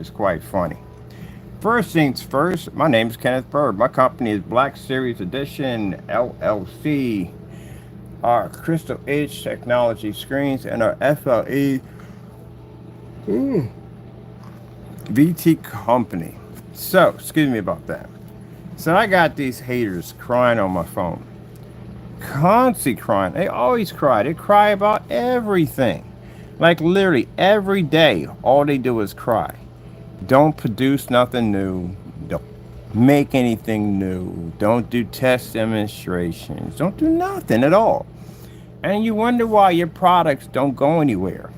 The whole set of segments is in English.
It's quite funny. First things first, my name is Kenneth Bird. My company is Black Series Edition LLC. Our Crystal Edge Technology screens and our FLE VT company. So, excuse me about that. So I got these haters crying on my phone. Constantly crying. They always cry. They cry about everything. Like literally every day, all they do is cry. Don't produce nothing new. Don't make anything new. Don't do test demonstrations. Don't do nothing at all. And you wonder why your products don't go anywhere.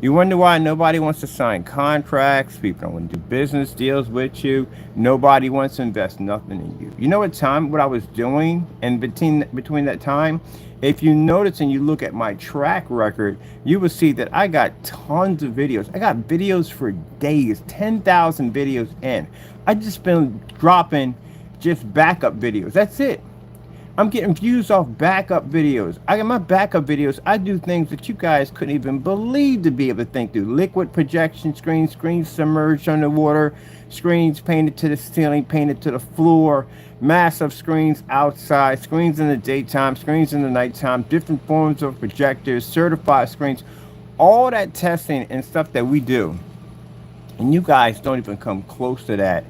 You wonder why nobody wants to sign contracts, people don't want to do business deals with you, nobody wants to invest nothing in you. You know what I was doing and between that time? If you notice and you look at my track record, you will see that I got tons of videos. I got videos for days, 10,000 videos in. I just been dropping just backup videos. That's it. I'm getting views off backup videos. I got my backup videos. I do things that you guys couldn't even believe to be able to think through. Liquid projection screens, screens submerged underwater, screens painted to the ceiling, painted to the floor, massive screens outside, screens in the daytime, screens in the nighttime, different forms of projectors, certified screens, all that testing and stuff that we do. And you guys don't even come close to that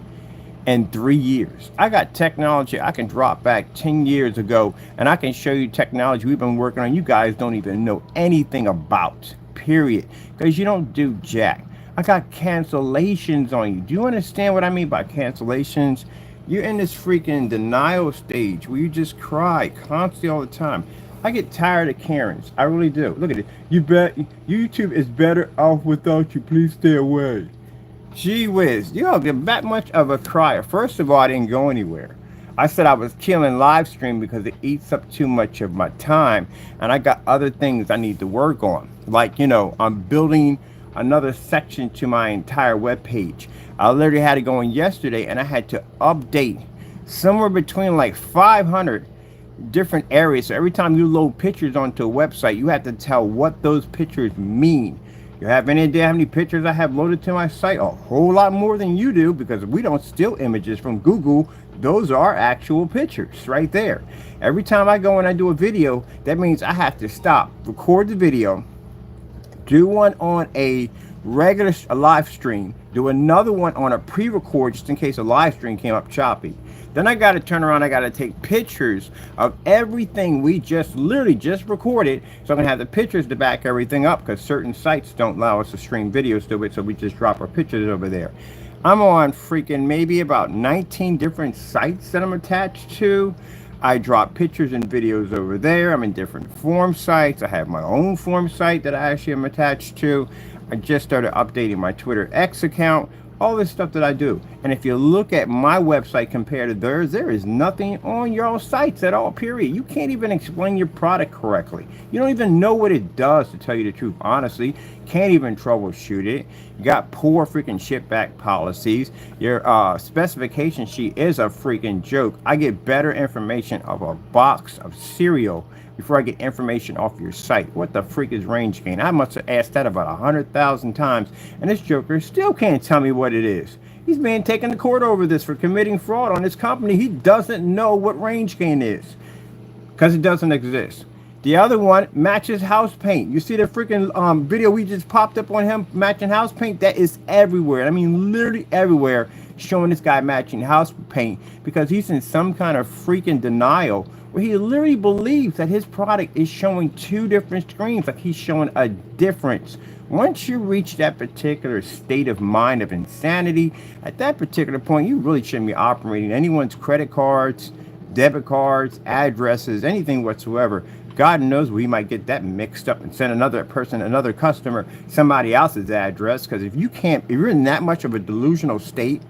in 3 years. I got technology I can drop back 10 years ago and I can show you technology we've been working on. You guys don't even know anything about, period. Because you don't do jack. I got cancellations on you. Do you understand what I mean by cancellations? You're in this freaking denial stage where you just cry constantly all the time. I get tired of Karens. I really do. Look at it. You bet YouTube is better off without you. Please stay away. Gee whiz, you don't get that much of a crier. First of all, I didn't go anywhere. I said I was killing live stream because it eats up too much of my time, and I got other things I need to work on. Like, I'm building another section to my entire web page. I literally had to go in yesterday, and I had to update somewhere between like 500 different areas. So every time you load pictures onto a website, you have to tell what those pictures mean. You have any idea how many pictures I have loaded to my site? A whole lot more than you do, because we don't steal images from Google. Those are actual pictures right there. Every time I go and I do a video, that means I have to stop, record the video, do one on a regular live stream, do another one on a pre-record just in case a live stream came up choppy. Then I got to turn around, I got to take pictures of everything we literally just recorded. So I'm going to have the pictures to back everything up, because certain sites don't allow us to stream videos to it. So we just drop our pictures over there. I'm on freaking maybe about 19 different sites that I'm attached to. I drop pictures and videos over there. I'm in different form sites. I have my own form site that I actually am attached to. I just started updating my Twitter X account. All this stuff that I do. And if you look at my website compared to theirs, there is nothing on your sites at all, period. You can't even explain your product correctly. You don't even know what it does, to tell you the truth, honestly. Can't even troubleshoot it. You got poor freaking ship back policies. Your specification sheet is a freaking joke. I get better information of a box of cereal before I get information off your site. What the freak is range gain? I must have asked that about 100,000 times, and this joker still can't tell me what it is. He's being taken to court over this for committing fraud on his company. He doesn't know what range gain is, because it doesn't exist. The other one matches house paint. You see the freaking video we just popped up on him matching house paint? That is everywhere. I mean, literally everywhere, showing this guy matching house paint, because he's in some kind of freaking denial where he literally believes that his product is showing two different screens, like he's showing a difference. Once you reach that particular state of mind of insanity, at that particular point, you really shouldn't be operating anyone's credit cards, debit cards, addresses, anything whatsoever. God knows we might get that mixed up and send another person, another customer, somebody else's address. Because if you're in that much of a delusional state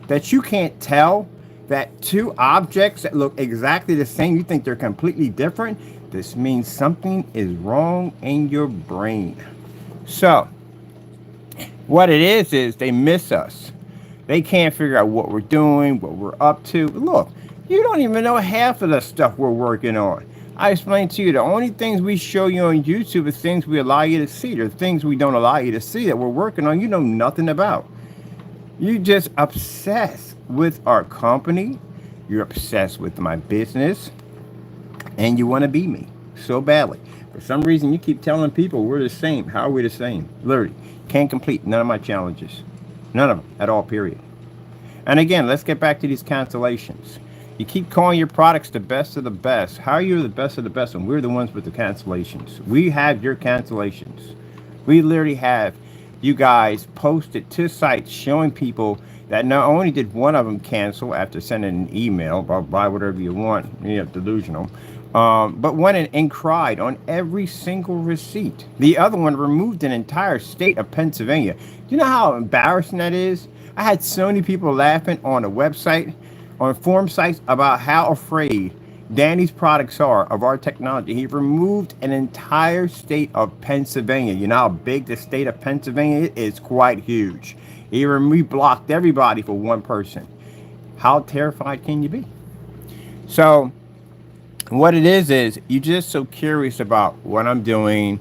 that you can't tell that two objects that look exactly the same, you think they're completely different, this means something is wrong in your brain. So what it is they miss us. They can't figure out what we're doing, what we're up to. Look, you don't even know half of the stuff we're working on. I explained to you, the only things we show you on YouTube is things we allow you to see. There's things we don't allow you to see that we're working on you know nothing about. You just obsessed with our company. You're obsessed with my business, and you want to be me so badly. For some reason, you keep telling people we're the same. How are we the same? Literally, can't complete none of my challenges. None of them at all, period. And again, let's get back to these cancellations. You keep calling your products the best of the best. How are you the best of the best and we're the ones with the cancellations? We have your cancellations. We literally have you guys posted to sites showing people that not only did one of them cancel after sending an email about buy whatever you want, delusional, but went and cried on every single receipt. The other one removed an entire state of Pennsylvania. You know how embarrassing that is? I had so many people laughing on a website, on forum sites, about how afraid Danny's products are of our technology. He removed an entire state of Pennsylvania. You know how big the state of Pennsylvania is? Quite huge. He blocked everybody for one person. How terrified can you be? So what it is you're just so curious about what I'm doing,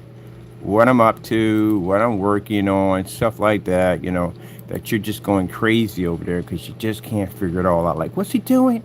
what I'm up to, what I'm working on, stuff like that, that you're just going crazy over there because you just can't figure it all out. Like, what's he doing?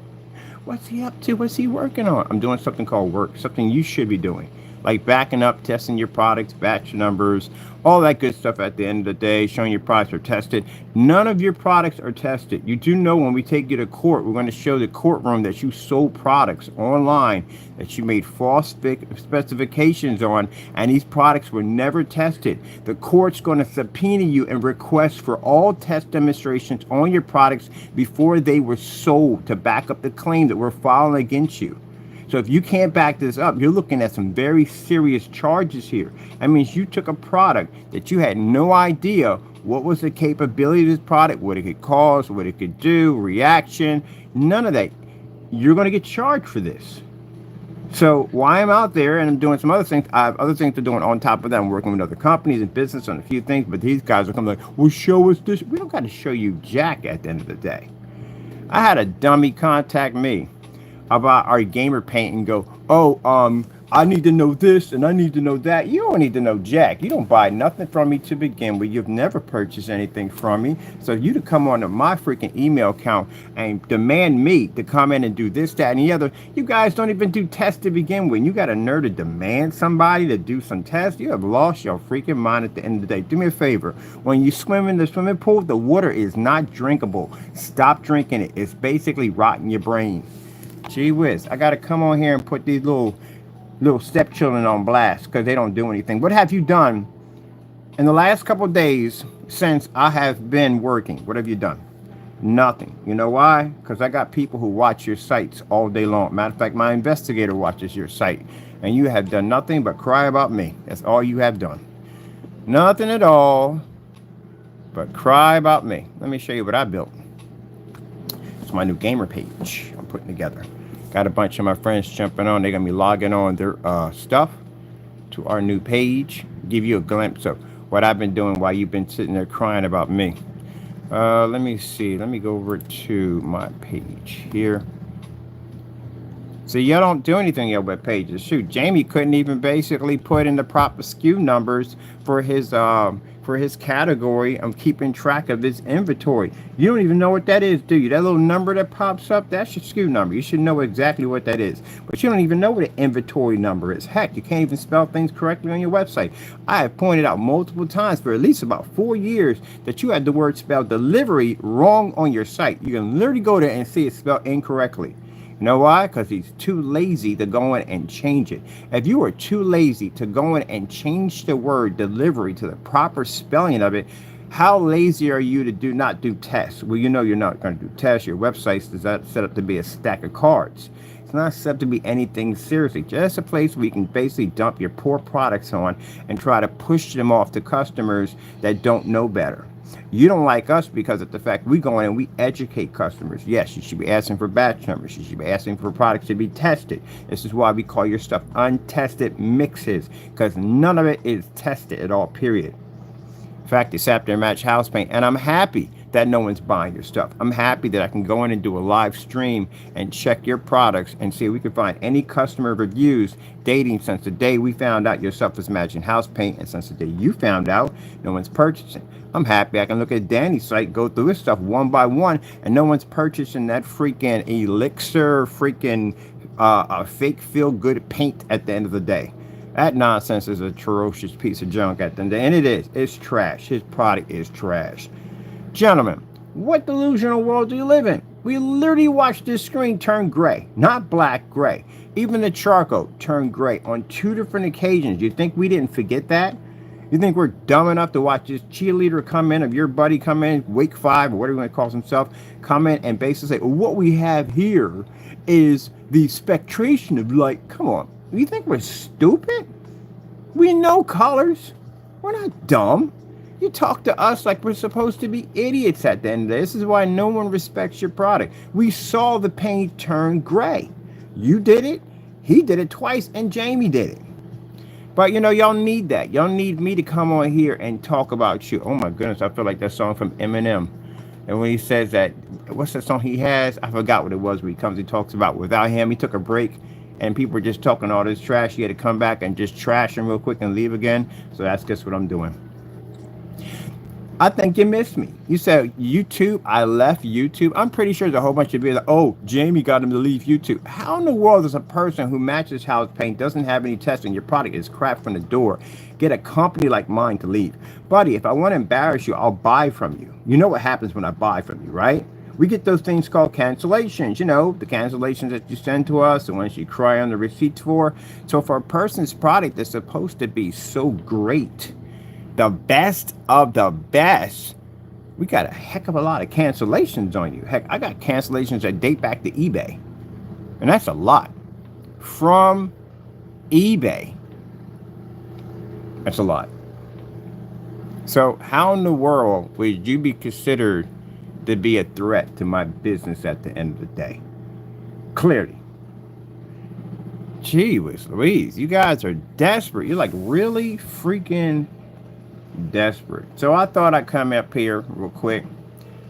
What's he up to? What's he working on? I'm doing something called work, something you should be doing. Like backing up, testing your products, batch numbers, all that good stuff at the end of the day, showing your products are tested. None of your products are tested. You do know when we take you to court, we're going to show the courtroom that you sold products online, that you made false specifications on, and these products were never tested. The court's going to subpoena you and request for all test demonstrations on your products before they were sold to back up the claim that we're filing against you. So if you can't back this up, you're looking at some very serious charges here. That means you took a product that you had no idea what was the capability of this product, what it could cause, what it could do, reaction, none of that. You're going to get charged for this. So while I'm out there and I'm doing some other things, I have other things to do on top of that. I'm working with other companies and business on a few things, but these guys are coming like, well, show us this. We don't got to show you jack at the end of the day. I had a dummy contact me about our gamer paint and go, I need to know this and I need to know that. You don't need to know jack. You don't buy nothing from me to begin with. You've never purchased anything from me. So you to come on to my freaking email account and demand me to come in and do this, that, and the other. You guys don't even do tests to begin with. You got a nerve to demand somebody to do some tests. You have lost your freaking mind at the end of the day. Do me a favor. When you swim in the swimming pool, the water is not drinkable. Stop drinking it. It's basically rotting your brain. Gee whiz, I got to come on here and put these little stepchildren on blast because they don't do anything. What have you done in the last couple of days since I have been working? What have you done? Nothing. You know why? Because I got people who watch your sites all day long. Matter of fact, my investigator watches your site, and you have done nothing but cry about me. That's all you have done. Nothing at all but cry about me. Let me show you what I built. It's my new gamer page I'm putting together. Got a bunch of my friends jumping on. They're going to be logging on their stuff to our new page. Give you a glimpse of what I've been doing while you've been sitting there crying about me. Let me see. Let me go over to my page here. See, y'all don't do anything on your web pages. Shoot, Jamie couldn't even basically put in the proper SKU numbers for his category of keeping track of his inventory. You don't even know what that is, do you? That little number that pops up, that's your SKU number. You should know exactly what that is. But you don't even know what an inventory number is. Heck, you can't even spell things correctly on your website. I have pointed out multiple times for at least about 4 years that you had the word spelled delivery wrong on your site. You can literally go there and see it spelled incorrectly. You know why? Because he's too lazy to go in and change it. If you are too lazy to go in and change the word delivery to the proper spelling of it, how lazy are you to not do tests? Well, you know you're not going to do tests. Your website's set up to be a stack of cards. It's not set up to be anything seriously. Just a place where you can basically dump your poor products on and try to push them off to customers that don't know better. You don't like us because of the fact we go in and we educate customers. Yes, you should be asking for batch numbers. You should be asking for products to be tested. This is why we call your stuff untested mixes, because none of it is tested at all, period. In fact, it's after match house paint, and I'm happy that no one's buying your stuff. I'm happy that I can go in and do a live stream and check your products and see if we can find any customer reviews dating since the day we found out your self-imagined house paint, and since the day you found out no one's purchasing. I'm happy I can look at Danny's site, go through his stuff one by one, and no one's purchasing that freaking elixir, freaking fake feel good paint at the end of the day. That nonsense is a ferocious piece of junk at the end, and it is. It's trash. His product is trash. Gentlemen, what delusional world do you live in? We literally watched this screen turn gray, not black, gray. Even the charcoal turned gray on 2 different occasions. You think we didn't forget that? You think we're dumb enough to watch this cheerleader come in, of your buddy come in, Wake 5 or whatever he calls himself, come in and basically say, what we have here is the spectration of light. Come on. You think we're stupid? We know colors. We're not dumb. You talk to us like we're supposed to be idiots at the end of this. This is why no one respects your product. We saw the paint turn gray. You did it, he did it twice, and Jamie did it. But you know, y'all need that. Y'all need me to come on here and talk about you. Oh my goodness, I feel like that song from Eminem. And when he says that, what's that song he has? I forgot what it was where he talks about without him, he took a break and people were just talking all this trash. He had to come back and just trash him real quick and leave again. So that's just what I'm doing. I think you missed me. You said YouTube. I left YouTube. I'm pretty sure there's a whole bunch of people like, oh, Jamie got him to leave YouTube. How in the world does a person who matches house paint, doesn't have any testing, your product is crap from the door, get a company like mine to leave? Buddy, if I want to embarrass you, I'll buy from you. You know what happens when I buy from you, right? We get those things called cancellations, you know, the cancellations that you send to us, the ones you cry on the receipts for. So for a person's product that's supposed to be so great, the best of the best, we got a heck of a lot of cancellations on you. Heck, I got cancellations that date back to eBay. And that's a lot. From eBay. That's a lot. So how in the world would you be considered to be a threat to my business at the end of the day? Clearly. Gee whiz Louise, you guys are desperate. You're like really freaking desperate. So I thought I'd come up here real quick,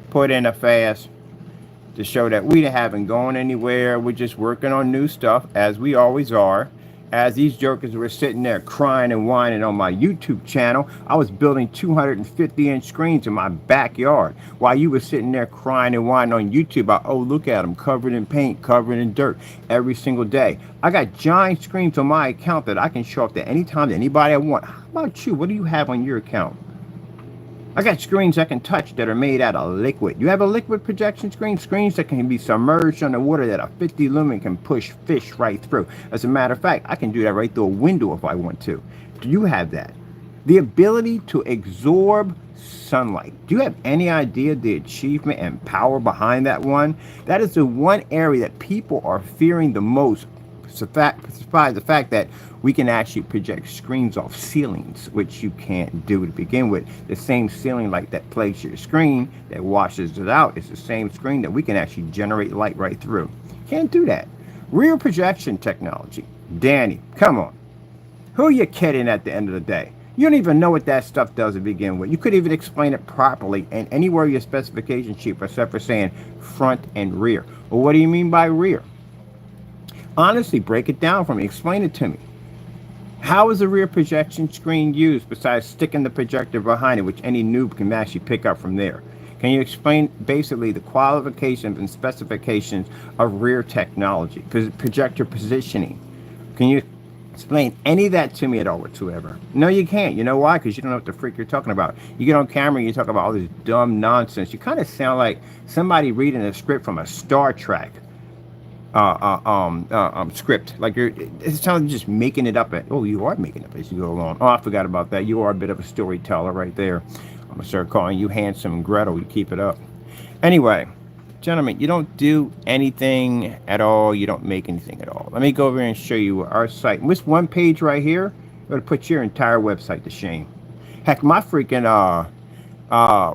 put in a fast to show that we haven't gone anywhere. We're just working on new stuff, as we always are. As these jokers were sitting there crying and whining on my YouTube channel, I was building 250-inch screens in my backyard while you were sitting there crying and whining on YouTube about, oh, look at them, covered in paint, covered in dirt every single day. I got giant screens on my account that I can show up to any time to anybody I want. How about you? What do you have on your account? I got screens I can touch that are made out of liquid. You have a liquid projection screen? Screens that can be submerged underwater that a 50 lumen can push fish right through. As a matter of fact, I can do that right through a window if I want to. Do you have that? The ability to absorb sunlight. Do you have any idea the achievement and power behind that one? That is the one area that people are fearing the most. Despite the fact that we can actually project screens off ceilings, which you can't do to begin with. The same ceiling light that plays your screen, that washes it out, is the same screen that we can actually generate light right through. Can't do that. Rear projection technology. Danny, come on. Who are you kidding at the end of the day? You don't even know what that stuff does to begin with. You could even explain it properly and anywhere your specification sheet, except for saying front and rear. Well, what do you mean by rear? Honestly, break it down for me. Explain it to me. How is a rear projection screen used besides sticking the projector behind it, which any noob can actually pick up from there? Can you explain basically the qualifications and specifications of rear technology, projector positioning? Can you explain any of that to me at all whatsoever? No, you can't. You know why? Because you don't know what the freak you're talking about. You get on camera and you talk about all this dumb nonsense. You kind of sound like somebody reading a script from a Star Trek script. Like it sounds like just making it up. Oh, you are making it up as you go along. Oh, I forgot about that. You are a bit of a storyteller right there. I'm gonna start calling you Handsome and Gretel. You keep it up. Anyway, gentlemen, you don't do anything at all. You don't make anything at all. Let me go over and show you our site. And this one page right here, I'm gonna put your entire website to shame. Heck, my freaking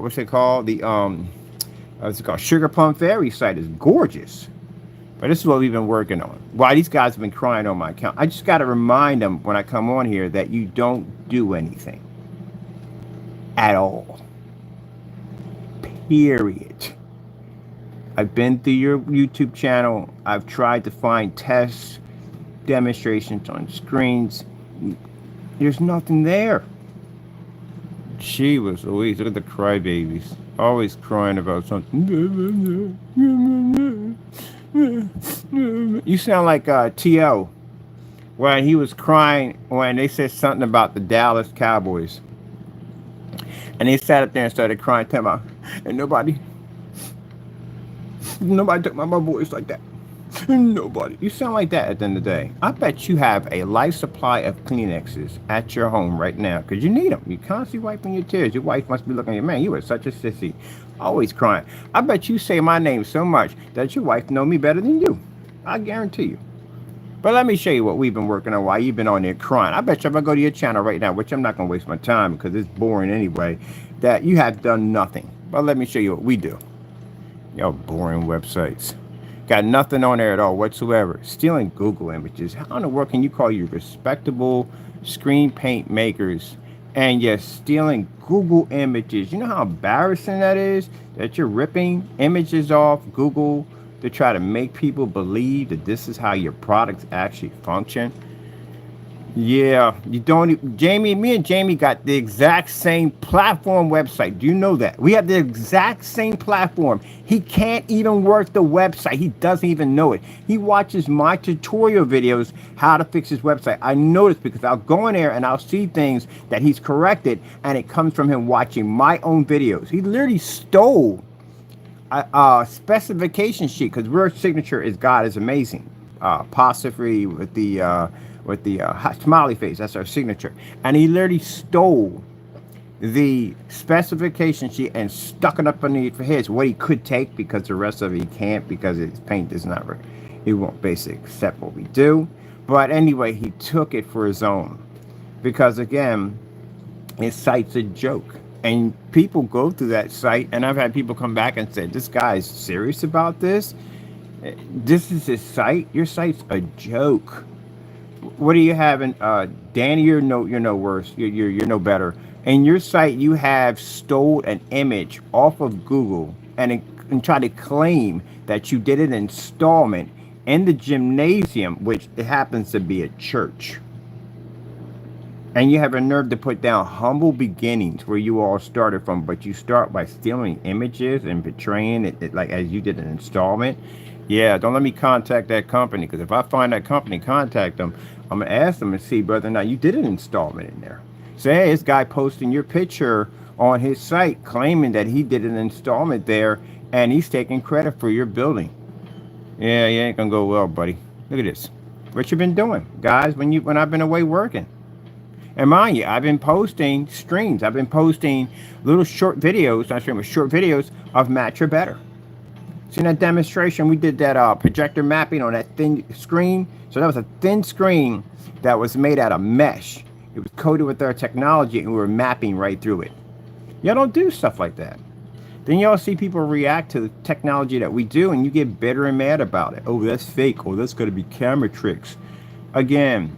what's it called? The what's it called? Sugar Plum Fairy site is gorgeous. But this is what we've been working on. Why these guys have been crying on my account. I just got to remind them when I come on here that you don't do anything at all. period. I've been through your YouTube channel. I've tried to find tests, demonstrations on screens. There's nothing there. Gee was Louise, look at the crybabies. Always crying about something. You sound like T.O. when he was crying when they said something about the Dallas Cowboys. And he sat up there and started crying, talking about, and nobody took my voice like that. Nobody. You sound like that at the end of the day. I bet you have a life supply of Kleenexes at your home right now because you need them. You're constantly wiping your tears. Your wife must be looking at you, man, you are such a sissy. Always crying. I bet you say my name so much that your wife know me better than you. I guarantee you. But let me show you what we've been working on while you've been on there crying. I bet you if I go to your channel right now, which I'm not going to waste my time because it's boring anyway, that you have done nothing. But let me show you what we do. Y'all boring websites. Got nothing on there at all whatsoever. Stealing Google images. How in the world can you call you respectable screen paint makers and you're stealing Google images? You know how embarrassing that is? That you're ripping images off Google to try to make people believe that this is how your products actually function. Yeah, you don't. Jamie, me and Jamie got the exact same platform website. Do you know that? We have the exact same platform. He can't even work the website. He doesn't even know it. He watches my tutorial videos how to fix his website. I know this because I'll go in there and I'll see things that he's corrected, and it comes from him watching my own videos. He literally stole a specification sheet because our signature is God is amazing. Apostrophe with the smiley face. That's our signature. And he literally stole the specification sheet and stuck it up underneath for his. What he could take because the rest of it he can't because his paint is not right. He won't basically accept what we do. But anyway, he took it for his own. Because again, his site's a joke. And people go through that site, and I've had people come back and say, this guy is serious about this? This is his site? Your site's a joke. What do you have in Danny? You're no worse. You're no better. In your site, you have stole an image off of Google and try to claim that you did an installment in the gymnasium, which it happens to be a church. And you have a nerve to put down humble beginnings where you all started from, but you start by stealing images and betraying it like as you did an installment. Yeah, don't let me contact that company because if I find that company, contact them. I'm going to ask them and see whether or not you did an installment in there. Say, hey, this guy posting your picture on his site claiming that he did an installment there and he's taking credit for your building. Yeah, you ain't going to go well, buddy. Look at this. What you been doing, guys, when I've been away working? And mind you, I've been posting streams. I've been posting little short videos, not streams, short videos of Match or Better. See that demonstration? We did that projector mapping on that thin screen. So that was a thin screen that was made out of mesh. It was coated with our technology and we were mapping right through it. Y'all don't do stuff like that. Then y'all see people react to the technology that we do and you get bitter and mad about it. Oh, that's fake. Oh, that's going to be camera tricks. Again,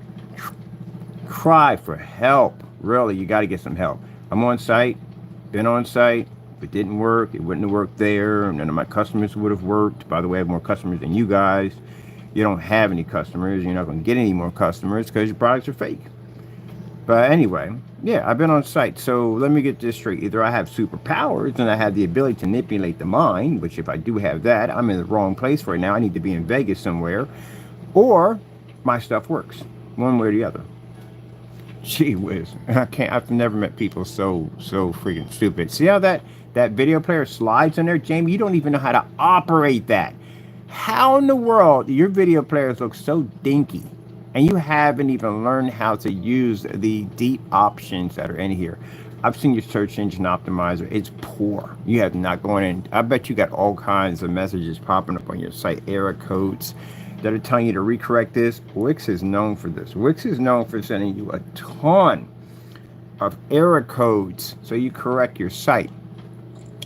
cry for help. Really, you got to get some help. I'm on site, been on site. If it didn't work, it wouldn't have worked there. And none of my customers would have worked. By the way, I have more customers than you guys. You don't have any customers. You're not going to get any more customers because your products are fake. But anyway, yeah, I've been on site. So let me get this straight. Either I have superpowers and I have the ability to manipulate the mind, which if I do have that, I'm in the wrong place right now. I need to be in Vegas somewhere. Or my stuff works. One way or the other. Gee whiz. I've never met people so freaking stupid. See how that video player slides in there, Jamie? You don't even know how to operate that. How in the world do your video players look so dinky and you haven't even learned how to use the deep options that are in here? I've seen your search engine optimizer. It's poor. You have not gone in. I bet you got all kinds of messages popping up on your site, error codes that are telling you to recorrect this. Wix is known for this. Wix is known for sending you a ton of error codes so you correct your site,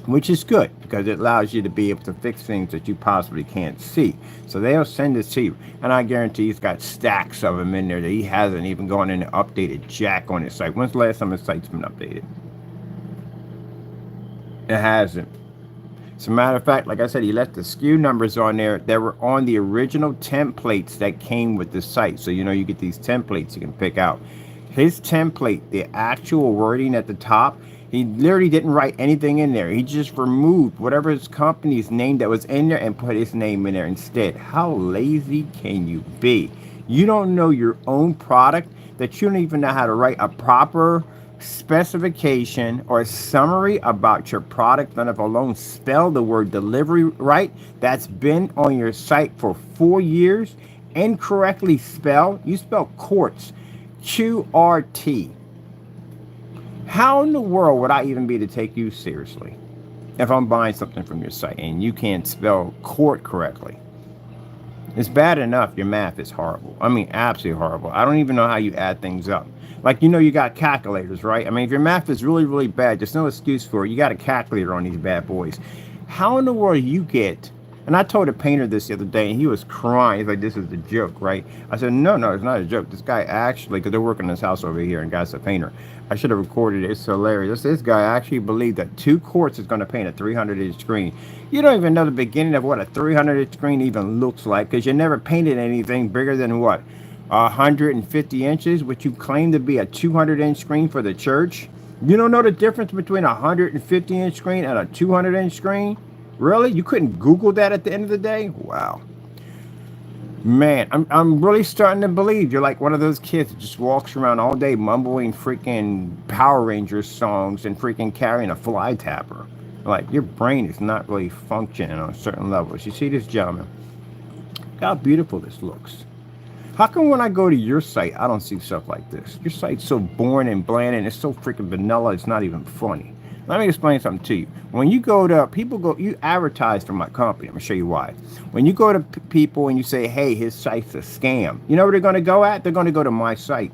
which is good because it allows you to be able to fix things that you possibly can't see. So they'll send this to you. And I guarantee he's got stacks of them in there that he hasn't even gone in and updated jack on his site. When's the last time his site's been updated? It hasn't. As a matter of fact, like I said, he left the SKU numbers on there that were on the original templates that came with the site. So, you know, you get these templates you can pick out. His template, the actual wording at the top, he literally didn't write anything in there. He just removed whatever his company's name that was in there and put his name in there instead. How lazy can you be? You don't know your own product, that you don't even know how to write a proper specification or a summary about your product, let alone spell the word delivery right. That's been on your site for 4 years, incorrectly spelled. You spell quartz, QRT. How in the world would I even be to take you seriously if I'm buying something from your site and you can't spell quart correctly? It's bad enough your math is horrible. I mean, absolutely horrible. I don't even know how you add things up. Like, you know, you got calculators, right? I mean, if your math is really, really bad, there's no excuse for it. You got a calculator on these bad boys. How in the world you get... And I told a painter this the other day, and he was crying. He's like, this is a joke, right? I said, no, it's not a joke. This guy actually, because they're working in this house over here, and guy's a painter. I should have recorded it. It's hilarious. This guy actually believed that 2 quarts is going to paint a 300-inch screen. You don't even know the beginning of what a 300-inch screen even looks like, because you never painted anything bigger than what? 150 inches, which you claim to be a 200-inch screen for the church. You don't know the difference between a 150-inch screen and a 200-inch screen? Really? You couldn't Google that at the end of the day? Wow. Man, I'm really starting to believe you're like one of those kids that just walks around all day mumbling freaking Power Rangers songs and freaking carrying a fly tapper. Like, your brain is not really functioning on certain levels. You see this gentleman? Look how beautiful this looks. How come when I go to your site, I don't see stuff like this? Your site's so boring and bland and it's so freaking vanilla, it's not even funny. Let me explain something to you. When you go to you advertise for my company. I'm gonna show you why. When you go to people and you say, hey, his site's a scam, you know where they're gonna go at? They're gonna go to my site.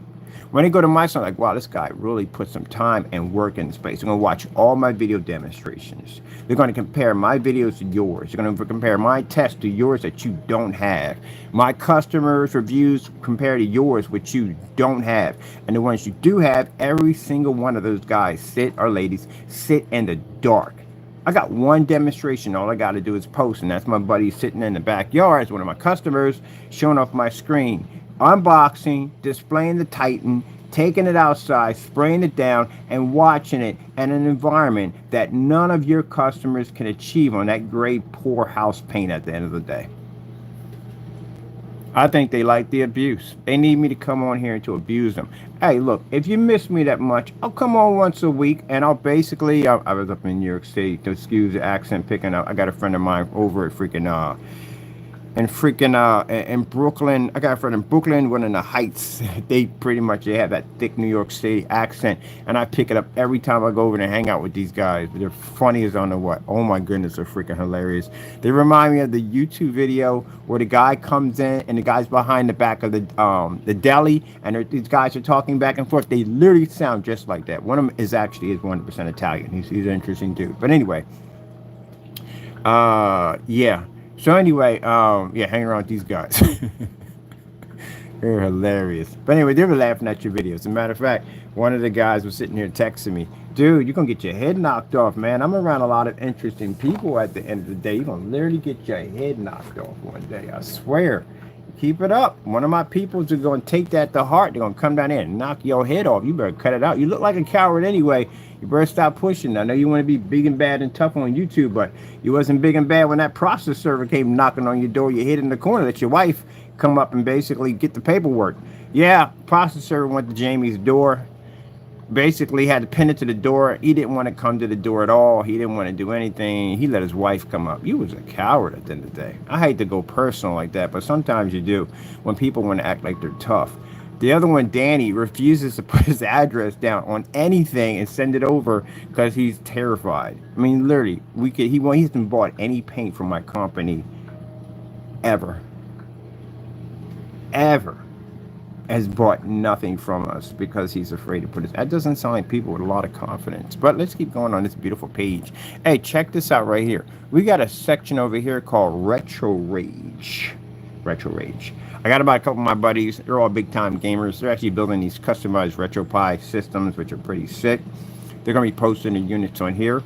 When they go to my site, like, wow, this guy really put some time and work in the space. They're gonna watch all my video demonstrations. They're gonna compare my videos to yours. They're gonna compare my tests to yours that you don't have. My customers' reviews compare to yours, which you don't have. And the ones you do have, every single one of those guys or ladies sit in the dark. I got one demonstration. All I got to do is post, and that's my buddy sitting in the backyard as one of my customers, showing off my screen, unboxing, displaying the Titan, taking it outside, spraying it down, and watching it in an environment that none of your customers can achieve on that gray, poor house paint at the end of the day. I think they like the abuse. They need me to come on here and to abuse them. Hey, look, if you miss me that much, I'll come on once a week, and I'll basically, I was up in New York City, to excuse the accent picking up. I got a friend of mine over at freaking, in Brooklyn. I got a friend in Brooklyn, one in the Heights. They have that thick New York City accent, and I pick it up every time I go over and hang out with these guys. They're funny as I don't know what. Oh my goodness, they're freaking hilarious. They remind me of the YouTube video where the guy comes in and the guy's behind the back of the deli, and these guys are talking back and forth. They literally sound just like that. One of them is 100% Italian. He's an interesting dude. But anyway, yeah. So anyway, hang around with these guys. They're hilarious. But anyway, they were laughing at your videos. As a matter of fact, one of the guys was sitting here texting me, dude, you're going to get your head knocked off, man. I'm around a lot of interesting people at the end of the day. You're going to literally get your head knocked off one day. I swear. Keep it up. One of my peoples are going to take that to heart. They're going to come down there and knock your head off. You better cut it out. You look like a coward anyway. You better stop pushing. I know you want to be big and bad and tough on YouTube, but you wasn't big and bad when that process server came knocking on your door. You hid in the corner. That your wife come up and basically get the paperwork. Yeah, process server went to Jamie's door. Basically had to pin it to the door. He didn't want to come to the door at all. He didn't want to do anything. He let his wife come up. You was a coward at the end of the day. I hate to go personal like that, but sometimes you do when people want to act like they're tough. The other one, Danny, refuses to put his address down on anything and send it over because he's terrified. I mean, literally, he hasn't bought any paint from my company ever. Has bought nothing from us because he's afraid to put it. That doesn't sound like people with a lot of confidence. But let's keep going on this beautiful page. Hey, check this out right here. We got a section over here called Retro Rage. Retro Rage. I got about a couple of my buddies. They're all big time gamers. They're actually building these customized RetroPie systems, which are pretty sick. They're going to be posting the units on here.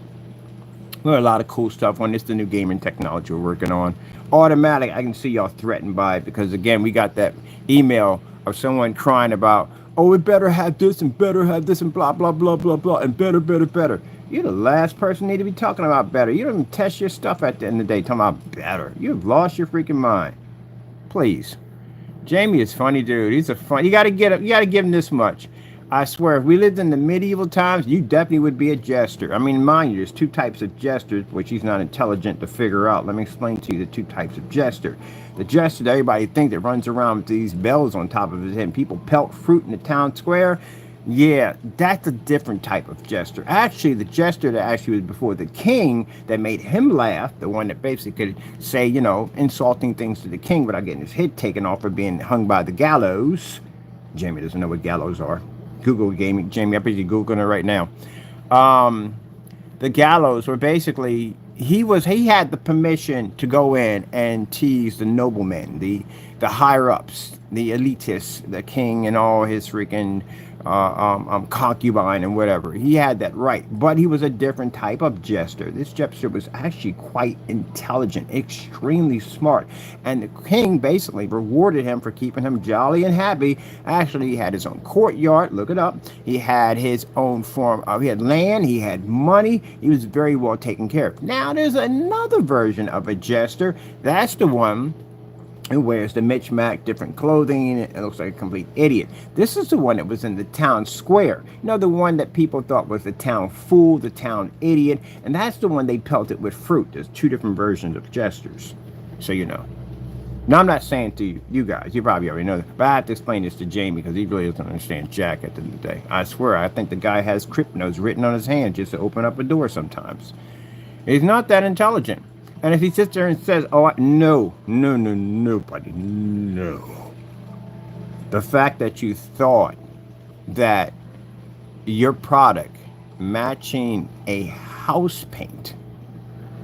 Well, a lot of cool stuff on this, the new gaming technology we're working on. Automatic, I can see y'all threatened by it because, again, we got that email of someone crying about, oh, it better have this and better have this and blah, blah, blah, blah, blah, and better, better, better. You're the last person need to be talking about better. You don't even test your stuff at the end of the day talking about better. You've lost your freaking mind. Please. Jamie is funny, dude. He's a fun. You gotta give him this much. I swear, if we lived in the medieval times, you definitely would be a jester. I mean, mind you, there's two types of jesters, which he's not intelligent to figure out. Let me explain to you the two types of jester. The jester that everybody thinks that runs around with these bells on top of his head and people pelt fruit in the town square. Yeah, that's a different type of jester. Actually, the jester that actually was before the king that made him laugh, the one that basically could say, insulting things to the king without getting his head taken off or being hung by the gallows. Jamie doesn't know what gallows are. Google gaming, Jamie. I'm busy Googling it right now. The gallows were basically he had the permission to go in and tease the noblemen, the higher ups, the elitists, the king and all his freaking concubine and whatever. He had that right, but he was a different type of jester. This jester was actually quite intelligent, extremely smart, and the king basically rewarded him for keeping him jolly and happy. Actually, he had his own courtyard. Look it up. He had his own form. He had land. He had money. He was very well taken care of. Now, there's another version of a jester. That's the one who wears the Mitch-Mac, different clothing, and it looks like a complete idiot. This is the one that was in the town square. The one that people thought was the town fool, the town idiot, and that's the one they pelted with fruit. There's two different versions of jesters, so you know. Now, I'm not saying to you guys, you probably already know that, but I have to explain this to Jamie because he really doesn't understand jack at the end of the day. I swear, I think the guy has cryptos written on his hand just to open up a door sometimes. He's not that intelligent. And if he sits there and says, oh, no, buddy, no. The fact that you thought that your product matching a house paint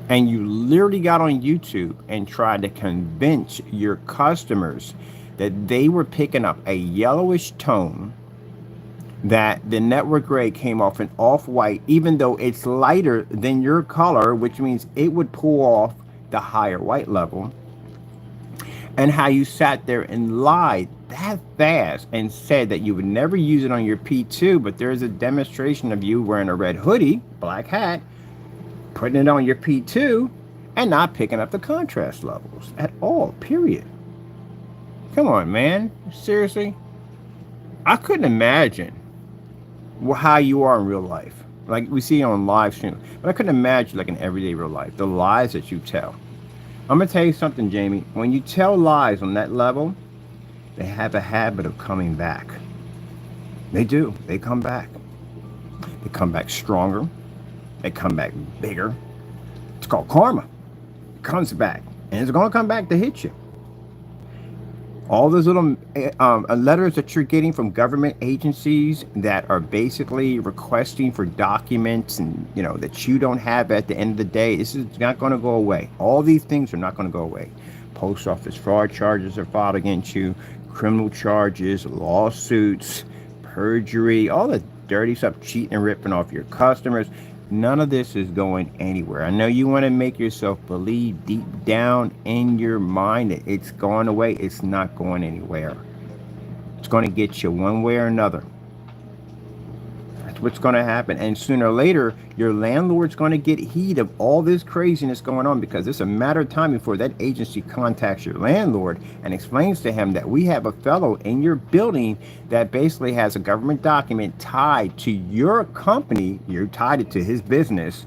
and you literally got on YouTube and tried to convince your customers that they were picking up a yellowish tone, that the network gray came off an off-white, even though it's lighter than your color, which means it would pull off the higher white level, and how you sat there and lied that fast and said that you would never use it on your P2, but there's a demonstration of you wearing a red hoodie, black hat, putting it on your P2, and not picking up the contrast levels at all, period. Come on, man. Seriously? I couldn't imagine how you are in real life. Like we see on live stream. But I couldn't imagine like in everyday real life, the lies that you tell. I'm going to tell you something, Jamie. When you tell lies on that level, they have a habit of coming back. They do. They come back. They come back stronger. They come back bigger. It's called karma. It comes back. And it's going to come back to hit you. All those little letters that you're getting from government agencies that are basically requesting for documents and, that you don't have at the end of the day, this is not going to go away. All these things are not going to go away. Post office fraud charges are filed against you, criminal charges, lawsuits, perjury, all the dirty stuff, cheating and ripping off your customers. None of this is going anywhere. I know you want to make yourself believe deep down in your mind that it's going away. It's not going anywhere. It's going to get you one way or another. That's what's going to happen. And sooner or later, your landlord's going to get heat of all this craziness going on, because it's a matter of time before that agency contacts your landlord and explains to him that we have a fellow in your building that basically has a government document tied to your company. You're tied it to his business.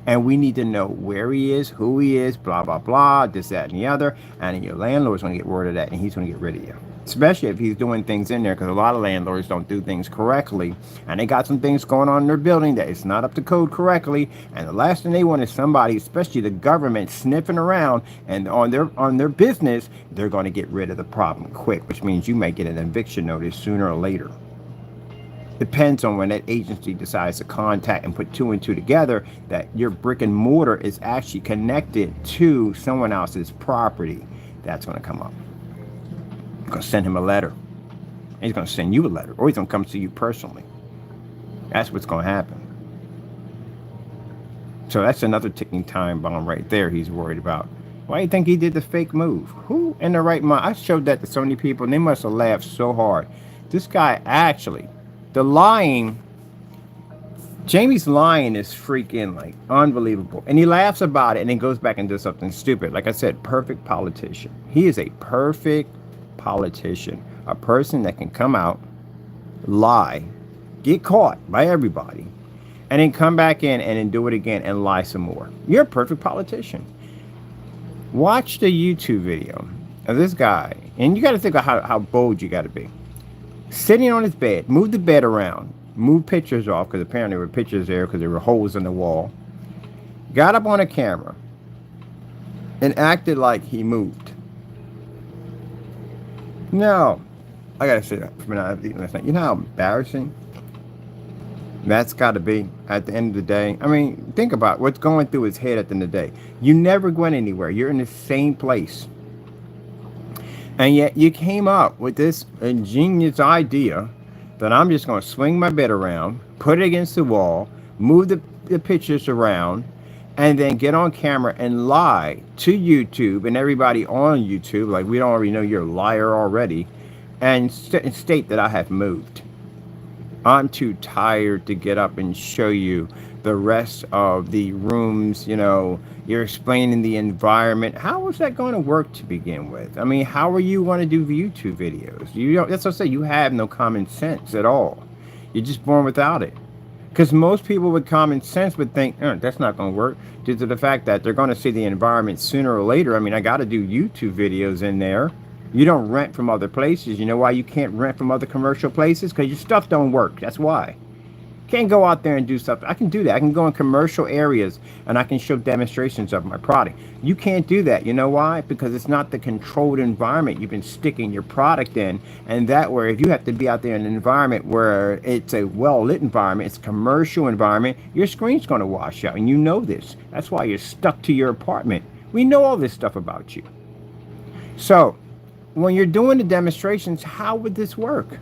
And we need to know where he is, who he is, blah, blah, blah, this, that, and the other. And your landlord's going to get word of that, and he's going to get rid of you. Especially if he's doing things in there, because a lot of landlords don't do things correctly. And they got some things going on in their building that is not up to code correctly. And the last thing they want is somebody, especially the government, sniffing around and on their business. They're going to get rid of the problem quick, which means you may get an eviction notice sooner or later. Depends on when that agency decides to contact and put two and two together that your brick and mortar is actually connected to someone else's property. That's going to come up. I'm going to send him a letter. He's going to send you a letter, or he's going to come see you personally. That's what's going to happen. So that's another ticking time bomb right there he's worried about. Why do you think he did the fake move? Who in the right mind? I showed that to so many people and they must have laughed so hard. This guy actually, the lying, Jamie's lying is freaking like unbelievable. And he laughs about it and then goes back and does something stupid. Like I said, perfect politician. He is a perfect politician. A person that can come out, lie, get caught by everybody, and then come back in and then do it again and lie some more. You're a perfect politician. Watch the YouTube video of this guy, and you got to think of how bold you got to be. Sitting on his bed, move the bed around, move pictures off, because apparently there were pictures there because there were holes in the wall. Got up on a camera and acted like he moved. No, I got to say that from last night. You know how embarrassing that's got to be at the end of the day. I mean, think about what's going through his head at the end of the day. You never went anywhere. You're in the same place. And yet you came up with this ingenious idea that I'm just going to swing my bed around, put it against the wall, move the pictures around, and then get on camera and lie to YouTube and everybody on YouTube, like we don't already know you're a liar already, and state that I have moved. I'm too tired to get up and show you the rest of the rooms. You know, you're explaining the environment. How is that going to work to begin with? I mean, how are you going to do YouTube videos? You don't, that's what I say, you have no common sense at all. You're just born without it. Because most people with common sense would think, that's not going to work, due to the fact that they're going to see the environment sooner or later. I mean, I got to do YouTube videos in there. You don't rent from other places. You know why you can't rent from other commercial places? Because your stuff don't work. That's why. Can't go out there and do stuff. I can do that. I can go in commercial areas and I can show demonstrations of my product. You can't do that. You know why? Because it's not the controlled environment you've been sticking your product in. And that way, if you have to be out there in an environment where it's a well-lit environment, it's a commercial environment, your screen's going to wash out. And you know this. That's why you're stuck to your apartment. We know all this stuff about you. So, when you're doing the demonstrations, how would this work?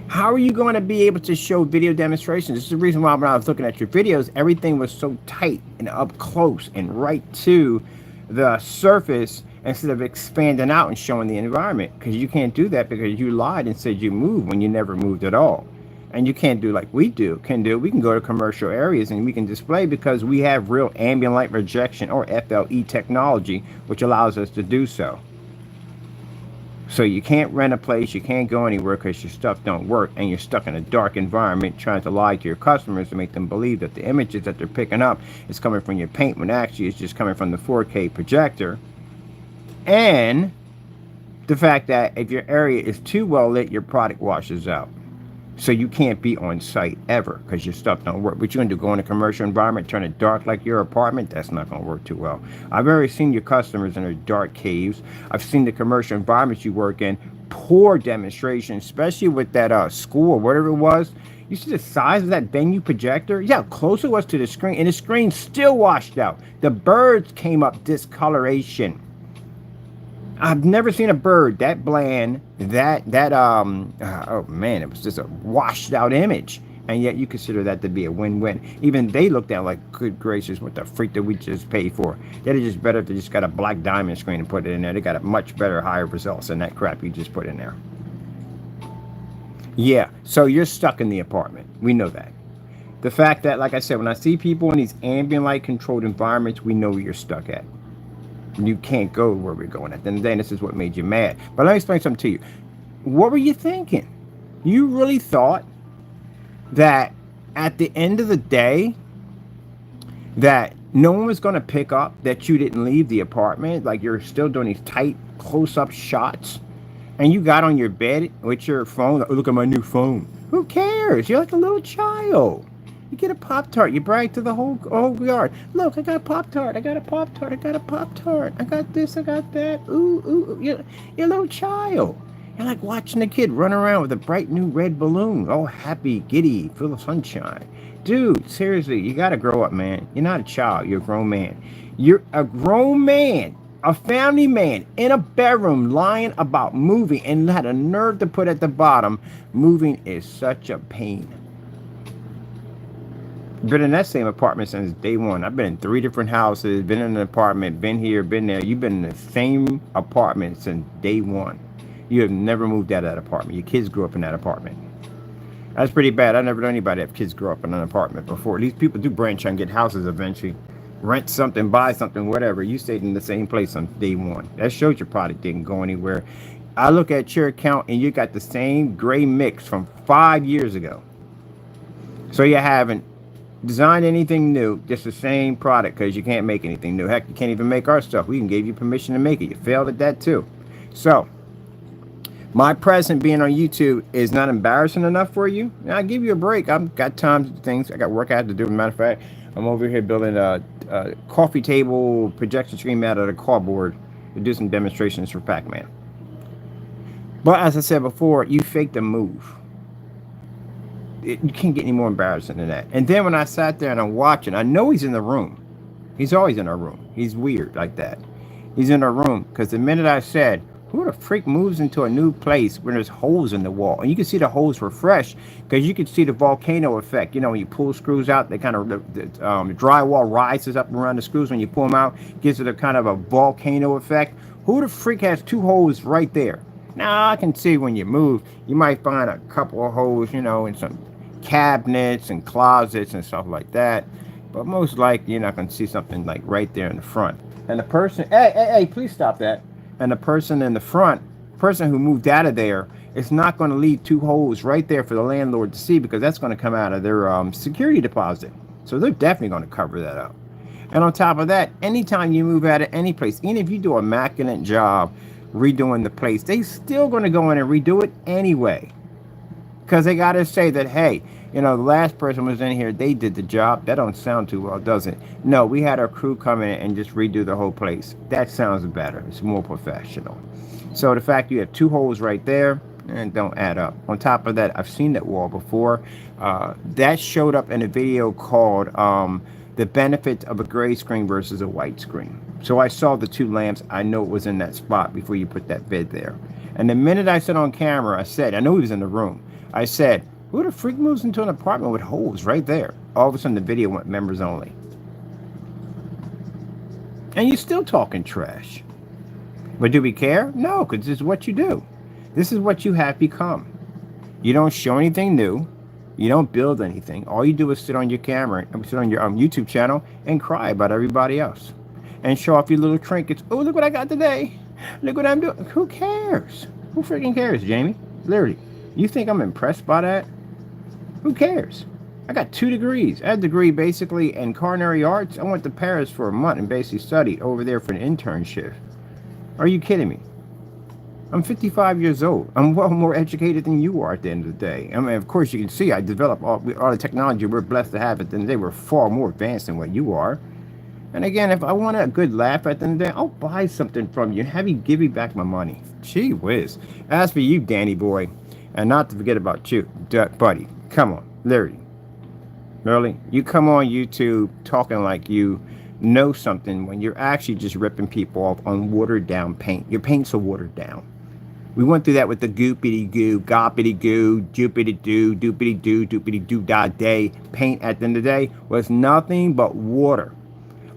How are you going to be able to show video demonstrations? This is the reason why when I was looking at your videos, everything was so tight and up close and right to the surface instead of expanding out and showing the environment. Because you can't do that because you lied and said you moved when you never moved at all. And you can't do like we do. We can go to commercial areas and we can display because we have real ambient light rejection or FLE technology, which allows us to do so. So you can't rent a place, you can't go anywhere because your stuff don't work and you're stuck in a dark environment trying to lie to your customers to make them believe that the images that they're picking up is coming from your paint when actually it's just coming from the 4K projector. And the fact that if your area is too well lit, your product washes out. So you can't be on site ever because your stuff don't work. What you're going to do, go in a commercial environment, turn it dark like your apartment? That's not going to work too well. I've already seen your customers in their dark caves. I've seen the commercial environments you work in. Poor demonstration, especially with that school or whatever it was. You see the size of that venue projector? Yeah, how close it was to the screen. And the screen still washed out. The birds came up discoloration. I've never seen a bird that bland, oh man, it was just a washed out image. And yet you consider that to be a win-win. Even they looked at it like, good gracious, what the freak did we just pay for? They'd have just better if they just got a black diamond screen and put it in there. They got a much better, higher results than that crap you just put in there. Yeah, so you're stuck in the apartment. We know that. The fact that, like I said, when I see people in these ambient light controlled environments, we know where you're stuck at. You can't go where we're going at the end of the day. This is what made you mad. But let me explain something to you. What were you thinking? You really thought that at the end of the day that no one was going to pick up that you didn't leave the apartment? Like you're still doing these tight close-up shots and you got on your bed with your phone. Oh, look at my new phone. Who cares? You're like a little child. You get a Pop-Tart. You brag to the whole yard. Look, I got a Pop-Tart. I got a Pop-Tart. I got a Pop-Tart. I got this. I got that. Ooh, ooh. You're a little child. You're like watching a kid run around with a bright new red balloon. Oh, happy, giddy, full of sunshine. Dude, seriously, you got to grow up, man. You're not a child. You're a grown man. You're a grown man. A family man in a bedroom lying about moving and had a nerve to put at the bottom. Moving is such a pain. Been in that same apartment since day one. I've been in 3 different houses, been in an apartment, been here, been there. You've been in the same apartment since day one. You have never moved out of that apartment. Your kids grew up in that apartment. That's pretty bad. I never know anybody have kids grow up in an apartment before. These people do branch out and get houses eventually. Rent something, buy something, whatever. You stayed in the same place on day one. That shows your product didn't go anywhere. I look at your account and you got the same gray mix from 5 years ago. So you haven't designed anything new, just the same product because you can't make anything new. Heck, you can't even make our stuff. We can give you permission to make it. You failed at that too. So my present being on YouTube is not embarrassing enough for you. I'll give you a break. I've got time to do things. I got work I have to do. As a matter of fact, I'm over here building a coffee table projection screen out of a cardboard to do some demonstrations for Pac-Man. But as I said before, you faked the move. You can't get any more embarrassing than that. And then when I sat there and I'm watching, I know he's in the room. He's always in our room. He's weird like that. He's in our room because the minute I said, who the freak moves into a new place where there's holes in the wall? And you can see the holes were fresh because you can see the volcano effect. You know, when you pull screws out, they kind of, the drywall rises up around the screws. When you pull them out, gives it a kind of a volcano effect. Who the freak has 2 holes right there? Now, I can see when you move, you might find a couple of holes, you know, in some cabinets and closets and stuff like that. But most likely, you're not going to see something like right there in the front. And the person, hey, please stop that. And the person in the front, person who moved out of there, is not going to leave 2 holes right there for the landlord to see because that's going to come out of their security deposit. So they're definitely going to cover that up. And on top of that, anytime you move out of any place, even if you do an immaculate job redoing the place, they still going to go in and redo it anyway. Because they got to say that, hey, you know, the last person was in here, they did the job. That don't sound too well, does it? No, we had our crew come in and just redo the whole place. That sounds better. It's more professional. So the fact you have 2 holes right there, and don't add up. On top of that, I've seen that wall before. That showed up in a video called The Benefits of a Gray Screen versus a White Screen. So I saw the 2 lamps. I know it was in that spot before you put that vid there. And the minute I said on camera, I know he was in the room. I said, who the freak moves into an apartment with holes right there? All of a sudden, the video went members only. And you're still talking trash. But do we care? No, because this is what you do. This is what you have become. You don't show anything new. You don't build anything. All you do is sit on your camera, sit on your YouTube channel and cry about everybody else. And show off your little trinkets. Oh, look what I got today. Look what I'm doing. Who cares? Who freaking cares, Jamie? Literally. You think I'm impressed by that? Who cares? I got 2 degrees. I had a degree basically in culinary arts. I went to Paris for a month and basically studied over there for an internship. Are you kidding me? I'm 55 years old. I'm well more educated than you are at the end of the day. I mean, of course, you can see I developed all the technology we're blessed to have at the end of the day. We're far more advanced than what you are. And again, if I want a good laugh at the end of the day, I'll buy something from you and have you give me back my money. Gee whiz. As for you, Danny boy, and not to forget about you, buddy. Come on, Larry. Really? You come on YouTube talking like you know something when you're actually just ripping people off on watered down paint. Your paint's so watered down. We went through that with the goopity goo, goppity goo, doopity doo, doopity doo, doopity doo da day. Paint at the end of the day was nothing but water.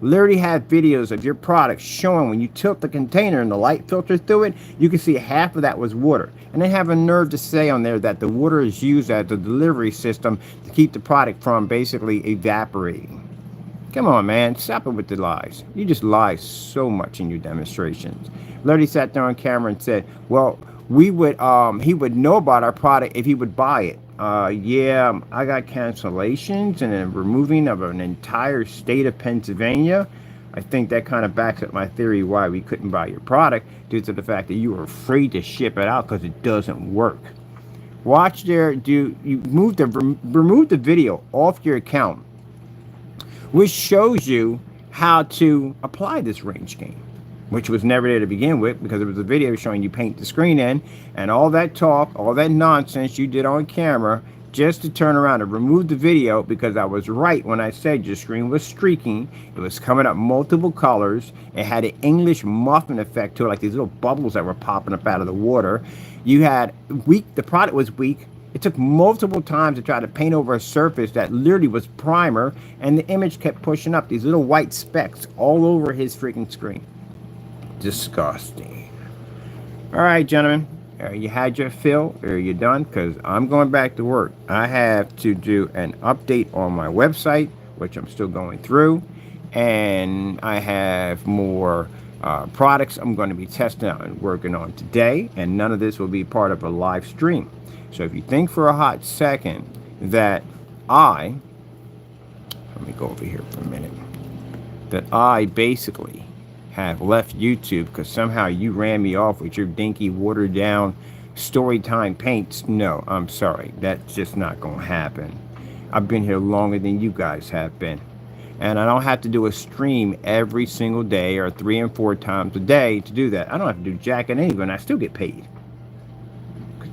Literally had videos of your product showing when you tilt the container and the light filters through it, you can see half of that was water. And they have a nerve to say on there that the water is used as the delivery system to keep the product from basically evaporating. Come on, man. Stop it with the lies. You just lie so much in your demonstrations. Literally sat there on camera and said, well, he would know about our product if he would buy it. Yeah, I got cancellations and a removing of an entire state of Pennsylvania. I think that kind of backs up my theory why we couldn't buy your product due to the fact that you were afraid to ship it out because it doesn't work. Watch there. You remove the video off your account, which shows you how to apply this range game, which was never there to begin with because it was a video showing you paint the screen in and all that talk, all that nonsense you did on camera just to turn around and remove the video because I was right when I said your screen was streaking. It was coming up multiple colors. It had an English muffin effect to it, like these little bubbles that were popping up out of the water. You had the product was weak. It took multiple times to try to paint over a surface that literally was primer, and the image kept pushing up these little white specks all over his freaking screen. Disgusting. All right, gentlemen, you had your fill. Are you done? Because I'm going back to work. I have to do an update on my website, which I'm still going through, and I have more products I'm going to be testing out and working on today, and none of this will be part of a live stream. So if you think for a hot second that let me go over here for a minute, that I basically have left YouTube because somehow you ran me off with your dinky, watered down Storytime paints, no, I'm sorry. That's just not going to happen. I've been here longer than you guys have been. And I don't have to do a stream every single day or 3 and 4 times a day to do that. I don't have to do jack and anything, and I still get paid.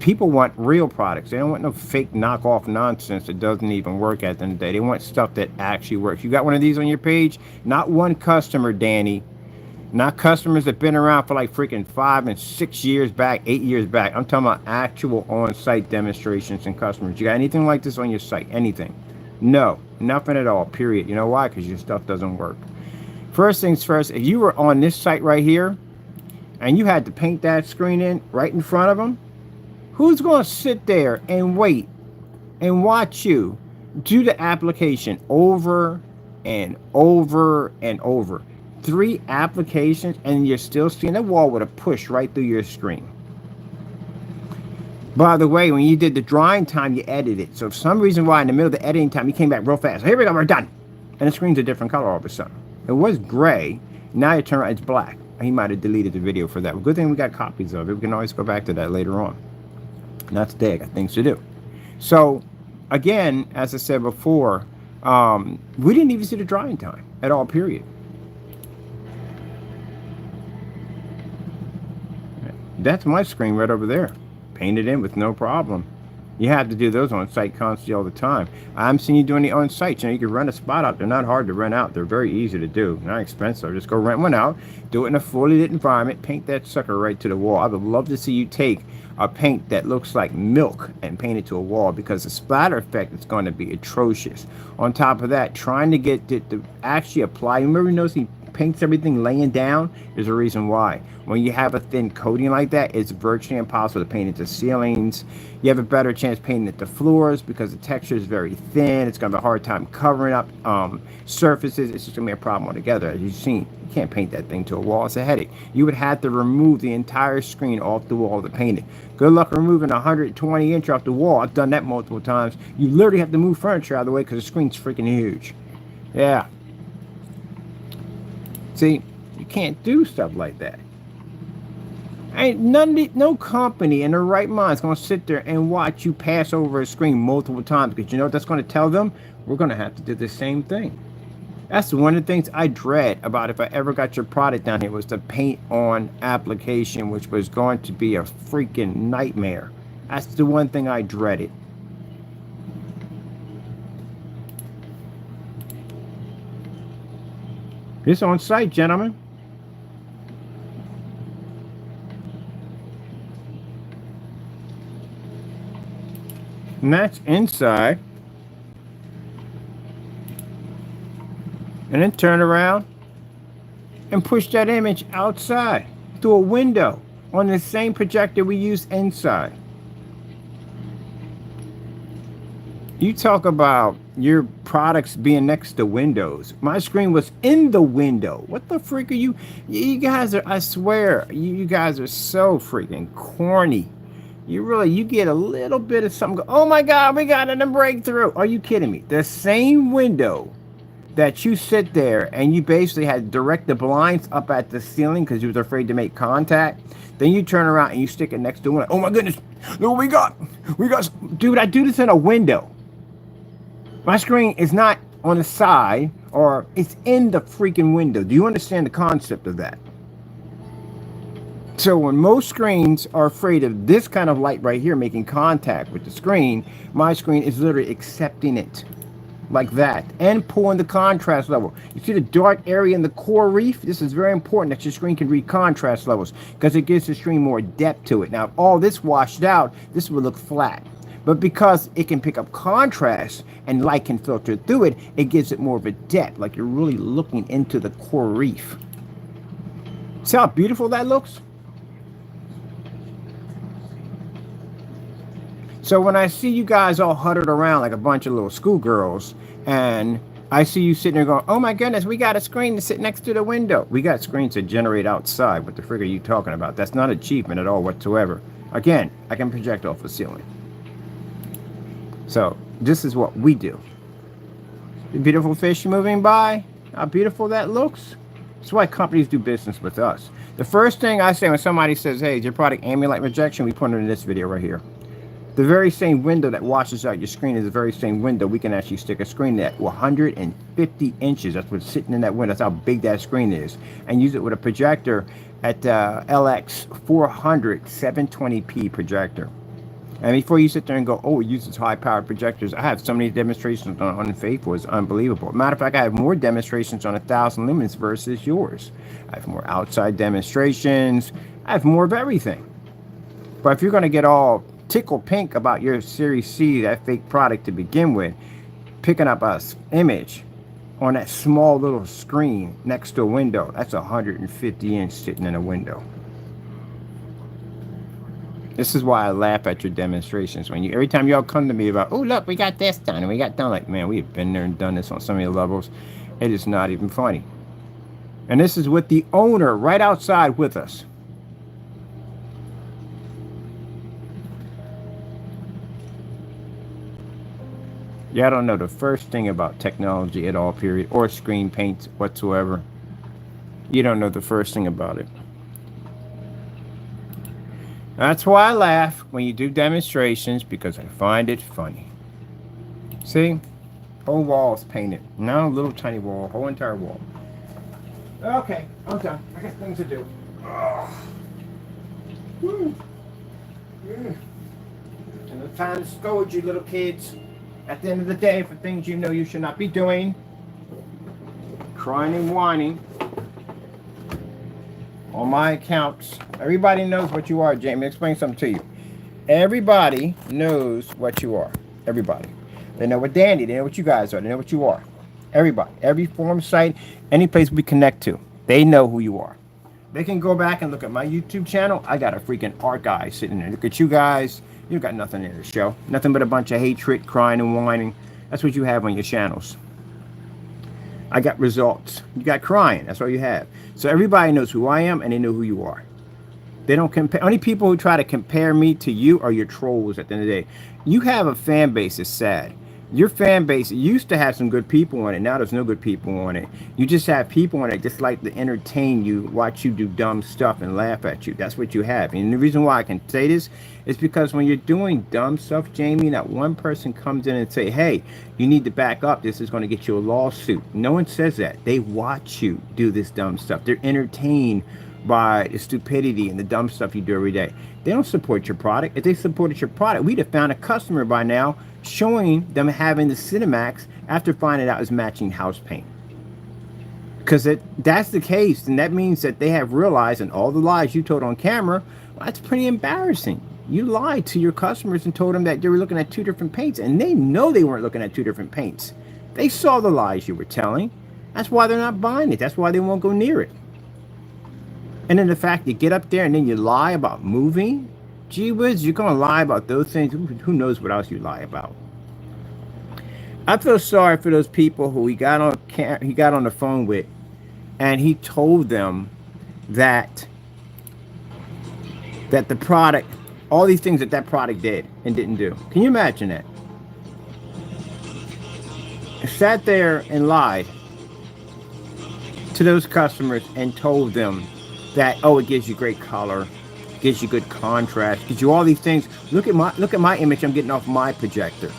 People want real products. They don't want no fake knockoff nonsense that doesn't even work at the end of the day. They want stuff that actually works. You got one of these on your page? Not one customer, Danny. Not customers that have been around for like freaking 5 and 6 years back, 8 years back. I'm talking about actual on-site demonstrations and customers. You got anything like this on your site? Anything? No, nothing at all, period. You know why? Because your stuff doesn't work. First things first, if you were on this site right here and you had to paint that screen in right in front of them, who's going to sit there and wait and watch you do the application over and over and over? 3 applications and you're still seeing the wall with a push right through your screen. By the way, when you did the drawing time, you edited it. So for some reason why in the middle of the editing time, you came back real fast. Here we go, we're done. And the screen's a different color all of a sudden. It was gray. Now you turn around, it's black. He might have deleted the video for that. Well, good thing we got copies of it. We can always go back to that later on. Not today, I got things to do. So again, as I said before, we didn't even see the drying time at all, period. That's my screen right over there. Painted in with no problem. You have to do those on site constantly all the time. I'm seeing you doing the on site. You know, you can rent a spot out. They're not hard to rent out. They're very easy to do. Not expensive. Just go rent one out. Do it in a fully lit environment. Paint that sucker right to the wall. I would love to see you take a paint that looks like milk and paint it to a wall, because the splatter effect is going to be atrocious. On top of that, trying to get it to actually apply. Remember, notice he paints everything laying down. There's a reason why. When you have a thin coating like that, it's virtually impossible to paint it to ceilings. You have a better chance painting it to floors because the texture is very thin. It's going to have a hard time covering up surfaces. It's just going to be a problem altogether. As you've seen, you can't paint that thing to a wall. It's a headache. You would have to remove the entire screen off the wall to paint it. Good luck removing 120 inch off the wall. I've done that multiple times. You literally have to move furniture out of the way because the screen's freaking huge. Yeah. See, you can't do stuff like that. Ain't no company in their right mind is going to sit there and watch you pass over a screen multiple times, because you know what that's going to tell them? We're going to have to do the same thing. That's one of the things I dread about if I ever got your product down here, was the paint on application, which was going to be a freaking nightmare. That's the one thing I dreaded. This on site, gentlemen. And that's inside. And then turn around and push that image outside through a window on the same projector we use inside. You talk about your products being next to windows. My screen was in the window. What the freak are you? You guys are, I swear, you guys are so freaking corny. You get a little bit of something. Oh my God, we got a breakthrough. Are you kidding me? The same window that you sit there and you basically had direct the blinds up at the ceiling because you was afraid to make contact. Then you turn around and you stick it next to one. Oh my goodness, look what we got. Dude, I do this in a window. My screen is not on the side, or it's in the freaking window. Do you understand the concept of that? So when most screens are afraid of this kind of light right here making contact with the screen, my screen is literally accepting it like that and pulling the contrast level. You see the dark area in the core reef? This is very important that your screen can read contrast levels because it gives the screen more depth to it. Now, if all this washed out, this would look flat. But because it can pick up contrast and light can filter through it, it gives it more of a depth, like you're really looking into the coral reef. See how beautiful that looks? So when I see you guys all huddled around like a bunch of little schoolgirls, and I see you sitting there going, oh my goodness, we got a screen to sit next to the window. We got screens to generate outside. What the frig are you talking about? That's not achievement at all whatsoever. Again, I can project off the ceiling. So this is what we do. The beautiful fish moving by, how beautiful that looks. That's why companies do business with us. The first thing I say when somebody says, hey, is your product ambient light rejection? We put it in this video right here. The very same window that washes out your screen is the very same window. We can actually stick a screen at 150 inches. That's what's sitting in that window. That's how big that screen is. And use it with a projector at LX400 720p projector. And before you sit there and go, oh, it uses high-powered projectors, I have so many demonstrations on Unfaithful. It's unbelievable. Matter of fact, I have more demonstrations on 1,000 lumens versus yours. I have more outside demonstrations. I have more of everything. But if you're going to get all tickle pink about your Series C, that fake product to begin with, picking up a image on that small little screen next to a window, that's 150 inch sitting in a window. This is why I laugh at your demonstrations. When you, every time y'all come to me about, oh look, we got this done and we got done, like, man, we've been there and done this on so many levels. It is not even funny. And this is with the owner right outside with us. Y'all don't know the first thing about technology at all, period, or screen paints whatsoever. You don't know the first thing about it. That's why I laugh when you do demonstrations, because I find it funny. See? Whole wall is painted. Now a little tiny wall, whole entire wall. Okay, I'm done. I got things to do. And it's time to scold you little kids at the end of the day for things you know you should not be doing. Crying and whining. On my accounts, everybody knows what you are, Jamie. Explain something to you. Everybody knows what you are. Everybody. They know what Danny, they know what you guys are, they know what you are. Everybody. Every forum site, any place we connect to, they know who you are. They can go back and look at my YouTube channel. I got a freaking archive sitting there. Look at you guys. You got nothing in the show. Nothing but a bunch of hatred, crying, and whining. That's what you have on your channels. I got results. You got crying. That's all you have. So everybody knows who I am and they know who you are. They don't compare. Only people who try to compare me to you are your trolls at the end of the day. You have a fan base that's sad. Your fan base used to have some good people on it. Now there's no good people on it. You just have people on it just like to entertain you, watch you do dumb stuff and laugh at you. That's what you have. And the reason why I can say this is because when you're doing dumb stuff, Jamie, not one person comes in and say, hey, you need to back up. This is going to get you a lawsuit. No one says that. They watch you do this dumb stuff. They're entertained by the stupidity and the dumb stuff you do every day. They don't support your product. If they supported your product, we'd have found a customer by now showing them having the Cinemax after finding out it's matching house paint. Because that's the case, and that means that they have realized, and all the lies you told on camera, well, that's pretty embarrassing. You lied to your customers and told them that they were looking at two different paints, and they know they weren't looking at two different paints. They saw the lies you were telling. That's why they're not buying it. That's why they won't go near it. And then the fact you get up there and then you lie about moving, gee whiz, you're going to lie about those things. Who knows what else you lie about? I feel sorry for those people who he got on the phone with, and he told them that the product, all these things that product did and didn't do. Can you imagine that? Sat there and lied to those customers and told them that, oh, it gives you great color, gives you good contrast, gives you all these things. Look at my image I'm getting off my projector.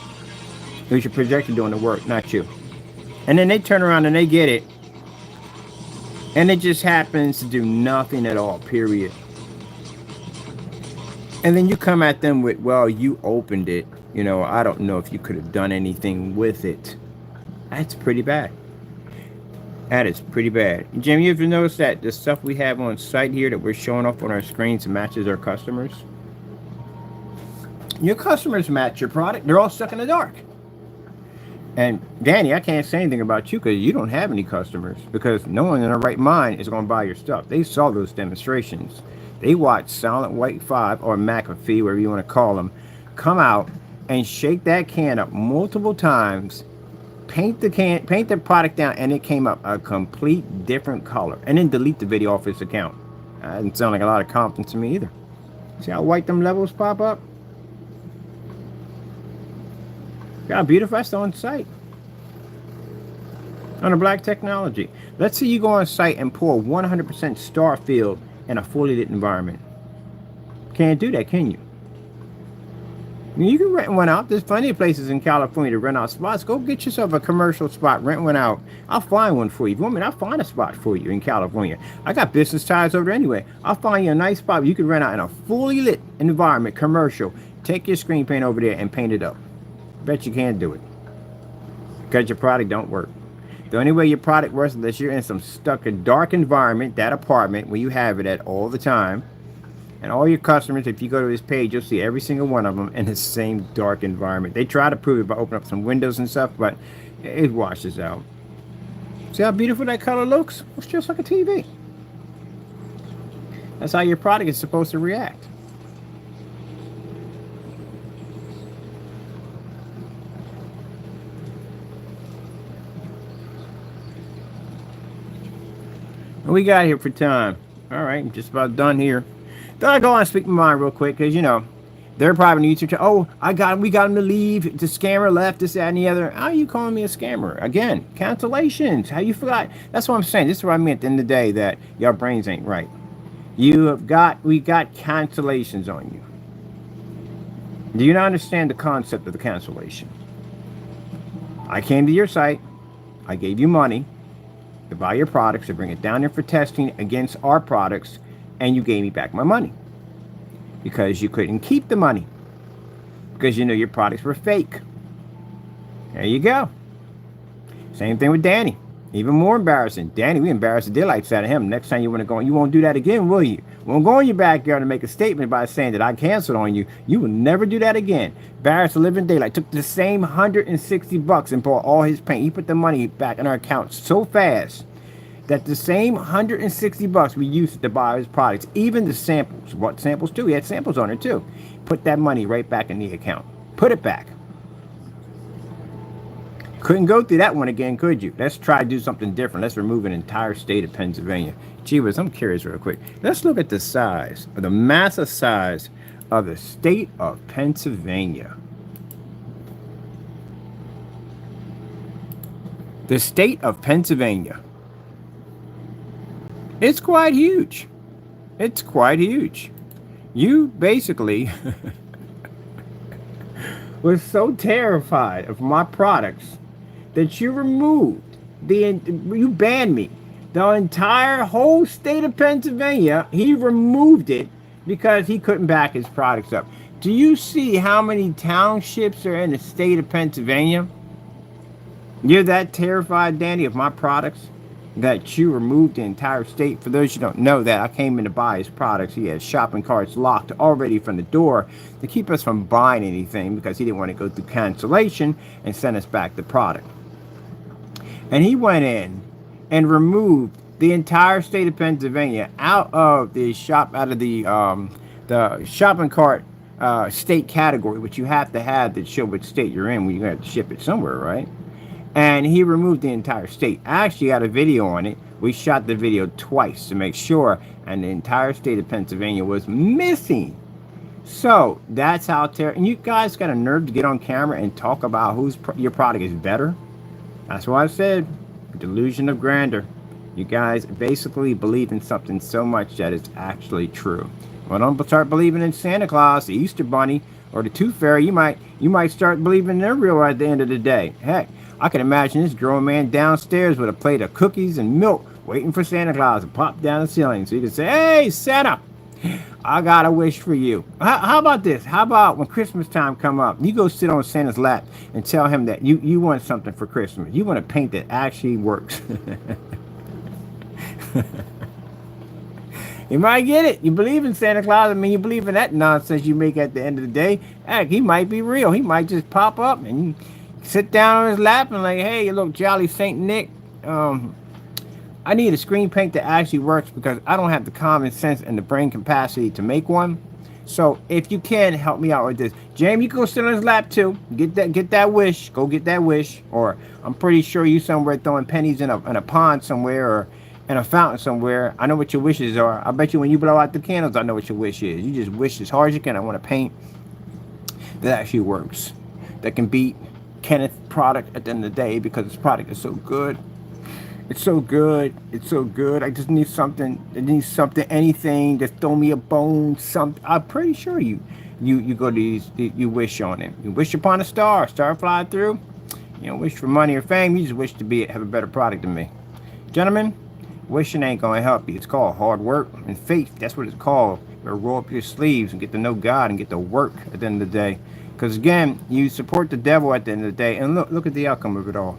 It was your projector doing the work, not you. And then they turn around and they get it, and it just happens to do nothing at all, period. And then you come at them with, well, you opened it. You know, I don't know if you could have done anything with it. That's pretty bad. That is pretty bad. Jimmy, you ever noticed that the stuff we have on site here that we're showing off on our screens matches our customers? Your customers match your product. They're all stuck in the dark. And Danny, I can't say anything about you because you don't have any customers, because no one in their right mind is going to buy your stuff. They saw those demonstrations. They watched Silent White 5 or McAfee, whatever you want to call them, come out and shake that can up multiple times, paint the product down, and it came up a complete different color, and then delete the video off his account. That doesn't sound like a lot of confidence to me either. See how white them levels pop up? Got a beautiful, that's on site. On a black technology. Let's say you go on site and pour 100% star field in a fully lit environment. Can't do that, can you? You can rent one out. There's plenty of places in California to rent out spots. Go get yourself a commercial spot, rent one out. I'll find one for you. If you want me, I'll find a spot for you in California. I got business ties over there anyway. I'll find you a nice spot where you can rent out in a fully lit environment, commercial. Take your screen paint over there and paint it up. Bet you can't do it. Because your product don't work. The only way your product works is unless you're in some stuck in dark environment, that apartment where you have it at all the time. And all your customers, if you go to this page, you'll see every single one of them in the same dark environment. They try to prove it by opening up some windows and stuff, but it washes out. See how beautiful that color looks? It's just like a TV. That's how your product is supposed to react. What we got here for time? All right, I'm just about done here. Thought I'd go on and speak my mind real quick, because, you know, they're probably on YouTube. Oh, we got him to leave. The scammer left, this, that, and the other. How are you calling me a scammer? Again, cancellations. How you forgot? That's what I'm saying. This is what I mean at the end of the day, that your brains ain't right. We got cancellations on you. Do you not understand the concept of the cancellation? I came to your site. I gave you money to buy your products, to bring it down there for testing against our products, and you gave me back my money because you couldn't keep the money because you know your products were fake. There you go. Same thing with Danny. Even more embarrassing. Danny, we embarrassed the daylights out of him. Next time you want to go, you won't do that again, will you? Won't go in your backyard and make a statement by saying that I canceled on you. You will never do that again. Embarrassed the living daylight. Took the same $160 and bought all his paint. He put the money back in our account so fast that the same $160 we used to buy his products, even the samples, what samples too? He had samples on it too. Put that money right back in the account. Put it back. Couldn't go through that one again, could you? Let's try to do something different. Let's remove an entire state of Pennsylvania. Gee whiz, I'm curious real quick. Let's look at the size, or the massive size of the state of Pennsylvania. The state of Pennsylvania. It's quite huge. It's quite huge. You basically was so terrified of my products that you you banned me. The entire whole state of Pennsylvania, he removed it because he couldn't back his products up. Do you see how many townships are in the state of Pennsylvania? You're that terrified, Danny, of my products that you removed the entire state. For those who don't know that, I came in to buy his products. He had shopping carts locked already from the door to keep us from buying anything because he didn't want to go through cancellation and send us back the product. And he went in and removed the entire state of Pennsylvania out of the shopping cart state category, which you have to have to show what state you're in when you have to ship it somewhere, right? And he removed the entire state. I actually got a video on it. We shot the video twice to make sure, and the entire state of Pennsylvania was missing. So that's how terrible. And you guys got a nerve to get on camera and talk about your product is better. That's why I said delusion of grandeur. You guys basically believe in something so much that it's actually true. Well, don't start believing in Santa Claus, the Easter Bunny, or the Tooth Fairy. You might start believing they're real at the end of the day. Heck, I can imagine this grown man downstairs with a plate of cookies and milk waiting for Santa Claus to pop down the ceiling so he can say, "Hey, Santa, I got a wish for you." How about this? How about when Christmas time come up, you go sit on Santa's lap and tell him that you want something for Christmas. You want a paint that actually works. You might get it. You believe in Santa Claus. I mean, you believe in that nonsense you make at the end of the day. Heck, he might be real. He might just pop up and you sit down on his lap and like, hey, look, Jolly Saint Nick. I need a screen paint that actually works because I don't have the common sense and the brain capacity to make one. So if you can help me out with this, Jamie, you can go sit on his lap too. Get that wish. Go get that wish. Or I'm pretty sure you somewhere throwing pennies in a pond somewhere or in a fountain somewhere. I know what your wishes are. I bet you when you blow out the candles, I know what your wish is. You just wish as hard as you can. I want to paint that actually works. That can beat Kenneth product at the end of the day because this product is so good. It's so good. It's so good. I just need something. I need something. Anything. Just throw me a bone. Something. I'm pretty sure you go to these. You wish on it. You wish upon a star. Star fly through. You don't wish for money or fame. You just wish to have a better product than me, gentlemen. Wishing ain't gonna help you. It's called hard work and faith. That's what it's called. You gotta roll up your sleeves and get to know God and get to work at the end of the day. Because again, you support the devil at the end of the day. And look at the outcome of it all.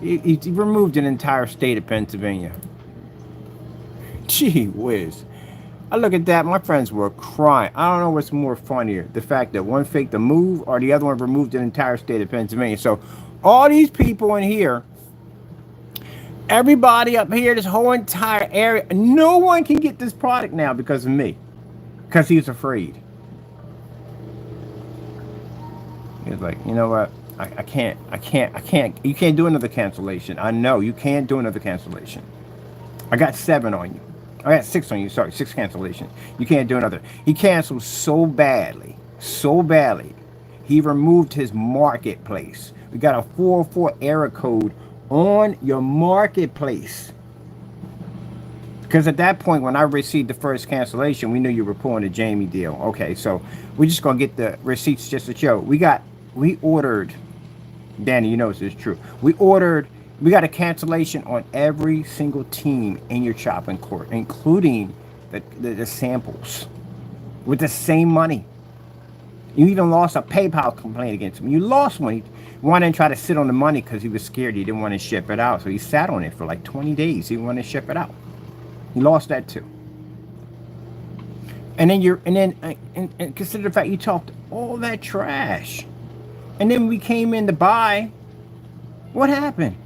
He removed an entire state of Pennsylvania. Gee whiz. I look at that, my friends were crying. I don't know what's more funnier. The fact that one faked the move or the other one removed an entire state of Pennsylvania. So all these people in here, everybody up here, this whole entire area, no one can get this product now because of me. Because he's afraid. He's like, you know what? I can't. You can't do another cancellation. I know you can't do another cancellation. I got 7 on you. I got 6 on you. Sorry, 6 cancellations. You can't do another. He canceled so badly. He removed his marketplace. We got a 404 error code on your marketplace. Because at that point, when I received the first cancellation, we knew you were pulling a Jamie deal. Okay, so we're just going to get the receipts just to show. We ordered, Danny, you know this is true. We got a cancellation on every single team in your shopping court, including the samples, with the same money. You even lost a PayPal complaint against him. You lost one. He wanted to try to sit on the money because he was scared. He didn't want to ship it out. So he sat on it for like 20 days. He didn't want to ship it out. He lost that too. And then consider the fact you talked all that trash. And then we came in to buy. What happened?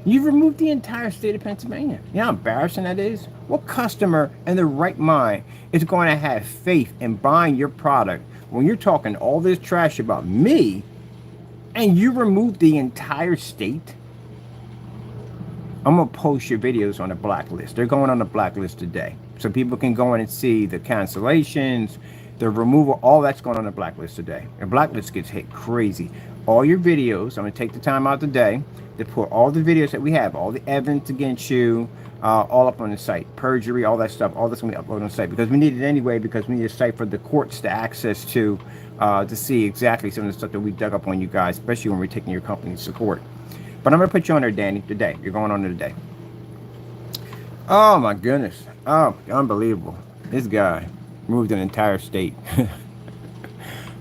You removed the entire state of Pennsylvania. You know how embarrassing that is? What customer in their right mind is going to have faith in buying your product when you're talking all this trash about me and you removed the entire state? I'm going to post your videos on the blacklist. They're going on the blacklist today. So people can go in and see the cancellations, the removal, all that's going on the blacklist today. The blacklist gets hit crazy. All your videos, I'm going to take the time out today to put all the videos that we have, all the evidence against you, all up on the site. Perjury, all that stuff, all that's going to be uploaded on the site. Because we need it anyway, because we need a site for the courts to access to see exactly some of the stuff that we dug up on you guys, especially when we're taking your company's support. But I'm going to put you on there, Danny, today. You're going on there today. Oh, my goodness. Oh, unbelievable. This guy moved an entire state.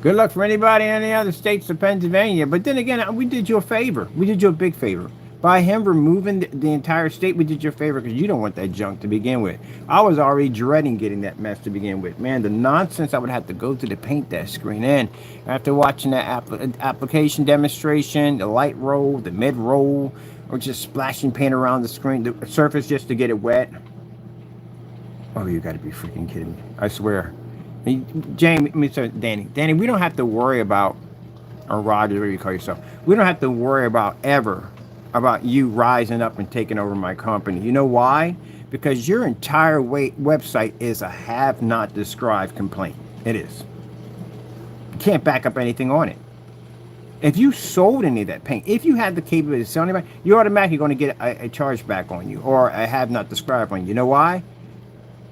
Good luck for anybody in any other states of Pennsylvania. But then again, we did you a favor. We did you a big favor. By him removing the entire state, we did you a favor because you don't want that junk to begin with. I was already dreading getting that mess to begin with. Man, the nonsense I would have to go through to paint that screen in. After watching that application demonstration, the light roll, the mid roll, or just splashing paint around the screen, the surface just to get it wet. Oh, you got to be freaking kidding me. I swear. Jamie, Danny, we don't have to worry about, or Roger, whatever you call yourself, we don't have to worry about about you rising up and taking over my company. You know why? Because your entire website is a have not described complaint. It is. You can't back up anything on it. If you sold any of that paint, if you had the capability to sell anybody, you're automatically going to get a chargeback on you or a have not described on you. You know why?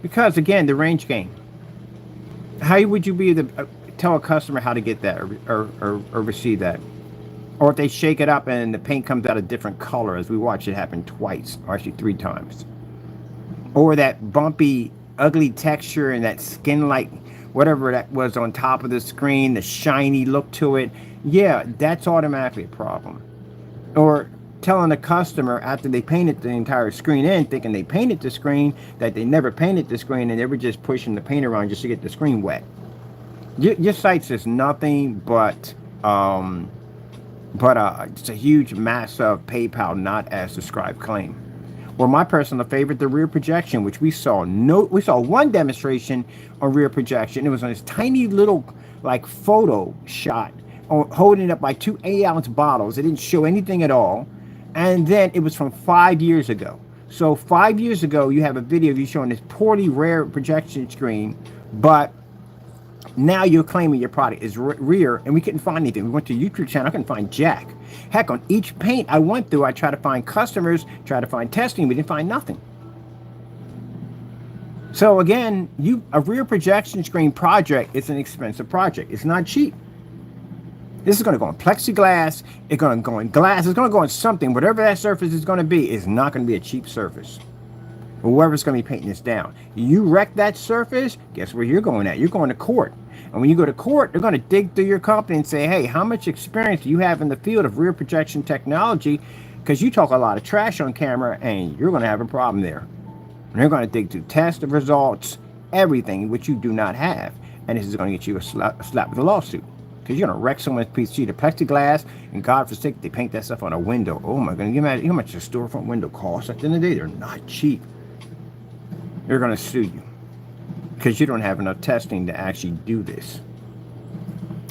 Because, again, the range game. How would you be able to tell a customer how to get that or receive that? Or if they shake it up and the paint comes out a different color, as we watch it happen twice, or actually 3 times. Or that bumpy, ugly texture and that skin-like, whatever that was on top of the screen, the shiny look to it. Yeah, that's automatically a problem. Or telling the customer after they painted the entire screen in, thinking they painted the screen, that they never painted the screen and they were just pushing the paint around just to get the screen wet. Your site's just nothing but it's a huge mass of PayPal, not as described claim. Or my personal favorite, the rear projection, which we saw one demonstration on rear projection. It was on this tiny little like photo shot, holding up by 2 8-ounce bottles. It didn't show anything at all. And then it was from 5 years ago. So 5 years ago, you have a video of you showing this poorly rare projection screen, but now you're claiming your product is rear, and we couldn't find anything. We went to YouTube channel, I couldn't find jack. Heck, on each paint I went through, I tried to find customers, tried to find testing, we didn't find nothing. So again, a rear projection screen project is an expensive project. It's not cheap. This is going to go on plexiglass, it's going to go in glass, it's going to go on something. Whatever that surface is going to be, is not going to be a cheap surface. Whoever's going to be painting this down. You wreck that surface, guess where you're going at? You're going to court. And when you go to court, they're going to dig through your company and say, hey, how much experience do you have in the field of rear projection technology? Because you talk a lot of trash on camera, and you're going to have a problem there. And they're going to dig through test results, everything, which you do not have. And this is going to get you a slap with a lawsuit. Because you're going to wreck someone's piece of sheet of plexiglass, and God forsake, they paint that stuff on a window. Oh my goodness, you imagine how much a storefront window costs? At the end of the day, they're not cheap. They're going to sue you because you don't have enough testing to actually do this,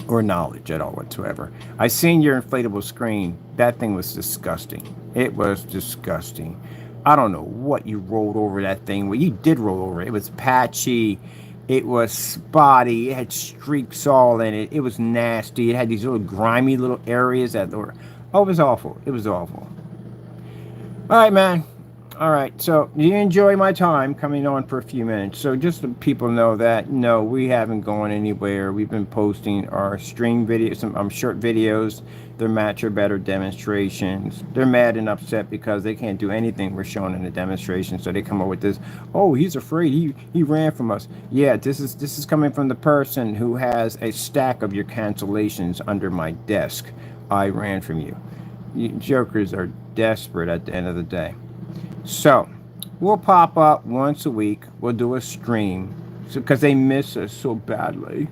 or knowledge at all whatsoever. I seen your inflatable screen. That thing was disgusting. It was disgusting. I don't know what you rolled over that thing. Well, you did roll over it. It was patchy. It was spotty. It had streaks all in it. It was nasty. It had these little grimy little areas that were, oh, it was awful. It was awful. All right, man. All right, so you enjoy my time coming on for a few minutes. So just so people know that, no, we haven't gone anywhere. We've been posting our stream videos, some short videos. They're match or better demonstrations. They're mad and upset because they can't do anything we're showing in the demonstration. So they come up with this, oh, he's afraid, he ran from us. Yeah, this is coming from the person who has a stack of your cancellations under my desk. I ran from you. You jokers are desperate at the end of the day. So we'll pop up once a week. We'll do a stream because they miss us so badly,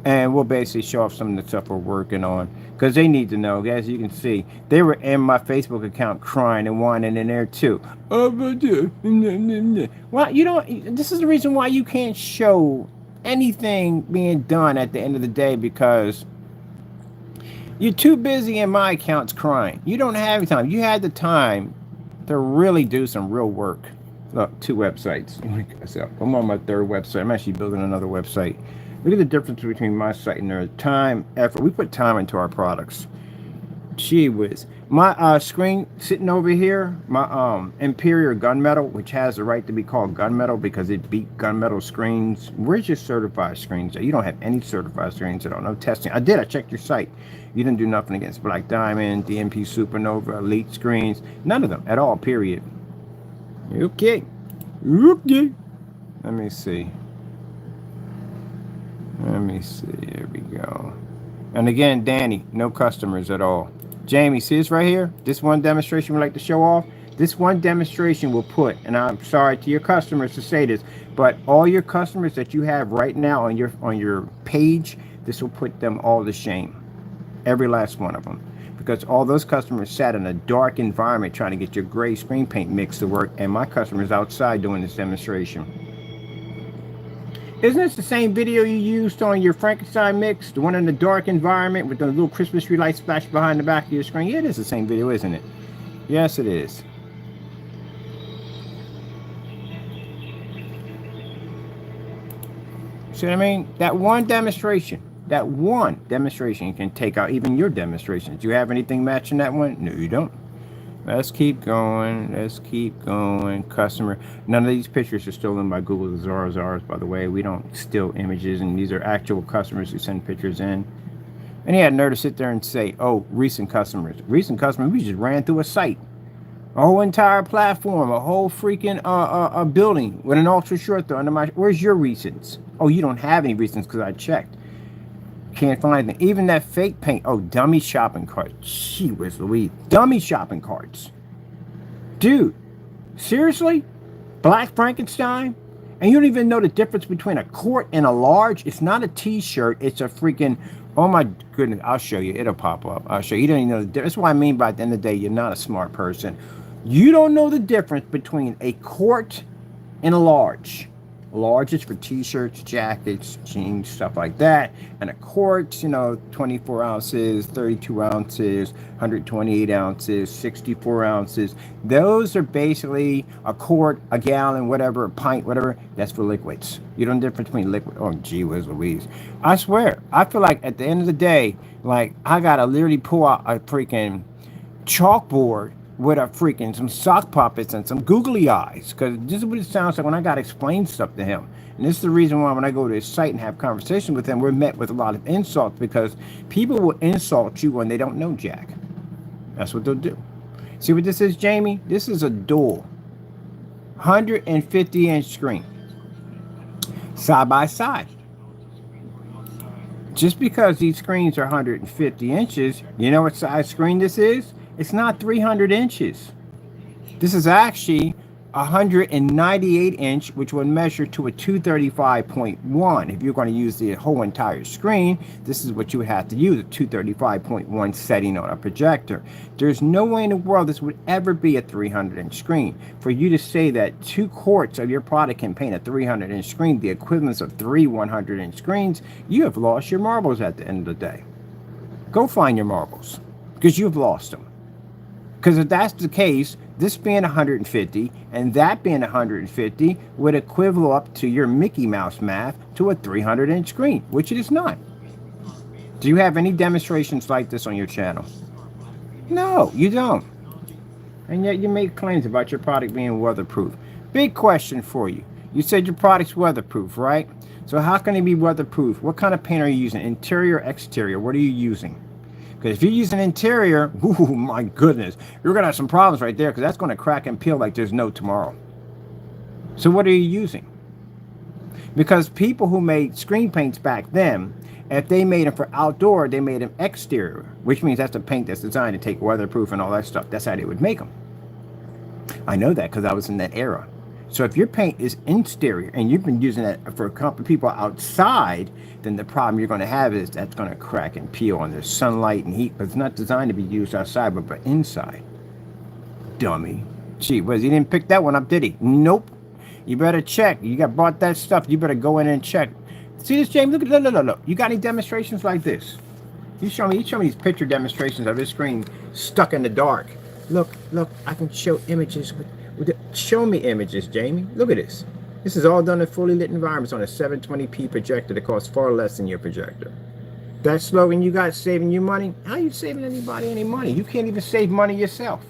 and we'll basically show off some of the stuff we're working on because they need to know. As you can see, they were in my Facebook account crying and whining in there too. Well, you don't. This is the reason why you can't show anything being done at the end of the day, because you're too busy in my accounts crying. You don't have time. You had the time to really do some real work. Look, 2 websites. I'm on my 3rd website. I'm actually building another website. Look at the difference between my site and their time, effort. We put time into our products. Gee whiz. My screen sitting over here, my Imperial Gunmetal, which has the right to be called Gunmetal because it beat Gunmetal screens. Where's your certified screens? You don't have any certified screens at all. No testing. I checked your site. You didn't do nothing against Black Diamond, DMP Supernova, Elite screens. None of them at all, period. Okay. Okay. Let me see. Here we go. And again, Danny, no customers at all. Jamie, see this right here? This one demonstration we like to show off. This one demonstration will put, and I'm sorry to your customers to say this, but all your customers that you have right now on your page, this will put them all to shame. Every last one of them. Because all those customers sat in a dark environment trying to get your gray screen paint mix to work, and my customers outside doing this demonstration. Isn't this the same video you used on your Frankenstein mix? The one in the dark environment with the little Christmas tree light splashed behind the back of your screen? Yeah, it is the same video, isn't it? Yes, it is. See what I mean? That one demonstration you can take out even your demonstrations. Do you have anything matching that one? No, you don't. Let's keep going. Customer. None of these pictures are stolen by Google. These are ours, by the way. We don't steal images, and these are actual customers who send pictures in. And he had nerve to sit there and say, oh, recent customers. Recent customers, we just ran through a site. A whole entire platform, a whole freaking a building with an ultra short throw under my... Where's your recents? Oh, you don't have any recents because I checked. Can't find anything. Even that fake paint. Oh, dummy shopping carts. Gee whiz Louise. Dummy shopping carts. Dude, seriously? Black Frankenstein? And you don't even know the difference between a quart and a large? It's not a t-shirt. It's a freaking... Oh my goodness. I'll show you. It'll pop up. I'll show you. You don't even know the difference. That's what I mean by at the end of the day, you're not a smart person. You don't know the difference between a quart and a large. Large is for t-shirts, jackets, jeans, stuff like that. And a quart, 24 ounces, 32 ounces, 128 ounces, 64 ounces. Those are basically a quart, a gallon, whatever, a pint, whatever. That's for liquids. You don't know the difference between liquid. Oh, gee whiz Louise. I swear, I feel like at the end of the day, like I got to literally pull out a freaking chalkboard with a freaking some sock puppets and some googly eyes, because this is what it sounds like when I got to explain stuff to him. And this is the reason why when I go to his site and have conversations with him, we're met with a lot of insults, because people will insult you when they don't know jack. That's what they'll do. See what this is, Jamie? This is a dual 150-inch screen, side by side. Just because these screens are 150 inches, you know what size screen this is? It's not 300 inches. This is actually 198 inch, which would measure to a 235.1. If you're going to use the whole entire screen, this is what you would have to use, a 235.1 setting on a projector. There's no way in the world this would ever be a 300-inch screen. For you to say that 2 quarts of your product can paint a 300-inch screen, the equivalence of 3 100-inch screens, you have lost your marbles at the end of the day. Go find your marbles, because you've lost them. Because if that's the case, this being 150 and that being 150 would equivalent up to your Mickey Mouse math to a 300-inch screen, which it is not. Do you have any demonstrations like this on your channel? No, you don't. And yet you make claims about your product being weatherproof. Big question for you. You said your product's weatherproof, right? So how can it be weatherproof? What kind of paint are you using? Interior, exterior? What are you using? Because if you use an interior, ooh, my goodness, you're going to have some problems right there, because that's going to crack and peel like there's no tomorrow. So what are you using? Because people who made screen paints back then, if they made them for outdoor, they made them exterior, which means that's a paint that's designed to take weatherproof and all that stuff. That's how they would make them. I know that because I was in that era. So if your paint is exterior and you've been using that for a couple of people outside, then the problem you're going to have is that's going to crack and peel on the sunlight and heat. But it's not designed to be used outside, but inside. Dummy. Gee, he didn't pick that one up, did he? Nope. You better check. You got bought that stuff. You better go in and check. See this, James? Look at look. You got any demonstrations like this? You show me these picture demonstrations of this screen stuck in the dark. Look. I can show images with show me images, Jamie. Look at this. This is all done in fully lit environments on a 720p projector that costs far less than your projector. That slogan you got saving you money? How are you saving anybody any money? You can't even save money yourself.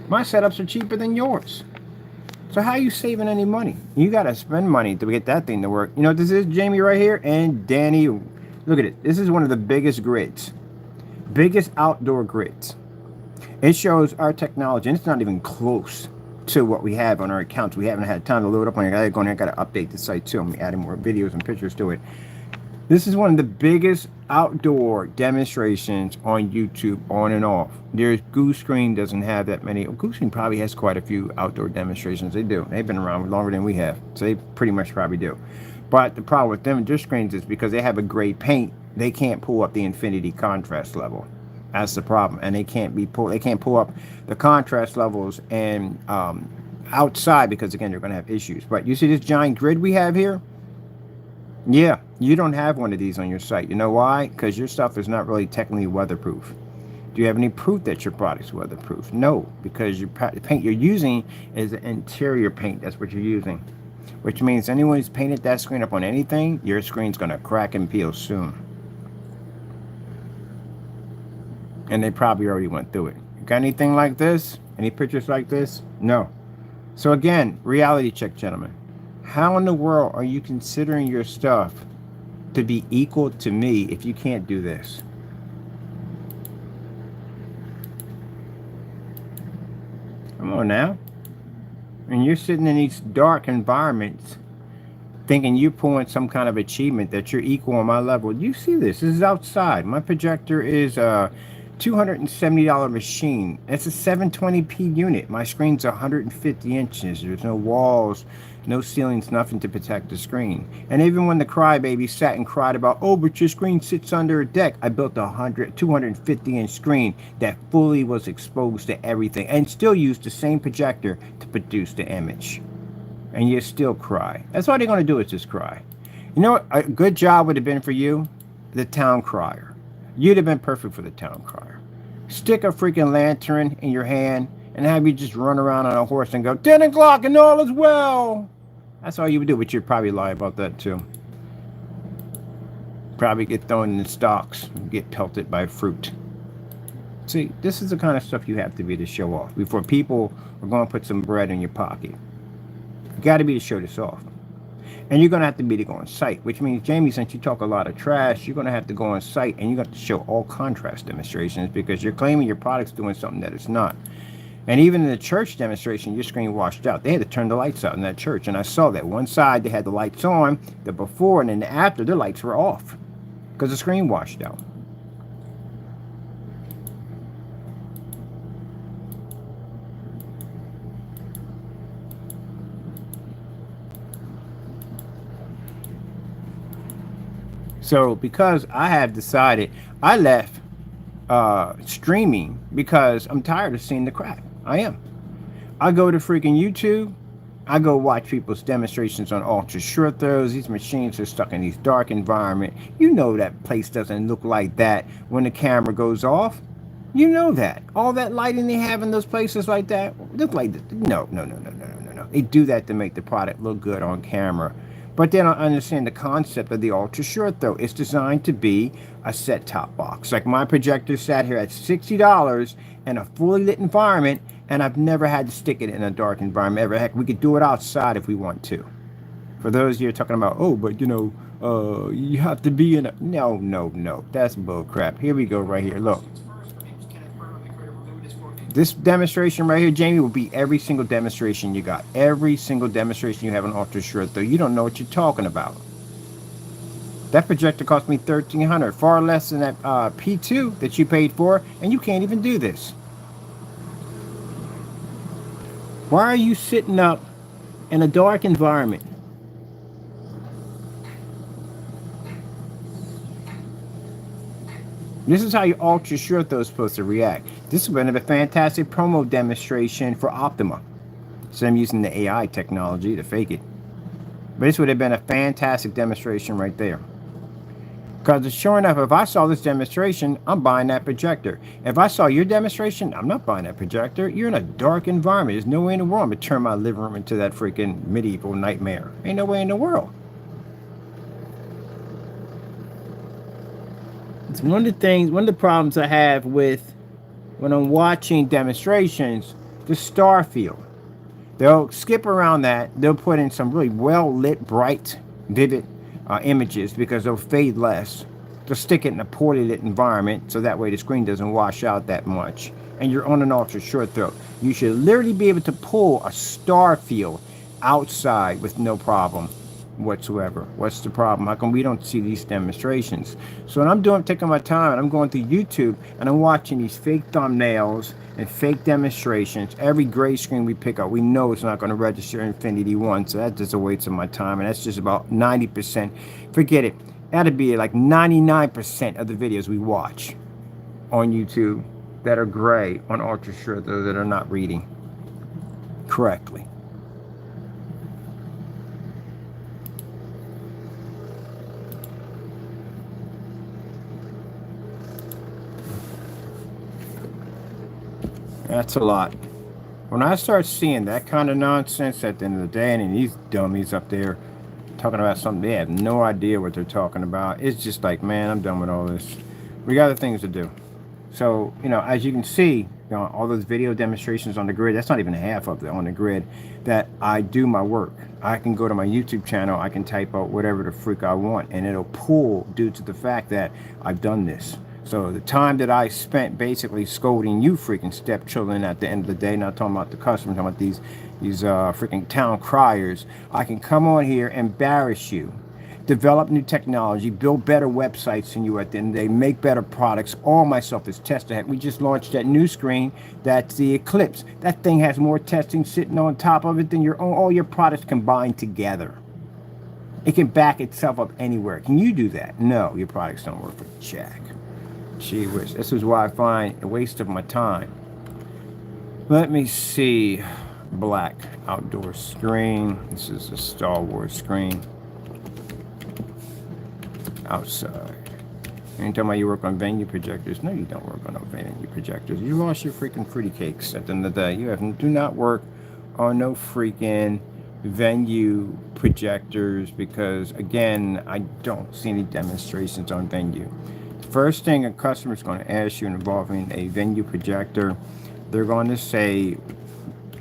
My setups are cheaper than yours. So how are you saving any money? You got to spend money to get that thing to work. You know what this is, Jamie, right here? And Danny, look at it. This is one of the biggest grids. Biggest outdoor grids. It shows our technology, and it's not even close to what we have on our accounts. We haven't had time to load up on it. I got to update the site too. I'm adding more videos and pictures to it. This is one of the biggest outdoor demonstrations on YouTube, on and off. There's Goose Screen doesn't have that many. Goose Screen probably has quite a few outdoor demonstrations. They do. They've been around longer than we have, so they pretty much probably do. But the problem with them and their screens is because they have a gray paint, they can't pull up the infinity contrast level. That's the problem, and they can't pull up the contrast levels and outside, because again they're going to have issues. But you see this giant grid we have here? Yeah, you don't have one of these on your site. You know why? Because your stuff is not really technically weatherproof. Do you have any proof that your product's weatherproof? No, because the paint you're using is an interior paint. That's what you're using, which means anyone who's painted that screen up on anything, your screen's going to crack and peel soon. And they probably already went through it. Got anything like this? Any pictures like this? No. So again, reality check, gentlemen. How in the world are you considering your stuff to be equal to me if you can't do this? Come on now. And you're sitting in these dark environments thinking you're pulling some kind of achievement that you're equal on my level. You see this. This is outside. My projector is a $270 machine. It's a 720p unit. My screen's 150 inches. There's no walls, no ceilings, nothing to protect the screen. And even when the crybaby sat and cried about, oh, but your screen sits under a deck, I built a 250-inch screen that fully was exposed to everything and still used the same projector to produce the image. And you still cry. That's all they're going to do is just cry. You know what a good job would have been for you? The town crier. You'd have been perfect for the town crier. Stick a freaking lantern in your hand and have you just run around on a horse and go, 10 o'clock and all is well. That's all you would do, but you'd probably lie about that too. Probably get thrown in the stocks and get pelted by fruit. See, this is the kind of stuff you have to be to show off before people are going to put some bread in your pocket. You got to be to show this off. And you're going to have to be to go on site, which means, Jamie, since you talk a lot of trash, you're going to have to go on site and you're going to have to show all contrast demonstrations because you're claiming your product's doing something that it's not. And even in the church demonstration, your screen washed out. They had to turn the lights out in that church. And I saw that. One side, they had the lights on, the before, and then the after, their lights were off because the screen washed out. So because I have decided, I left streaming because I'm tired of seeing the crap. I am. I go to freaking YouTube. I go watch people's demonstrations on ultra short throws. These machines are stuck in these dark environment. You know that place doesn't look like that when the camera goes off. You know that. All that lighting they have in those places like that, look like no. They do that to make the product look good on camera. But they don't understand the concept of the ultra short throw. It's designed to be a set-top box. Like my projector sat here at $60 in a fully lit environment, and I've never had to stick it in a dark environment ever. Heck, we could do it outside if we want to. For those of you talking about, oh, but you know, you have to be in a... No. That's bull crap. Here we go right here. Look. This demonstration right here, Jamie, will be every single demonstration you got. Every single demonstration you have on ultra short throw. You don't know what you're talking about. That projector cost me $1,300, far less than that P2 that you paid for, and you can't even do this. Why are you sitting up in a dark environment? This is how your ultra short throw is supposed to react. This would have been a fantastic promo demonstration for Optima. So I'm using the AI technology to fake it. But this would have been a fantastic demonstration right there. Because sure enough, if I saw this demonstration, I'm buying that projector. If I saw your demonstration, I'm not buying that projector. You're in a dark environment. There's no way in the world I'm going to turn my living room into that freaking medieval nightmare. Ain't no way in the world. It's one of the problems I have with when I'm watching demonstrations, the star field. They'll skip around that. They'll put in some really well-lit, bright, vivid images because they'll fade less. They'll stick it in a poorly lit environment so that way the screen doesn't wash out that much. And you're on an ultra short throw. You should literally be able to pull a star field outside with no problem whatsoever. What's the problem? How come we don't see these demonstrations? So when I'm taking my time and I'm going through YouTube and I'm watching these fake thumbnails and fake demonstrations, every gray screen we pick up, we know it's not going to register Infinity One, so that's just a waste of my time, and that's just about 90%. Forget it. That'd be like 99% of the videos we watch on YouTube that are gray on ultra short throw that are not reading correctly. That's a lot. When I start seeing that kind of nonsense at the end of the day, and these dummies up there talking about something they have no idea what they're talking about, it's just like, man, I'm done with all this. We got other things to do. So, as you can see, all those video demonstrations on the grid, that's not even half of it on the grid, that I do my work. I can go to my YouTube channel, I can type out whatever the freak I want, and it'll pull due to the fact that I've done this. So the time that I spent basically scolding you freaking stepchildren at the end of the day, not talking about the customer, talking about these these freaking town criers. I can come on here, embarrass you, develop new technology, build better websites than you at the end of the day, make better products. All my stuff is tested. We just launched that new screen. That's the Eclipse. That thing has more testing sitting on top of it than your own, all your products combined together. It can back itself up anywhere. Can you do that? No, your products don't work for jack. Gee whiz. This is why I find a waste of my time. Let me see. Black outdoor screen. This is a Star Wars screen. Outside. Anytime talking about you work on venue projectors. No, you don't work on no venue projectors. You lost your freaking fruity cakes at the end of the day. You do not work on no freaking venue projectors, because again, I don't see any demonstrations on venue. The first thing a customer is going to ask you involving a venue projector, they're going to say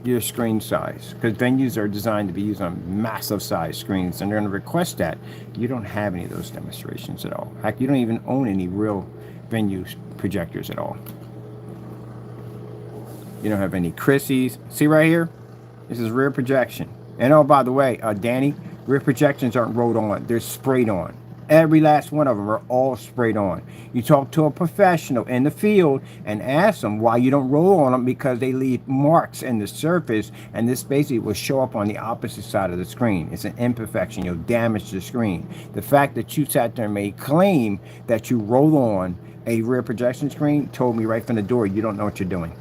your screen size, because venues are designed to be used on massive size screens, and they're going to request that. You don't have any of those demonstrations at all. Heck, you don't even own any real venue projectors at all. You don't have any Chrissy's. See right here? This is rear projection. And oh, by the way, Danny, rear projections aren't rolled on. They're sprayed on. Every last one of them are all sprayed on. You talk to a professional in the field and ask them why you don't roll on them, because they leave marks in the surface, and this basically will show up on the opposite side of the screen. It's an imperfection. You'll damage the screen. The fact that you sat there and made claim that you roll on a rear projection screen told me right from the door you don't know what you're doing.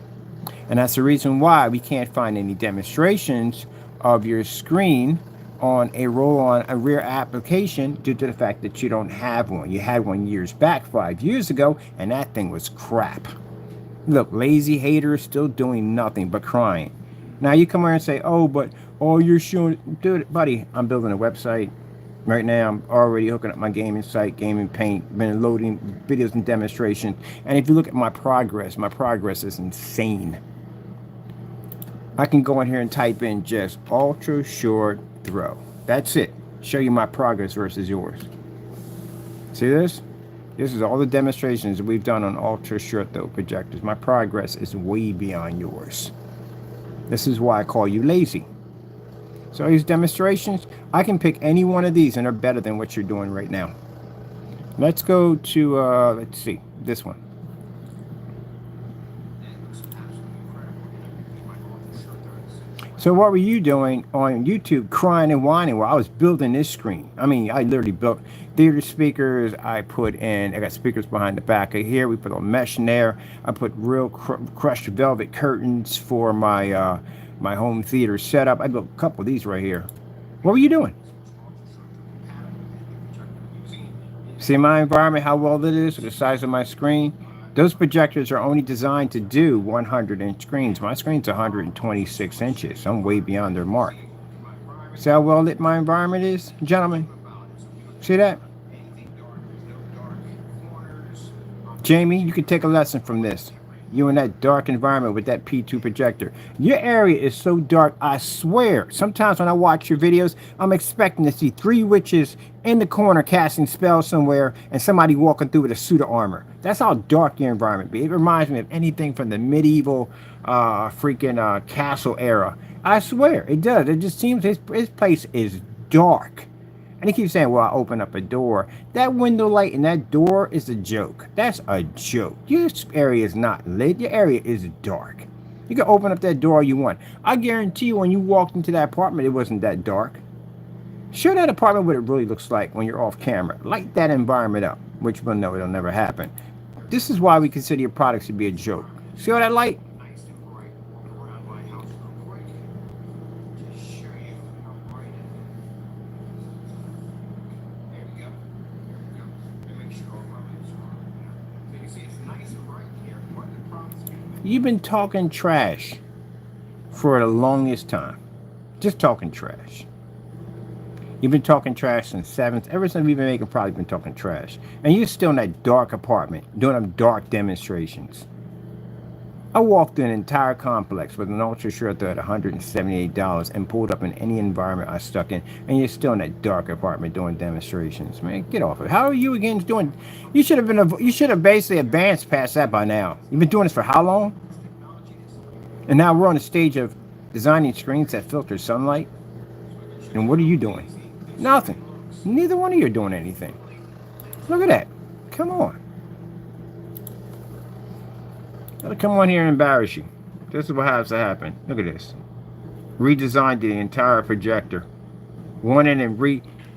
And that's the reason why we can't find any demonstrations of your screen on a roll-on, a rear application, due to the fact that you don't have one. You had one years back, 5 years ago, and that thing was crap. Look, lazy haters still doing nothing but crying. Now you come here and say, oh, but all you're showing, dude, buddy, I'm building a website right now. I'm already hooking up my gaming site, Gaming Paint, been loading videos and demonstrations. And if you look at my progress is insane. I can go in here and type in just ultra short throw. That's it. Show you my progress versus yours. See this? This is all the demonstrations that we've done on ultra short throw projectors. My progress is way beyond yours. This is why I call you lazy. So these demonstrations, I can pick any one of these and they're better than what you're doing right now. Let's go to, let's see, this one. So what were you doing on YouTube, crying and whining while I was building this screen? I mean, I literally built theater speakers. I got speakers behind the back of here. We put a mesh in there. I put real crushed velvet curtains for my my home theater setup. I built a couple of these right here. What were you doing? See my environment, how well it is, the size of my screen? Those projectors are only designed to do 100-inch screens. My screen's 126 inches. I'm way beyond their mark. See how well lit my environment is, gentlemen? See that? Jamie, you can take a lesson from this. You in that dark environment with that P2 projector. Your area is so dark, I swear. Sometimes when I watch your videos, I'm expecting to see 3 witches in the corner casting spells somewhere and somebody walking through with a suit of armor. That's how dark your environment be. It reminds me of anything from the medieval freaking castle era. I swear, it does. It just seems his place is dark. And he keeps saying, well, I open up a door. That window light in that door is a joke. That's a joke. Your area is not lit. Your area is dark. You can open up that door all you want. I guarantee you when you walked into that apartment, it wasn't that dark. Show that apartment what it really looks like when you're off camera. Light that environment up, which we'll know it'll never happen. This is why we consider your products to be a joke. See all that light? You've been talking trash for the longest time. Just talking trash. You've been talking trash since 7th. Ever since we've been making products, been talking trash. And you're still in that dark apartment doing them dark demonstrations. I walked through an entire complex with an ultra short throw at $178 and pulled up in any environment I stuck in, and you're still in that dark apartment doing demonstrations. Man, get off of it. How are you again doing? You should have basically advanced past that by now. You've been doing this for how long? And now we're on the stage of designing screens that filter sunlight. And what are you doing? Nothing. Neither one of you are doing anything. Look at that. Come on. Gotta come on here and embarrass you. This is what has to happen. Look at this. Redesigned the entire projector. Wanted and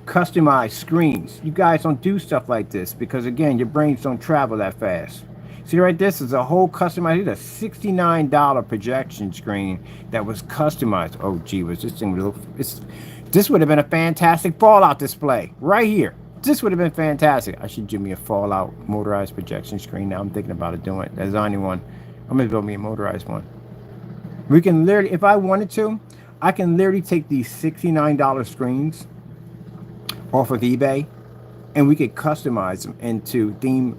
customized screens. You guys don't do stuff like this because, again, your brains don't travel that fast. See right, this is a whole customized, it's a $69 projection screen that was customized. Oh gee, was this thing real? This would have been a fantastic Fallout display right here. This would have been fantastic. I should do me a Fallout motorized projection screen. Now I'm thinking about it, doing it. There's only one. I'm gonna build me a motorized one. We can literally, if I wanted to, I can literally take these $69 screens off of eBay, and we could customize them into theme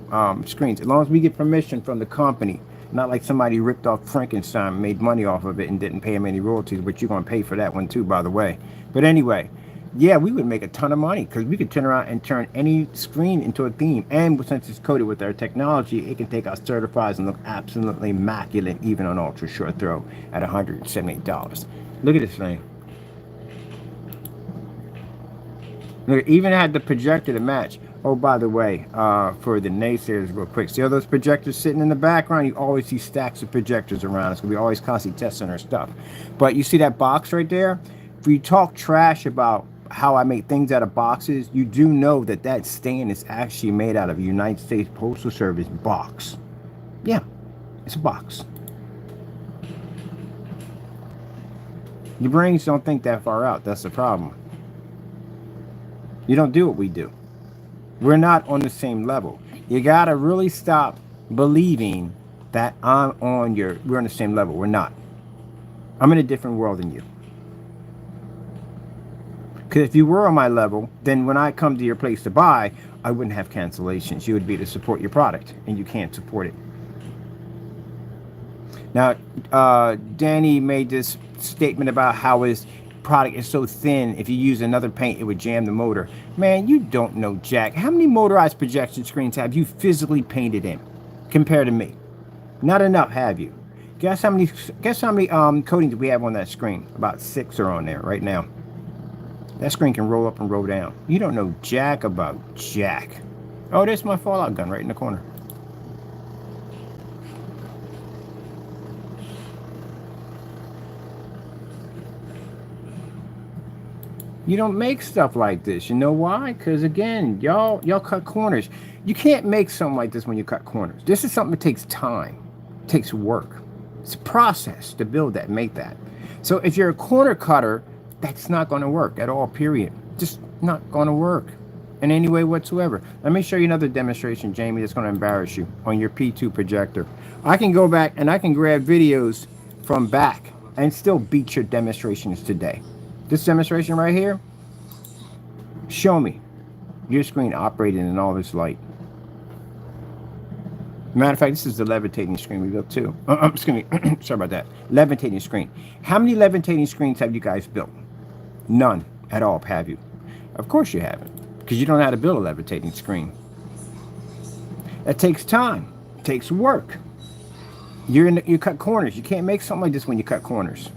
screens, as long as we get permission from the company. Not like somebody ripped off Frankenstein, made money off of it, and didn't pay him any royalties, which you're going to pay for that one too, by the way. But anyway, yeah, we would make a ton of money because we could turn around and turn any screen into a theme. And since it's coated with our technology, it can take our certifieds and look absolutely immaculate, even on ultra short throw at $178. Look at this thing. Look, it even had the projector to match. Oh, by the way, for the naysayers, real quick, see all those projectors sitting in the background? You always see stacks of projectors around us. We always constantly testing our stuff. But you see that box right there? If you talk trash about how I make things out of boxes, you do know that that stand is actually made out of a United States Postal Service box. Yeah, it's a box. Your brains don't think that far out. That's the problem. You don't do what we do. We're not on the same level. You gotta really stop believing that we're on the same level. We're not. I'm in a different world than you. Because if you were on my level, then when I come to your place to buy, I wouldn't have cancellations. You would be to support your product, and you can't support it. Now, Danny made this statement about how his product is so thin, if you use another paint, it would jam the motor. Man, you don't know jack. How many motorized projection screens have you physically painted in compared to me? Not enough, have you? Guess how many coatings we have on that screen? About 6 are on there right now. That screen can roll up and roll down. You don't know jack about jack. Oh, there's my Fallout gun right in the corner. You don't make stuff like this. You know why? Because again, y'all cut corners. You can't make something like this when you cut corners. This is something that takes time. It takes work. It's a process to build that, make that. So if you're a corner cutter, that's not going to work at all, period. Just not going to work in any way whatsoever. Let me show you another demonstration, Jamie, that's going to embarrass you on your P2 projector. I can go back and I can grab videos from back and still beat your demonstrations today. This demonstration right here, show me your screen operating in all this light. Matter of fact, this is the levitating screen we built too. Excuse me, sorry about that. Levitating screen. How many levitating screens have you guys built? None at all, have you? Of course you haven't, because you don't know how to build a levitating screen. That takes time, it takes work. You cut corners. You can't make something like this when you cut corners.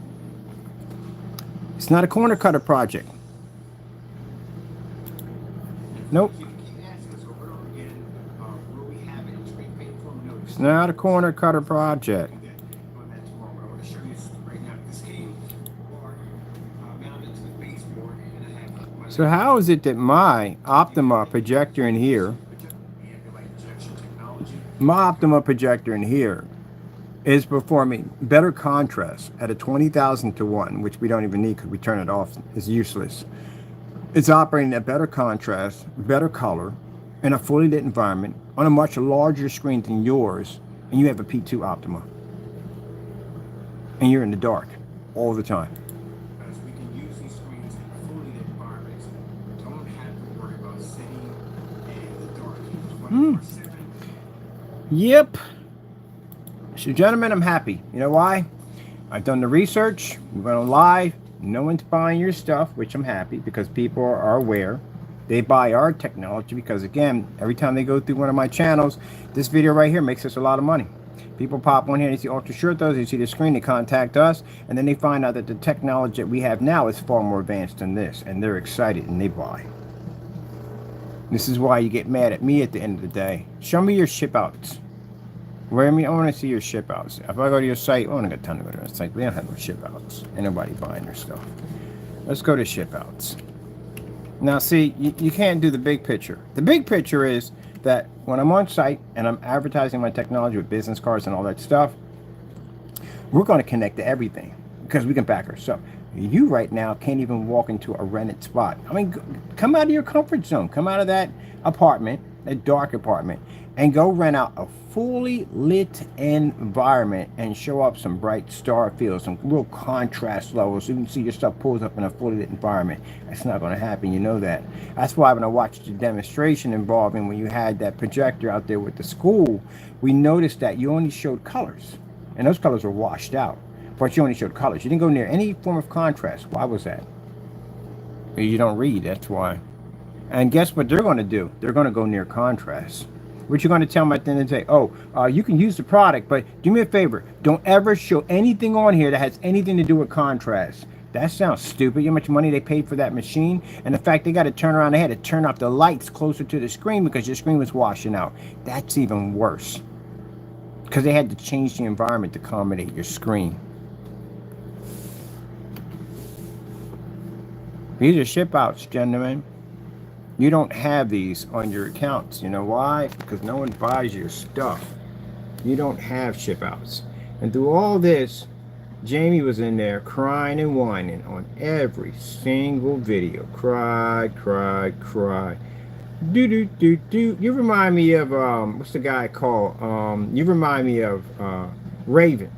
It's not a corner cutter project. Nope. It's not a corner cutter project. So how is it that my Optima projector in here, is performing better contrast at a 20,000 to 1, which we don't even need because we turn it off. It's useless. It's operating at better contrast, better color, in a fully lit environment on a much larger screen than yours, and you have a P2 Optima. And you're in the dark all the time. Because we can use these screens in fully lit environments. Don't have to worry about sitting in the dark 24/7. Yep. So, gentlemen, I'm happy. You know why? I've done the research. We went on live. No one's buying your stuff, which I'm happy because people are aware. They buy our technology because, again, every time they go through one of my channels, this video right here makes us a lot of money. People pop on here, they see Ultra Short Throws, they see the screen, they contact us, and then they find out that the technology that we have now is far more advanced than this, and they're excited and they buy. This is why you get mad at me at the end of the day. Show me your ship outs. I want to see your ship outs. If I go to your site, I don't got time to go to your site. We don't have no ship outs. Ain't nobody buying their stuff. Let's go to ship outs. Now, see, you can't do the big picture. The big picture is that when I'm on site and I'm advertising my technology with business cards and all that stuff, we're going to connect to everything because we can back ourselves. You right now can't even walk into a rented spot. I mean, come out of your comfort zone. Come out of that apartment, that dark apartment, and go rent out a fully lit environment and show up some bright star fields, some real contrast levels so you can see your stuff pulls up in a fully lit environment. That's not going to happen. You know that. That's why when I watched the demonstration involving when you had that projector out there with the school, we noticed that you only showed colors, and those colors were washed out. But you only showed colors. You didn't go near any form of contrast. Why was that? You don't read, that's why. And guess what they're going to do? They're going to go near contrast. What you're going to tell them at the end of the day, you can use the product, but do me a favor. Don't ever show anything on here that has anything to do with contrast. That sounds stupid. You know how much money they paid for that machine? And the fact they got to turn around, they had to turn off the lights closer to the screen because your screen was washing out. That's even worse. Because they had to change the environment to accommodate your screen. These are ship outs, gentlemen. You don't have these on your accounts. You know why? Because no one buys your stuff. You don't have ship outs. And through all this, Jamie was in there crying and whining on every single video. Cried, cried, cried. Do. You remind me of, what's the guy called? You remind me of Raven.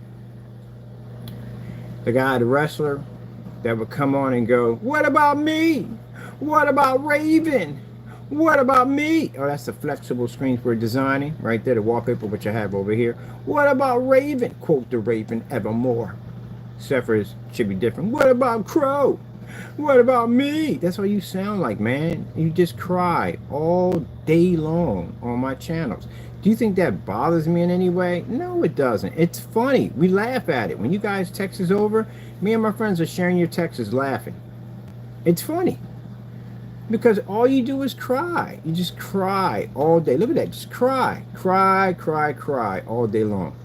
The guy, the wrestler, that would come on and go, what about me? What about Raven? What about me? Oh, that's the flexible screens we're designing. Right there, the wallpaper, which I have over here. What about Raven? Quote the Raven evermore. Cephers should be different. What about Crow? What about me? That's what you sound like, man. You just cry all day long on my channels. Do you think that bothers me in any way? No, it doesn't. It's funny. We laugh at it. When you guys text us over, me and my friends are sharing your texts laughing. It's funny. Because all you do is cry. You just cry all day. Look at that. Just cry. Cry, cry, cry all day long.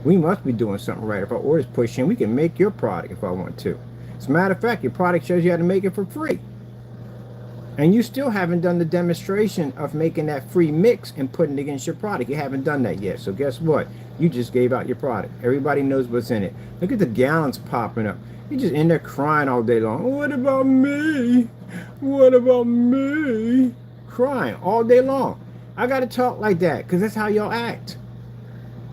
We must be doing something right. If our orders push in, we can make your product if I want to. As a matter of fact, your product shows you how to make it for free. And you still haven't done the demonstration of making that free mix and putting it against your product. You haven't done that yet. So guess what? You just gave out your product. Everybody knows what's in it. Look at the gallons popping up. You're just in there crying all day long. What about me? What about me? Crying all day long. I got to talk like that because that's how y'all act.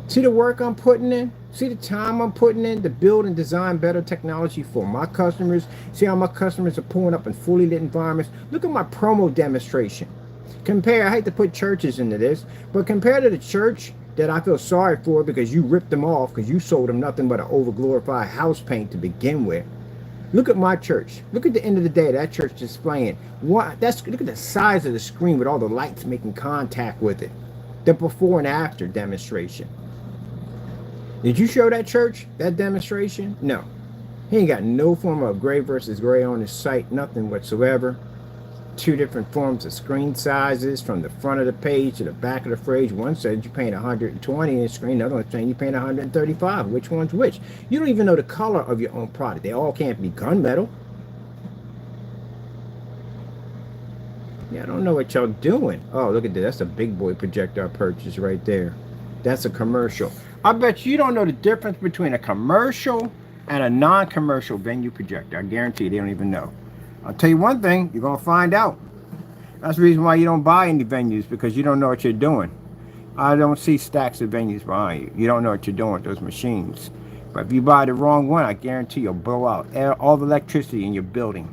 See the work I'm putting in? See the time I'm putting in to build and design better technology for my customers? See how my customers are pulling up in fully lit environments? Look at my promo demonstration. Compare, I hate to put churches into this, but compared to the church that I feel sorry for because you ripped them off because you sold them nothing but an over-glorified house paint to begin with. Look at my church. Look at the end of the day, that church displaying. Look at the size of the screen with all the lights making contact with it. The before and after demonstration. Did you show that church that demonstration? No. He ain't got no form of gray versus gray on his site, nothing whatsoever. Two different forms of screen sizes from the front of the page to the back of the page. One says you're paying 120 in the screen, the other one's saying you're paying 135. Which one's which? You don't even know the color of your own product. They all can't be gunmetal. Yeah, I don't know what y'all doing. Oh, look at that. That's a big boy projector I purchased right there. That's a commercial. I bet you don't know the difference between a commercial and a non-commercial venue projector. I guarantee you they don't even know. I'll tell you one thing, you're going to find out. That's the reason why you don't buy any venues, because you don't know what you're doing. I don't see stacks of venues behind you. You don't know what you're doing with those machines. But if you buy the wrong one, I guarantee you'll blow out all the electricity in your building,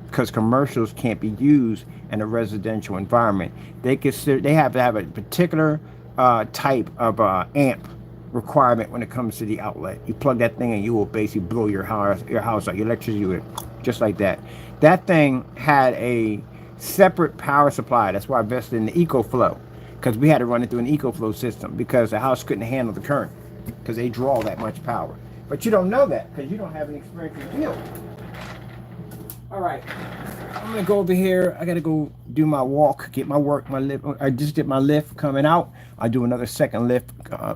because commercials can't be used in a residential environment. They have to have a particular type of amp requirement when it comes to the outlet. You plug that thing in, you will basically blow your house out, your electricity, just like that. That thing had a separate power supply. That's why I invested in the EcoFlow, because we had to run it through an EcoFlow system because the house couldn't handle the current because they draw that much power. But you don't know that because you don't have an experience in the field. All right, I'm gonna go over here. I gotta go do my walk, get my work, my lift. I just did my lift coming out. I do another second lift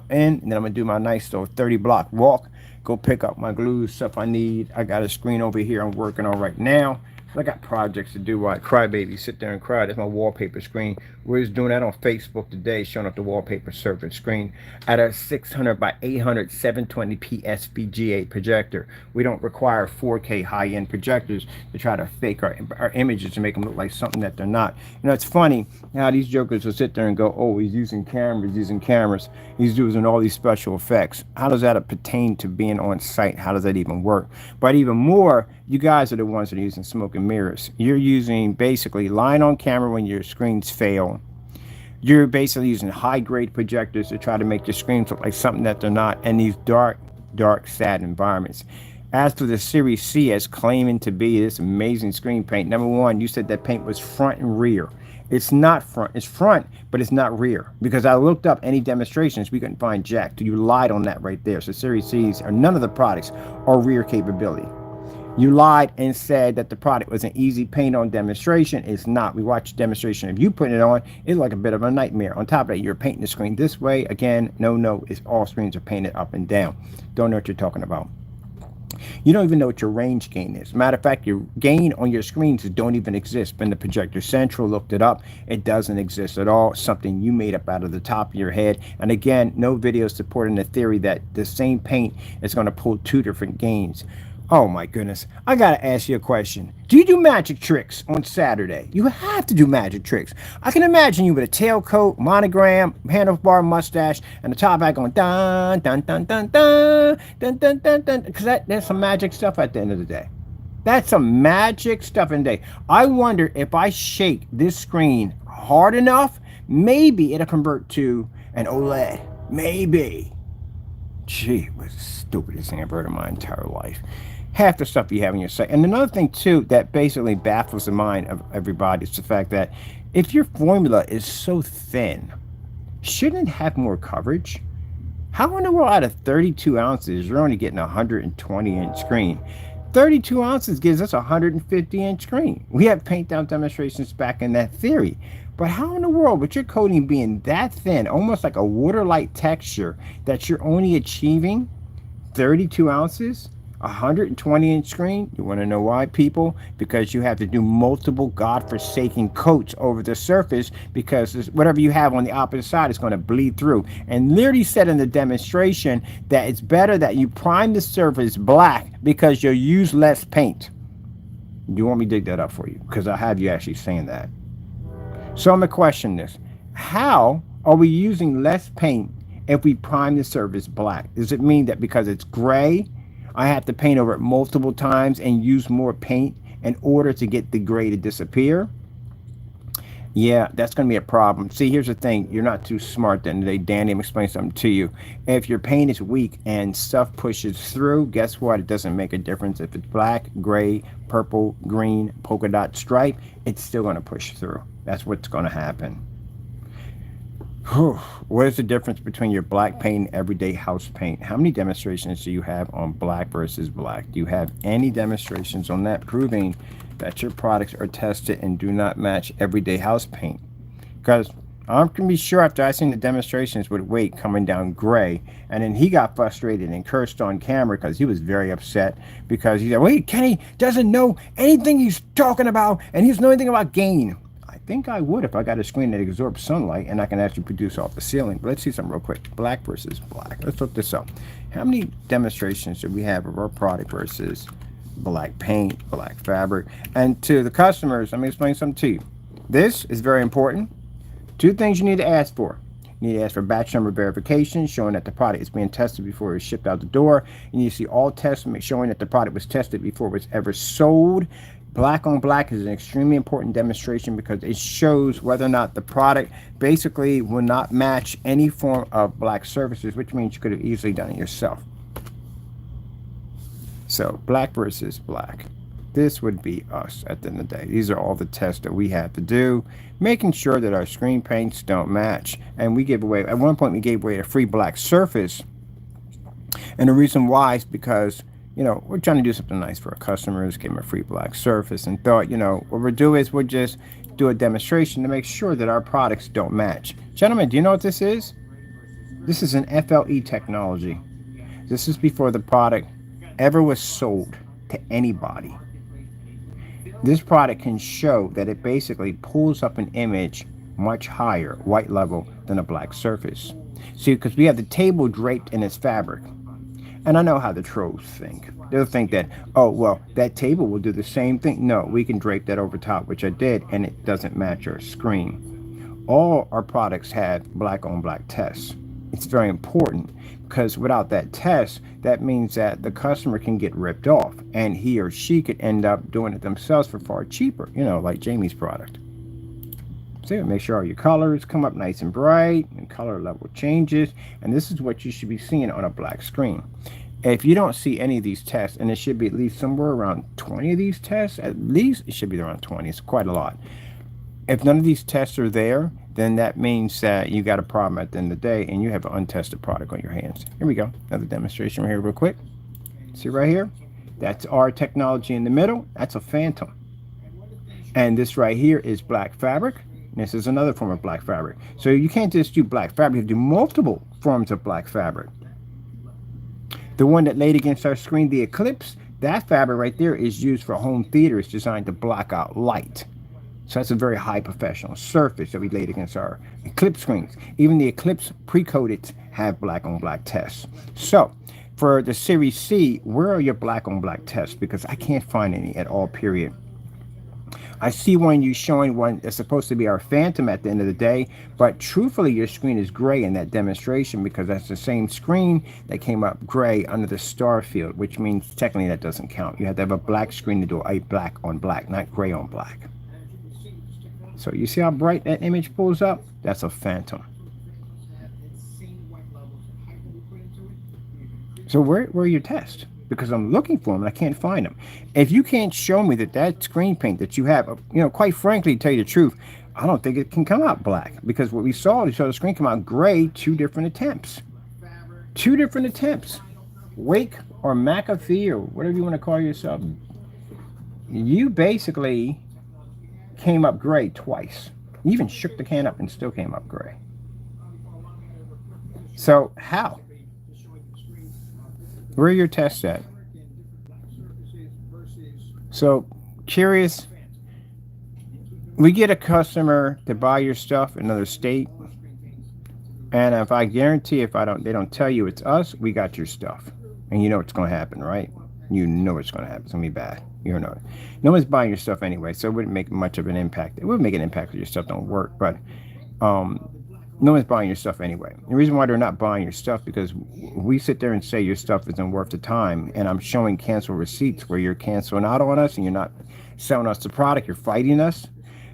in, and then I'm gonna do my nice little 30 block walk. Go pick up my glue, stuff I need. I got a screen over here I'm working on right now. I got projects to do. Like Crybaby, sit there and cry. That's my wallpaper screen. We're just doing that on Facebook today, showing up the wallpaper surface screen at a 600 by 800 720p SVGA projector. We don't require 4K high-end projectors to try to fake our images and make them look like something that they're not. You know, it's funny how these jokers will sit there and go, oh, he's using cameras, he's using all these special effects. How does that pertain to being on site? How does that even work? But even more, you guys are the ones that are using smoke and mirrors. You're using basically lying on camera when your screens fail. You're basically using high-grade projectors to try to make your screens look like something that they're not, and these dark, sad environments. As for the Series C as claiming to be this amazing screen paint, number one, you said that paint was front and rear. It's not front. It's front, but it's not rear. Because I looked up any demonstrations, we couldn't find jack. You lied on that right there. So Series C's, or none of the products, are rear capability. You lied and said that the product was an easy paint on demonstration. It's not. We watched a demonstration of you putting it on. It's like a bit of a nightmare. On top of that, you're painting the screen this way. Again, no, it's all screens are painted up and down. Don't know what you're talking about. You don't even know what your range gain is. Matter of fact, your gain on your screens don't even exist. When the Projector Central looked it up, it doesn't exist at all. Something you made up out of the top of your head. And again, no video supporting the theory that the same paint is going to pull two different gains. Oh my goodness. I gotta ask you a question. Do you do magic tricks on Saturday? You have to do magic tricks. I can imagine you with a tailcoat, monogram, handlebar mustache, and the top hat going dun dun dun dun dun dun dun dun dun, because that's some magic stuff at the end of the day. That's some magic stuff in the day. I wonder if I shake this screen hard enough, maybe it'll convert to an OLED. Maybe. Gee, it was the stupidest thing I've heard in my entire life. Half the stuff you have in your site. And another thing too that basically baffles the mind of everybody is the fact that if your formula is so thin, shouldn't it have more coverage? How in the world out of 32 ounces you're only getting a 120-inch screen? 32 ounces gives us a 150-inch screen. We have paint down demonstrations back in that theory. But how in the world, with your coating being that thin, almost like a water-like texture, that you're only achieving 32 ounces? 120-inch screen? You want to know why, people? Because you have to do multiple godforsaken coats over the surface, because whatever you have on the opposite side is going to bleed through. And literally said in the demonstration that it's better that you prime the surface black because you'll use less paint. Do you want me to dig that up for you? Because I have you actually saying that. So I'm going to question this. How are we using less paint if we prime the surface black? Does it mean that because it's gray, I have to paint over it multiple times and use more paint in order to get the gray to disappear? Yeah, that's going to be a problem. See, here's the thing. You're not too smart then. Danny will explain something to you. If your paint is weak and stuff pushes through, guess what? It doesn't make a difference. If it's black, gray, purple, green, polka dot stripe, it's still going to push through. That's what's going to happen. What is the difference between your black paint and everyday house paint? How many demonstrations do you have on black versus black? Do you have any demonstrations on that proving that your products are tested and do not match everyday house paint? Because I'm going to be sure after I seen the demonstrations with Wade coming down gray, and then he got frustrated and cursed on camera because he was very upset because he said, wait, Kenny doesn't know anything he's talking about, and he doesn't know anything about gain. I think I would if I got a screen that absorbs sunlight and I can actually produce off the ceiling. But let's see something real quick. Black versus black. Let's look this up. How many demonstrations do we have of our product versus black paint, black fabric? And to the customers, let me explain something to you. This is very important. Two things you need to ask for. You need to ask for batch number verification, showing that the product is being tested before it was shipped out the door. You need to see all tests showing that the product was tested before it was ever sold. Black on black is an extremely important demonstration because it shows whether or not the product basically will not match any form of black surfaces, which means you could have easily done it yourself. So black versus black. This would be us at the end of the day. These are all the tests that we have to do, making sure that our screen paints don't match. And we give away, at one point, we gave away a free black surface. And the reason why is because, we're trying to do something nice for our customers, give them a free black surface, and thought, what we'll do is we'll just do a demonstration to make sure that our products don't match. Gentlemen, do you know what this is? This is an FLE technology. This is before the product ever was sold to anybody. This product can show that it basically pulls up an image much higher, white level, than a black surface. See, because we have the table draped in its fabric. And I know how the trolls think. They'll think that, oh, well, that table will do the same thing. No, we can drape that over top, which I did, and it doesn't match our screen. All our products have black on black tests. It's very important because without that test, that means that the customer can get ripped off and he or she could end up doing it themselves for far cheaper, like Jamie's product. So make sure all your colors come up nice and bright and color level changes. And this is what you should be seeing on a black screen. If you don't see any of these tests, and it should be at least somewhere around 20 of these tests, at least it should be around 20. It's quite a lot. If none of these tests are there, then that means that you got a problem at the end of the day and you have an untested product on your hands. Here we go. Another demonstration right here real quick. See right here? That's our technology in the middle. That's a Phantom. And this right here is black fabric. This is another form of black fabric. So you can't just do black fabric. You have to do multiple forms of black fabric. The one that laid against our screen, the Eclipse, that fabric right there is used for home theater. It's designed to block out light. So that's a very high professional surface that we laid against our Eclipse screens. Even the Eclipse pre-coated have black on black tests. So for the Series C, where are your black on black tests? Because I can't find any at all, period. I see one you showing one that's supposed to be our Phantom at the end of the day, but truthfully your screen is gray in that demonstration because that's the same screen that came up gray under the star field, which means technically that doesn't count. You have to have a black screen to do a black on black, not gray on black. So you see how bright that image pulls up? That's a Phantom. So where are your tests? Because I'm looking for them and I can't find them. If you can't show me that screen paint that you have, quite frankly, to tell you the truth, I don't think it can come out black. Because what we saw the screen come out gray 2 different attempts. 2 different attempts. Wake or McAfee or whatever you want to call yourself. You basically came up gray twice. You even shook the can up and still came up gray. So how? Where are your tests at? So curious, we get a customer to buy your stuff in another state, and if I guarantee they don't tell you it's us, we got your stuff, and you know what's going to happen, right? You know what's going to happen. It's going to be bad. You know it. No one's buying your stuff anyway, so it wouldn't make much of an impact. It would make an impact if your stuff don't work, but no one's buying your stuff anyway. The reason why they're not buying your stuff because we sit there and say your stuff isn't worth the time, and I'm showing cancel receipts where you're canceling out on us and you're not selling us the product, you're fighting us,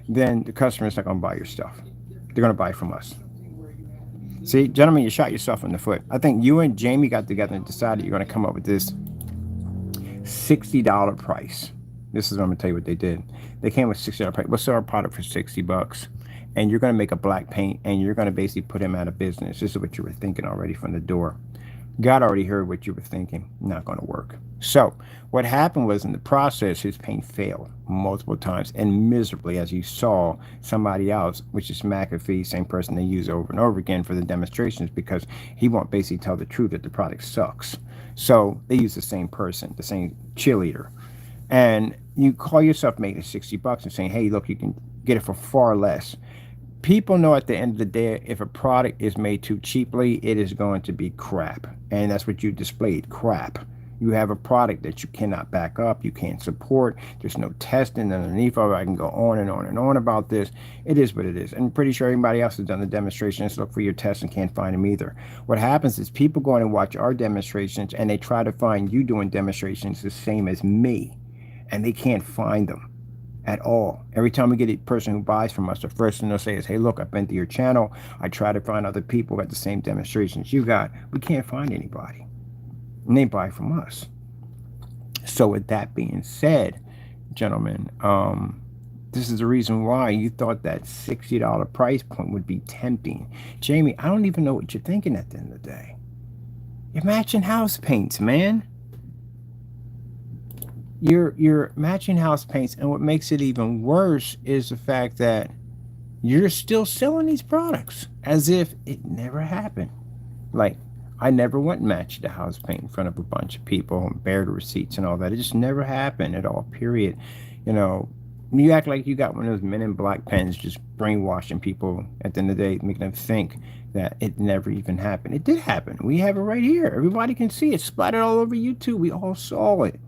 then the customer's not going to buy your stuff. They're going to buy from us. See, gentlemen, you shot yourself in the foot. I think you and Jamie got together and decided you're going to come up with this $60 price. This is what I'm going to tell you what they did. They came with $60 price. We'll sell our product for $60. And you're going to make a black paint, and you're going to basically put him out of business. This is what you were thinking already from the door. God already heard what you were thinking. Not going to work. So what happened was in the process, his paint failed multiple times and miserably, as you saw somebody else, which is McAfee, same person they use over and over again for the demonstrations because he won't basically tell the truth that the product sucks. So they use the same person, the same cheerleader. And you call yourself making $60 and saying, hey, look, you can get it for far less. People know at the end of the day, if a product is made too cheaply, it is going to be crap. And that's what you displayed, crap. You have a product that you cannot back up, you can't support, there's no testing underneath of it. I can go on and on and on about this. It is what it is. And I'm pretty sure everybody else has done the demonstrations, look for your tests and can't find them either. What happens is people go in and watch our demonstrations and they try to find you doing demonstrations the same as me, and they can't find them at all. Every time we get a person who buys from us, the first thing they'll say is, hey, look, I've been to your channel. I try to find other people who got the same demonstrations you got. We can't find anybody. And they buy from us. So with that being said, gentlemen. This is the reason why you thought that $60 price point would be tempting. Jamie, I don't even know what you're thinking at the end of the day. You're matching house paints, man. You're matching house paints, and what makes it even worse is the fact that you're still selling these products as if it never happened. Like, I never went and matched the house paint in front of a bunch of people and bared receipts and all that. It just never happened at all, period. You know, you act like you got one of those Men in Black pens just brainwashing people at the end of the day, making them think that it never even happened. It did happen. We have it right here. Everybody can see it splattered all over YouTube. We all saw it.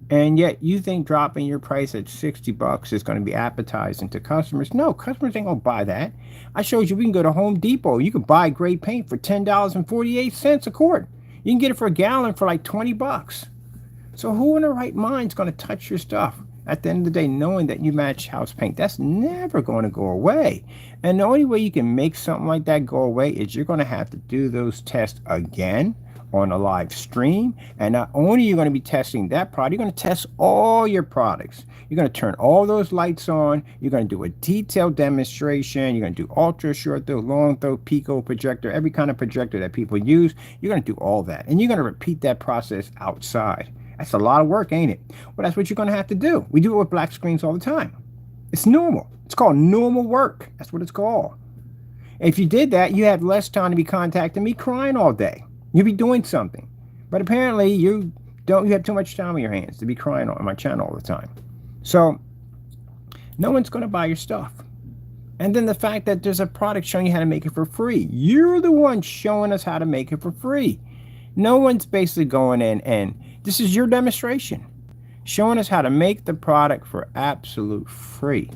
And yet you think dropping your price at $60 is going to be appetizing to customers. No, customers ain't going to buy that. I showed you we can go to Home Depot. You can buy great paint for $10.48 a quart. You can get it for a gallon for like $20. So who in their right mind is going to touch your stuff at the end of the day knowing that you match house paint? That's never going to go away. And the only way you can make something like that go away is you're going to have to do those tests again on a live stream. And not only are you going to be testing that product, you're going to test all your products. You're going to turn all those lights on. You're going to do a detailed demonstration. You're going to do ultra short throw, long throw, pico projector, every kind of projector that people use. You're going to do all that. And you're going to repeat that process outside. That's a lot of work, ain't it? Well, that's what you're going to have to do. We do it with black screens all the time. It's normal. It's called normal work. That's what it's called. If you did that, you have less time to be contacting me crying all day. You'll be doing something. But apparently you have too much time on your hands to be crying on my channel all the time. So no one's going to buy your stuff. And then the fact that there's a product showing you how to make it for free. You're the one showing us how to make it for free. No one's basically going in and this is your demonstration. Showing us how to make the product for absolute free.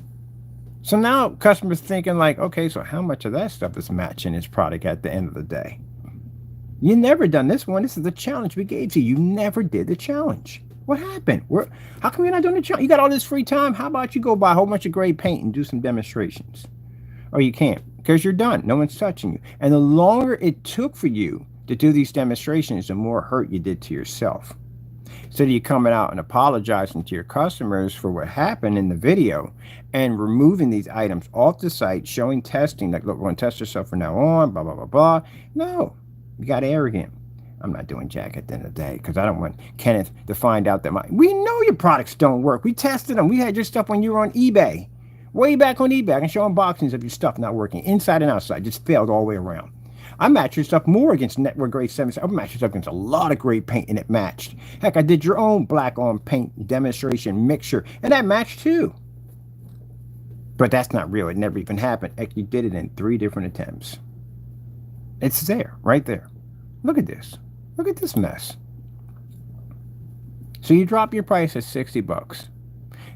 So now customers thinking like, okay, so how much of that stuff is matching his product at the end of the day? You never done this one. This is the challenge we gave to you. You never did the challenge. What happened? How come you're not doing the challenge? You got all this free time. How about you go buy a whole bunch of gray paint and do some demonstrations? Or you can't because you're done. No one's touching you. And the longer it took for you to do these demonstrations, the more hurt you did to yourself. Instead of you coming out and apologizing to your customers for what happened in the video and removing these items off the site, showing testing, like, look, we're going to test yourself from now on, blah, blah, blah, blah. No. You got arrogant. I'm not doing jack at the end of the day because I don't want Kenneth to find out that we know your products don't work. We tested them. We had your stuff when you were on eBay. Way back on eBay. I can show unboxings of your stuff not working. Inside and outside. Just failed all the way around. I matched your stuff more against Network Grade 7. I matched your stuff against a lot of great paint and it matched. Heck, I did your own black on paint demonstration mixture and that matched too. But that's not real. It never even happened. Heck, you did it in 3 different attempts. It's there, right there. Look at this. Look at this mess. So you drop your price at $60,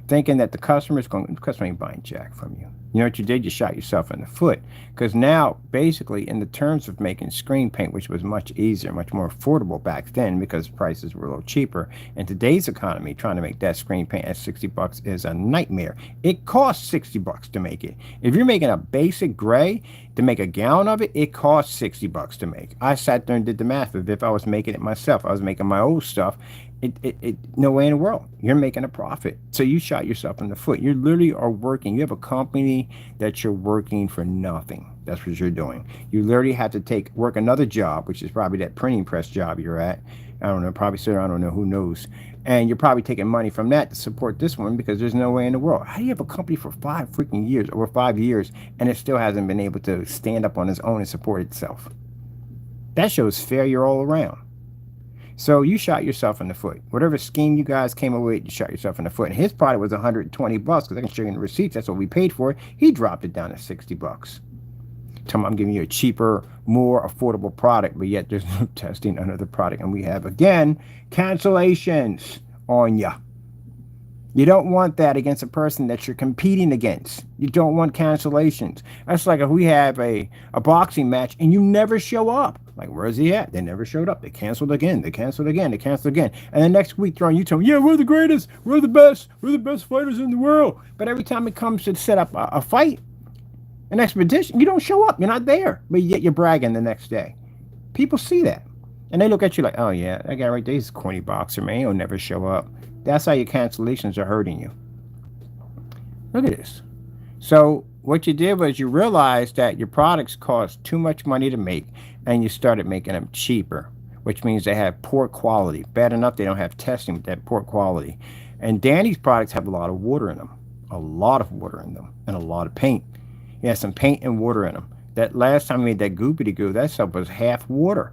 thinking that the customer ain't buying jack from you. You know what you did? You shot yourself in the foot. Because now, basically, in the terms of making screen paint, which was much easier, much more affordable back then because prices were a little cheaper, in today's economy, trying to make that screen paint at $60 is a nightmare. It costs $60 to make it. If you're making a basic gray, to make a gallon of it, it costs $60 to make. I sat there and did the math. If I was making it myself, I was making my old stuff, no way in the world. You're making a profit. So you shot yourself in the foot. You literally are working. You have a company that you're working for nothing. That's what you're doing. You literally have to work another job, which is probably that printing press job you're at. I don't know, probably sir, I don't know, who knows. And you're probably taking money from that to support this one because there's no way in the world. How do you have a company for 5 freaking years, over 5 years, and it still hasn't been able to stand up on its own and support itself? That shows failure all around. So you shot yourself in the foot. Whatever scheme you guys came up with, you shot yourself in the foot. And his product was $120 because I can show you in the receipts. That's what we paid for it. He dropped it down to $60. Tell me I'm giving you a cheaper, more affordable product, but yet there's no testing under the product. And we have, again, cancellations on ya. You don't want that against a person that you're competing against. You don't want cancellations. That's like if we have a boxing match and you never show up. Like, where's he at? They never showed up. They canceled again. They canceled again. They canceled again. And the next week they're on YouTube. Yeah, we're the greatest. We're the best. We're the best fighters in the world. But every time it comes to set up a fight, an expedition, you don't show up. You're not there. But yet you're bragging the next day. People see that. And they look at you like, oh, yeah, that guy right there is a corny boxer, man. He'll never show up. That's how your cancellations are hurting you. Look at this. So what you did was you realized that your products cost too much money to make, and you started making them cheaper, which means they have poor quality. Bad enough they don't have testing, but that poor quality. And Danny's products have a lot of water in them, a lot of water in them, and a lot of paint. He has some paint and water in them. That last time I made that goopity goo, that stuff was half water.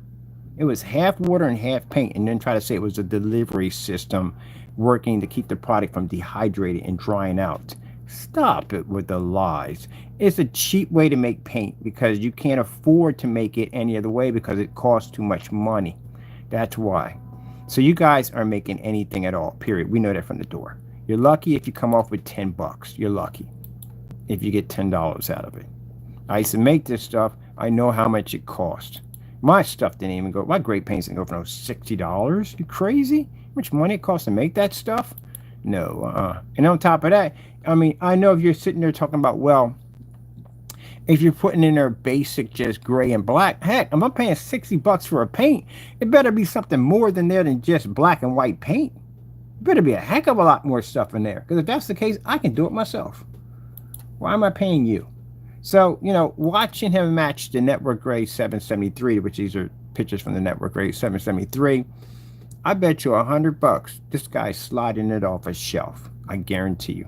It was half water and half paint, and then try to say it was a delivery system working to keep the product from dehydrating and drying out. Stop it with the lies. It's a cheap way to make paint because you can't afford to make it any other way because it costs too much money. That's why. So you guys are making anything at all, period. We know that from the door. You're lucky if you come off with 10 bucks. You're lucky if you get $10 out of it. I used to make this stuff. I know how much it cost. My stuff didn't even go. My great paints didn't go for no $60. You crazy? How much money it costs to make that stuff? No. And on top of that, I mean, I know if you're sitting there talking about, well, if you're putting in there basic, just gray and black, heck, I'm paying 60 bucks for a paint. It better be something more than there than just black and white paint. It better be a heck of a lot more stuff in there. Because if that's the case, I can do it myself. Why am I paying you? So, you know, watching him match the Network Gray 773, which these are pictures from the Network Gray 773, I bet you $100 this guy's sliding it off a shelf. I guarantee you.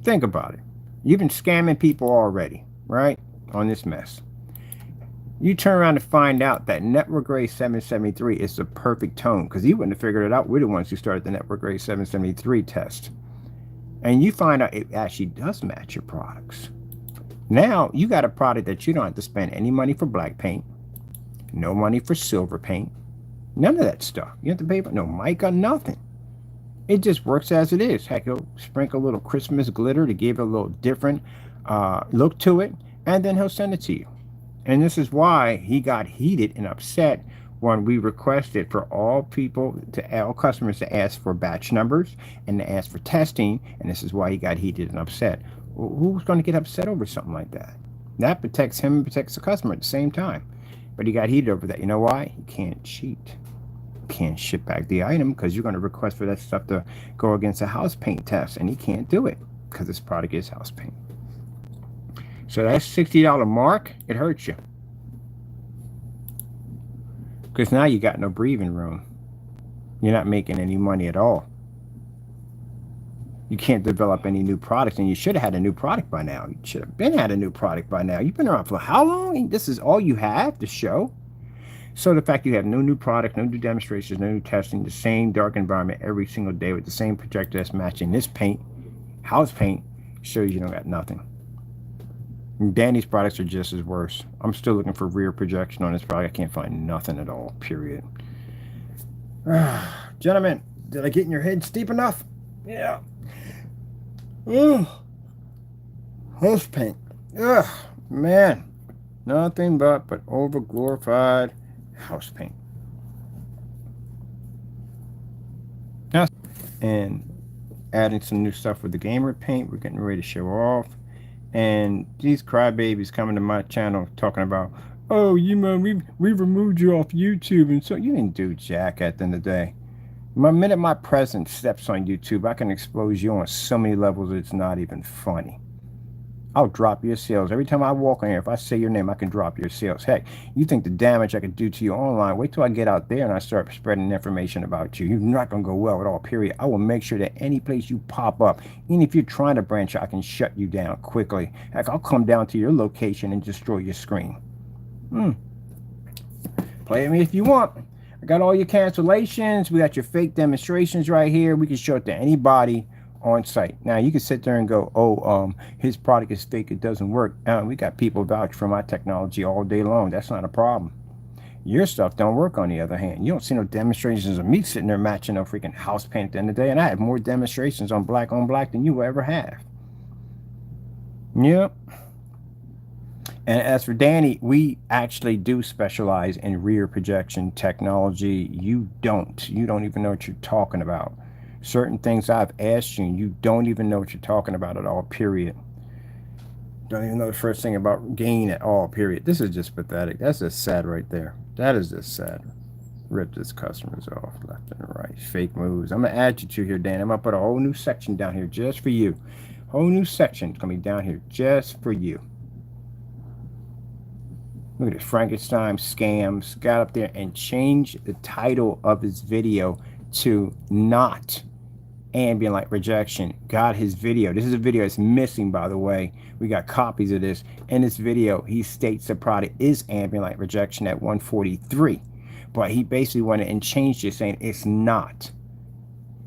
Think about it. You've been scamming people already, right? On this mess. You turn around and find out that Network Gray 773 is the perfect tone, because he wouldn't have figured it out. We're the ones who started the Network Gray 773 test. And you find out it actually does match your products. Now you got a product that you don't have to spend any money for black paint, no money for silver paint, none of that stuff. You have to pay for no mica, nothing. It just works as it is. Heck, he'll sprinkle a little Christmas glitter to give it a little different look to it, and then he'll send it to you. And this is why he got heated and upset when we requested for all customers to ask for batch numbers and to ask for testing. And this is why he got heated and upset. Who's going to get upset over something like that? That protects him and protects the customer at the same time. But he got heated over that. You know why? He can't cheat. Can't ship back the item because you're going to request for that stuff to go against a house paint test, and he can't do it because this product is house paint. So that $60 mark, it hurts you because now you got no breathing room. You're not making any money at all. You can't develop any new products, and you should have had a new product by now. You should have had a new product by now. You've been around for how long? This is all you have to show. So the fact you have no new product, no new demonstrations, no new testing, the same dark environment every single day with the same projector that's matching this paint, house paint, shows you don't got nothing. And Danny's products are just as worse. I'm still looking for rear projection on this product. I can't find nothing at all, period. Gentlemen, did I get in your head steep enough? Yeah. House paint. Ugh, man. Nothing but over glorified house paint. Now, and adding some new stuff with the gamer paint. We're getting ready to show off. And these crybabies coming to my channel talking about, oh, you man, we removed you off YouTube, and so you didn't do jack at the end of the day. The minute my presence steps on YouTube, I can expose you on so many levels it's not even funny. I'll drop your sales. Every time I walk in here, if I say your name, I can drop your sales. Heck, you think the damage I could do to you online, wait till I get out there and I start spreading information about you. You're not going to go well at all, period. I will make sure that any place you pop up, even if you're trying to branch out, I can shut you down quickly. Heck, I'll come down to your location and destroy your screen. Play with me if you want. I got all your cancellations. We got your fake demonstrations right here. We can show it to anybody on site. Now you can sit there and go, oh, his product is fake, it doesn't work. We got people vouch for my technology all day long. That's not a problem. Your stuff don't work, on the other hand. You don't see no demonstrations of me sitting there matching no freaking house paint at the end of the day, and I have more demonstrations on black than you will ever have. Yep. And as for Danny, we actually do specialize in rear projection technology. You don't even know what you're talking about. Certain things I've asked you, and you don't even know what you're talking about at all, period. Don't even know the first thing about gain at all, period. This is just pathetic. That's just sad right there. That is just sad. Rip this customers off left and right. Fake moves. I'm going to add you to here, Dan. I'm going to put a whole new section down here just for you. Whole new section coming down here just for you. Look at this. Frankenstein scams. Got up there and changed the title of his video to not ambient light rejection. Got his video. This is a video that's missing, by the way. We got copies of this. In this video, he states the product is ambient light rejection at 143. But he basically went and changed it, saying it's not.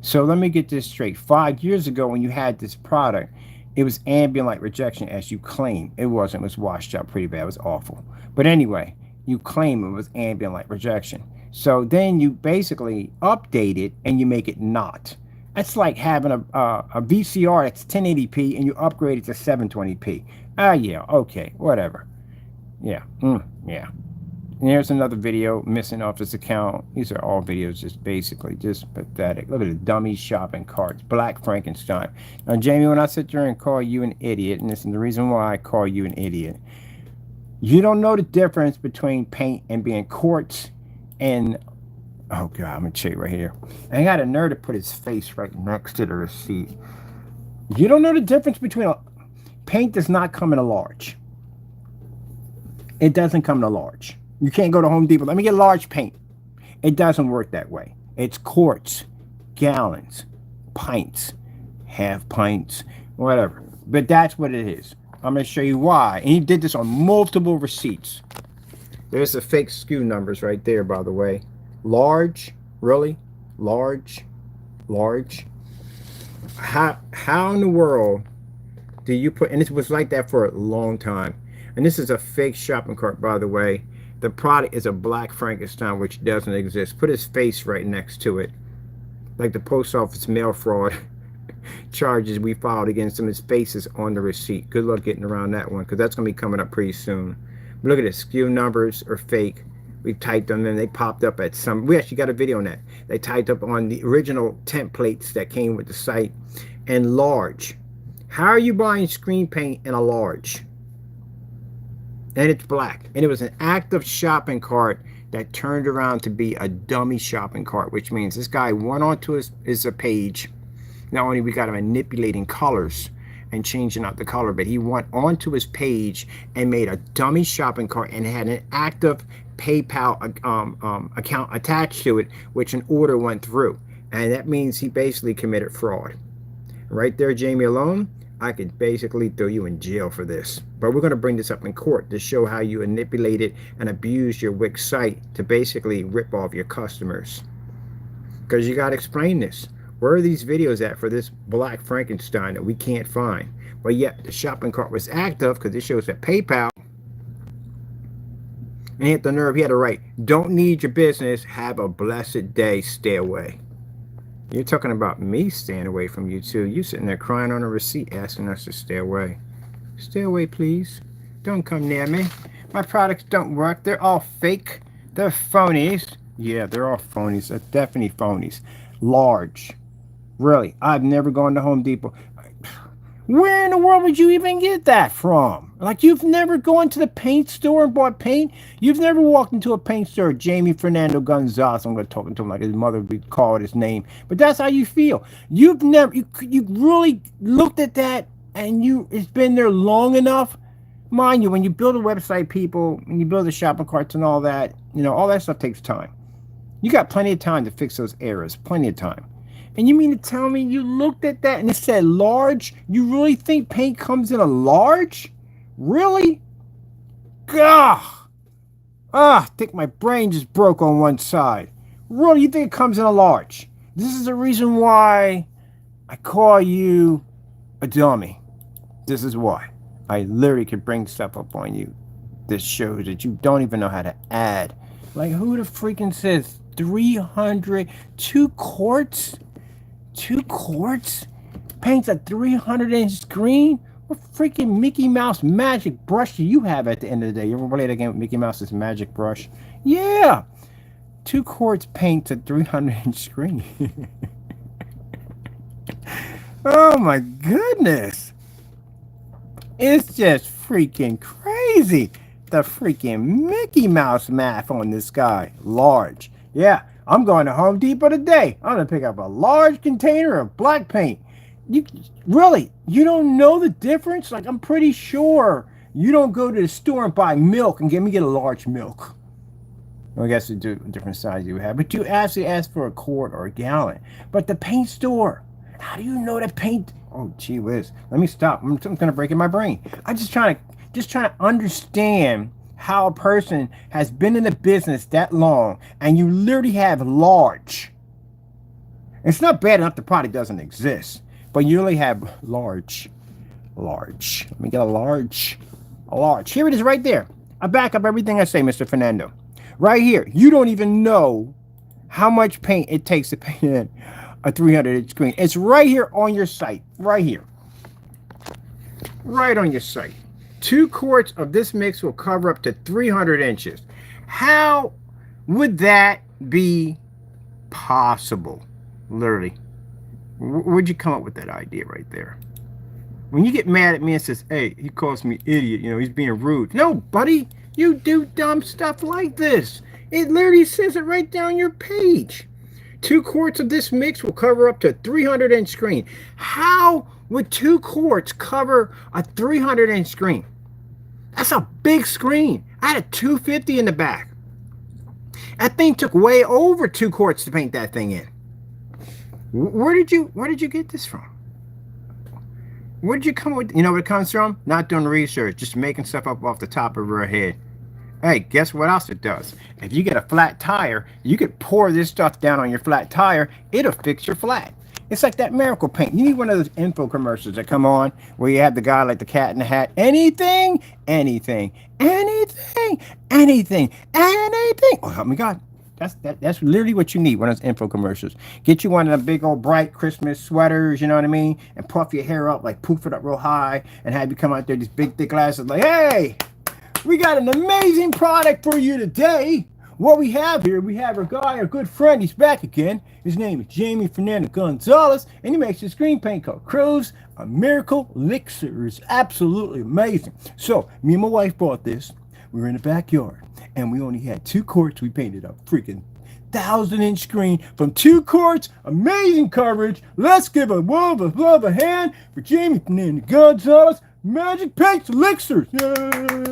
So let me get this straight. 5 years ago, when you had this product, it was ambient light rejection, as you claim. It wasn't. It was washed out pretty bad. It was awful. But anyway, you claim it was ambient light rejection. So then you basically update it and you make it not. That's like having a VCR that's 1080p and you upgrade it to 720p. Ah, yeah, okay, whatever. Yeah, yeah. And here's another video missing off this account. These are all videos just basically just pathetic. Look at the dummy shopping carts. Black Frankenstein. Now, Jamie, when I sit there and call you an idiot, and this is the reason why I call you an idiot, you don't know the difference between paint and being quartz and... Oh, God, I'm going to show you right here. I got a nerve to put his face right next to the receipt. You don't know the difference between... Paint does not come in a large. It doesn't come in a large. You can't go to Home Depot. Let me get large paint. It doesn't work that way. It's quarts, gallons, pints, half pints, whatever. But that's what it is. I'm going to show you why. And he did this on multiple receipts. There's the fake SKU numbers right there, by the way. Large, really? Large, large. How in the world do you put... And it was like that for a long time. And this is a fake shopping cart, by the way. The product is a Black Frankenstein, which doesn't exist. Put his face right next to it. Like the post office mail fraud charges we filed against him. His face is on the receipt. Good luck getting around that one, because that's going to be coming up pretty soon. But look at this. SKU numbers are fake. We typed them and they popped up at some... We actually got a video on that. They typed up on the original templates that came with the site. And large. How are you buying screen paint in a large? And it's black. And it was an active shopping cart that turned around to be a dummy shopping cart, which means this guy went onto his page. Not only we got him manipulating colors and changing out the color, but he went onto his page and made a dummy shopping cart and had an active PayPal account attached to it, which an order went through. And that means he basically committed fraud. Right there, Jamie alone, I could basically throw you in jail for this. But we're going to bring this up in court to show how you manipulated and abused your Wix site to basically rip off your customers. Because you got to explain this. Where are these videos at for this Black Frankenstein that we can't find? But yet the shopping cart was active because it shows that PayPal. And he had the nerve, he had to write, "Don't need your business, have a blessed day, stay away." You're talking about me staying away from you too. You sitting there crying on a receipt asking us to stay away. Stay away, please. Don't come near me. My products don't work. They're all fake. They're phonies. Yeah, they're all phonies. They're definitely phonies. Large. Really, I've never gone to Home Depot. Where in the world would you even get that from? Like, you've never gone to the paint store and bought paint? You've never walked into a paint store, Jamie Fernando Gonzalez. I'm going to talk to him like his mother would call it his name. But that's how you feel. You've never, you really looked at that and it's been there long enough. Mind you, when you build a website, people, when you build the shopping carts and all that, you know, all that stuff takes time. You got plenty of time to fix those errors. Plenty of time. And you mean to tell me you looked at that and it said large? You really think paint comes in a large? Really? Gah! I think my brain just broke on one side. Really, you think it comes in a large? This is the reason why I call you a dummy. This is why. I literally could bring stuff up on you. This shows that you don't even know how to add. Like, who the freaking says 300, 2 quarts? 2 quarts? Paints a 300-inch screen? What freaking Mickey Mouse magic brush do you have at the end of the day? You ever play that game with Mickey Mouse's magic brush? Yeah! 2 quarts paints a 300-inch screen. Oh my goodness! It's just freaking crazy. The freaking Mickey Mouse math on this guy. Large. Yeah, I'm going to Home Depot today. I'm gonna pick up a large container of black paint. You really, you don't know the difference? Like, I'm pretty sure you don't go to the store and buy milk and get a large milk. Well, I guess it's a different size you have, but you actually ask for a quart or a gallon. But the paint store, how do you know that paint? Oh, gee whiz! Let me stop. I'm gonna break in my brain. I'm just trying to understand how a person has been in the business that long, and you literally have large. It's not bad enough the product doesn't exist, but you only have large. Let me get a large. Here it is right there. I back up everything I say, Mr. Fernando. Right here. You don't even know how much paint it takes to paint in a 300-inch screen. It's right here on your site. Right here. Right on your site. 2 quarts of this mix will cover up to 300 inches. How would that be possible? Literally. Where'd you come up with that idea right there? When you get mad at me and says, hey, he calls me idiot, he's being rude. No, buddy, you do dumb stuff like this. It literally says it right down your page. 2 quarts of this mix will cover up to a 300-inch screen. How would 2 quarts cover a 300-inch screen? That's a big screen. I had a 250 in the back. That thing took way over 2 quarts to paint that thing in. Where did you get this from? Where did you come with? You know where it comes from? Not doing research, just making stuff up off the top of her head. Hey, guess what else it does? If you get a flat tire, you could pour this stuff down on your flat tire. It'll fix your flat. It's like that miracle paint. You need one of those info commercials that come on where you have the guy like the Cat in the Hat. Anything. Oh, help me God. That's literally what you need, one of those infomercials. Get you one of the big old bright Christmas sweaters, you know what I mean? And puff your hair up, like poof it up real high, and have you come out there, these big thick glasses, like, hey, we got an amazing product for you today. What we have here, we have our guy, our good friend, he's back again. His name is Jamie Fernando Gonzalez, and he makes a screen paint called Crow's a Miracle Elixir. It's absolutely amazing. So, me and my wife bought this. We were in the backyard, and we only had 2 quarts. We painted a freaking 1,000-inch screen from 2 quarts. Amazing coverage. Let's give a wave of love a hand for Jamie Fernando Gonzalez Magic Paints Elixirs. Yay!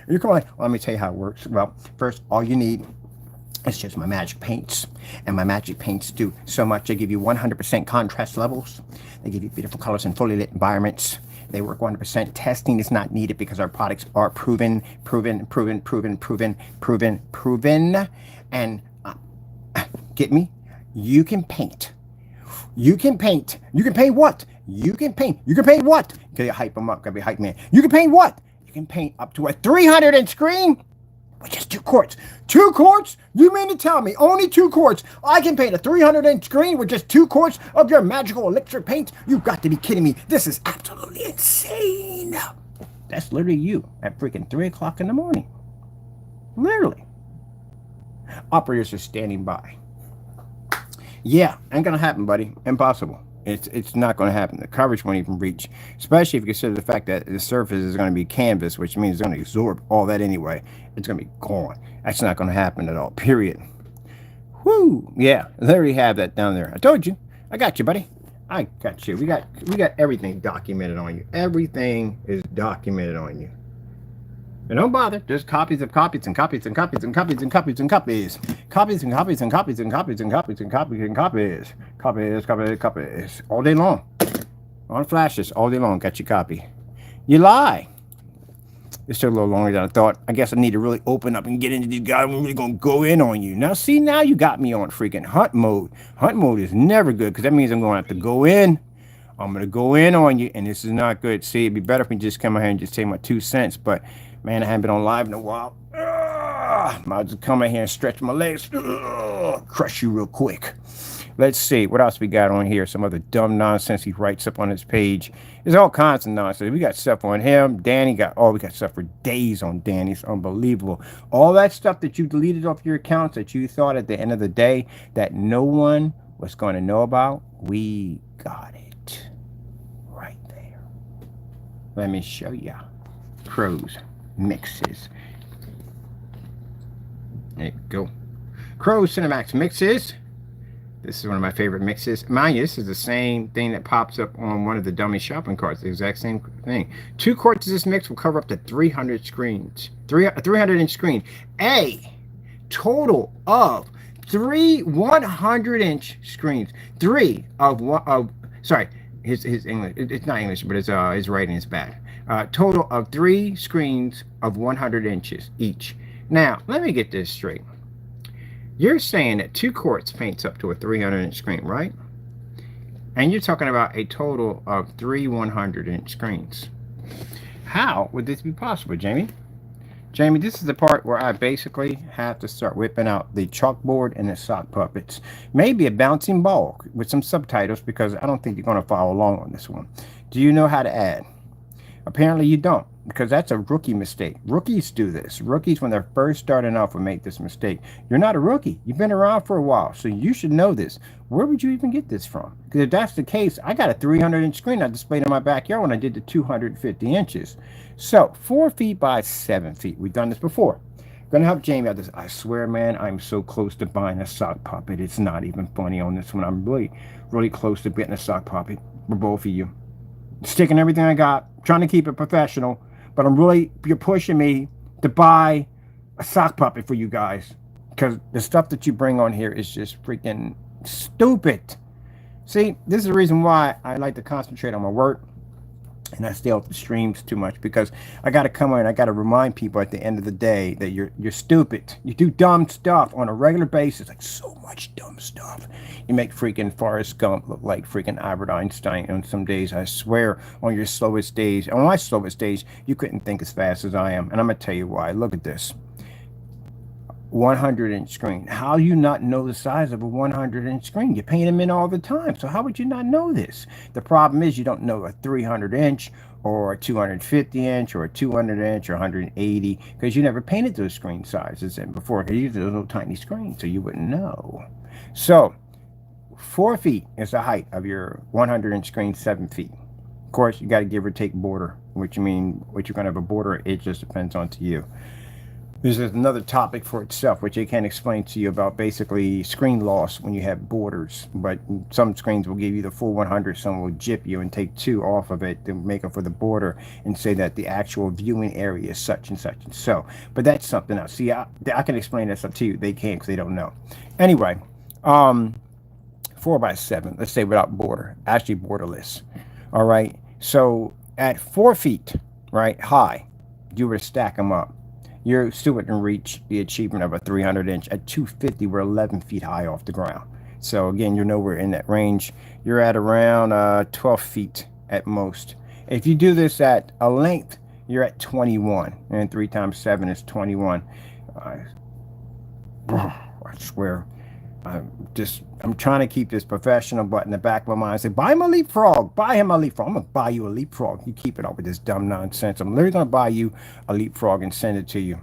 You're going, well, let me tell you how it works. Well, first, all you need is just my magic paints. And my magic paints do so much. They give you 100% contrast levels. They give you beautiful colors in fully lit environments. They work 100%. Testing is not needed because our products are proven. And get me? You can paint. You can paint. You can paint what? You can paint. You can paint what? Gotta hype them up. Gotta be hype man. You can paint what? You can paint up to a 300-inch screen with just 2 quarts. 2 quarts? You mean to tell me only 2 quarts? I can paint a 300-inch screen with just 2 quarts of your magical elixir paint? You've got to be kidding me. This is absolutely insane. That's literally you at freaking 3 o'clock in the morning. Literally. Operators are standing by. Yeah, ain't gonna happen, buddy. Impossible. It's not going to happen. The coverage won't even reach, especially if you consider the fact that the surface is going to be canvas, which means it's going to absorb all that anyway. It's going to be gone. That's not going to happen at all, period. Whoo! Yeah, there we have that down there. I told you. I got you, buddy. I got you. We got everything documented on you. Everything is documented on you. And don't bother. There's copies of copies and copies and copies and copies and copies and copies. Copies and copies and copies and copies and copies and copies and copies. Copies. All day long. On flashes all day long. Got your copy. You lie. It's took a little longer than I thought. I guess I need to really open up and get into these guys. I'm really going to go in on you. Now, see, now you got me on freaking hunt mode. Hunt mode is never good because that means I'm going to have to go in. I'm going to go in on you, and this is not good. See, it'd be better if we just come out here and just take my 2 cents, but man, I haven't been on live in a while. Might just come in here and stretch my legs. Crush you real quick. Let's see. What else we got on here? Some other dumb nonsense he writes up on his page. There's all kinds of nonsense. We got stuff on him. Danny got, we got stuff for days on Danny. It's unbelievable. All that stuff that you deleted off your accounts that you thought at the end of the day that no one was going to know about, we got it right there. Let me show you. Crow's mixes. There you go. Crow Cinemax mixes. This is one of my favorite mixes. Mind you, this is the same thing that pops up on one of the dummy shopping carts. The exact same thing. 2 quarts of this mix will cover up to 300 screens. 300-inch screen. A total of 3 100-inch screens. 3 of one. Sorry, his English. It's not English, but his writing is bad. Total of 3 screens of 100 inches each. Now, let me get this straight. You're saying that 2 quarts paints up to a 300-inch screen, right? And you're talking about a total of 3 100-inch screens. How would this be possible, Jamie? Jamie, this is the part where I basically have to start whipping out the chalkboard and the sock puppets. Maybe a bouncing ball with some subtitles, because I don't think you're going to follow along on this one. Do you know how to add? Apparently you don't, because that's a rookie mistake. Rookies do this. Rookies, when they're first starting off, will make this mistake. You're not a rookie. You've been around for a while, so you should know this. Where would you even get this from? Because if that's the case, I got a 300-inch screen I displayed in my backyard when I did the 250 inches. So 4 feet by 7 feet. We've done this before. Gonna help Jamie out this. I swear, man, I'm so close to buying a sock puppet. It's not even funny on this one. I'm really close to getting a sock puppet for both of you. Sticking everything I got, trying to keep it professional, but you're pushing me to buy a sock puppet for you guys, because the stuff that you bring on here is just freaking stupid. See, this is the reason why I like to concentrate on my work and I stay off the streams too much, because I got to come on, I got to remind people at the end of the day that you're stupid. You do dumb stuff on a regular basis, like so much dumb stuff. You make freaking Forrest Gump look like freaking Albert Einstein on some days. I swear, on your slowest days, on my slowest days, you couldn't think as fast as I am. And I'm going to tell you why. Look at this. 100-inch screen. How do you not know the size of a 100-inch screen? You paint them in all the time, so how would you not know this? The problem is you don't know a 300-inch or a 250-inch or a 200-inch or 180, because you never painted those screen sizes in before, because these are those little tiny screens, so you wouldn't know. So 4 feet is the height of your 100-inch screen. 7 feet. Of course, you got to give or take border, which you mean what you're going to have a border. It just depends on to you. This is another topic for itself, which I can't explain to you about basically screen loss when you have borders. But some screens will give you the full 100, some will jip you and take 2 off of it to make up for the border and say that the actual viewing area is such and such and so. But that's something else. See, I can explain that stuff to you. They can't, because they don't know. Anyway, 4 by 7, let's say without border, actually borderless. All right. So at 4 feet, right, high, you were to stack them up, you still wouldn't reach the achievement of a 300-inch. At 250, we're 11 feet high off the ground. So again, you're nowhere in that range. You're at around 12 feet at most. If you do this at a length, you're at 21. And 3 times 7 is 21. I swear. I'm trying to keep this professional, but in the back of my mind I say, buy him a leapfrog, buy him a leapfrog. I'm gonna buy you a leapfrog. You keep it up with this dumb nonsense. I'm literally gonna buy you a leapfrog and send it to you.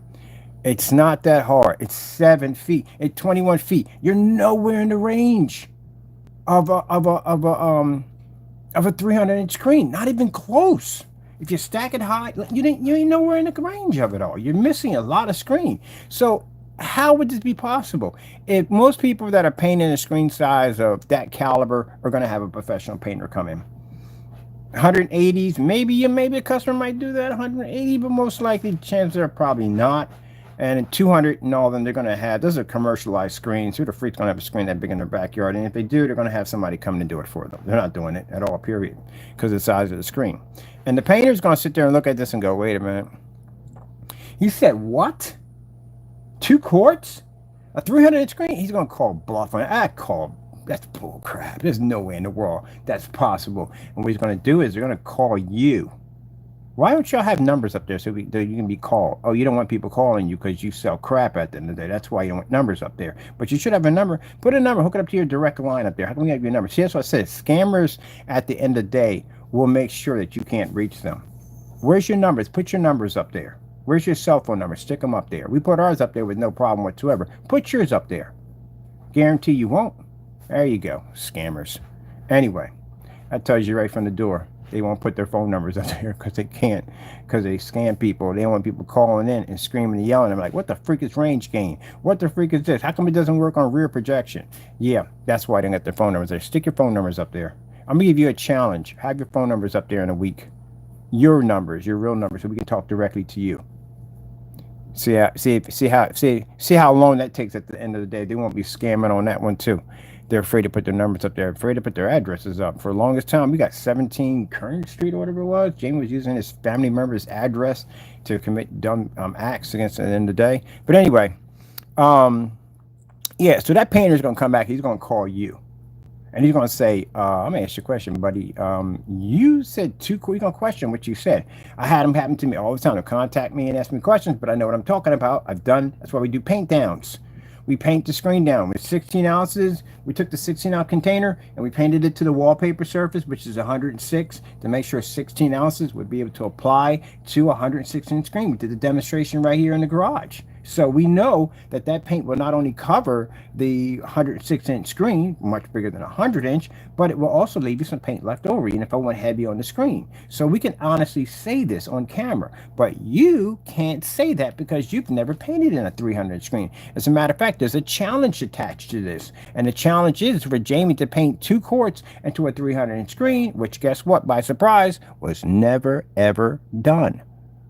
It's not that hard. It's 7 feet. It's 21 feet. You're nowhere in the range of a 300-inch screen. Not even close. If you stack it high, you ain't nowhere in the range of it all. You're missing a lot of screen. So how would this be possible? If most people that are painting a screen size of that caliber are going to have a professional painter come in. 180s, maybe a customer might do that, 180, but most likely chances are probably not. And in 200 and all of them, they're going to have, those are commercialized screens. Who the freak's going to have a screen that big in their backyard? And if they do, they're going to have somebody come and do it for them. They're not doing it at all, period, because of the size of the screen. And the painter's going to sit there and look at this and go, wait a minute. You said what? 2 quarts? A 300-inch screen? He's going to call bluff on it. That's bull crap. There's no way in the world that's possible. And what he's going to do is they're going to call you. Why don't y'all have numbers up there so you can be called? Oh, you don't want people calling you because you sell crap at the end of the day. That's why you don't want numbers up there. But you should have a number. Put a number. Hook it up to your direct line up there. How can we have your number? See, that's what I said. Scammers at the end of the day will make sure that you can't reach them. Where's your numbers? Put your numbers up there. Where's your cell phone number? Stick them up there. We put ours up there with no problem whatsoever. Put yours up there. Guarantee you won't. There you go, scammers. Anyway, that tells you right from the door. They won't put their phone numbers up there because they can't, because they scam people. They don't want people calling in and screaming and yelling. I'm like, what the freak is range gain? What the freak is this? How come it doesn't work on rear projection? Yeah, that's why they don't get their phone numbers there. Stick your phone numbers up there. I'm gonna give you a challenge. Have your phone numbers up there in a week. Your numbers, your real numbers, so we can talk directly to you. See how long that takes at the end of the day. They won't be scamming on that one too. They're afraid to put their numbers up there, afraid to put their addresses up. For the longest time, we got 17 Current Street or whatever it was. Jamie was using his family member's address to commit dumb acts against at the end of the day. But anyway, um, yeah, so that painter's gonna come back, he's gonna call you. And he's gonna say, I'm gonna ask you a question, buddy. You said too cool. He's gonna question what you said. I had them happen to me all the time. They'll contact me and ask me questions, but I know what I'm talking about. I've done, that's why we do paint downs. We paint the screen down with 16 ounces. We took the 16-ounce container and we painted it to the wallpaper surface, which is 106, to make sure 16 ounces would be able to apply to a 116 screen. We did the demonstration right here in the garage. So we know that that paint will not only cover the 106-inch screen, much bigger than a 100-inch, but it will also leave you some paint left over, even if I went heavy on the screen. So we can honestly say this on camera, but you can't say that because you've never painted in a 300 screen. As a matter of fact, there's a challenge attached to this, and the challenge is for Jamie to paint 2 quarts into a 300-inch screen, which, guess what, by surprise, was never, ever done.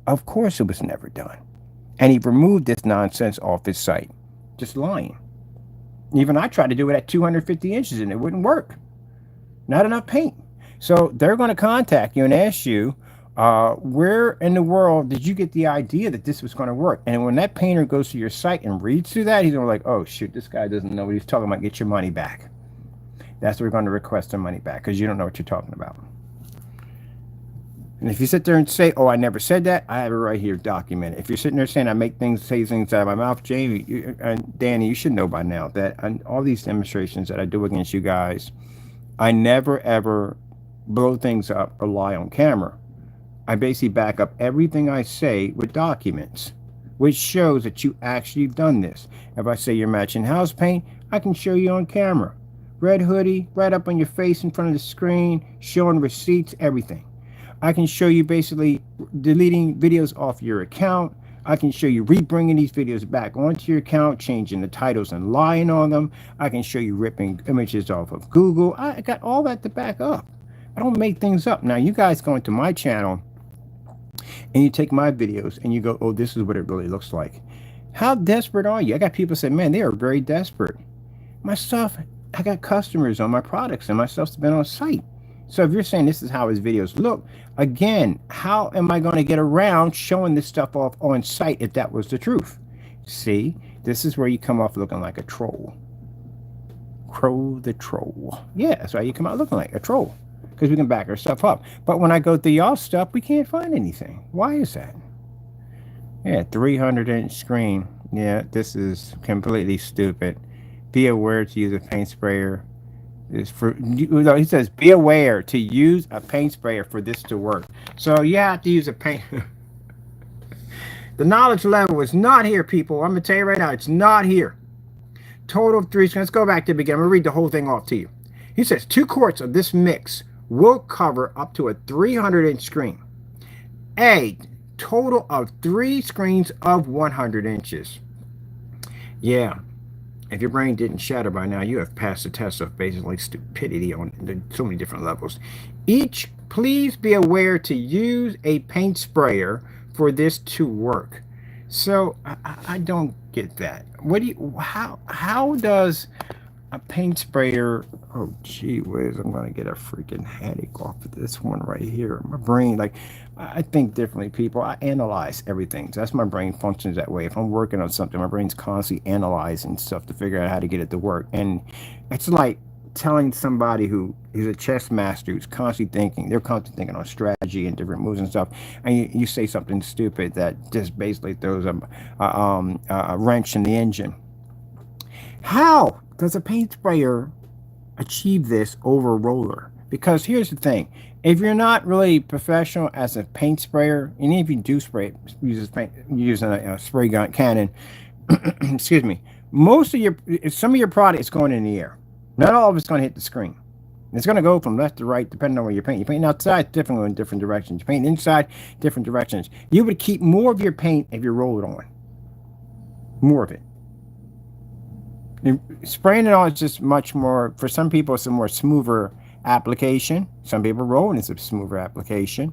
Of course it was never done. And he removed this nonsense off his site. Just lying. Even I tried to do it at 250 inches and it wouldn't work. Not enough paint. So they're going to contact you and ask you, where in the world did you get the idea that this was going to work? And when that painter goes to your site and reads through that, he's going to be like, oh, shoot, this guy doesn't know what he's talking about. Get your money back. That's what we're going to request the money back because you don't know what you're talking about. And if you sit there and say, oh, I never said that, I have it right here documented. If you're sitting there saying I make things, say things out of my mouth, Jamie and Danny, you should know by now that on all these demonstrations that I do against you guys, I never, ever blow things up or lie on camera. I basically back up everything I say with documents, which shows that you actually have done this. If I say you're matching house paint, I can show you on camera. Red hoodie, right up on your face in front of the screen, showing receipts, everything. I can show you basically deleting videos off your account. I can show you re-bringing these videos back onto your account, changing the titles and lying on them. I can show you ripping images off of Google. I got all that to back up. I don't make things up. Now, you guys go into my channel and you take my videos and you go, oh, this is what it really looks like. How desperate are you? I got people say, man, they are very desperate. My stuff, I got customers on my products and my stuff's been on site. So if you're saying this is how his videos look, again, how am I going to get around showing this stuff off on site if that was the truth? See, this is where you come off looking like a troll. Crow the troll. Yeah, that's why you come out looking like a troll. Because we can back our stuff up. But when I go through y'all stuff, we can't find anything. Why is that? Yeah, 300-inch screen. Yeah, this is completely stupid. Be aware to use a paint sprayer. He says, be aware to use a paint sprayer for this to work. So you have to use a paint. The knowledge level is not here, people. I'm going to tell you right now, it's not here. Total of 3 screens. Let's go back to the beginning. I'm going to read the whole thing off to you. He says, 2 quarts of this mix will cover up to a 300-inch screen. A total of 3 screens of 100 inches. Yeah. If your brain didn't shatter by now, you have passed the test of basically stupidity on so many different levels. Please be aware to use a paint sprayer for this to work. So I don't get that. How does a paint sprayer, oh gee whiz, I'm gonna get a freaking headache off of this one right here. My brain, like, I think differently, people. I analyze everything. So that's my brain functions that way. If I'm working on something, my brain's constantly analyzing stuff to figure out how to get it to work. And it's like telling somebody who is a chess master who's constantly thinking, they're constantly thinking on strategy and different moves and stuff, and you say something stupid that just basically throws a wrench in the engine. How does a paint sprayer achieve this over a roller? Because here's the thing. If you're not really professional as a paint sprayer, and if you do use a spray gun cannon, excuse me, some of your product is going in the air. Not all of it's going to hit the screen. It's going to go from left to right depending on where you're painting. You're painting outside, different in different directions. You're painting inside, different directions. You would keep more of your paint if you roll it on. More of it. And spraying it on is just much more, for some people, it's a more smoother application. Some people rolling is a smoother application.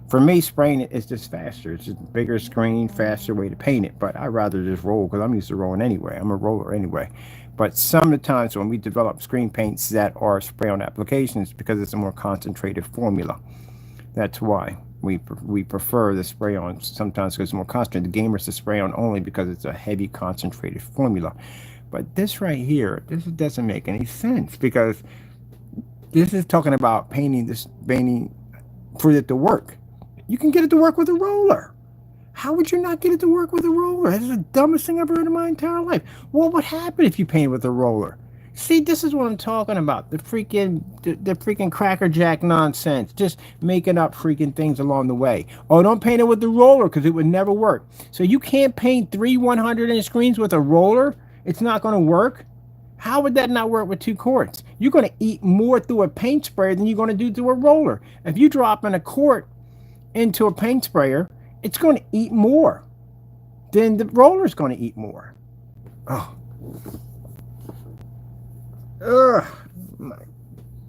For me, spraying it is just faster. It's just a bigger screen, faster way to paint it. But I'd rather just roll because I'm used to rolling anyway. I'm a roller anyway. But some of the times when we develop screen paints that are spray on applications, because it's a more concentrated formula. That's why we prefer the spray on sometimes because it's more concentrated. The gamers to spray on only because it's a heavy concentrated formula. But this right here, this doesn't make any sense because this is talking about painting for it to work. You can get it to work with a roller. How would you not get it to work with a roller? That's the dumbest thing I've heard in my entire life. What would happen if you painted with a roller? See, this is what I'm talking about. The freaking crackerjack nonsense. Just making up freaking things along the way. Oh, don't paint it with the roller because it would never work. So you can't paint 3 100-inch screens with a roller? It's not going to work? How would that not work with 2 quarts? You're going to eat more through a paint sprayer than you're going to do through a roller. If you drop in a quart into a paint sprayer, it's going to eat more. Then the roller's going to eat more. Oh. Ugh. My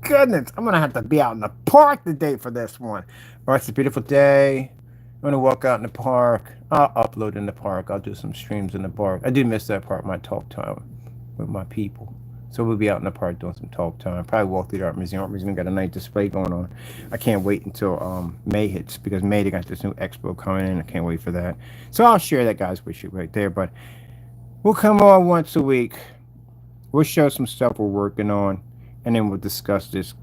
goodness. I'm going to have to be out in the park today for this one. Oh, it's a beautiful day. I'm going to walk out in the park. I'll upload in the park. I'll do some streams in the park. I do miss that part of my talk time with my people. So we'll be out in the park doing some talk time. Probably walk through the art museum. Art museum got a nice display going on. I can't wait until May hits because May they got this new expo coming in. I can't wait for that. So I'll share that guys with you right there. But we'll come on once a week. We'll show some stuff we're working on, and then we'll discuss this.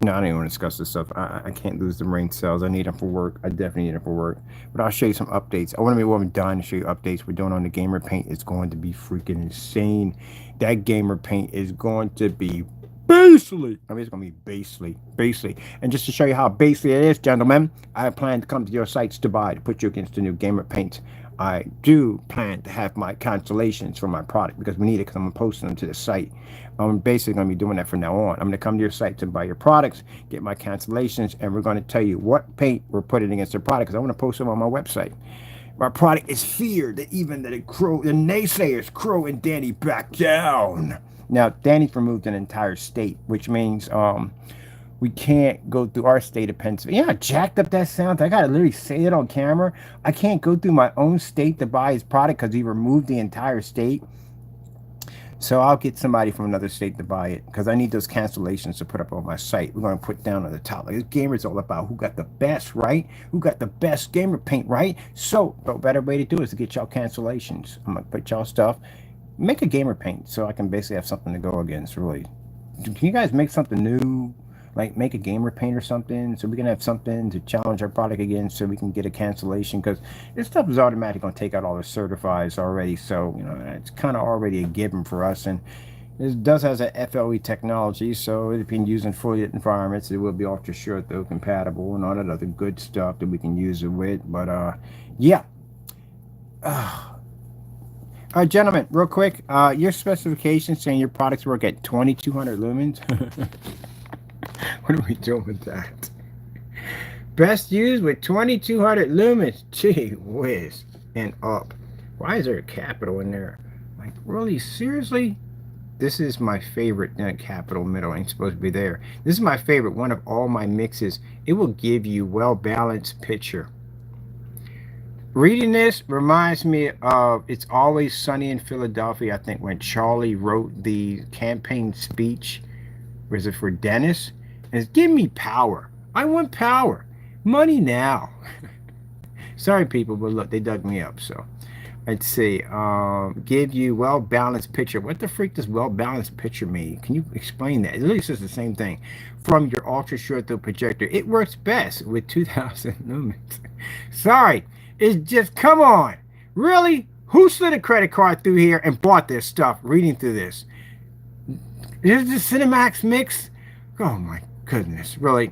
No, I don't even want to discuss this stuff. I can't lose the brain cells. I need them for work. I definitely need them for work. But I'll show you some updates. I want to be when I'm done to show you updates we're doing on the gamer paint. It's going to be freaking insane. That gamer paint is going to be basely. I mean, it's going to be basely. And just to show you how basely it is, gentlemen, I plan to come to your sites to buy, to put you against the new gamer paint. I do plan to have my cancellations for my product because we need it because I'm posting them to the site. I'm basically going to be doing that from now on. I'm going to come to your site to buy your products, get my cancellations, and we're going to tell you what paint we're putting against the product because I want to post them on my website. My product is feared that even the naysayers, Crow and Danny, back down. Now, Danny's removed an entire state, which means we can't go through our state of Pennsylvania. Yeah, jacked up that sound. I gotta literally say it on camera. I can't go through my own state to buy his product because he removed the entire state. So I'll get somebody from another state to buy it because I need those cancellations to put up on my site. We're going to put down on the top. Like, this gamer is all about who got the best, right? Who got the best gamer paint, right? So the better way to do it is to get y'all cancellations. I'm going to put y'all stuff. Make a gamer paint so I can basically have something to go against, really. Can you guys make something new? Like make a gamer paint or something so we can have something to challenge our product against so we can get a cancellation because this stuff is automatically going to take out all the certifies already. So, you know, it's kind of already a given for us. And it does has a FLE technology, so it can use in fully environments. It will be ultra short though compatible and all that other good stuff that we can use it with. But yeah. Gentlemen, real quick, your specifications saying your products work at 2200 lumens. What are we doing with that? Best used with 2200 lumens. Gee whiz. And up. Why is there a capital in there? Like, really? Seriously? This is my favorite. Capital middle ain't supposed to be there. This is my favorite one of all my mixes. It will give you well-balanced picture. Reading this reminds me of It's Always Sunny in Philadelphia, I think, when Charlie wrote the campaign speech. Was it for Dennis? And it's give me power. I want power. Money now. Sorry, people, but look, they dug me up. So let's see. Give you well-balanced picture. What the freak does well-balanced picture mean? Can you explain that? It literally says the same thing. From your ultra-short throw projector. It works best with 2000 lumens. Sorry. It's just, come on. Really? Who slid a credit card through here and bought this stuff reading through this? Is this the Cinemax mix? Oh my goodness, really.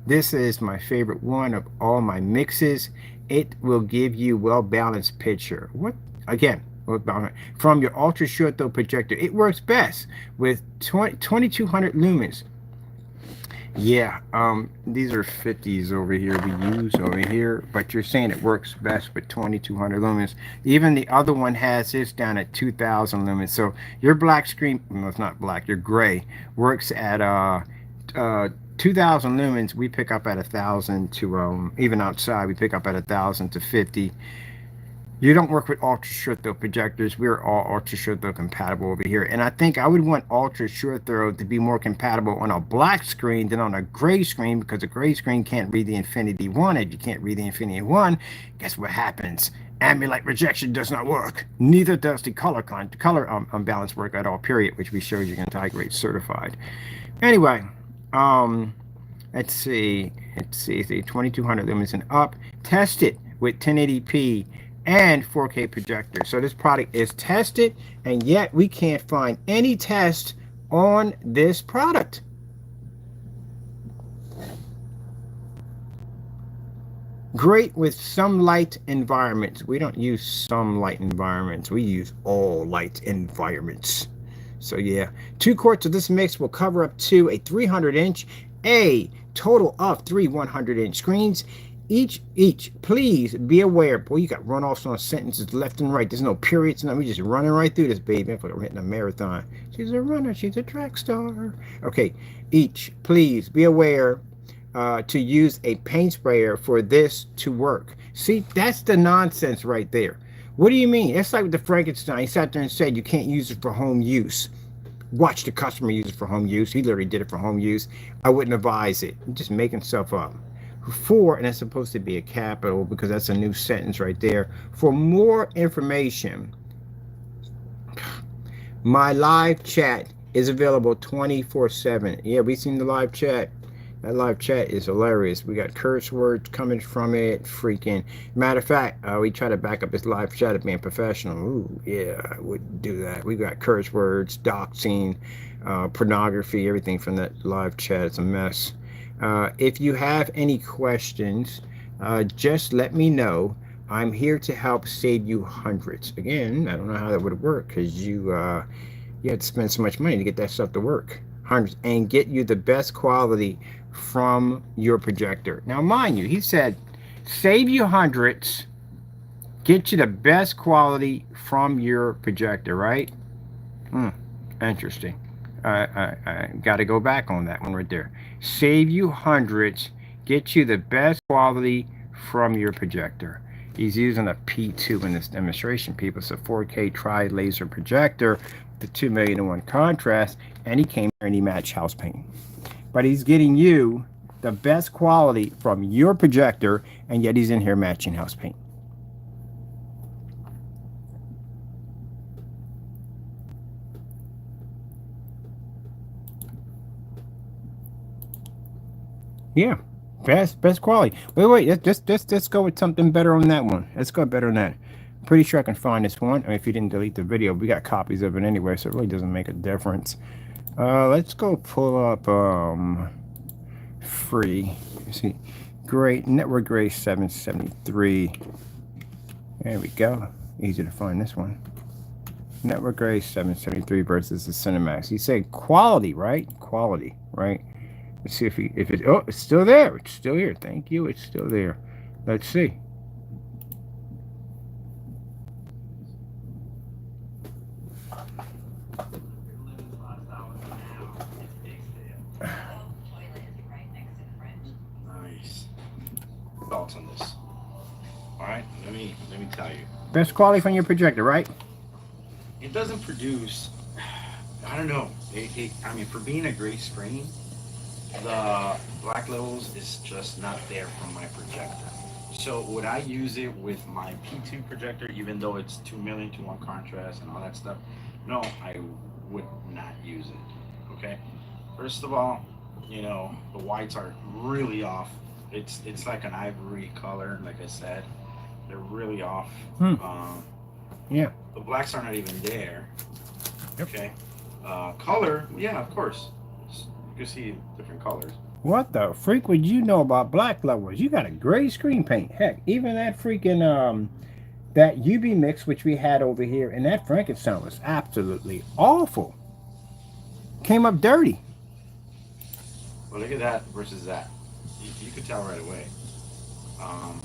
This is my favorite one of all my mixes. It will give you well-balanced picture. What? Again, from your ultra short throw projector. It works best with 2200 lumens. Yeah, these are 50s over here we use over here, but you're saying it works best with 2200 lumens. Even the other one has this down at 2000 lumens. So your black screen, no, it's not black, your gray, works at uh 2000 lumens. We pick up at 1000 to even outside we pick up at 1000 to 50. You don't work with ultra short throw projectors. We're all ultra short throw compatible over here. And I think I would want ultra short throw to be more compatible on a black screen than on a gray screen, because a gray screen can't read the Infinity One. If you can't read the Infinity One, guess what happens? Ambient rejection does not work. Neither does the color unbalance work at all, period, which we showed you in Tigrate certified. Anyway, um, let's see, the 2200 lumens and up. Test it with 1080p and 4K projector. So this product is tested, and yet we can't find any test on this product. Great with some light environments. We don't use some light environments. We use all light environments. So yeah, 2 quarts of this mix will cover up to a 300-inch, a total of 3 100-inch screens. Each, please be aware. Boy, you got runoffs on sentences left and right. There's no periods. No, we just running right through this, baby. I feel like we're hitting a marathon. She's a runner. She's a track star. Okay, each, please be aware to use a paint sprayer for this to work. See, that's the nonsense right there. What do you mean? It's like with the Frankenstein. He sat there and said you can't use it for home use. Watch the customer use it for home use. He literally did it for home use. I wouldn't advise it. I'm just making stuff up. For, and it's supposed to be a capital because that's a new sentence right there. For more information, my live chat is available 24/7. Yeah, we seen the live chat. That live chat is hilarious. We got curse words coming from it. Freaking. Matter of fact, we try to back up this live chat of being professional. Ooh, yeah, I wouldn't do that. We got curse words, doxing, pornography, everything from that live chat. It's a mess. If you have any questions, just let me know. I'm here to help save you hundreds. Again, I don't know how that would work because you had to spend so much money to get that stuff to work. Hundreds, and get you the best quality from your projector. Now, mind you, he said save you hundreds, get you the best quality from your projector, right? Interesting. I got to go back on that one right there. Save you hundreds, get you the best quality from your projector. He's using a P2 in this demonstration, people. It's a 4K tri-laser projector, the 2,000,000:1 contrast, and he came here and he matched house paint. But he's getting you the best quality from your projector, and yet he's in here matching house paint. Yeah, best quality. Wait, let's go with something better on that one. Let's go better on that. Pretty sure I can find this one. I mean, if you didn't delete the video, we got copies of it anyway, so it really doesn't make a difference. Let's go pull up free. See, great network gray 773. There we go. Easy to find this one. Network gray 773 versus the Cinemax. You say quality, right? Quality, right? Let's see if it. Oh, it's still there. It's still here. Thank you. It's still there. Let's see. Nice. Thoughts on this? All right. Let me tell you. Best quality from your projector, right? It doesn't produce. I don't know. I mean, for being a gray screen, the black levels is just not there from my projector. So would I use it with my P2 projector, even though it's 2,000,000:1 contrast and all that stuff? No, I would not use it. Okay. First of all, the whites are really off. It's like an ivory color, like I said. They're really off. Yeah. The blacks are not even there. Okay. Color, yeah, of course. You can see different colors. What the freak would you know about black levels? You got a gray screen paint. Heck, even that freaking that UV mix which we had over here, and that Frankenstein was absolutely awful. Came up dirty. Well, look at that versus that. You could tell right away. Um,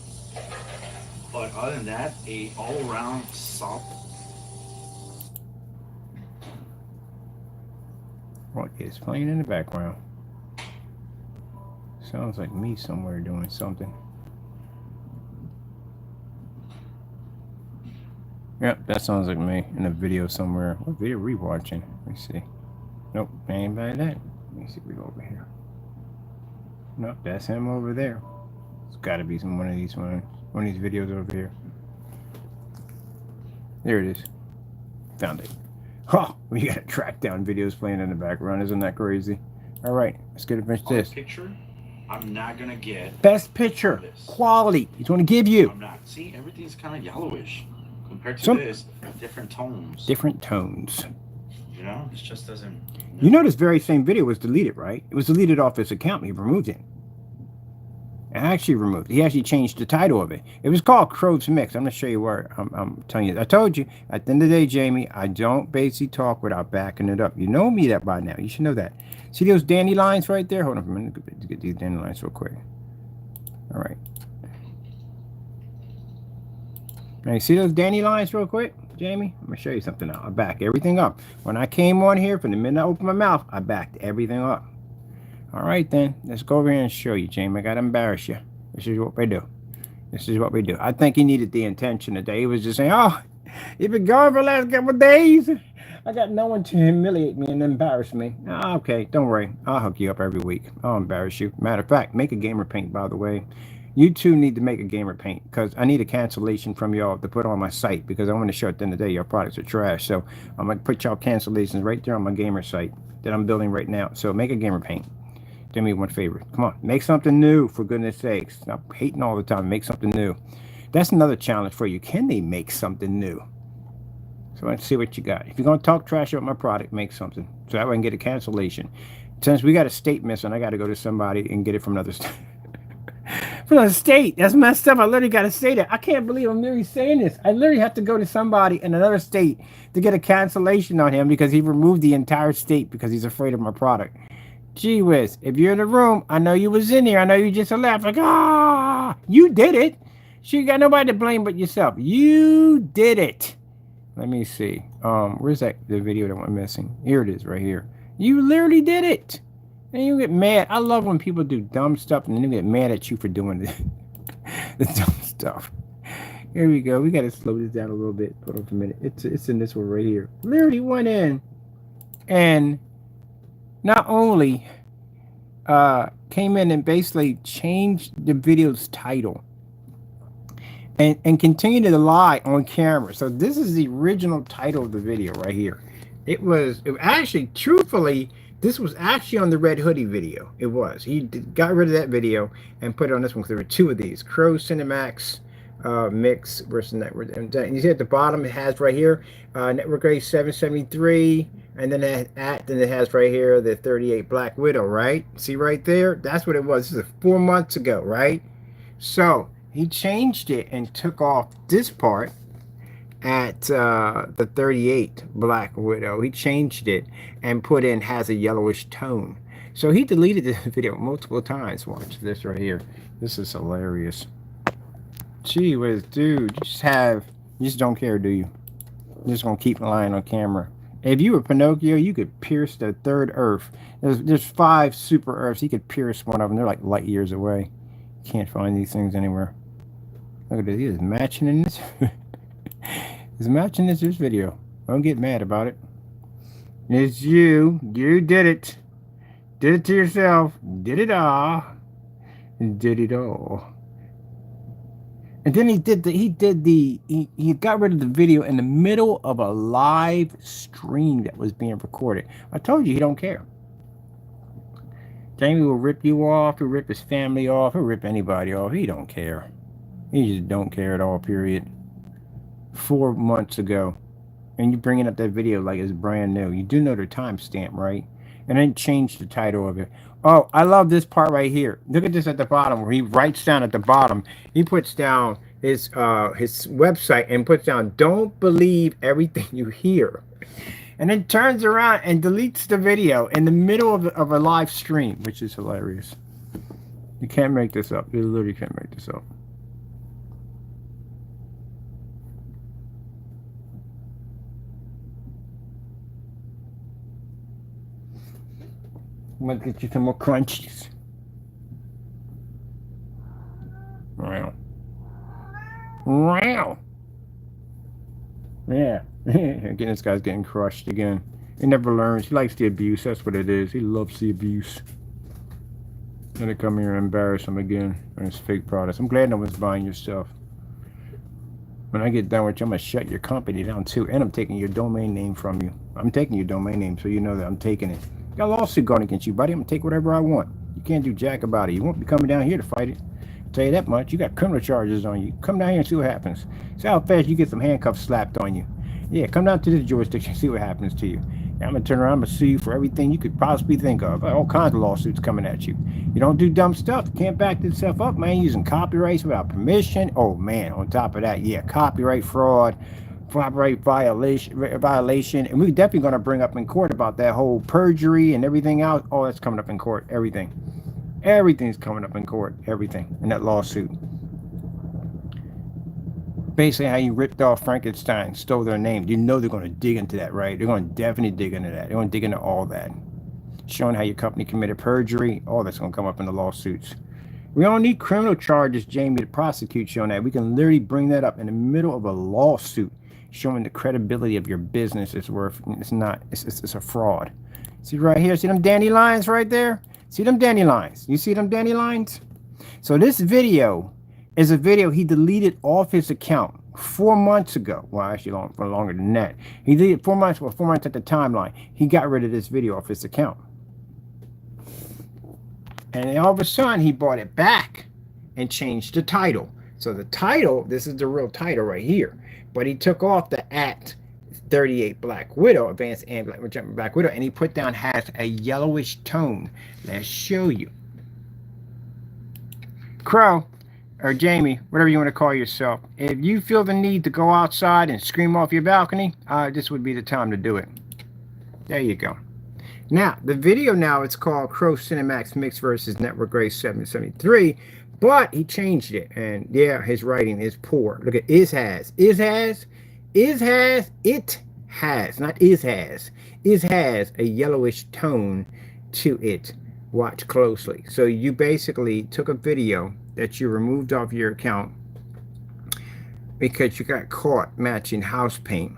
but other than that, a all-around solid. What is playing in the background? Sounds like me somewhere doing something. Yep, that sounds like me in a video somewhere. What video are we watching? Let me see. Nope, ain't by that. Let me see if we go over here. Nope, that's him over there. It's got to be one of these videos over here. There it is. Found it. Oh, we got track down videos playing in the background. Isn't that crazy? All right, let's get to finish this. Picture, I'm not gonna get best picture quality. He's going to give you. I'm not. See, everything's kind of yellowish compared to this. Different tones. Different tones. You know, it just doesn't. You know, this very same video was deleted, right? It was deleted off his account. He removed it. Actually removed. He actually changed the title of it. It was called Crow's Mix. I'm going to show you where I'm telling you. I told you, at the end of the day, Jamie, I don't basically talk without backing it up. You know me that by now. You should know that. See those dandelions right there? Hold on for a minute. Let's get these dandelions real quick. All right. Now, you see those dandelions real quick, Jamie? I'm going to show you something now. I back everything up. When I came on here, from the minute I opened my mouth, I backed everything up. All right, then. Let's go over here and show you, Jamie. I got to embarrass you. This is what we do. This is what we do. I think he needed the attention today. He was just saying, oh, you've been gone for the last couple of days. I got no one to humiliate me and embarrass me. Oh, okay, don't worry. I'll hook you up every week. I'll embarrass you. Matter of fact, make a gamer paint, by the way. You two need to make a gamer paint because I need a cancellation from y'all to put on my site because I want to show at the end of the day your products are trash. So I'm going to put y'all cancellations right there on my gamer site that I'm building right now. So make a gamer paint. Do me one favor. Come on, make something new, for goodness sakes. Stop hating all the time. Make something new. That's another challenge for you. Can they make something new? So let's see what you got. If you're going to talk trash about my product, make something. So that way I can get a cancellation. Since we got a state missing, I got to go to somebody and get it from another state. From another state. That's messed up. I literally got to say that. I can't believe I'm literally saying this. I literally have to go to somebody in another state to get a cancellation on him because he removed the entire state because he's afraid of my product. Gee whiz, if you're in the room, I know you was in there. I know you just laughed like, ah, you did it. You got nobody to blame but yourself. You did it. Let me see. Where's the video that went missing? Here it is right here. You literally did it. And you get mad. I love when people do dumb stuff and then they get mad at you for doing the dumb stuff. Here we go. We got to slow this down a little bit. Hold on for a minute. It's in this one right here. Literally went in and not only came in and basically changed the video's title and continued to lie on camera. So this is the original title of the video right here. It actually, truthfully, this was actually on the Red Hoodie video. It was. He got rid of that video and put it on this one because there were two of these. Crow Cinemax mix versus Network. And you see at the bottom, it has right here, Network A 773. And then it has right here the 38 Black Widow, right? See right there? That's what it was. This is 4 months ago, right? So he changed it and took off this part at the 38 Black Widow. He changed it and put in has a yellowish tone. So he deleted the video multiple times. Watch this right here. This is hilarious. Gee whiz, dude, you just don't care, do you? You're just gonna keep lying on camera. If you were Pinocchio, you could pierce the third Earth. There's 5 super Earths. He could pierce one of them. They're like light years away. You can't find these things anywhere. Look at this. He is matching in this. He's matching this video. Don't get mad about it. It's you. You did it. Did it to yourself. Did it all. Did it all. And then he got rid of the video in the middle of a live stream that was being recorded. I told you he don't care. Jamie will rip you off, he'll rip his family off, he'll rip anybody off. He don't care. He just don't care at all, period. 4 months ago. And you're bringing up that video like it's brand new. You do know the timestamp, right? And then change the title of it. Oh, I love this part right here. Look at this at the bottom where he writes down at the bottom. He puts down his website and puts down, don't believe everything you hear. and then turns around and deletes the video in the middle of a live stream, which is hilarious. You can't make this up. You literally can't make this up. I'm gonna get you some more crunchies. Wow. Wow. Yeah. Again, this guy's getting crushed again. He never learns. He likes the abuse. That's what it is. He loves the abuse. Gonna come here and embarrass him again on his fake products. I'm glad no one's buying your stuff. When I get done with you, I'm gonna shut your company down too, and I'm taking your domain name from you. I'm taking your domain name, so you know that I'm taking it. Got a lawsuit going against you, buddy. I'm gonna take whatever I want. You can't do jack about it. You won't be coming down here to fight it. I'll tell you that much. You got criminal charges on you. Come down here and see what happens. See how fast you get some handcuffs slapped on you. Yeah, come down to this jurisdiction, see what happens to you. And I'm gonna turn around, I'm gonna sue you for everything you could possibly think of. All kinds of lawsuits coming at you. You don't do dumb stuff. You can't back this stuff up, man. Using copyrights without permission. Oh man, on top of that, yeah, copyright fraud, copyright violation, and we're definitely gonna bring up in court about that whole perjury and everything else. Oh, that's coming up in court. Everything's coming up in court. Everything in that lawsuit. Basically, how you ripped off Frankenstein, stole their name. You know they're going to dig into that, right? They're going to definitely dig into that. They're going to dig into all that. Showing how your company committed perjury. All that's going to come up in the lawsuits. We don't need criminal charges, Jamie, to prosecute you on that. We can literally bring that up in the middle of a lawsuit, showing the credibility of your business is worth. It's a fraud. See right here? See them dandelions right there? See them dandelions? You see them dandelions? So this video is a video he deleted off his account 4 months ago. Well, actually for longer than that. He deleted 4 months, 4 months at the timeline. He got rid of this video off his account. And then all of a sudden, he brought it back and changed the title. So the title, this is the real title right here. But he took off the @38 Black Widow, Advanced and Black Widow, and he put down has a yellowish tone. Let's show you. Crow, or Jamie, whatever you want to call yourself, if you feel the need to go outside and scream off your balcony, this would be the time to do it. There you go. Now, the video now, it's called Crow Cinemax Mix versus Network Grace 773, but he changed it, and yeah, his writing is poor. Look at it has, not is has a yellowish tone to it. Watch closely. So you basically took a video that you removed off your account because you got caught matching house paint,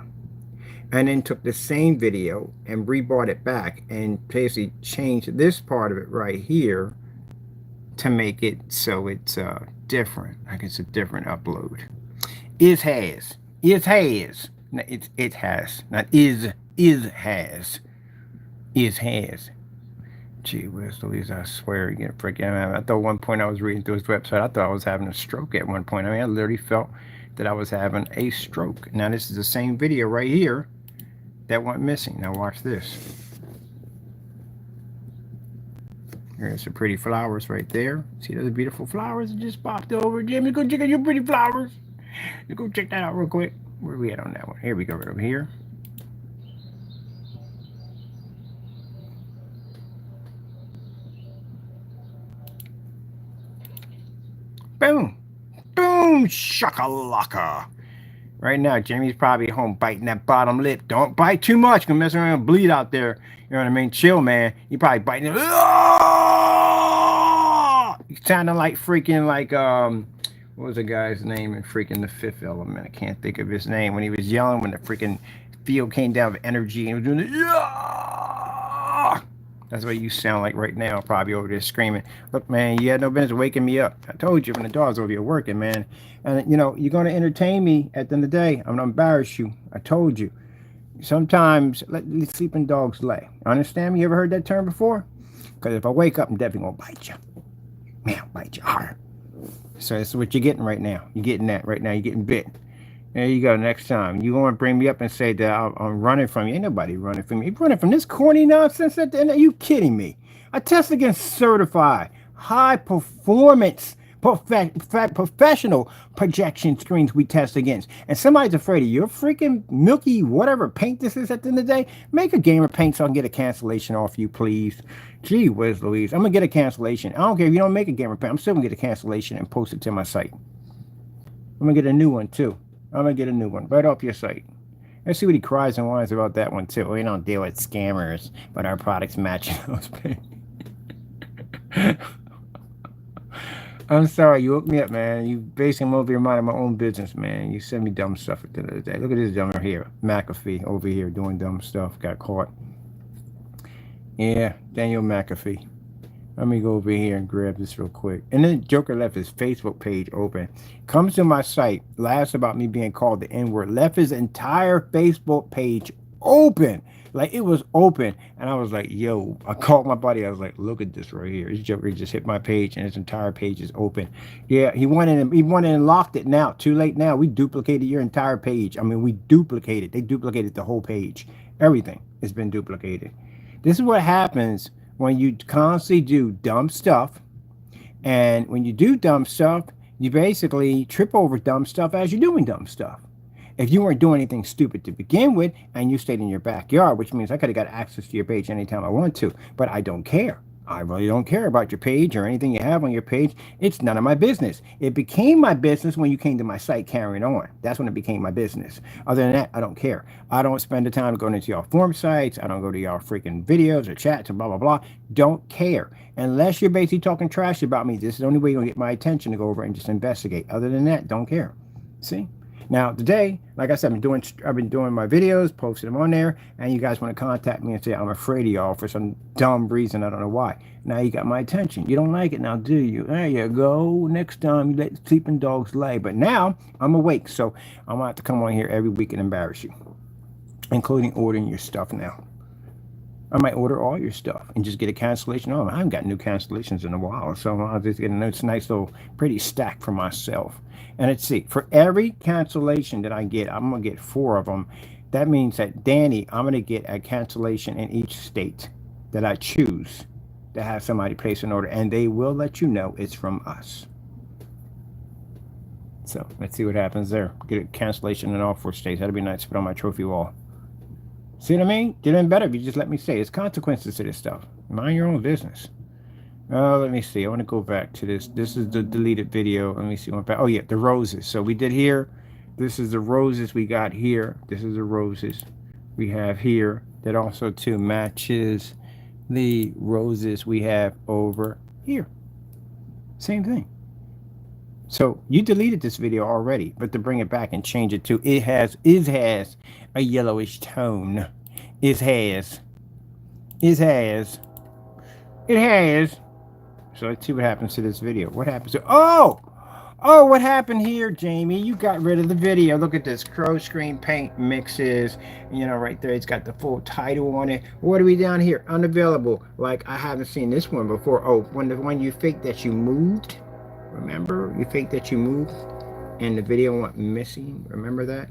and then took the same video and rebought it back and basically changed this part of it right here to make it so it's different, like it's a different upload. It has, not has. Gee whiz Louise, I swear, you get freaking out. I thought one point I was reading through his website, I thought I was having a stroke at one point. I mean, I literally felt that I was having a stroke. Now, this is the same video right here that went missing. Now, watch this. Here's some pretty flowers right there. See those beautiful flowers that just popped over? Jimmy, go check out your pretty flowers. You go check that out real quick. Where are we at on that one? Here we go, right over here. Boom. Boom. Shakalaka. Right now, Jimmy's probably home biting that bottom lip. Don't bite too much. Gonna mess around and bleed out there. You know what I mean? Chill, man. You probably biting it. You sounding like freaking like, what was the guy's name in freaking The Fifth Element? I can't think of his name. When he was yelling, when the freaking field came down with energy and he was doing the, that's what you sound like right now, probably over there screaming. Look, man, you had no business waking me up. I told you when the dog's over here working, man. And, you know, you're going to entertain me at the end of the day. I'm going to embarrass you. I told you. Sometimes let sleeping dogs lay. Understand me? You ever heard that term before? Because if I wake up, I'm definitely going to bite you. Man, I'll bite you hard. So that's what you're getting right now. You're getting that right now. You're getting bit. There you go. Next time you want to bring me up and say that I'm running from you. Ain't nobody running from me. You're running from this corny nonsense at the end. Are you kidding me? I test against certified high performance professional projection screens we test against. And somebody's afraid of your freaking milky whatever paint this is at the end of the day. Make a gamer paint so I can get a cancellation off you, please. Gee whiz Louise. I'm gonna get a cancellation. I don't care if you don't make a gamer paint. I'm still gonna get a cancellation and post it to my site. I'm gonna get a new one too. I'm gonna get a new one right off your site. Let's see what he cries and whines about that one too. We don't deal with scammers, but our products match those paint. I'm sorry, you hooked me up, man. You basically I'm over your mind of my own business, man. You send me dumb stuff at the end of the day. Look at this dumb here. McAfee over here doing dumb stuff. Got caught. Yeah, Daniel McAfee. Let me go over here and grab this real quick. And then Joker left his Facebook page open. Comes to my site, laughs about me being called the N-word. Left his entire Facebook page open. Like, it was open. And I was like, yo, I called my buddy. I was like, look at this right here. This Joker just hit my page and his entire page is open. Yeah, he went in and locked it now. Too late now. We duplicated your entire page. I mean, we duplicated. They duplicated the whole page. Everything has been duplicated. This is what happens when you constantly do dumb stuff. And when you do dumb stuff, you basically trip over dumb stuff as you're doing dumb stuff. If you weren't doing anything stupid to begin with and you stayed in your backyard, which means I could have got access to your page anytime I want to, but I don't care. I really don't care about your page or anything you have on your page. It's none of my business. It became my business when you came to my site carrying on. That's when it became my business. Other than that, I don't care. I don't spend the time going into y'all forum sites. I don't go to y'all freaking videos or chats or blah, blah, blah. Don't care. Unless you're basically talking trash about me, this is the only way you're going to get my attention to go over and just investigate. Other than that, don't care. See? Now, today, like I said, I've been doing my videos, posting them on there, and you guys want to contact me and say, I'm afraid of y'all for some dumb reason. I don't know why. Now you got my attention. You don't like it now, do you? There you go. Next time, you let sleeping dogs lay. But now, I'm awake, so I'm going to have to come on here every week and embarrass you, including ordering your stuff now. I might order all your stuff and just get a cancellation. Oh, I haven't got new cancellations in a while, so I'll just get a nice little pretty stack for myself. And let's see, for every cancellation that I get, I'm going to get 4 of them. That means that, Danny, I'm going to get a cancellation in each state that I choose to have somebody place an order. And they will let you know it's from us. So let's see what happens there. Get a cancellation in all 4 states. That'd be nice to put on my trophy wall. See what I mean? Get in better if you just let me say. There's consequences to this stuff. Mind your own business. Let me see. I want to go back to this. This is the deleted video. Let me see. Oh, yeah, the roses. So we did here. This is the roses we got here. This is the roses we have here. That also, too, matches the roses we have over here. Same thing. So you deleted this video already, but to bring it back and change it to it has a yellowish tone. It has. So let's see what happens to this video. What happens to what happened here, Jamie? You got rid of the video. Look at this. Crow Screen Paint mixes. You know, right there, it's got the full title on it. What are we down here? Unavailable. Like, I haven't seen this one before. Oh, when the one you faked that you moved. Remember? You faked that you moved and the video went missing. Remember that?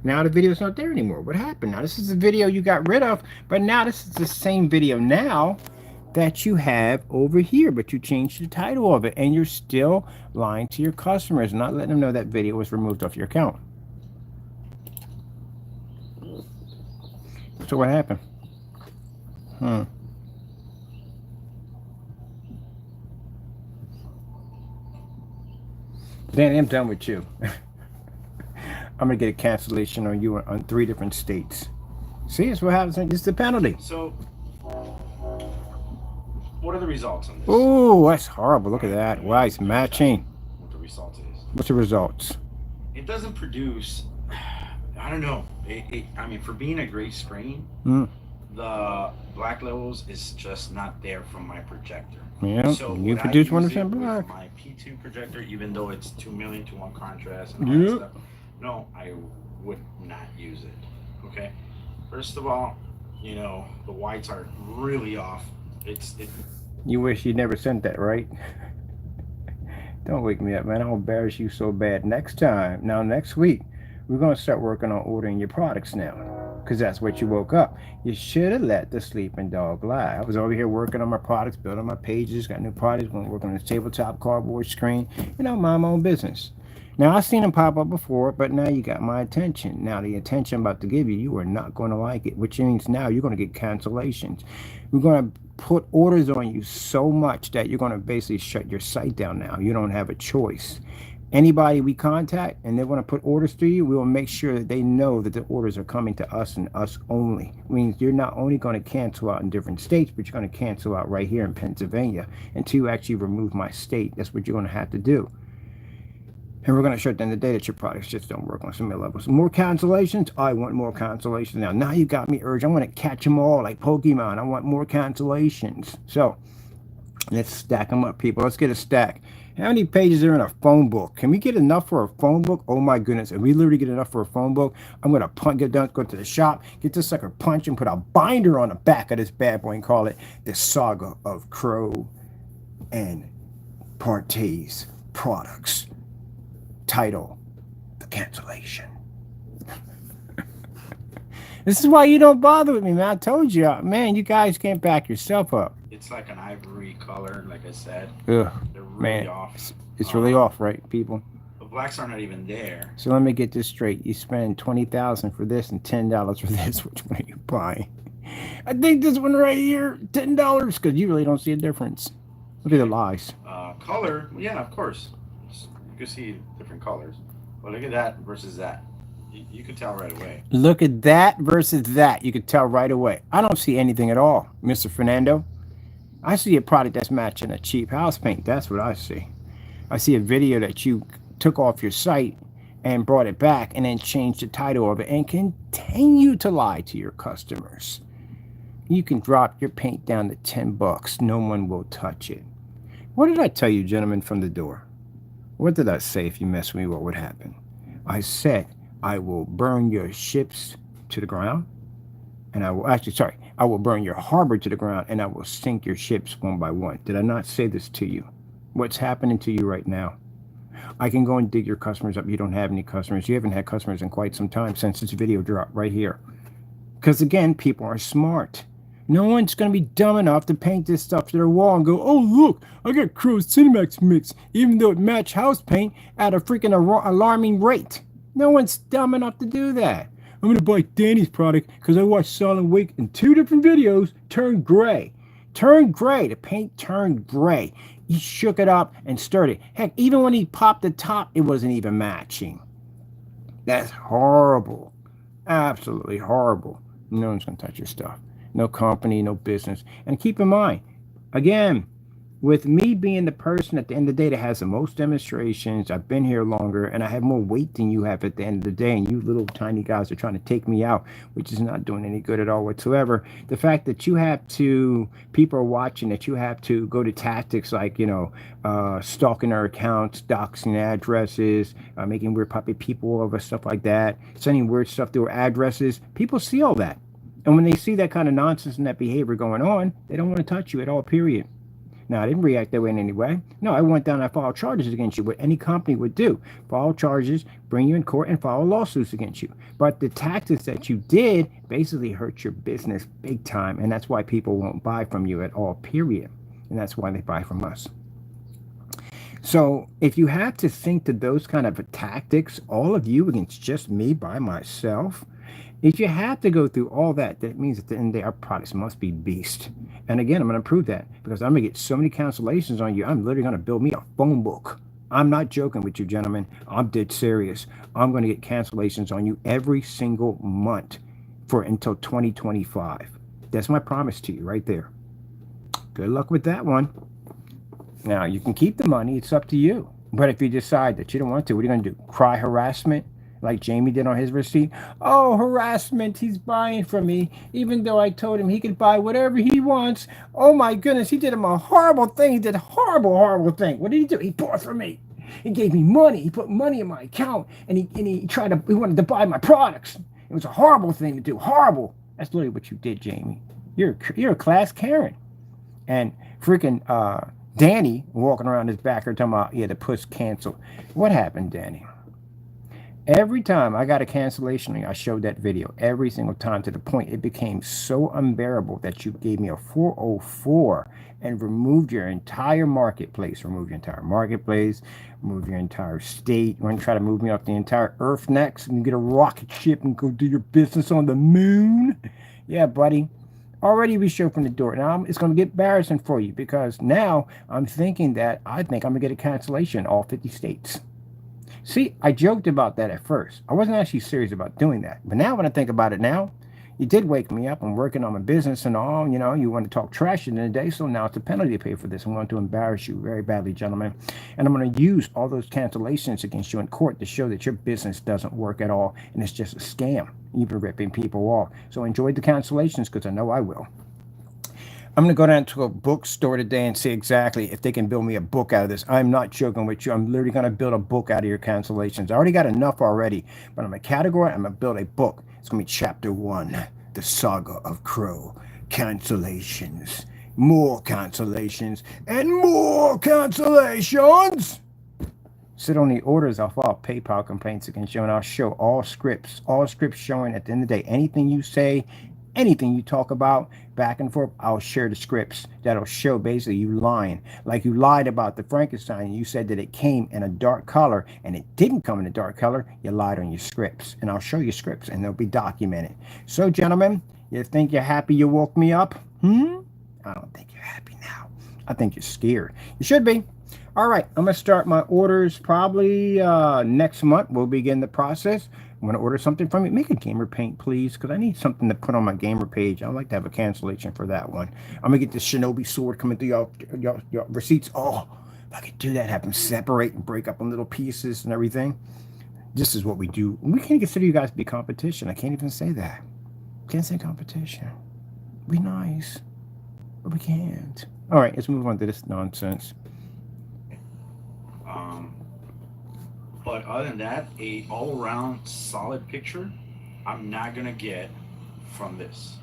Now the video's not there anymore. What happened? Now this is the video you got rid of, but now this is the same video now that you have over here, but you changed the title of it and you're still lying to your customers, not letting them know that video was removed off your account. So what happened? Danny, I'm done with you. I'm gonna get a cancellation on you on 3 different states. See, that's what happens. It's the penalty. So, what are the results on this? Oh, that's horrible. Look at that. Wow, it's matching. What the result is? What's the results? It doesn't produce. I don't know. I mean, for being a gray screen, the black levels is just not there from my projector. Yeah, so you produce 100% black. black. My P2 projector, even though it's 2 million to 1 contrast and all that stuff, no, I would not use it. Okay. First of all, you know, the whites are really off. You wish you never sent that, right? Don't wake me up, man. I'll embarrass you so bad next time. Now, next week, we're going to start working on ordering your products now. Because because that's what you woke up. You should have let the sleeping dog lie. I was over here working on my products, building my pages, got new products, going to work on this tabletop cardboard screen, mind my own business. Now, I've seen them pop up before, but now you got my attention. Now, the attention I'm about to give you, you are not going to like it, which means now you're going to get cancellations. We're going to put orders on you so much that you're going to basically shut your site down now. You don't have a choice. Anybody we contact and they want to put orders through you, we will make sure that they know that the orders are coming to us and us only. It means you're not only going to cancel out in different states, but you're going to cancel out right here in Pennsylvania until you actually remove my state. That's what you're going to have to do. And we're going to shut down the day that your products just don't work on some levels. More cancellations? I want more cancellations now. Now you got me urged. I want to catch them all like Pokemon. I want more cancellations. So let's stack them up, people. Let's get a stack. How many pages are in a phone book? Can we get enough for a phone book? Oh my goodness. If we literally get enough for a phone book, I'm going to get down, go to the shop, get this sucker punch and put a binder on the back of this bad boy and call it The Saga of Crow and Partey's Products. Title, The Cancellation. This is why you don't bother with me, man. I told you, man, you guys can't back yourself up. It's like an ivory color, like I said. Ugh, they're really man, off. it's really off, right, people? The blacks are not even there. So let me get this straight. You spend $20,000 for this and $10 for this. Which one are you buying? I think this one right here, $10, because you really don't see a difference. Look at the lies. Color, yeah, of course. You can see different colors. But look at that versus that. You can tell right away. Look at that versus that. You can tell right away. I don't see anything at all, Mr. Fernando. I see a product that's matching a cheap house paint. That's what I see. I see a video that you took off your site and brought it back and then changed the title of it and continue to lie to your customers. You can drop your paint down to $10. No one will touch it. What did I tell you, gentlemen, from the door? What did I say? If you mess with me, what would happen? I said, I will burn your ships to the ground. And I will burn your harbor to the ground, and I will sink your ships one by one. Did I not say this to you? What's happening to you right now? I can go and dig your customers up. You don't have any customers. You haven't had customers in quite some time since this video dropped right here. Because again, people are smart. No one's going to be dumb enough to paint this stuff to their wall and go, oh, look, I got Crow's Cinemax mix, even though it matched house paint at a freaking alarming rate. No one's dumb enough to do that. I'm going to buy Danny's product because I watched Silent Wake in 2 different videos turn gray. Turn gray. The paint turned gray. He shook it up and stirred it. Heck, even when he popped the top, it wasn't even matching. That's horrible. Absolutely horrible. No one's going to touch your stuff. No company, no business. And keep in mind, again, with me being the person at the end of the day that has the most demonstrations, I've been here longer, and I have more weight than you have at the end of the day, and you little tiny guys are trying to take me out, which is not doing any good at all whatsoever. The fact that you have to, people are watching, that you have to go to tactics like, stalking their accounts, doxing addresses, making weird puppy people over, stuff like that, sending weird stuff to their addresses. People see all that. And when they see that kind of nonsense and that behavior going on, they don't want to touch you at all, period. Now, I didn't react that way in any way. No, I went down and I filed charges against you, what any company would do. File charges, bring you in court, and file lawsuits against you. But the tactics that you did basically hurt your business big time, and that's why people won't buy from you at all, period. And that's why they buy from us. So if you have to think to those kind of tactics, all of you against just me by myself, if you have to go through all that, that means at the end of the day, our products must be beast. And again, I'm going to prove that because I'm going to get so many cancellations on you. I'm literally going to build me a phone book. I'm not joking with you, gentlemen. I'm dead serious. I'm going to get cancellations on you every single month for until 2025. That's my promise to you right there. Good luck with that one. Now, you can keep the money. It's up to you. But if you decide that you don't want to, what are you going to do? Cry harassment? Like Jamie did on his receipt. Oh, harassment, he's buying from me, even though I told him he could buy whatever he wants. Oh my goodness, he did him a horrible thing. He did a horrible, horrible thing. What did he do? He bought from me. He gave me money. He put money in my account, and he wanted to buy my products. It was a horrible thing to do. Horrible. That's literally what you did, Jamie. You're a class Karen. And freaking Danny walking around his back or talking about, yeah, the push canceled. What happened, Danny? Every time I got a cancellation, I showed that video every single time to the point it became so unbearable that you gave me a 404 and removed your entire marketplace. Removed your entire marketplace, removed your entire state. You want to try to move me off the entire earth next and get a rocket ship and go do your business on the moon? Yeah, buddy. Already we show from the door. Now it's going to get embarrassing for you because now I'm thinking that I think I'm going to get a cancellation in all 50 states. See, I joked about that at first. I wasn't actually serious about doing that. But now when I think about it now, you did wake me up. I'm working on my business and all. You know, you want to talk trash in the day. So now it's a penalty to pay for this. I'm going to embarrass you very badly, gentlemen. And I'm going to use all those cancellations against you in court to show that your business doesn't work at all. And it's just a scam. You've been ripping people off. So enjoy the cancellations because I know I will. I'm going to go down to a bookstore today and see exactly if they can build me a book out of this. I'm not joking with you. I'm literally going to build a book out of your cancellations. I already got enough already, but I'm a category. I'm going to build a book. It's going to be chapter 1, the saga of Crow. Cancellations, more cancellations, and more cancellations. Sit on the orders. I'll file PayPal complaints against you, and I'll show all scripts showing at the end of the day, anything you say, anything you talk about back and forth, I'll share the scripts that'll show basically you lying. Like you lied about the Frankenstein and you said that it came in a dark color and it didn't come in a dark color. You lied on your scripts, and I'll show you scripts and they'll be documented. So gentlemen, you think you're happy you woke me up? I don't think you're happy now. I think you're scared. You should be. All right, I'm going to start my orders probably next month. We'll begin the process. I'm going to order something from you. Make a gamer paint, please, because I need something to put on my gamer page. I'd like to have a cancellation for that one. I'm going to get the Shinobi sword coming through your receipts. Oh, if I could do that, have them separate and break up in little pieces and everything. This is what we do. We can't consider you guys to be competition. I can't even say that. Can't say competition. Be nice, but we can't. All right, let's move on to this nonsense. But other than that, a all-around solid picture, I'm not gonna get from this.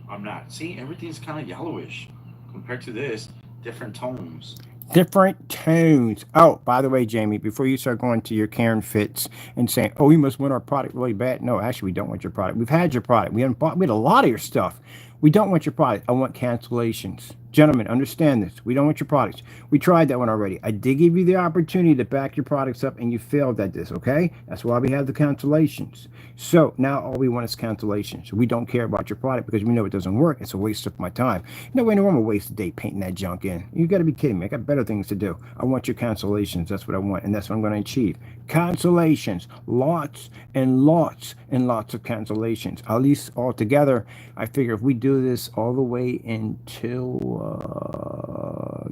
I'm not. See, everything's kind of yellowish compared to this. Different tones. Different tones. Oh, by the way, Jamie, before you start going to your Karen fits and saying, "Oh, we must want our product really bad," no, actually, we don't want your product. We've had your product. We haven't bought. We had a lot of your stuff. We don't want your product. I want cancellations. Gentlemen, understand this. We don't want your products. We tried that one already. I did give you the opportunity to back your products up, and you failed at this, okay? That's why we have the cancellations. So now all we want is cancellations. We don't care about your product because we know it doesn't work. It's a waste of my time. No way in the world I'm going to waste a day painting that junk in. You got to be kidding me. I got better things to do. I want your cancellations. That's what I want, and that's what I'm going to achieve. Cancellations. Lots and lots and lots of cancellations. At least altogether, I figure if we do this all the way until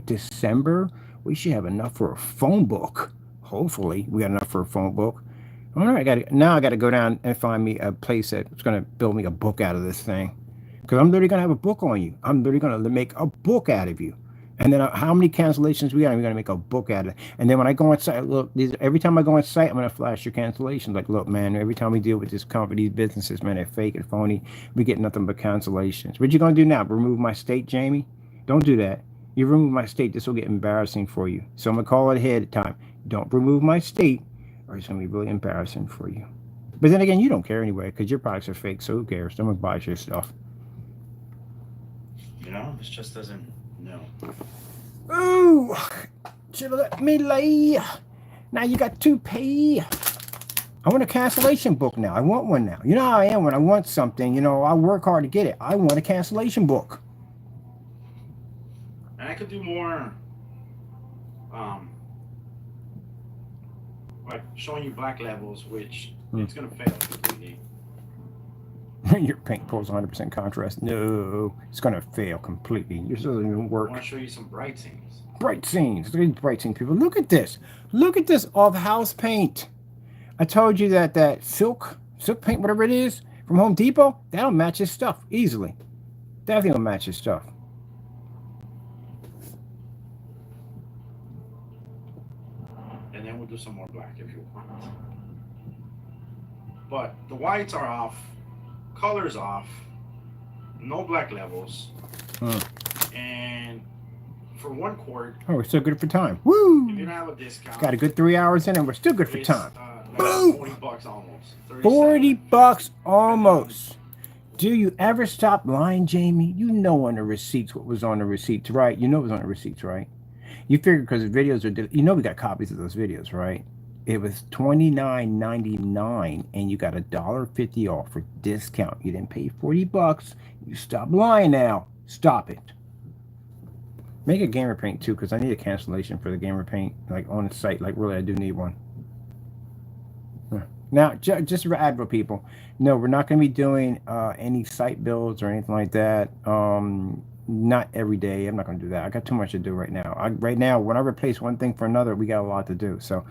December, we should have enough for a phone book. Hopefully, we got enough for a phone book. All right, I got to go down and find me a place that's going to build me a book out of this thing, because I'm literally going to have a book on you. I'm literally going to make a book out of you. And then how many cancellations we got? We're going to make a book out of it. And then when I go on site, look, every time I go on site, I'm going to flash your cancellations. Like, look, man, every time we deal with this company, these businesses, man, they're fake and phony. We get nothing but cancellations. What you going to do now? Remove my state, Jamie? Don't do that. You remove my state, this will get embarrassing for you. So I'm going to call it ahead of time. Don't remove my state, or it's going to be really embarrassing for you. But then again, you don't care anyway, because your products are fake, so who cares? No one buys your stuff. You know, this just doesn't... No. Ooh, should have let me lay. Now you got to pay. I want a cancellation book now. I want one now. You know how I am when I want something. You know, I work hard to get it. I want a cancellation book. And I could do more, like showing you black levels, which it's gonna fail completely. Your paint pulls 100% contrast. No, it's going to fail completely. Yours doesn't even work. I want to show you some bright scenes. Bright scenes. Look at these bright scenes, people. Look at this. Look at this off-house paint. I told you that silk paint, whatever it is, from Home Depot, that'll match his stuff easily. Definitely will match his stuff. And then we'll do some more black if you want. But the whites are off. Colors off, no black levels, and for 1 quart. Oh, we're still good for time. Woo! If you don't have a discount, got a good 3 hours in, and we're still good for time. Boom! 40 bucks almost. 40 37. bucks almost. Do you ever stop lying, Jamie? You know on the receipts what was on the receipts, right? You know it was on the receipts, right? You figure because the videos are, you know, we got copies of those videos, right? It was $29.99, and you got $1.50 off for discount. You didn't pay 40 bucks. You stop lying now. Stop it. Make a gamer paint too, because I need a cancellation for the gamer paint, like on the site. Like really, I do need one. Now, just for Advil people, no, we're not going to be doing any site builds or anything like that. Not every day. I'm not going to do that. I got too much to do right now. Right now, when I replace one thing for another, we got a lot to do. So,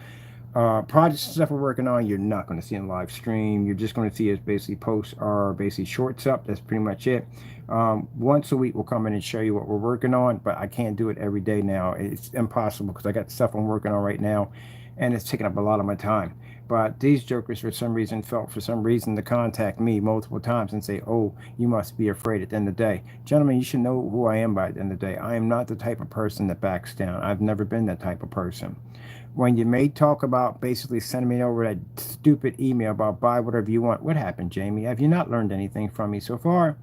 projects and stuff we're working on, you're not going to see in live stream. You're just going to see us basically post our basically shorts up. That's pretty much it. Once a week, we'll come in and show you what we're working on, but I can't do it every day now. It's impossible because I got stuff I'm working on right now, and it's taking up a lot of my time. But these jokers, for some reason, felt for some reason to contact me multiple times and say, oh, you must be afraid at the end of the day. Gentlemen, you should know who I am by the end of the day. I am not the type of person that backs down. I've never been that type of person. When you may talk about basically sending me over that stupid email about buy whatever you want, what happened, Jamie? Have you not learned anything from me so far?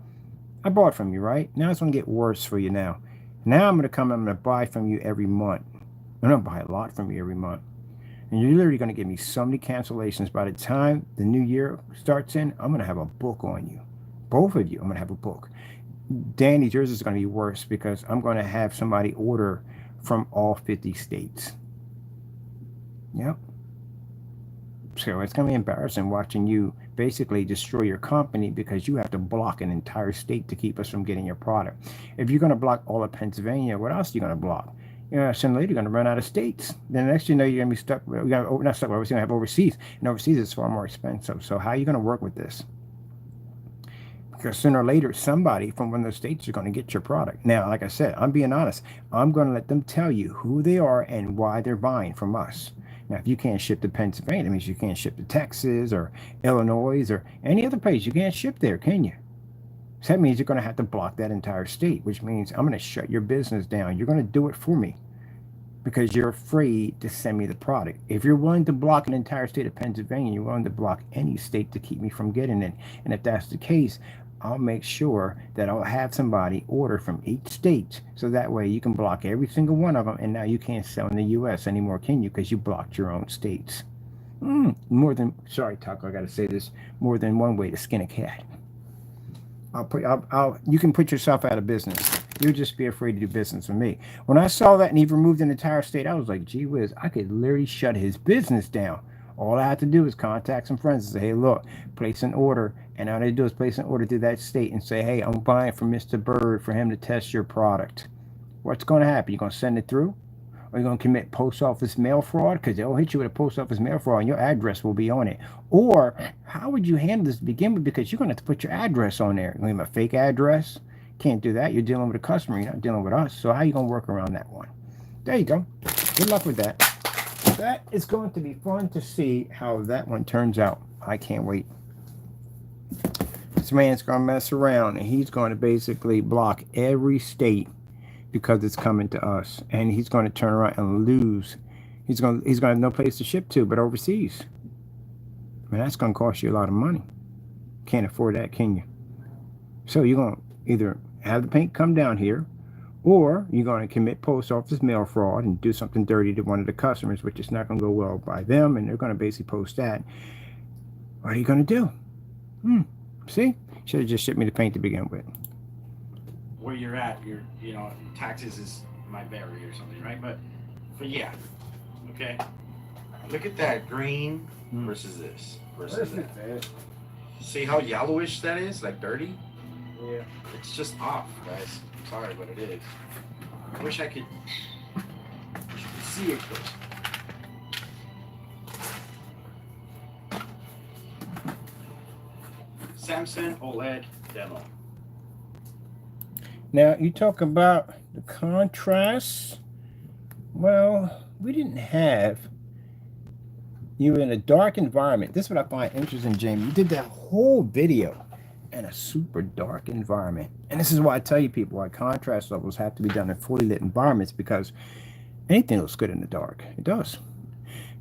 I bought from you, right? Now it's going to get worse for you now. Now I'm going to buy from you every month. I'm going to buy a lot from you every month. And you're literally going to give me so many cancellations. By the time the new year starts in, I'm going to have a book on you. Both of you, I'm going to have a book. Danny, yours is going to be worse because I'm going to have somebody order from all 50 states. Yep. So it's going to be embarrassing watching you basically destroy your company because you have to block an entire state to keep us from getting your product. If you're going to block all of Pennsylvania, what else are you going to block? Sooner or later, you're going to run out of states. Then the next you know, you're going to be stuck. We're not stuck. We're going to have overseas, and overseas is far more expensive. So how are you going to work with this? Because sooner or later, somebody from one of those states is going to get your product. Now, like I said, I'm being honest. I'm going to let them tell you who they are and why they're buying from us. Now, if you can't ship to Pennsylvania, that means you can't ship to Texas or Illinois or any other place. You can't ship there, can you? So that means you're going to have to block that entire state, which means I'm going to shut your business down. You're going to do it for me because you're afraid to send me the product. If you're willing to block an entire state of Pennsylvania, you're willing to block any state to keep me from getting it. And if that's the case, I'll make sure that I'll have somebody order from each state. So that way you can block every single one of them. And now you can't sell in the U.S. anymore, can you? Because you blocked your own states. Sorry, Taco, I got to say this, more than one way to skin a cat. You can put yourself out of business. You'll just be afraid to do business with me. When I saw that and he removed an entire state, I was like, gee whiz, I could literally shut his business down. All I have to do is contact some friends and say, hey, look, place an order. And all they do is place an order to that state and say, hey, I'm buying from Mr. Bird for him to test your product. What's going to happen? You're going to send it through? Or you're going to commit post office mail fraud? Because they'll hit you with a post office mail fraud and your address will be on it. Or how would you handle this to begin with? Because you're going to have to put your address on there. You have a fake address. Can't do that. You're dealing with a customer. You're not dealing with us. So how are you going to work around that one? There you go. Good luck with that. That is going to be fun to see how that one turns out. I can't wait. This man's going to mess around and he's going to basically block every state because it's coming to us, and he's going to turn around and lose. He's going to have no place to ship to but overseas. Man, that's going to cost you a lot of money. Can't afford that, can you? So you're going to either have the paint come down here, or you're going to commit post office mail fraud and do something dirty to one of the customers, which is not going to go well by them, and they're going to basically post that. What are you going to do? See? Should have just shipped me the paint to begin with. Where you're at, taxes is my barrier or something, right? But yeah, okay. Look at that green versus this versus that. See how yellowish that is, like dirty? Yeah. It's just off, guys. Sorry, but it is. I wish I could see it close. Samsung OLED demo. Now, you talk about the contrast. Well, we didn't have you in a dark environment. This is what I find interesting, Jamie. You did that whole video in a super dark environment. And this is why I tell you people why contrast levels have to be done in fully lit environments, because anything looks good in the dark. It does.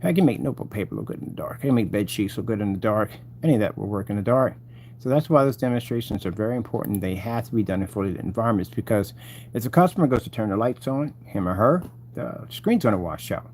I can make notebook paper look good in the dark. I can make bed sheets look good in the dark. Any of that will work in the dark. So that's why those demonstrations are very important. They have to be done in fully lit environments because if the customer goes to turn the lights on, him or her, the screen's going to wash out.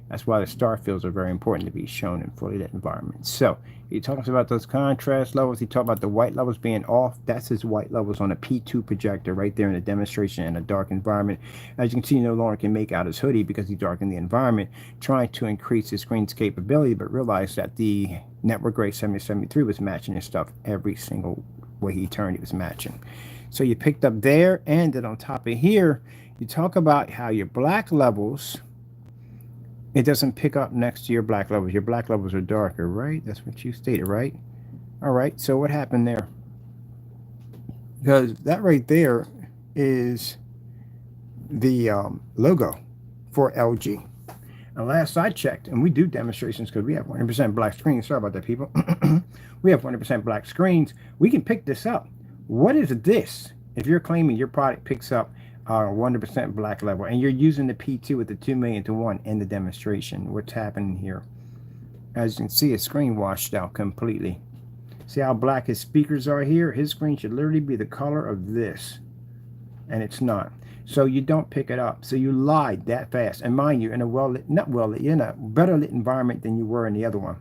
That's why the star fields are very important to be shown in fully lit environments. So he talks about those contrast levels. He talks about the white levels being off. That's his white levels on a P2 projector right there in the demonstration in a dark environment. As you can see, he no longer can make out his hoodie because he darkened the environment, trying to increase his screen's capability, but realized that the Network Gray 7073 was matching his stuff every single way he turned, it was matching. So you picked up there, and then on top of here, you talk about how your black levels, it doesn't pick up next to your black levels. Your black levels are darker, right? That's what you stated, right? All right, so what happened there? Because that right there is the logo for LG. And last I checked, and we do demonstrations because we have 100% black screens. Sorry about that, people. We have 100% black screens. We can pick this up. What is this? If you're claiming your product picks up 100% black level, and you're using the P2 with the 2 million to 1 in the demonstration, what's happening here? As you can see, his screen washed out completely. See how black his speakers are here? His screen should literally be the color of this, and it's not. So you don't pick it up. So you lied that fast. And mind you, in a well-lit, not well-lit, you're in a better lit environment than you were in the other one.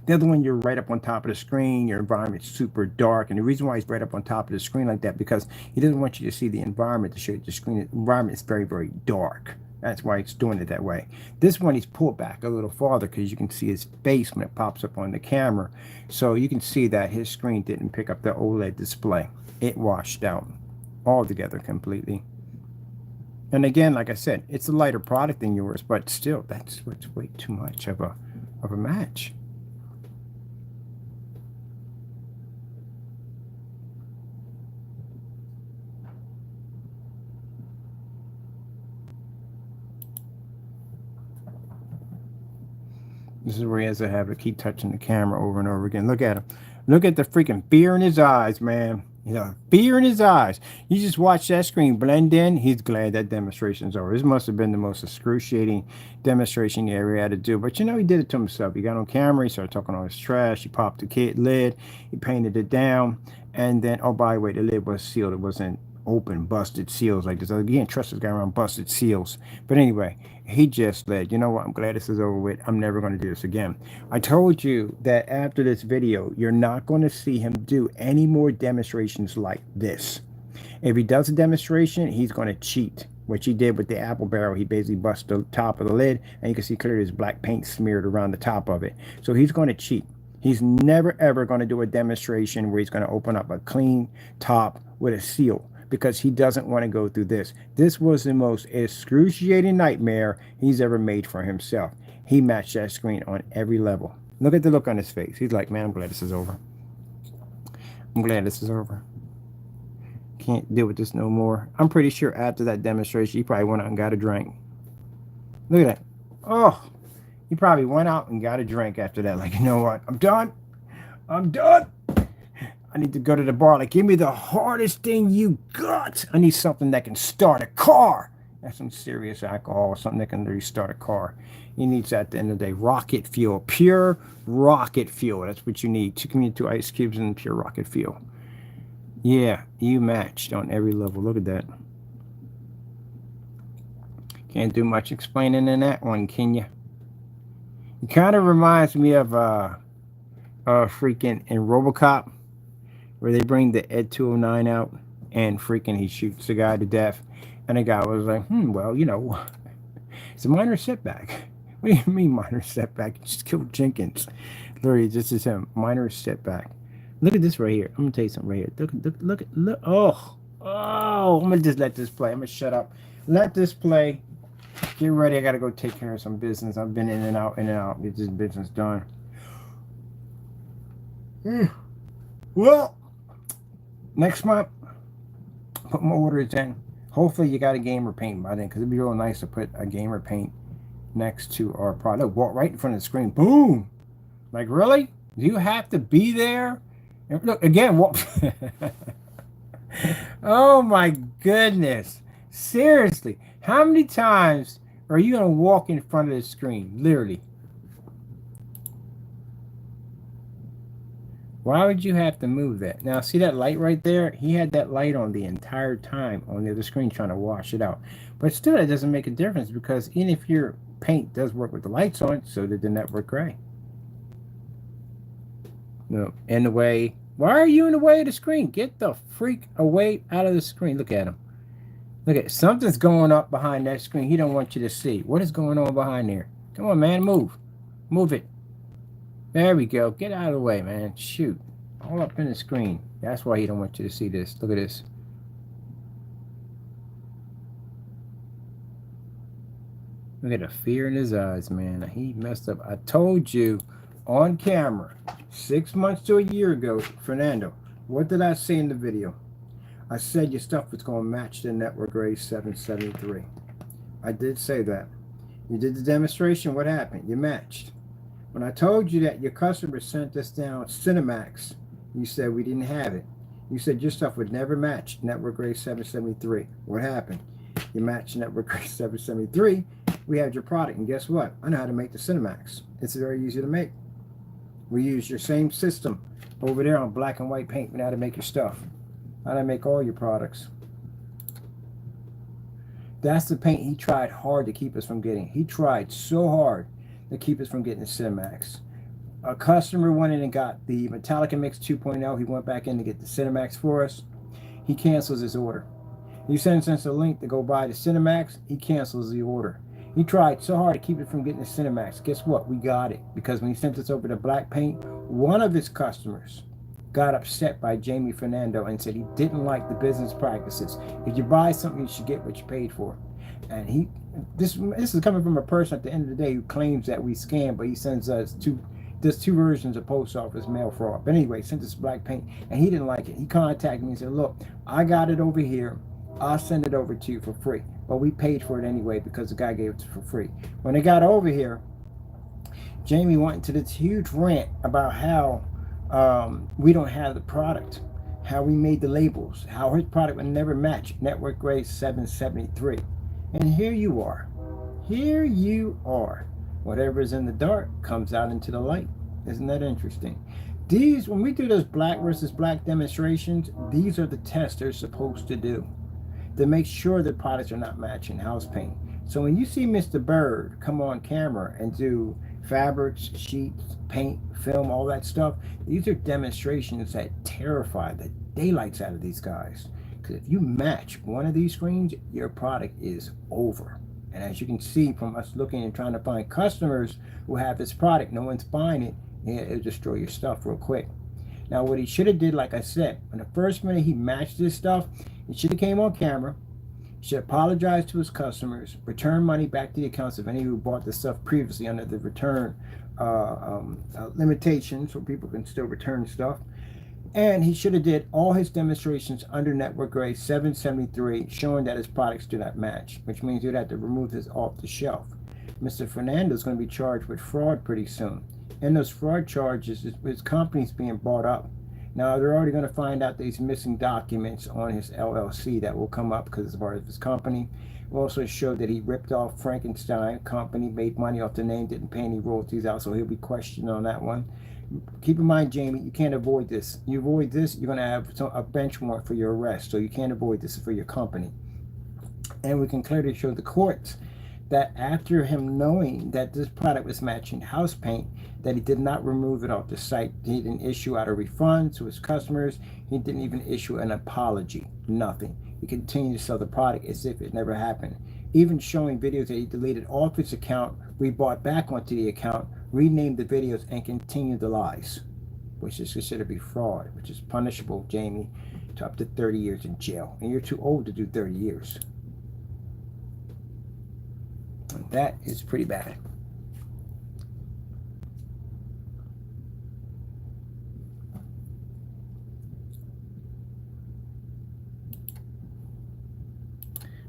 The other one, you're right up on top of the screen. Your environment's super dark. And the reason why he's right up on top of the screen like that, because he doesn't want you to see the environment to show you the screen. The environment is very, very dark. That's why he's doing it that way. This one, he's pulled back a little farther because you can see his face when it pops up on the camera. So you can see that his screen didn't pick up the OLED display. It washed out altogether completely. And again, like I said, it's a lighter product than yours, but still, that's what's way too much of a match. This is where he has to have to keep touching the camera over and over again. Look at him. Look at the freaking fear in his eyes, man. You know, fear in his eyes. You just watch that screen blend in. He's glad that demonstration's over. This must have been the most excruciating demonstration he ever had to do. But you know, he did it to himself. He got on camera. He started talking all his trash. He popped the kit lid. He painted it down. And then, oh, by the way, the lid was sealed. It wasn't open, busted seals like this. You can't trust this guy around busted seals. But anyway, he just said, you know what, I'm glad this is over with. I'm never going to do this again. I told you that after this video, you're not going to see him do any more demonstrations like this. If he does a demonstration, he's going to cheat, which he did with the apple barrel. He basically busted the top of the lid, and you can see clearly his black paint smeared around the top of it. So he's going to cheat. He's never, ever going to do a demonstration where he's going to open up a clean top with a seal, because he doesn't want to go through this. This was the most excruciating nightmare he's ever made for himself. He matched that screen on every level. Look at the look on his face. He's like, man, I'm glad this is over. I'm glad this is over. Can't deal with this no more. I'm pretty sure after that demonstration, he probably went out and got a drink. Look at that. Oh, he probably went out and got a drink after that. Like, you know what? I'm done. I'm done. I need to go to the bar. Like, give me the hardest thing you got. I need something that can start a car. That's some serious alcohol, something that can really start a car. He needs that at the end of the day. Rocket fuel. Pure rocket fuel. That's what you need. 2 ice cubes and pure rocket fuel. Yeah, you matched on every level. Look at that. Can't do much explaining in that one, can you? It kind of reminds me of freaking in RoboCop, where they bring the Ed 209 out and freaking he shoots the guy to death. And the guy was like, well, you know, it's a minor setback. What do you mean minor setback? You just killed Jenkins. Literally, this is him. Minor setback. Look at this right here. I'm going to tell you something right here. Look. Oh, I'm going to just let this play. I'm going to shut up. Let this play. Get ready. I got to go take care of some business. I've been in and out. Get this business done. Well, next month, put my orders in. Hopefully you got a gamer paint by then, because it'd be real nice to put a gamer paint next to our product. Look, walk right in front of the screen. Boom! Like, really? Do you have to be there? And look, again, walk. Oh my goodness. Seriously. How many times are you going to walk in front of the screen? Literally. Why would you have to move that? Now, see that light right there? He had that light on the entire time on the other screen trying to wash it out. But still, that doesn't make a difference because even if your paint does work with the lights on, so did the network gray. No, in the way. Why are you in the way of the screen? Get the freak away out of the screen. Look at him. Look at something's going up behind that screen. He don't want you to see. What is going on behind there? Come on, man, move. Move it. There we go. Get out of the way, man. Shoot. All up in the screen. That's why he don't want you to see this. Look at this. Look at the fear in his eyes, man. He messed up. I told you on camera 6 months to a year ago, Fernando, what did I say in the video? I said your stuff was going to match the Network Gray 773. I did say that. You did the demonstration. What happened? You matched. When I told you that your customer sent us down Cinemax, you said we didn't have it. You said your stuff would never match Network Gray 773. What happened? You matched Network Gray 773. We had your product, and guess what? I know how to make the Cinemax. It's very easy to make. We use your same system over there on black and white paint. We know how to make your stuff. How to make all your products. That's the paint he tried hard to keep us from getting. He tried so hard to keep us from getting the Cinemax. A customer went in and got the Metallica Mix 2.0. He went back in to get the Cinemax for us. He cancels his order. He sends us a link to go buy the Cinemax. He cancels the order. He tried so hard to keep it from getting the Cinemax. Guess what? We got it. Because when he sent us over to black paint, one of his customers got upset by Jamie Fernando and said he didn't like the business practices. If you buy something, you should get what you paid for. And this is coming from a person at the end of the day who claims that we scam, but he sends us there's two versions of post office mail fraud. But anyway, sent us black paint, and he didn't like it. He contacted me and said, look, I got it over here. I'll send it over to you for free. But we paid for it anyway because the guy gave it for free. When they got over here, Jamie went into this huge rant about how we don't have the product, how we made the labels, how his product would never match Network Gray 773. And here you are. Here you are. Whatever is in the dark comes out into the light. Isn't that interesting? When we do those black versus black demonstrations, these are the tests they're supposed to do to make sure the products are not matching house paint. So when you see Mr. Bird come on camera and do fabrics, sheets, paint, film, all that stuff, these are demonstrations that terrify the daylights out of these guys. Because if you match one of these screens, your product is over. And as you can see from us looking and trying to find customers who have this product, no one's buying it, it'll destroy your stuff real quick. Now, what he should have did, like I said, when the first minute he matched this stuff, he should have came on camera, should apologize to his customers, return money back to the accounts of any who bought the stuff previously under the return limitations, so people can still return stuff. And he should have did all his demonstrations under Network Gray 773, showing that his products do not match, which means you'd have to remove this off the shelf. Mr. Fernando is going to be charged with fraud pretty soon. And those fraud charges, his company's being bought up. Now, they're already going to find out that he's missing documents on his LLC that will come up because it's part of his company. It also showed that he ripped off Frankenstein company, made money off the name, didn't pay any royalties out, so he'll be questioned on that one. Keep in mind, Jamie, you can't avoid this. You avoid this, you're going to have a bench warrant for your arrest, so you can't avoid this for your company. And we can clearly show the courts that after him knowing that this product was matching house paint, that he did not remove it off the site. He didn't issue out a refund to his customers. He didn't even issue an apology. Nothing. He continued to sell the product as if it never happened. Even showing videos that he deleted off his account, rebought back onto the account, renamed the videos, and continued the lies, which is considered to be fraud, which is punishable, Jamie, to up to 30 years in jail. And you're too old to do 30 years. And that is pretty bad.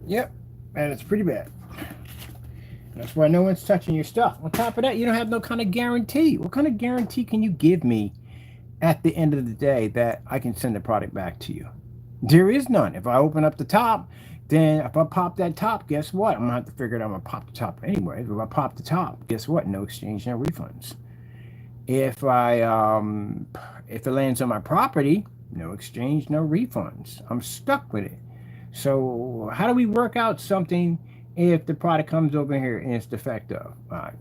Yep, and it's pretty bad. That's why no one's touching your stuff. On top of that, you don't have no kind of guarantee. What kind of guarantee can you give me at the end of the day that I can send the product back to you? There is none. If I open up the top, then if I pop that top, guess what? I'm going to have to figure it out. I'm going to pop the top anyway. If I pop the top, guess what? No exchange, no refunds. If if it lands on my property, no exchange, no refunds. I'm stuck with it. So how do we work out something if the product comes over here and it's defective?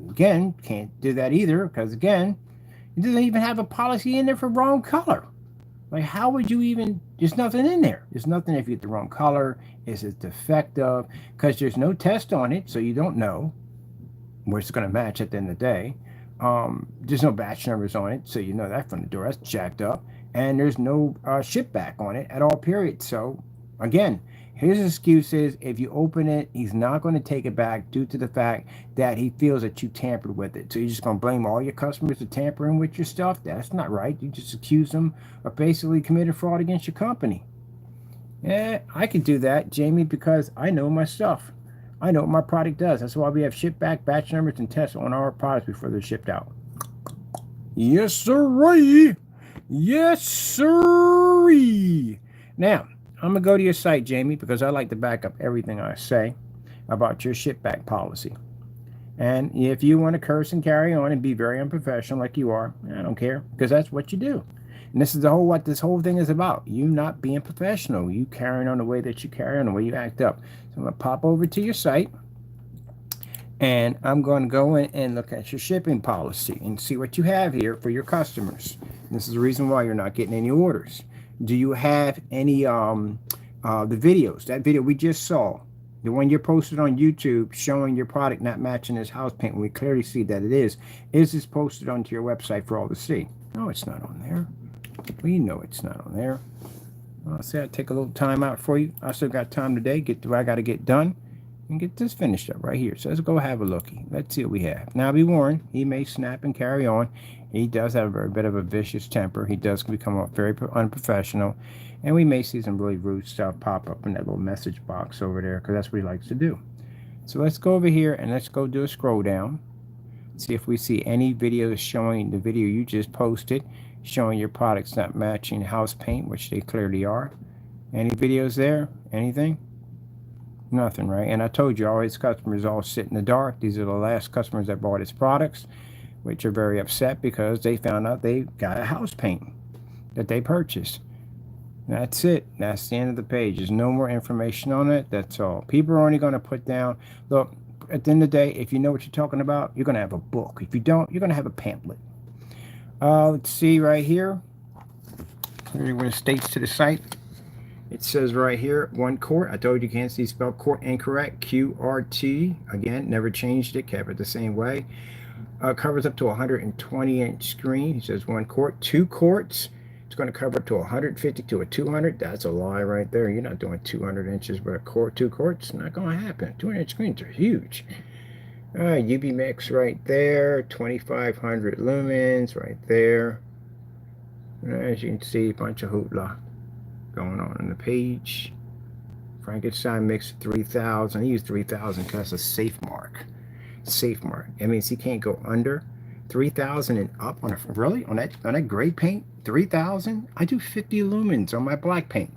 Again, can't do that either because again, it doesn't even have a policy in there for wrong color. Like, how would you even? There's nothing in there. There's nothing if you get the wrong color. Is it defective? Because there's no test on it, so you don't know where it's going to match at the end of the day. There's no batch numbers on it, so you know that from the door. That's jacked up. And there's no ship back on it at all, period. So, again, his excuse is if you open it, he's not going to take it back due to the fact that he feels that you tampered with it. So you're just going to blame all your customers for tampering with your stuff? That's not right. You just accuse them of basically committing fraud against your company. Yeah, I could do that, Jamie, because I know my stuff. I know what my product does. That's why we have ship back, batch numbers, and tests on our products before they're shipped out. Yes, sirree. Yes, sirree. Now, I'm going to go to your site, Jamie, because I like to back up everything I say about your ship back policy. And if you want to curse and carry on and be very unprofessional like you are, I don't care, because that's what you do. And this is what this whole thing is about. You not being professional. You carrying on the way that you carry on, the way you act up. So I'm going to pop over to your site. And I'm going to go in and look at your shipping policy and see what you have here for your customers. And this is the reason why you're not getting any orders. Do you have any the videos? That video we just saw, the one you posted on YouTube showing your product not matching this house paint, we clearly see that it is this posted onto your website for all to see? No, it's not on there. We know it's not on there. I'll say I'll take a little time out for you. I still got time today. Get what I got to get done and get this finished up right here. So let's go have a looky. Let's see what we have. Now be warned, he may snap and carry on. He does have a bit of a vicious temper. He does become very unprofessional. And we may see some really rude stuff pop up in that little message box over there because that's what he likes to do. So let's go over here and let's go do a scroll down. See if we see any videos showing the video you just posted, showing your products not matching house paint, which they clearly are. Any videos there? Anything? Nothing, right? And I told you, all his customers all sit in the dark. These are the last customers that bought his products, which are very upset because they found out they got a house paint that they purchased. That's it. That's the end of the page. There's no more information on it. That's all. People are only going to put down, look, at the end of the day, if you know what you're talking about, you're going to have a book. If you don't, you're going to have a pamphlet. Let's see right here. Clearly when it states to the site, it says right here, 1 quart. I told you can't see spelled quart incorrect. QRT. Again, never changed it. Kept it the same way. Covers up to 120-inch screen. He says 1 quart. 2 quarts. It's going to cover up to 150 to a 200. That's a lie right there. You're not doing 200 inches with a quart. 2 quarts. Not going to happen. 200-inch screens are huge. UV mix right there. 2,500 lumens right there. As you can see, a bunch of hoopla going on the page. Frankenstein mix 3,000. He used 3,000 because it's a safe mark. Safe mark. That means he can't go under 3,000 and up on that gray paint. 3,000. I do 50 lumens on my black paint,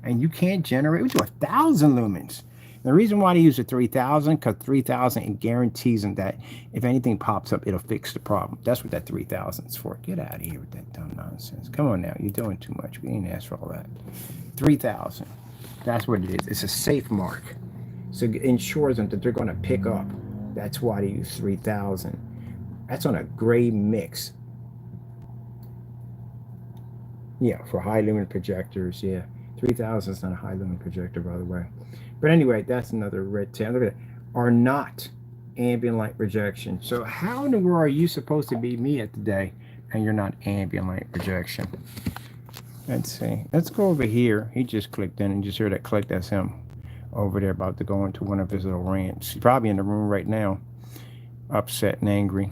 and you can't generate. We do 1,000 lumens. And the reason why they use the 3,000 because 3,000 it guarantees them that if anything pops up, it'll fix the problem. That's what that 3,000 is for. Get out of here with that dumb nonsense. Come on now, you're doing too much. We ain't asked for all that. 3,000. That's what it is. It's a safe mark, so it ensures them that they're going to pick up. That's why they use 3,000. That's on a gray mix. Yeah, for high lumen projectors. Yeah, 3,000 is not a high lumen projector, by the way. But anyway, that's another red tab. Look at that. Are not ambient light projection. So how in the world are you supposed to be me at the day and you're not ambient light projection? Let's see. Let's go over here. He just clicked in and just hear that click. That's him over there about to go into one of his little rants. He's probably in the room right now, upset and angry.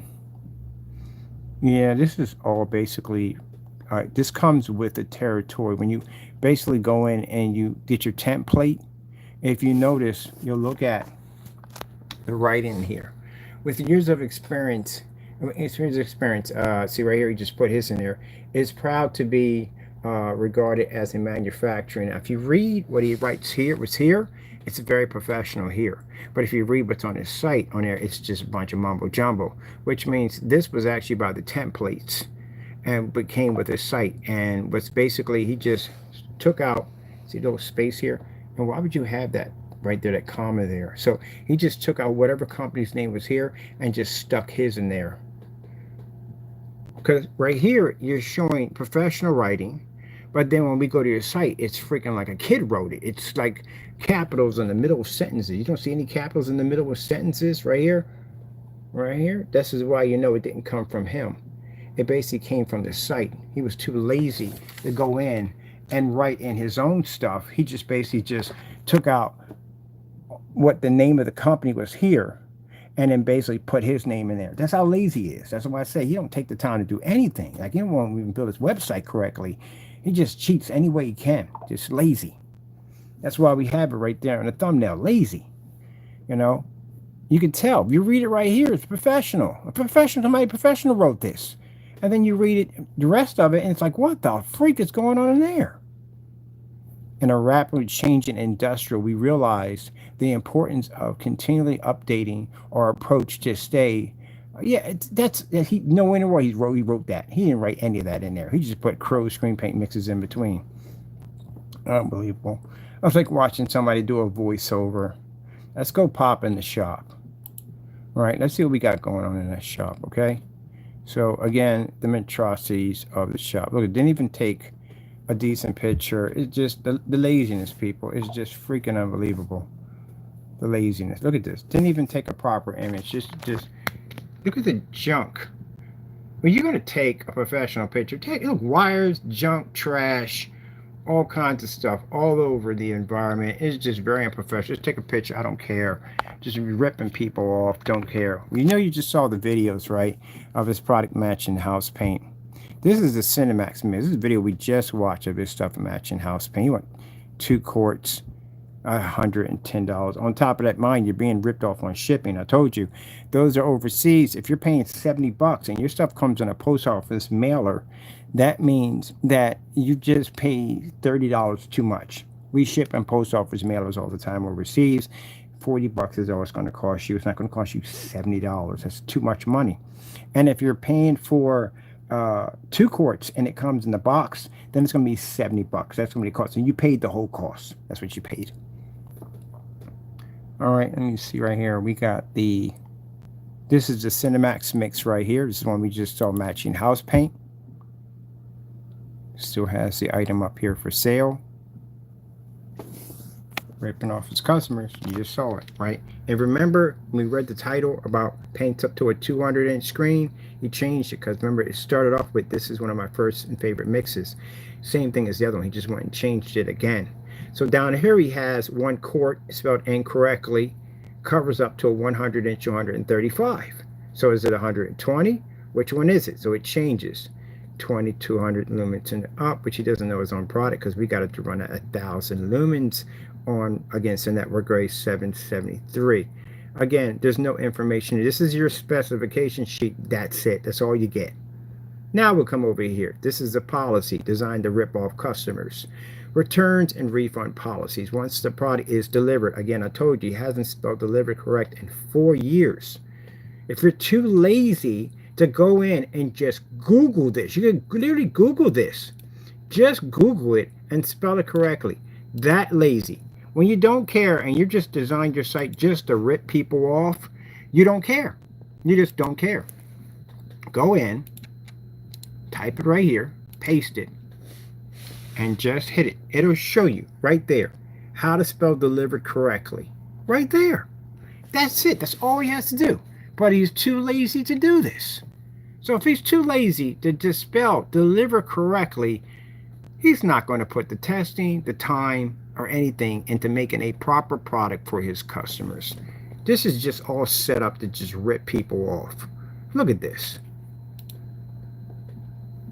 Yeah, this is all basically, this comes with the territory. When you basically go in and you get your template, if you notice, you'll look at the writing here. With years of experience, see right here, he just put his in there, is proud to be regarded as a manufacturer. Now, if you read what he writes here, what's here, it's very professional here. But if you read what's on his site on there, it's just a bunch of mumbo jumbo, which means this was actually by the templates and but came with his site. And what's basically, he just took out, see a little space here? And why would you have that right there, that comma there? So he just took out whatever company's name was here and just stuck his in there. Because right here, you're showing professional writing, but then when we go to your site, it's freaking like a kid wrote it. It's like capitals in the middle of sentences. You don't see any capitals in the middle of sentences right here. Right here. This is why you know it didn't come from him. It basically came from the site. He was too lazy to go in and write in his own stuff. He just basically just took out what the name of the company was here and then basically put his name in there. That's how lazy he is. That's why I say he don't take the time to do anything. Like, he won't even build his website correctly. He just cheats any way he can. Just lazy. That's why we have it right there in the thumbnail. Lazy. You know, you can tell. You read it right here. It's professional. Somebody professional wrote this. And then you read it, the rest of it, and it's like, what the freak is going on in there? In a rapidly changing industrial, we realized the importance of continually updating our approach to stay. He nowhere in the world he wrote that. He didn't write any of that in there. He just put crow screen paint mixes in between. Unbelievable. I was like watching somebody do a voiceover. Let's go pop in the shop. All right, let's see what we got going on in that shop, okay? So again, the monstrosities of the shop. Look, it didn't even take a decent picture. It's just the laziness, people. It's just freaking unbelievable. The laziness. Look at this. Didn't even take a proper image. Just look at the junk. When you're gonna take a professional picture, look, wires, junk, trash, all kinds of stuff all over the environment. It's just very unprofessional. Just take a picture. I don't care. Just ripping people off. Don't care. You know, you just saw the videos, right, of his product matching house paint. This is the Cinemax mix. This is a video we just watched of his stuff matching house paint. You want 2 quarts, $110. On top of that, mind, you're being ripped off on shipping. I told you, those are overseas. If you're paying $70 and your stuff comes in a post office mailer, that means that you just paid $30 too much. We ship in post office mailers all the time overseas. $40 is all it's going to cost you. It's not going to cost you $70. That's too much money. And if you're paying for 2 quarts and it comes in the box, then it's going to be $70. That's going to be the cost. And you paid the whole cost. That's what you paid. All right, let me see right here. We got this is the Cinemax mix right here. This is one we just saw matching house paint. Still has the item up here for sale. Ripping off his customers. You just saw it, right? And remember, when we read the title about paints up to a 200-inch screen, he changed it because remember, it started off with, this is one of my first and favorite mixes. Same thing as the other one. He just went and changed it again. So down here he has 1 quart spelled incorrectly, covers up to a 100-inch 235. So is it 120? Which one is it? So it changes. 2200 lumens and up, which he doesn't know his own product because we got it to run at 1000 lumens on against the network grade 773. Again, there's no information. This is your specification sheet. That's it. That's all you get. Now we'll come over here. This is a policy designed to rip off customers. Returns and refund policies. Once the product is delivered, again, I told you, he hasn't spelled delivered correct in 4 years. If you're too lazy to go in and just Google this, you can literally Google this. Just Google it and spell it correctly. That lazy. When you don't care and you just designed your site just to rip people off, you don't care. You just don't care. Go in, type it right here, paste it, and just hit it. It'll show you right there how to spell delivered correctly. Right there. That's it. That's all he has to do. But he's too lazy to do this. So if he's too lazy to just spell deliver correctly, he's not going to put the testing, the time, or anything into making a proper product for his customers. This is just all set up to just rip people off. Look at this.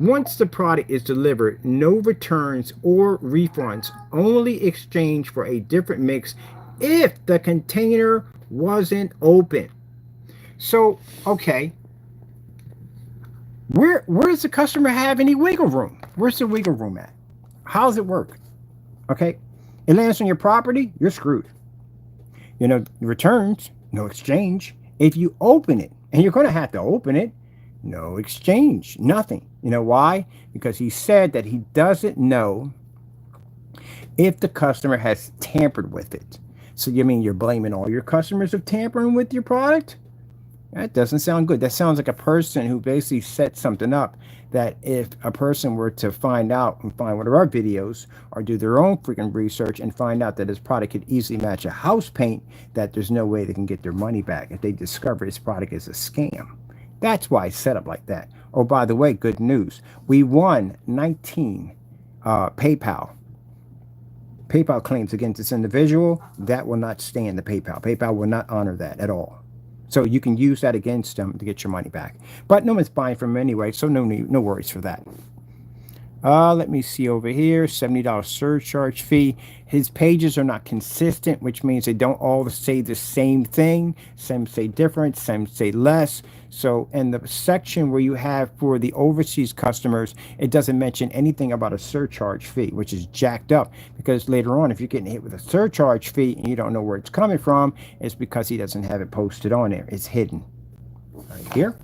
Once the product is delivered, no returns or refunds, only exchange for a different mix if the container wasn't open. So, okay, where does the customer have any wiggle room? Where's the wiggle room at? How does it work? Okay, it lands on your property, you're screwed. You know, returns, no exchange. If you open it, and you're going to have to open it, no exchange, nothing. You know why? Because he said that he doesn't know if the customer has tampered with it. So you mean you're blaming all your customers of tampering with your product? That doesn't sound good. That sounds like a person who basically set something up that if a person were to find out and find one of our videos or do their own freaking research and find out that his product could easily match a house paint, that there's no way they can get their money back if they discover his product is a scam. That's why it's set up like that. Oh, by the way, good news. We won 19 PayPal claims against this individual. That will not stand the PayPal. PayPal will not honor that at all. So you can use that against them to get your money back. But no one's buying from them anyway, so no worries for that. Let me see over here. $70 surcharge fee. His pages are not consistent, which means they don't all say the same thing. Some say different, some say less. So in the section where you have for the overseas customers, it doesn't mention anything about a surcharge fee, which is jacked up. Because later on, if you're getting hit with a surcharge fee and you don't know where it's coming from, it's because he doesn't have it posted on there. It's hidden right here.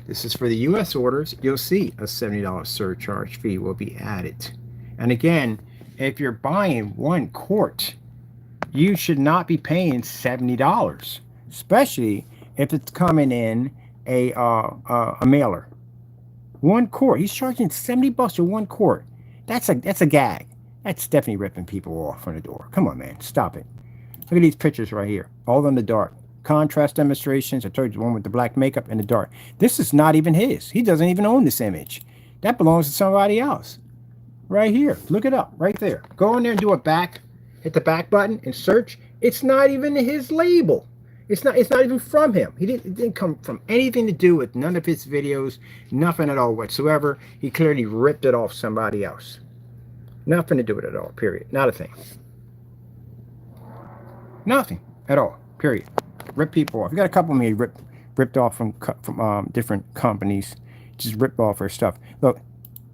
This is for the U.S. orders. You'll see a $70 surcharge fee will be added. And again, if you're buying 1 quart, you should not be paying $70, especially if it's coming in a mailer. 1 quart. He's charging $70 for 1 quart. That's a gag. That's definitely ripping people off from the door. Come on, man. Stop it. Look at these pictures right here. All in the dark. Contrast demonstrations. I told you the one with the black makeup in the dark. This is not even his. He doesn't even own this image. That belongs to somebody else. Right here. Look it up. Right there. Go in there and do a back. Hit the back button and search. It's not even his label. It's not even from him. It didn't come from anything to do with none of his videos. Nothing at all whatsoever. He clearly ripped it off somebody else. Nothing to do with it at all. Period. Not a thing. Nothing at all. Period. Rip people off. You got a couple of me ripped off from different companies. Just ripped off their stuff. Look,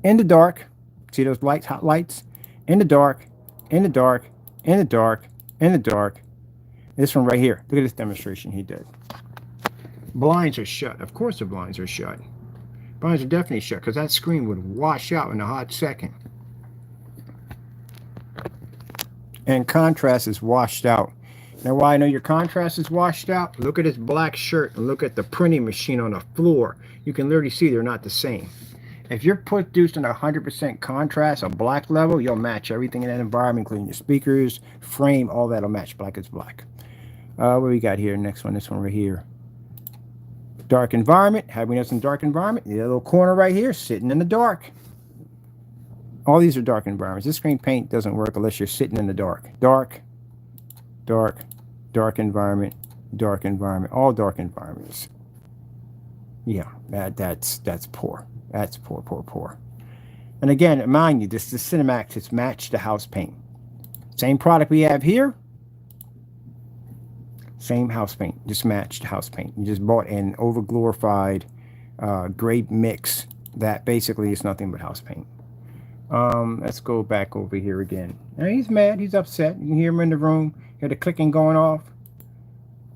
in the dark. See those lights, hot lights? In the dark, in the dark, in the dark, in the dark. This one right here. Look at this demonstration he did. Blinds are shut. Of course the blinds are shut. Blinds are definitely shut because that screen would wash out in a hot second. And contrast is washed out. Now, why I know your contrast is washed out? Look at his black shirt and look at the printing machine on the floor. You can literally see they're not the same. If you're producing 100% contrast, a black level, you'll match everything in that environment, including your speakers, frame, all that'll match. Black is black. What we got here? Next one, this one right here. Dark environment. Having us in dark environment. The little corner right here, sitting in the dark. All these are dark environments. This screen paint doesn't work unless you're sitting in the dark. Dark, dark, dark environment, dark environment. All dark environments. Yeah, that's poor. That's poor. And again, mind you, this is the Cinemax. It's matched to house paint. Same product we have here. Same house paint, just matched house paint. You just bought an over-glorified gray mix that basically is nothing but house paint. Let's go back over here again. Now, he's mad. He's upset. You can hear him in the room. Hear the clicking going off.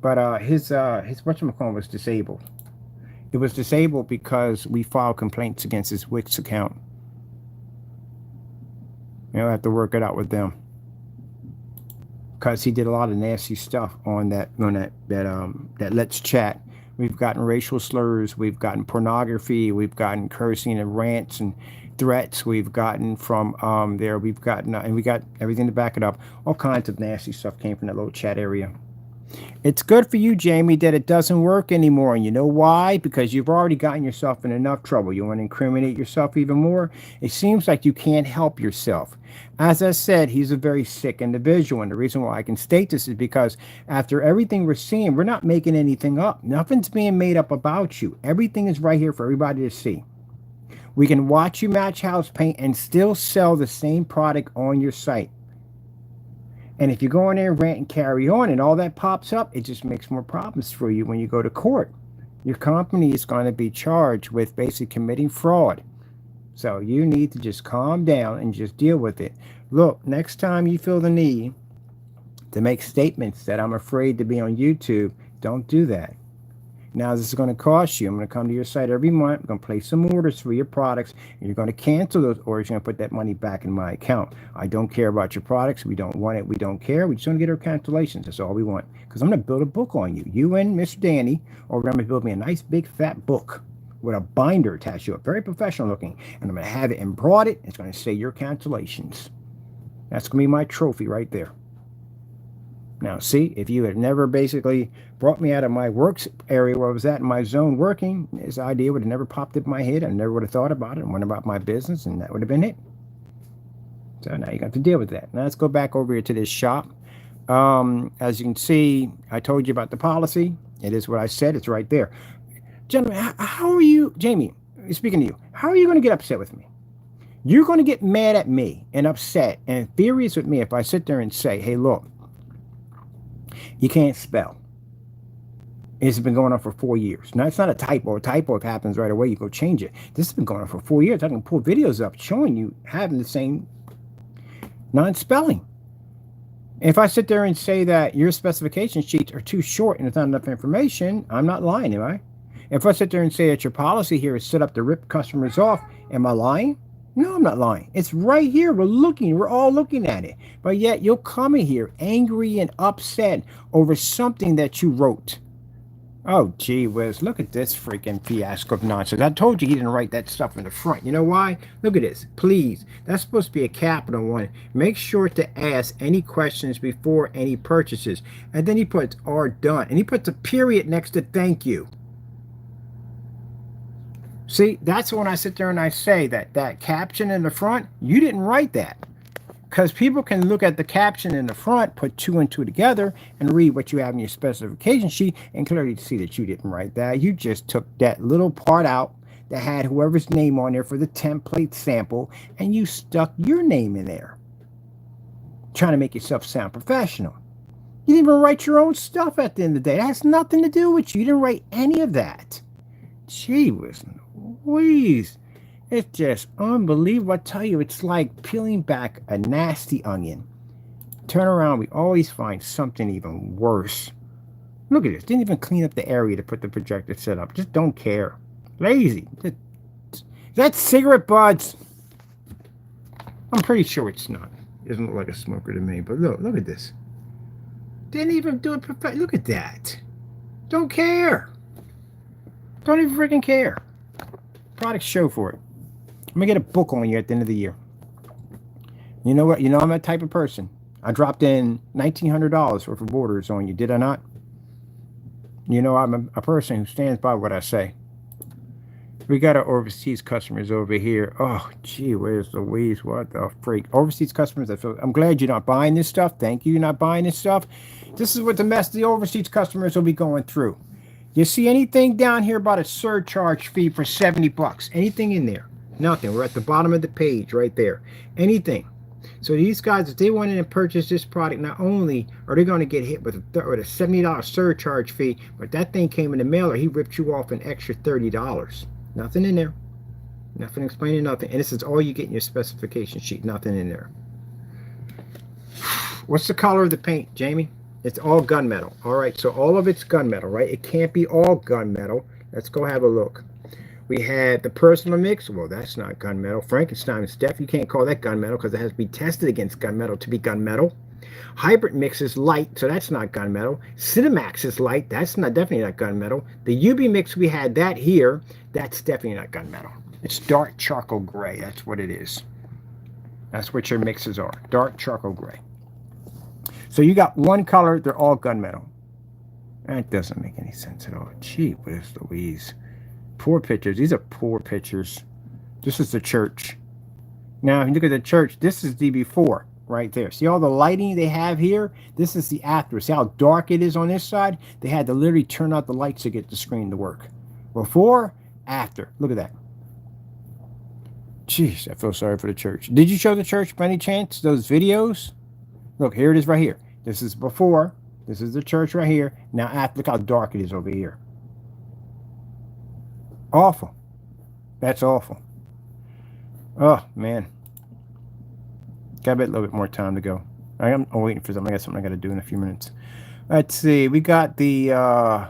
But his whatchamacallit was disabled. It was disabled because we filed complaints against his Wix account. You'll have to work it out with them. Because he did a lot of nasty stuff on that Let's Chat. We've gotten racial slurs, we've gotten pornography, we've gotten cursing and rants and threats. We've gotten from there. We've gotten and we got everything to back it up. All kinds of nasty stuff came from that little chat area. It's good for you, Jamie, that it doesn't work anymore. And you know why? Because you've already gotten yourself in enough trouble. You want to incriminate yourself even more? It seems like you can't help yourself. As I said, he's a very sick individual. And the reason why I can state this is because after everything we're seeing, we're not making anything up. Nothing's being made up about you. Everything is right here for everybody to see. We can watch you match house paint and still sell the same product on your site. And if you go in there and rant and carry on and all that pops up, it just makes more problems for you when you go to court. Your company is going to be charged with basically committing fraud. So you need to just calm down and just deal with it. Look, next time you feel the need to make statements that I'm afraid to be on YouTube, don't do that. Now, this is going to cost you. I'm going to come to your site every month. I'm going to place some orders for your products, and you're going to cancel those orders. You're going to put that money back in my account. I don't care about your products. We don't want it. We don't care. We just want to get our cancellations. That's all we want. Because I'm going to build a book on you. You and Mr. Danny are going to build me a nice, big, fat book with a binder attached to it, very professional looking. And I'm going to have it embroidered. It's going to say your cancellations. That's going to be my trophy right there. Now, see, if you had never basically brought me out of my works area where I was at in my zone working, this idea would have never popped in my head. I never would have thought about it and went about my business, and that would have been it. So now you got to deal with that. Now let's go back over here to this shop. As you can see, I told you about the policy. It is what I said. It's right there. Gentlemen, how are you, Jamie, speaking to you, how are you going to get upset with me? You're going to get mad at me and upset and furious with me if I sit there and say, hey, look, you can't spell. It's been going on for 4 years. Now, it's not a typo. A typo, if it happens right away, you go change it. This has been going on for 4 years. I can pull videos up showing you having the same non-spelling. If I sit there and say that your specification sheets are too short and it's not enough information, I'm not lying, am I? If I sit there and say that your policy here is set up to rip customers off, am I lying? No, I'm not lying. It's right here. We're all looking at it. But yet you'll come in here angry and upset over something that you wrote. Oh, gee whiz, look at this freaking fiasco of nonsense. I told you he didn't write that stuff in the front. You know why? Look at this. Please. That's supposed to be a capital one. Make sure to ask any questions before any purchases. And then he puts "are done." And he puts a period next to "thank you." See, that's when I sit there and I say that caption in the front, you didn't write that. Because people can look at the caption in the front, put 2 and 2 together, and read what you have in your specification sheet, and clearly see that you didn't write that. You just took that little part out that had whoever's name on there for the template sample, and you stuck your name in there, trying to make yourself sound professional. You didn't even write your own stuff at the end of the day. That has nothing to do with you. You didn't write any of that. Gee whiz, Louise. It's just unbelievable. I tell you, it's like peeling back a nasty onion. Turn around, we always find something even worse. Look at this. Didn't even clean up the area to put the projector set up. Just don't care. Lazy. That's cigarette butts. I'm pretty sure it's not. It doesn't look like a smoker to me, but look at this. Didn't even do it perfect. Look at that. Don't care. Don't even freaking care. Product show for it. I'm going to get a book on you at the end of the year. You know what? You know I'm that type of person. I dropped in $1,900 worth of orders on you, did I not? You know I'm a person who stands by what I say. We got our overseas customers over here. Oh, gee, where's Louise? What the freak? Overseas customers, I'm glad you're not buying this stuff. Thank you, you're not buying this stuff. This is what the mess the overseas customers will be going through. You see anything down here about a surcharge fee for $70? Anything in there? Nothing. We're at the bottom of the page right there. Anything. So these guys, if they went in and purchased this product, not only are they going to get hit with a $70 surcharge fee, but that thing came in the mail or he ripped you off an extra $30. Nothing in there. Nothing explaining nothing. And this is all you get in your specification sheet. Nothing in there. What's the color of the paint, Jamie? It's all gunmetal. All right, so all of it's gunmetal, right? It can't be all gunmetal. Let's go have a look. We had the personal mix. Well, that's not gunmetal. Frankenstein stuff, you can't call that gunmetal because it has to be tested against gunmetal to be gunmetal. Hybrid mix is light, so that's not gunmetal. Cinemax is light. That's not definitely not gunmetal. The UB mix, we had that here. That's definitely not gunmetal. It's dark charcoal gray. That's what it is. That's what your mixes are. Dark charcoal gray. So you got one color. They're all gunmetal. That doesn't make any sense at all. Gee whiz Louise. Poor pictures. These are poor pictures. This is the church. Now, if you look at the church, this is the before right there. See all the lighting they have here? This is the after. See how dark it is on this side? They had to literally turn out the lights to get the screen to work. Before, after. Look at that. Jeez, I feel sorry for the church. Did you show the church by any chance? Those videos? Look, here it is right here. This is before. This is the church right here. Now after, look how dark it is over here. Awful. That's awful. Oh, man. Got a little bit more time to go. I'm waiting for something. I got something I got to do in a few minutes. Let's see. We got he's got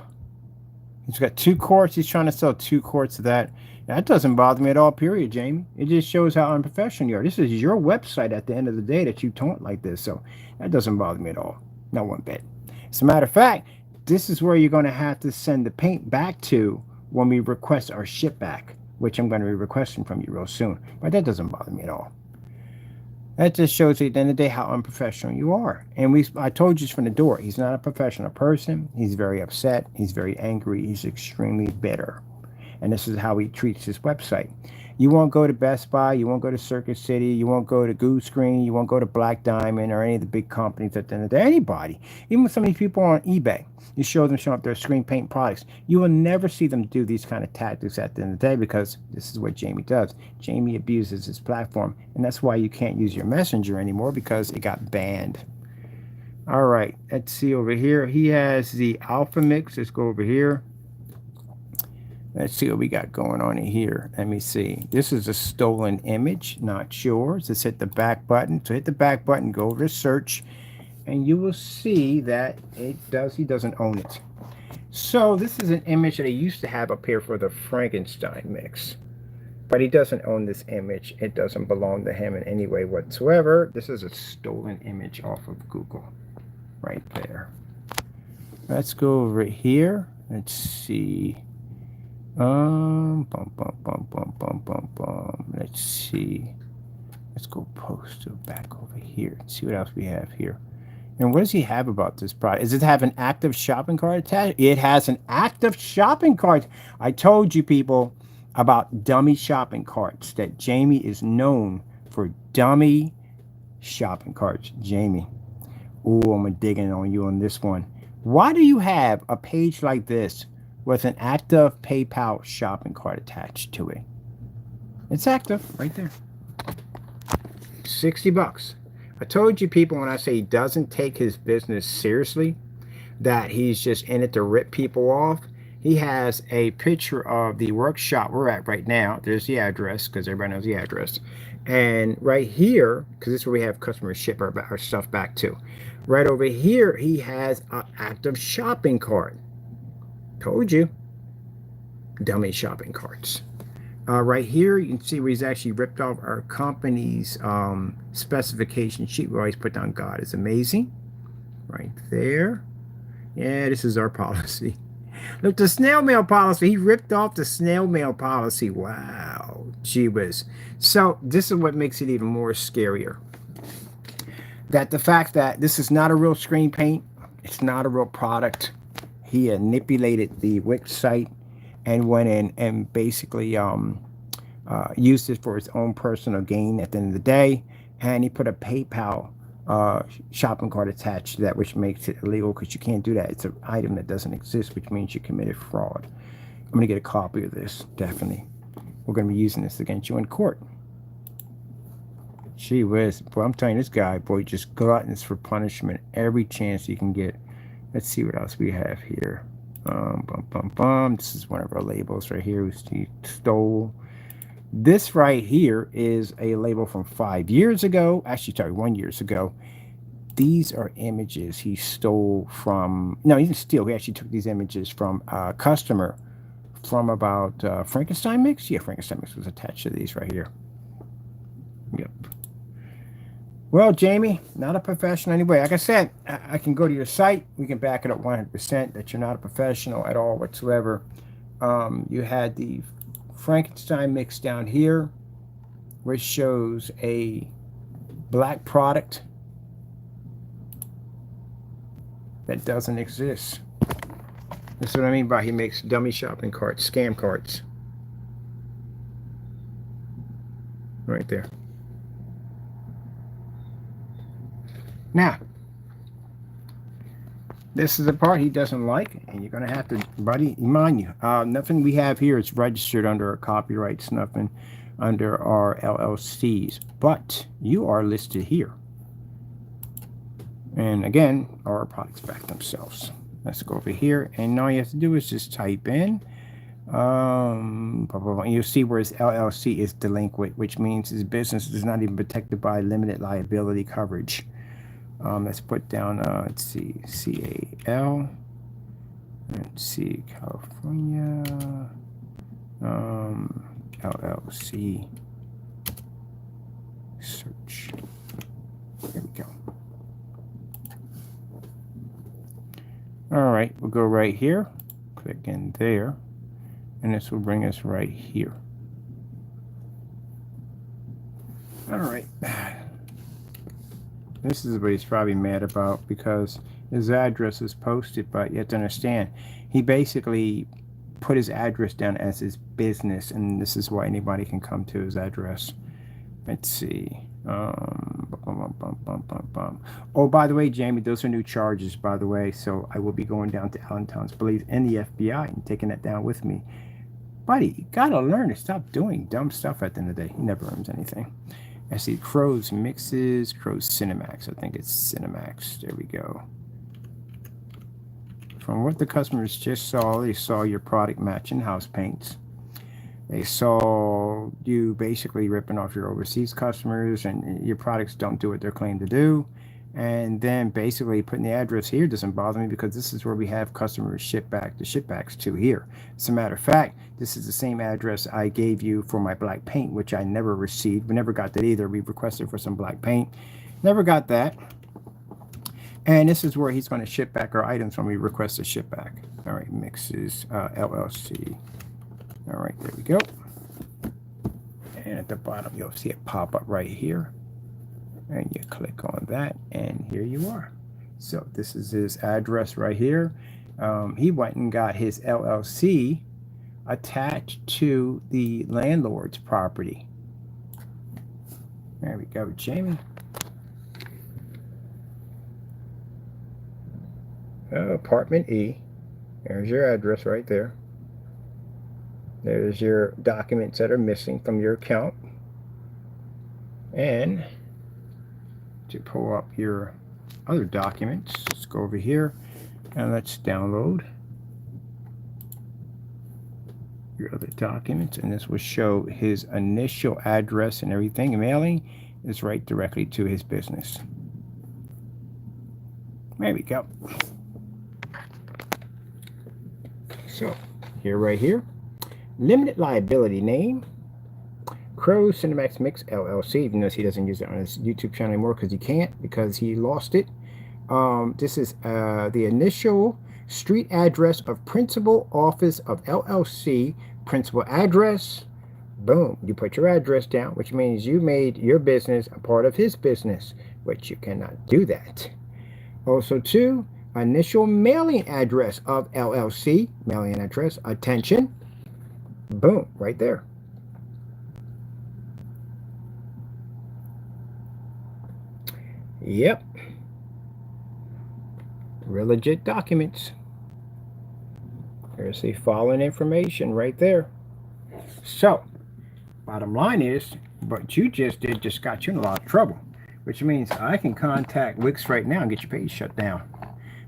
2 quarts. He's trying to sell 2 quarts of that. That doesn't bother me at all, period, Jamie. It just shows how unprofessional you are. This is your website at the end of the day that you taunt like this. So that doesn't bother me at all. Not one bit. As a matter of fact, this is where you're going to have to send the paint back to when we request our ship back, which I'm going to be requesting from you real soon. But that doesn't bother me at all. That just shows you at the end of the day how unprofessional you are. And I told you from the door, he's not a professional person. He's very upset. He's very angry. He's extremely bitter. And this is how he treats his website. You won't go to Best Buy. You won't go to Circuit City. You won't go to Goose Screen. You won't go to Black Diamond or any of the big companies at the end of the day. Anybody. Even some of these people on eBay. You show them showing up their screen paint products. You will never see them do these kind of tactics at the end of the day because this is what Jamie does. Jamie abuses his platform. And that's why you can't use your messenger anymore because it got banned. All right. Let's see over here. He has the Alpha Mix. Let's go over here. Let's see what we got going on in here. Let me see. This is a stolen image, not yours. Let's hit the back button. So hit the back button, go over to search, and you will see that he doesn't own it. So this is an image that he used to have up here for the Frankenstein mix. But he doesn't own this image. It doesn't belong to him in any way whatsoever. This is a stolen image off of Google. Right there. Let's go over here. Let's see. Let's see. Let's go post it back over here and see what else we have here. And what does he have about this product? Does it have an active shopping cart attached? It has an active shopping cart. I told you people about dummy shopping carts, that Jamie is known for dummy shopping carts. Jamie. Ooh, I'm digging on you on this one. Why do you have a page like this with an active PayPal shopping cart attached to it? It's active right there. $60. I told you people when I say he doesn't take his business seriously, that he's just in it to rip people off. He has a picture of the workshop we're at right now. There's the address because everybody knows the address. And right here, because this is where we have customers ship our stuff back to. Right over here, he has an active shopping cart. Told you. Dummy shopping carts. Right here, you can see where he's actually ripped off our company's specification sheet. We always put down God is amazing. Right there. Yeah, this is our policy. Look, the snail mail policy. He ripped off the snail mail policy. Wow. Gee whiz. So this is what makes it even more scarier. That the fact that this is not a real screen paint. It's not a real product. He manipulated the Wix site and went in and basically used it for his own personal gain at the end of the day. And he put a PayPal shopping cart attached to that, which makes it illegal because you can't do that. It's an item that doesn't exist, which means you committed fraud. I'm going to get a copy of this, definitely. We're going to be using this against you in court. Gee whiz. Boy, I'm telling you, this guy, boy, just gluttons for punishment every chance he can get. Let's see what else we have here. This is one of our labels right here. He stole. This right here is a label from 5 years ago. Actually, sorry, 1 year ago. These are images he stole from. No, he didn't steal. He actually took these images from a customer from about Frankenstein Mix. Yeah, Frankenstein Mix was attached to these right here. Yep. Well, Jamie, not a professional anyway. Like I said, I can go to your site. We can back it up 100% that you're not a professional at all whatsoever. You had the Frankenstein Mix down here, which shows a black product that doesn't exist. That's what I mean by he makes dummy shopping carts, scam carts. Right there. Now, this is the part he doesn't like, and you're going to have to, buddy, mind you, nothing we have here is registered under our copyrights, nothing under our LLCs, but you are listed here. And again, our products back themselves. Let's go over here, and all you have to do is just type in You'll see where his LLC is delinquent, which means his business is not even protected by limited liability coverage. Let's put down, let's see, CAL. Let's see, California. LLC. Search. There we go. All right, we'll go right here. Click in there. And this will bring us right here. All right. This is what he's probably mad about because his address is posted, but you have to understand, he basically put his address down as his business, and this is why anybody can come to his address. Let's see. Oh, by the way, Jamie, those are new charges, by the way. So I will be going down to Allentown's Police and the FBI and taking that down with me. Buddy, you gotta learn to stop doing dumb stuff at the end of the day. He never earns anything. I see Crow's Mixes, Crow's Cinemax. I think it's Cinemax. There we go. From what the customers just saw, they saw your product matching house paints. They saw you basically ripping off your overseas customers and your products don't do what they're claimed to do. And then basically putting the address here doesn't bother me because this is where we have customers ship back the shipbacks to here. As a matter of fact, this is the same address I gave you for my black paint, which I never received. We never got that either. We requested for some black paint. Never got that. And this is where he's going to ship back our items when we request a ship back. All right, Mixes LLC. All right, there we go. And at the bottom, you'll see it pop up right here. And you click on that, and here you are. So this is his address right here. He went and got his LLC attached to the landlord's property. There we go, Jamie. Apartment E. There's your address right there. There's your documents that are missing from your account. And to pull up your other documents, let's go over here and let's download your other documents, and this will show his initial address and everything. Mailing is right directly to his business. There we go. So here, right here, limited liability name, Crow Cinemax Mix LLC, even though he doesn't use it on his YouTube channel anymore because he can't, because he lost it. This is the initial street address of principal office of LLC, principal address. Boom, you put your address down, which means you made your business a part of his business, which you cannot do that. Also, two, initial mailing address of LLC, mailing address, attention. Boom, right there. Yep. Real legit documents. There's the following information right there. So, bottom line is, what you just did just got you in a lot of trouble, which means I can contact Wix right now and get your page shut down.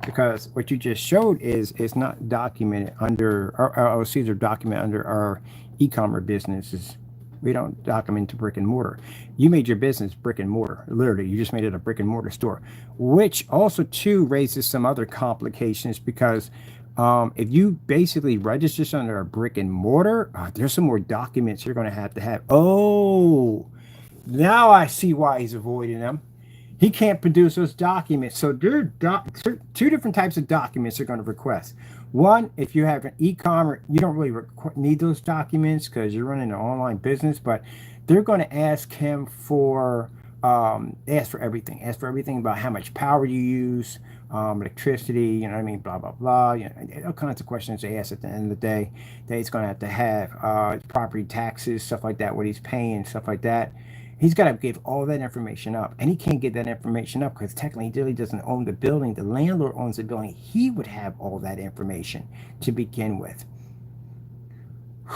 Because what you just showed is it's not documented under our LLCs are documented under our e-commerce businesses. We don't document to brick and mortar. You made your business brick and mortar. Literally, you just made it a brick and mortar store, which also too raises some other complications because if you basically register under a brick and mortar, there's some more documents you're going to have. Oh, now I see why he's avoiding them. He can't produce those documents. So there are two different types of documents they're going to request. One, if you have an e-commerce, you don't really need those documents because you're running an online business, but they're going to ask him for, ask for everything. Ask for everything about how much power you use, electricity, you know what I mean, blah, blah, blah. You know, all kinds of questions they ask at the end of the day that he's going to have property taxes, stuff like that, what he's paying, stuff like that. He's got to give all that information up, and he can't get that information up because technically he really doesn't own the building. The landlord owns the building. He would have all that information to begin with.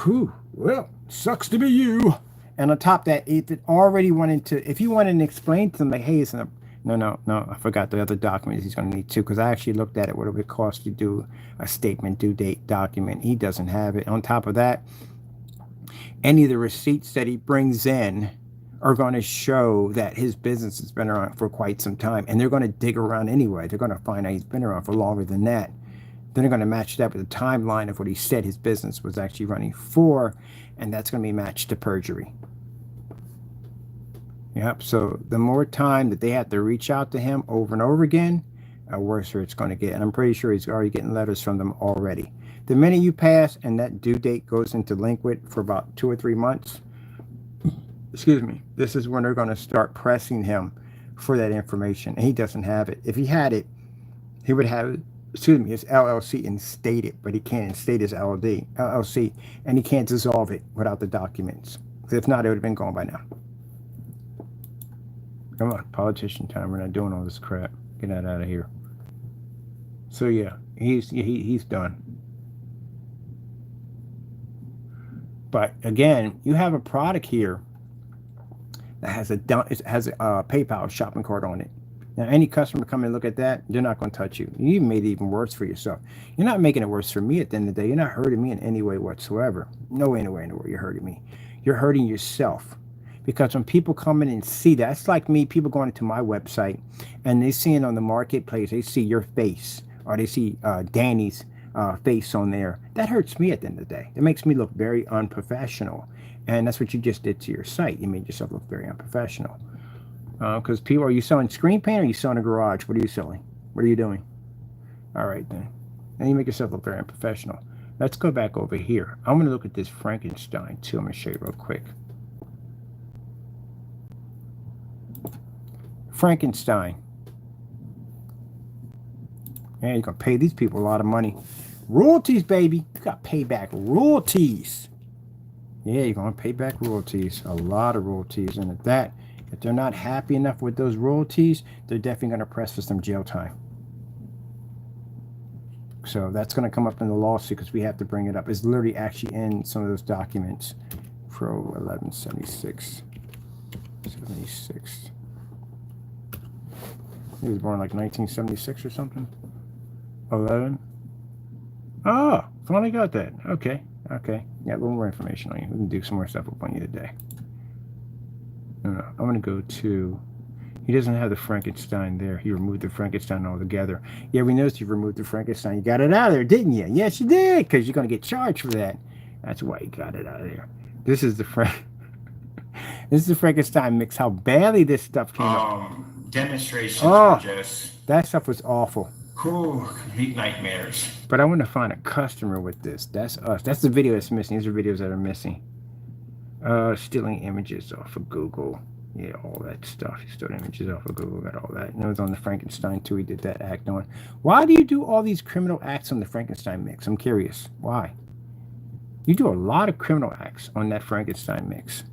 Whew, well, sucks to be you. And on top of that, if it already wanted to, if you wanted to explain to them like, hey, it's an No. I forgot the other documents he's going to need too, because I actually looked at it, what it would cost to do a statement due date document. He doesn't have it. On top of that, any of the receipts that he brings in are going to show that his business has been around for quite some time, and they're going to dig around anyway. They're going to find out he's been around for longer than that. Then they're going to match that with the timeline of what he said his business was actually running for, and that's going to be matched to perjury. Yep. So the more time that they have to reach out to him over and over again, the worse it's going to get. And I'm pretty sure he's already getting letters from them already. The minute you pass and that due date goes into liquid for about 2 or 3 months, excuse me, this is when they're going to start pressing him for that information. And he doesn't have it. If he had it, he would have, excuse me, his LLC instated, but he can't instate his LLC, and he can't dissolve it without the documents. If not, it would have been gone by now. Come on, politician time. We're not doing all this crap. Get that out of here. So yeah, he's done. But again, you have a product here that has a PayPal shopping cart on it. Now, any customer come and look at that, they're not going to touch you. You even made it even worse for yourself. You're not making it worse for me at the end of the day. You're not hurting me in any way whatsoever. No way in the way you're hurting me. You're hurting yourself. Because when people come in and see that, it's like me, people going into my website and they see it on the marketplace, they see your face or they see Danny's face on there. That hurts me at the end of the day. It makes me look very unprofessional. And that's what you just did to your site. You made yourself look very unprofessional. Because people, are you selling screen paint or are you selling a garage? What are you selling? What are you doing? All right, then. And you make yourself look very unprofessional. Let's go back over here. I'm going to look at this Frankenstein too. I'm going to show you real quick. Frankenstein. Yeah, you're going to pay these people a lot of money. Royalties, baby. You got to pay back royalties. Yeah, you're going to pay back royalties. A lot of royalties. And at that, if they're not happy enough with those royalties, they're definitely going to press for some jail time. So that's going to come up in the lawsuit because we have to bring it up. It's literally actually in some of those documents. Pro 1176. 76. He was born like 1976 or something. 11. Oh, finally got that. Okay. Okay. Yeah, a little more information on you. We can do some more stuff up on you today. No, I'm going to go to... He doesn't have the Frankenstein there. He removed the Frankenstein altogether. Yeah, we noticed you removed the Frankenstein. You got it out of there, didn't you? Yes, you did, because you're going to get charged for that. That's why you got it out of there. This is the This is the Frankenstein mix. How badly this stuff came out. Demonstrations were just... That stuff was awful. Cool, complete nightmares. But I want to find a customer with this. That's us. That's the video that's missing. These are videos that are missing. Stealing images off of Google. Yeah, all that stuff. He stole images off of Google, got all that. And it was on the Frankenstein too. He did that act on. Why do you do all these criminal acts on the Frankenstein mix? I'm curious. Why? You do a lot of criminal acts on that Frankenstein mix.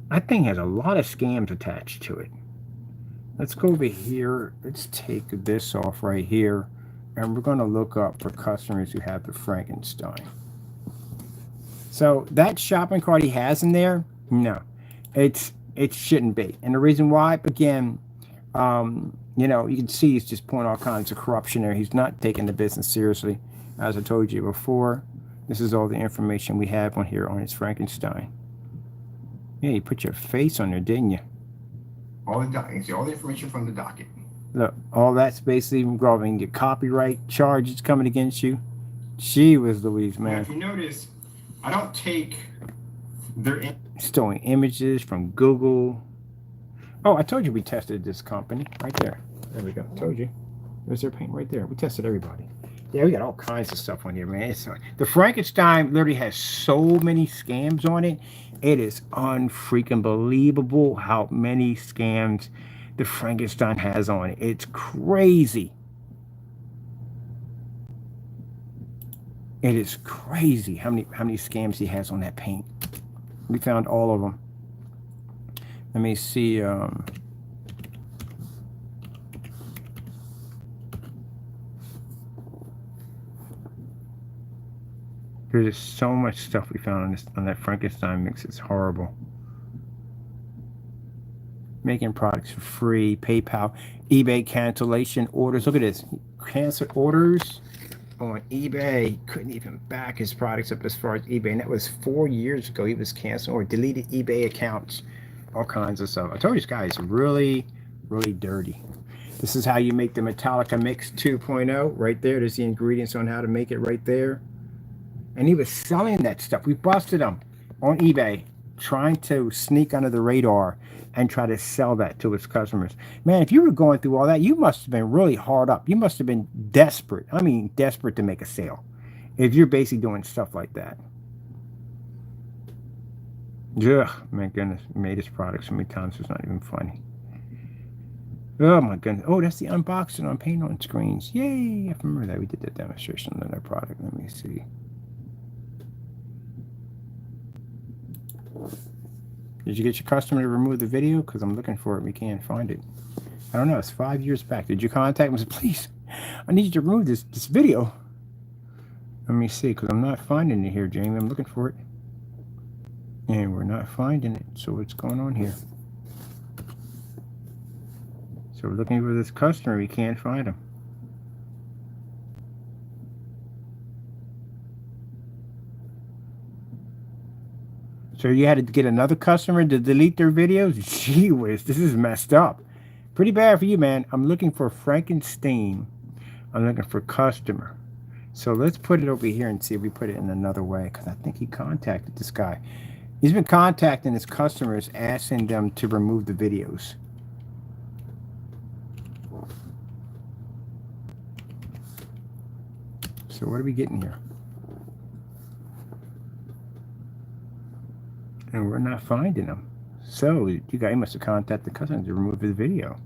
That thing has a lot of scams attached to it. Let's go over here. Let's take this off right here. And we're going to look up for customers who have the Frankenstein. So that shopping cart he has in there, no, it shouldn't be. And the reason why, again, you know, you can see he's just pulling all kinds of corruption there. He's not taking the business seriously. As I told you before, this is all the information we have on here on his Frankenstein. Yeah, you put your face on there, didn't you? All the information from the docket. Look, all that's basically involving your copyright charges coming against you. Gee whiz Louise, man. Now, if you notice, I don't take their... Stealing images from Google. Oh, I told you we tested this company right there. There we go. Told you. There's their paint right there. We tested everybody. Yeah, we got all kinds of stuff on here, man. The Frankenstein literally has so many scams on it. It is unfreaking believable how many scams the Frankenstein has on it. It's crazy. It is crazy how many scams he has on that paint. We found all of them. Let me see. There's just so much stuff we found on that Frankenstein mix. It's horrible. Making products for free. PayPal, eBay cancellation orders. Look at this. Cancel orders on eBay. Couldn't even back his products up as far as eBay. And that was 4 years ago. He was canceling or deleted eBay accounts. All kinds of stuff. I told you this guy is really, really dirty. This is how you make the Metallica Mix 2.0. Right there. There's the ingredients on how to make it right there. And he was selling that stuff. We busted him on eBay, trying to sneak under the radar and try to sell that to his customers. Man, if you were going through all that, you must have been really hard up. You must have been desperate. I mean, desperate to make a sale. If you're basically doing stuff like that. Ugh, my goodness. We made his product so many times it's not even funny. Oh my goodness. Oh, that's the unboxing on Paint on Screens. Yay. I remember that. We did that demonstration on their product. Let me see. Did you get your customer to remove the video? Because I'm looking for it. We can't find it. I don't know. It's 5 years back. Did you contact him and say, please, I need you to remove this video? Let me see, because I'm not finding it here, Jamie. I'm looking for it. And we're not finding it. So what's going on here? So we're looking for this customer. We can't find him. So you had to get another customer to delete their videos? Gee whiz, this is messed up. Pretty bad for you, man. I'm looking for Frankenstein. I'm looking for customer. So let's put it over here and see if we put it in another way, because I think he contacted this guy. He's been contacting his customers, asking them to remove the videos. So what are we getting here? And we're not finding them. So you guys must have contacted the customer to remove the video.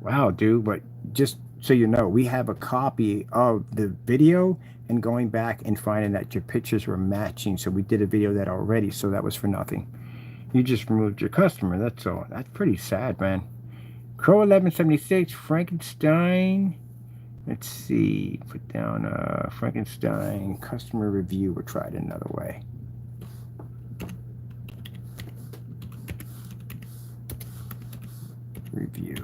Wow, dude. But just so you know, we have a copy of the video and going back and finding that your pictures were matching. So we did a video of that already. So that was for nothing. You just removed your customer. That's all. That's pretty sad, man. Crow 1176, Frankenstein. Let's see. Put down Frankenstein customer review. We'll try it another way. Review.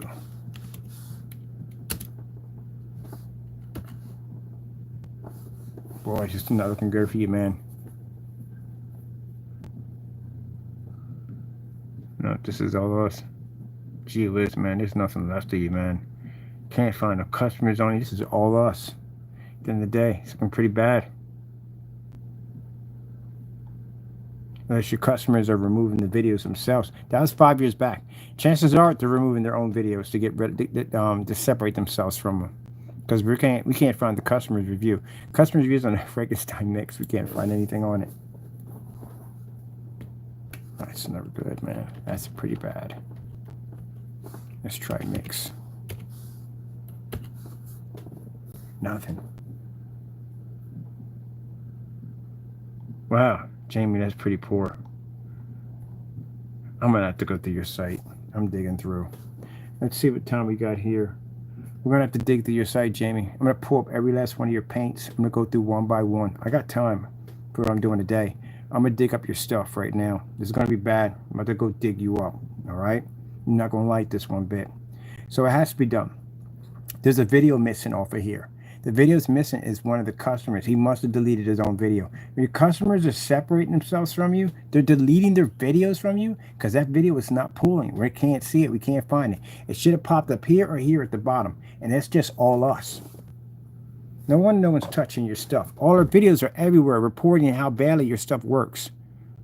Boy, it's just not looking good for you, man. No, this is all us. Gee whiz, man, there's nothing left of you, man. Can't find no customers on you. This is all us. At the end of the day, it's looking pretty bad. Unless your customers are removing the videos themselves. That was 5 years back. Chances are they're removing their own videos to get rid to separate themselves from them. Because we can't find the customer's review. Customer's reviews on the Frankenstein Mix. We can't find anything on it. That's never good, man. That's pretty bad. Let's try Mix. Nothing. Wow, Jamie, that's pretty poor. I'm gonna have to go through your site. I'm digging through. Let's see what time we got here. We're gonna have to dig through your site, Jamie. I'm gonna pull up every last one of your paints. I'm gonna go through one by one. I got time for what I'm doing today. I'm gonna dig up your stuff right now. This is gonna be bad. I'm about to go dig you up. All right? You're not gonna like this one bit. So it has to be done. There's a video missing off of here. The video's missing is one of the customers. He must have deleted his own video. When your customers are separating themselves from you, they're deleting their videos from you because that video is not pulling. We can't see it. We can't find it. It should have popped up here or here at the bottom. And that's just all us. No wonder no one's touching your stuff. All our videos are everywhere reporting how badly your stuff works.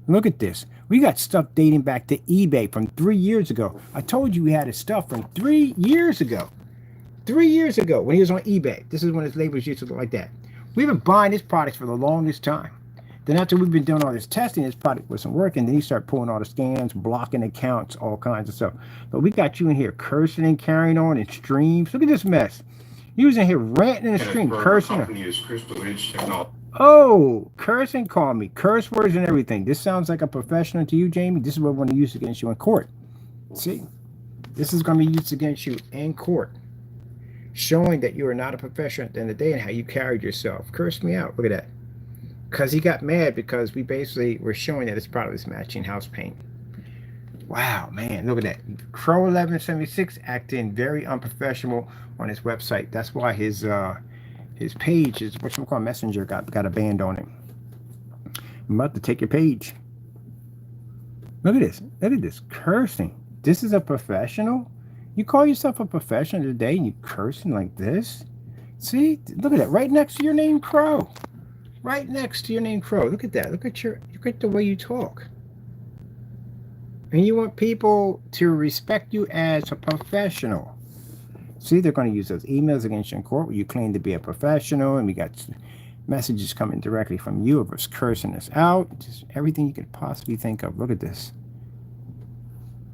Look at this. We got stuff dating back to eBay from 3 years ago. I told you we had his stuff from 3 years ago. 3 years ago when he was on eBay. This is when his labels used to look like that. We've been buying his products for the longest time. Then after we've been doing all this testing, his product wasn't working. Then he started pulling all the scans, blocking accounts, all kinds of stuff. But we got you in here cursing and carrying on in streams. Look at this mess. You was in here ranting in the stream, cursing. Oh, cursing, call me. Curse words and everything. This sounds like a professional to you, Jamie. This is what we're going to use against you in court. See? This is going to be used against you in court. Showing that you are not a professional at the end of the day and how you carried yourself. Curse me out. Look at that. Because he got mad because we basically were showing that his product was matching house paint. Wow, man, look at that. Crow 1176 acting very unprofessional on his website. That's why his page is what you call Messenger got a band on it. I'm about to take your page. Look at this. Look at this cursing. This is a professional? You call yourself a professional today and you cursing like this? See? Look at that. Right next to your name, Crow. Right next to your name, Crow. Look at that. Look at the way you talk. And you want people to respect you as a professional. See, they're going to use those emails against you in court where you claim to be a professional, and we got messages coming directly from you of us cursing us out. Just everything you could possibly think of. Look at this.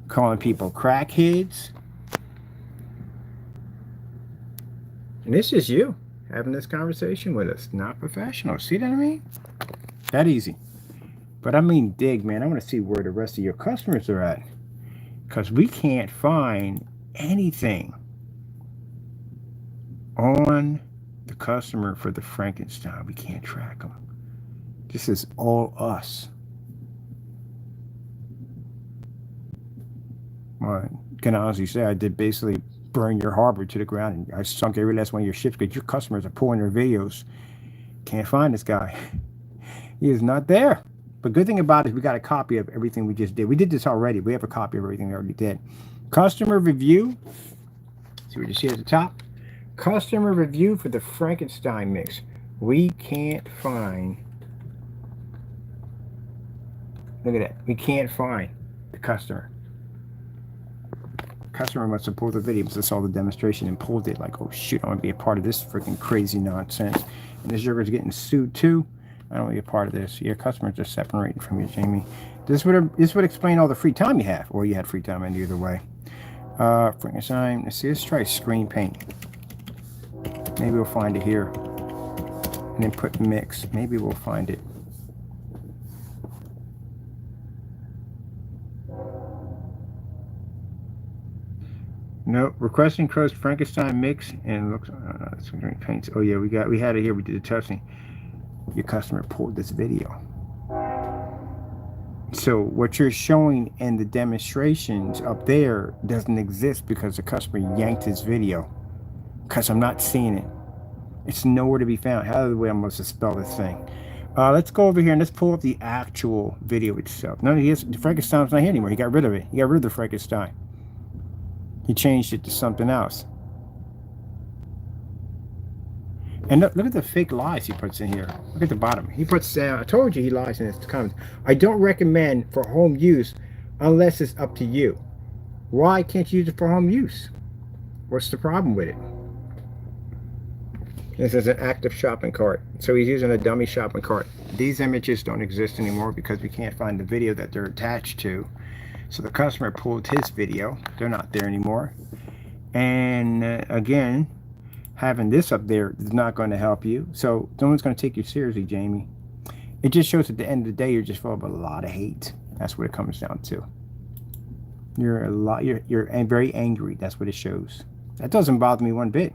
Calling people crackheads. And it's just you having this conversation with us. Not professional. See what I mean? That easy. But I mean dig, man. I want to see where the rest of your customers are at. Because we can't find anything on the customer for the Frankenstein. We can't track them. This is all us. Well, can I honestly say I did basically burn your harbor to the ground, and I sunk every last one of your ships because your customers are pulling their videos. Can't find this guy. He is not there. But good thing about it is we got a copy of everything we just did. We did this already. We have a copy of everything we already did. Customer review. See what you see at the top? Customer review for the Frankenstein mix. We can't find. Look at that. We can't find the customer. Customer must have pulled the video because I saw the demonstration and pulled it like, oh shoot, I want to be a part of this freaking crazy nonsense. And this sugar's getting sued too. I don't want to be a part of this. Your customers are separating from you, Jamie. This would explain all the free time you have, or you had free time in either way. Frankenstein. Let's see. Let's try screen paint. Maybe we'll find it here. And then put mix. Maybe we'll find it. No, requesting Crow's Frankenstein mix and looks. Screen paints. Oh yeah, we had it here. We did the testing. Your customer pulled this video. So what you're showing in the demonstrations up there doesn't exist because the customer yanked his video. Because I'm not seeing it. It's nowhere to be found. How the way I'm supposed to spell this thing? Let's go over here and let's pull up the actual video itself. No, the Frankenstein's not here anymore. He got rid of it. He got rid of the Frankenstein. He changed it to something else. And look at the fake lies he puts in here. Look at the bottom. He puts, I told you he lies in his comments. I don't recommend for home use unless it's up to you. Why can't you use it for home use? What's the problem with it? This is an active shopping cart. So he's using a dummy shopping cart. These images don't exist anymore because we can't find the video that they're attached to. So the customer pulled his video. They're not there anymore. And again, having this up there is not going to help you. So no one's going to take you seriously, Jamie. It just shows at the end of the day you're just full of a lot of hate. That's what it comes down to. You're very angry. That's what it shows. That doesn't bother me one bit.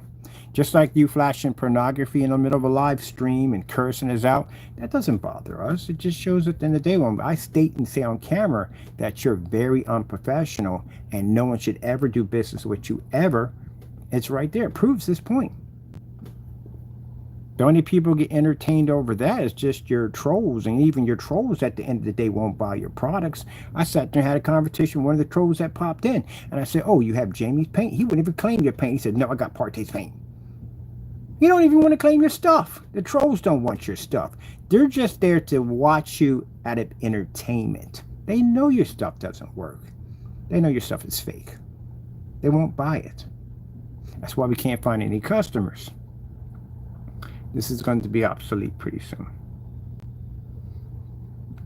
Just like you flashing pornography in the middle of a live stream and cursing us out, that doesn't bother us. It just shows at the end of the day when I state and say on camera that you're very unprofessional and no one should ever do business with you ever. It's right there. It proves this point. The only people get entertained over that is just your trolls, and even your trolls at the end of the day won't buy your products. I sat there and had a conversation with one of the trolls that popped in, and I said, oh, you have Jamie's paint? He wouldn't even claim your paint. He said, no, I got Partay's paint. You don't even want to claim your stuff. The trolls don't want your stuff. They're just there to watch you out of entertainment. They know your stuff doesn't work. They know your stuff is fake. They won't buy it. That's why we can't find any customers. This is going to be obsolete pretty soon.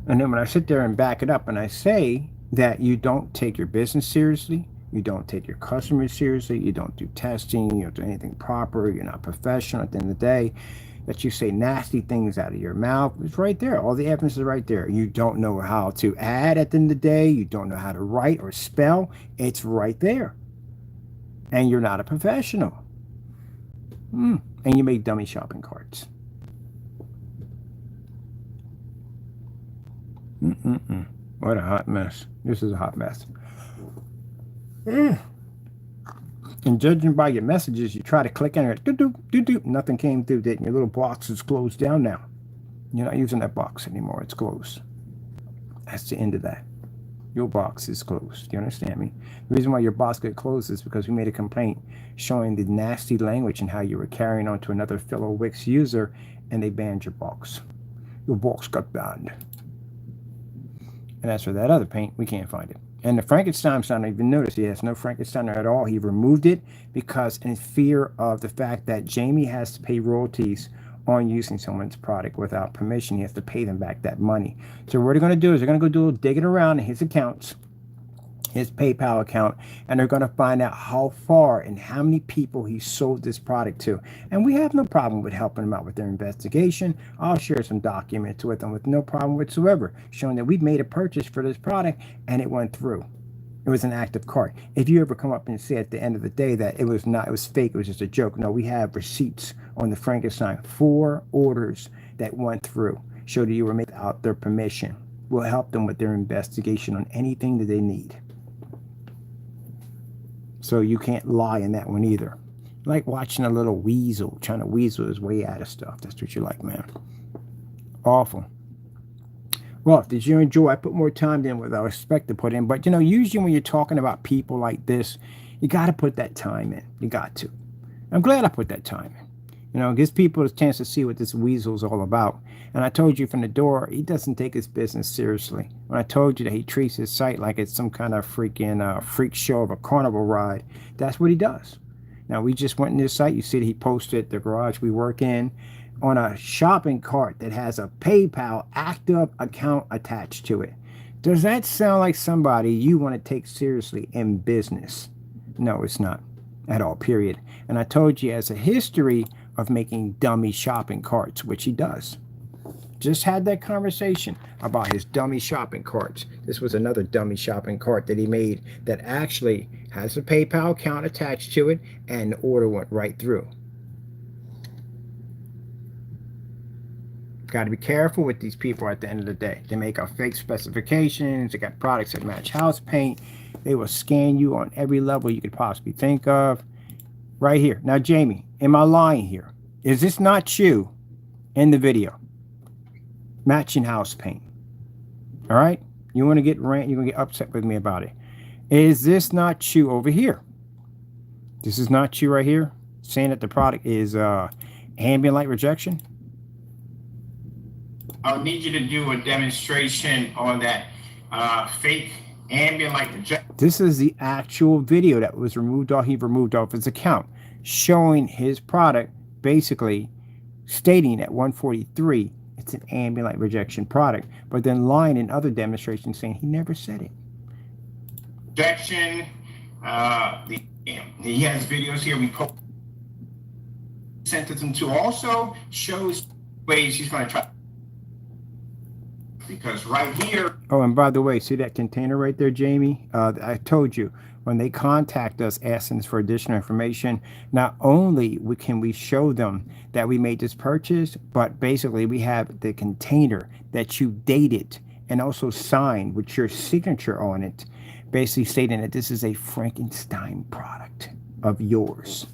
And then when I sit there and back it up and I say that you don't take your business seriously, you don't take your customers seriously, you don't do testing, you don't do anything proper, you're not professional at the end of the day, that you say nasty things out of your mouth, it's right there. All the evidence is right there. You don't know how to add at the end of the day, you don't know how to write or spell, it's right there. And you're not a professional. And you make dummy shopping carts. What a hot mess. This is a hot mess. And judging by your messages, you try to click on it, nothing came through, didn't your little box is closed down now. You're not using that box anymore. It's closed. That's the end of that. Your box is closed. You understand me? The reason why your box got closed is because we made a complaint showing the nasty language and how you were carrying on to another fellow Wix user, and they banned your box. Your box got banned. And as for that other paint, we can't find it. And the Frankenstein's not even noticed. He has no Frankenstein at all. He removed it because in fear of the fact that Jamie has to pay royalties on using someone's product without permission. He has to pay them back that money. So what they're going to do is they're going to go do a little digging around in his accounts, his PayPal account, and they're going to find out how far and how many people he sold this product to. And we have no problem with helping them out with their investigation. I'll share some documents with them with no problem whatsoever, showing that we made a purchase for this product and it went through. It was an active cart. If you ever come up and say at the end of the day that it was fake, it was just a joke. No, we have receipts on the Frankenstein. 4 orders that went through. Show that you were made without their permission. We'll help them with their investigation on anything that they need. So you can't lie in that one either. Like watching a little weasel trying to weasel his way out of stuff. That's what you like, man. Awful. Well, did you enjoy? I put more time than what I expect to put in. But, usually when you're talking about people like this, you got to put that time in. You got to. I'm glad I put that time in. It gives people a chance to see what this weasel's all about. And I told you from the door, he doesn't take his business seriously. When I told you that he treats his site like it's some kind of freaking freak show of a carnival ride, that's what he does. Now, we just went in his site. You see that he posted the garage we work in on a shopping cart that has a PayPal active account attached to it. Does that sound like somebody you want to take seriously in business? No, it's not at all, period. And I told you he has a history of making dummy shopping carts, which he does. Just had that conversation about his dummy shopping carts. This was another dummy shopping cart that he made that actually has a PayPal account attached to it, and the order went right through. Got to be careful with these people at the end of the day. They make up fake specifications. They got products that match house paint. They will scan you on every level you could possibly think of. Right here. Now, Jamie, am I lying here? Is this not you in the video? Matching house paint. All right? You want to get rant, you're going to get upset with me about it. Is this not you over here? This is not you right here? Saying that the product is ambient light rejection? I'll need you to do a demonstration on that fake ambient light projection. This is the actual video that was removed off. He removed off his account, showing his product, basically stating at 143 it's an ambient light rejection product, but then lying in other demonstrations saying he never said it. Projection. He has videos here. We sent it them to. Also shows ways he's going to try. Because right here. Oh, and by the way, see that container right there, Jamie? I told you, when they contact us asking us for additional information, not only can we show them that we made this purchase, but basically we have the container that you dated and also signed with your signature on it, basically stating that this is a Frankenstein product of yours.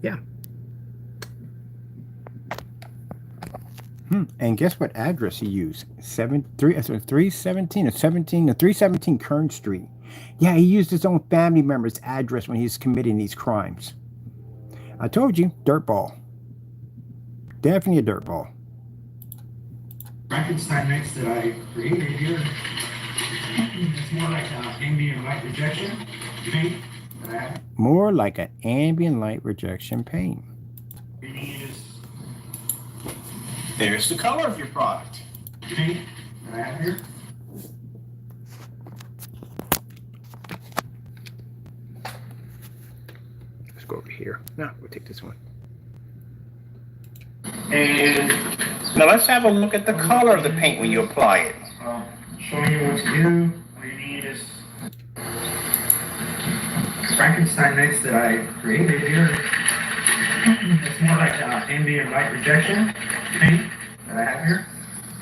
Yeah. And guess what address he used? 317 Kern Street. Yeah, he used his own family member's address when he's committing these crimes. I told you, dirtball. Definitely a dirtball. Frankenstein mix that I created here. It's more like an ambient light rejection paint. More like an ambient light rejection paint. There's the color of your product. Paint that I have here. Let's go over here. No, we'll take this one. And now let's have a look at the color of the paint when you apply it. Showing you what to do. All you need is Frankenstein mix that I created here. It's more like an ambient light rejection paint that I have here.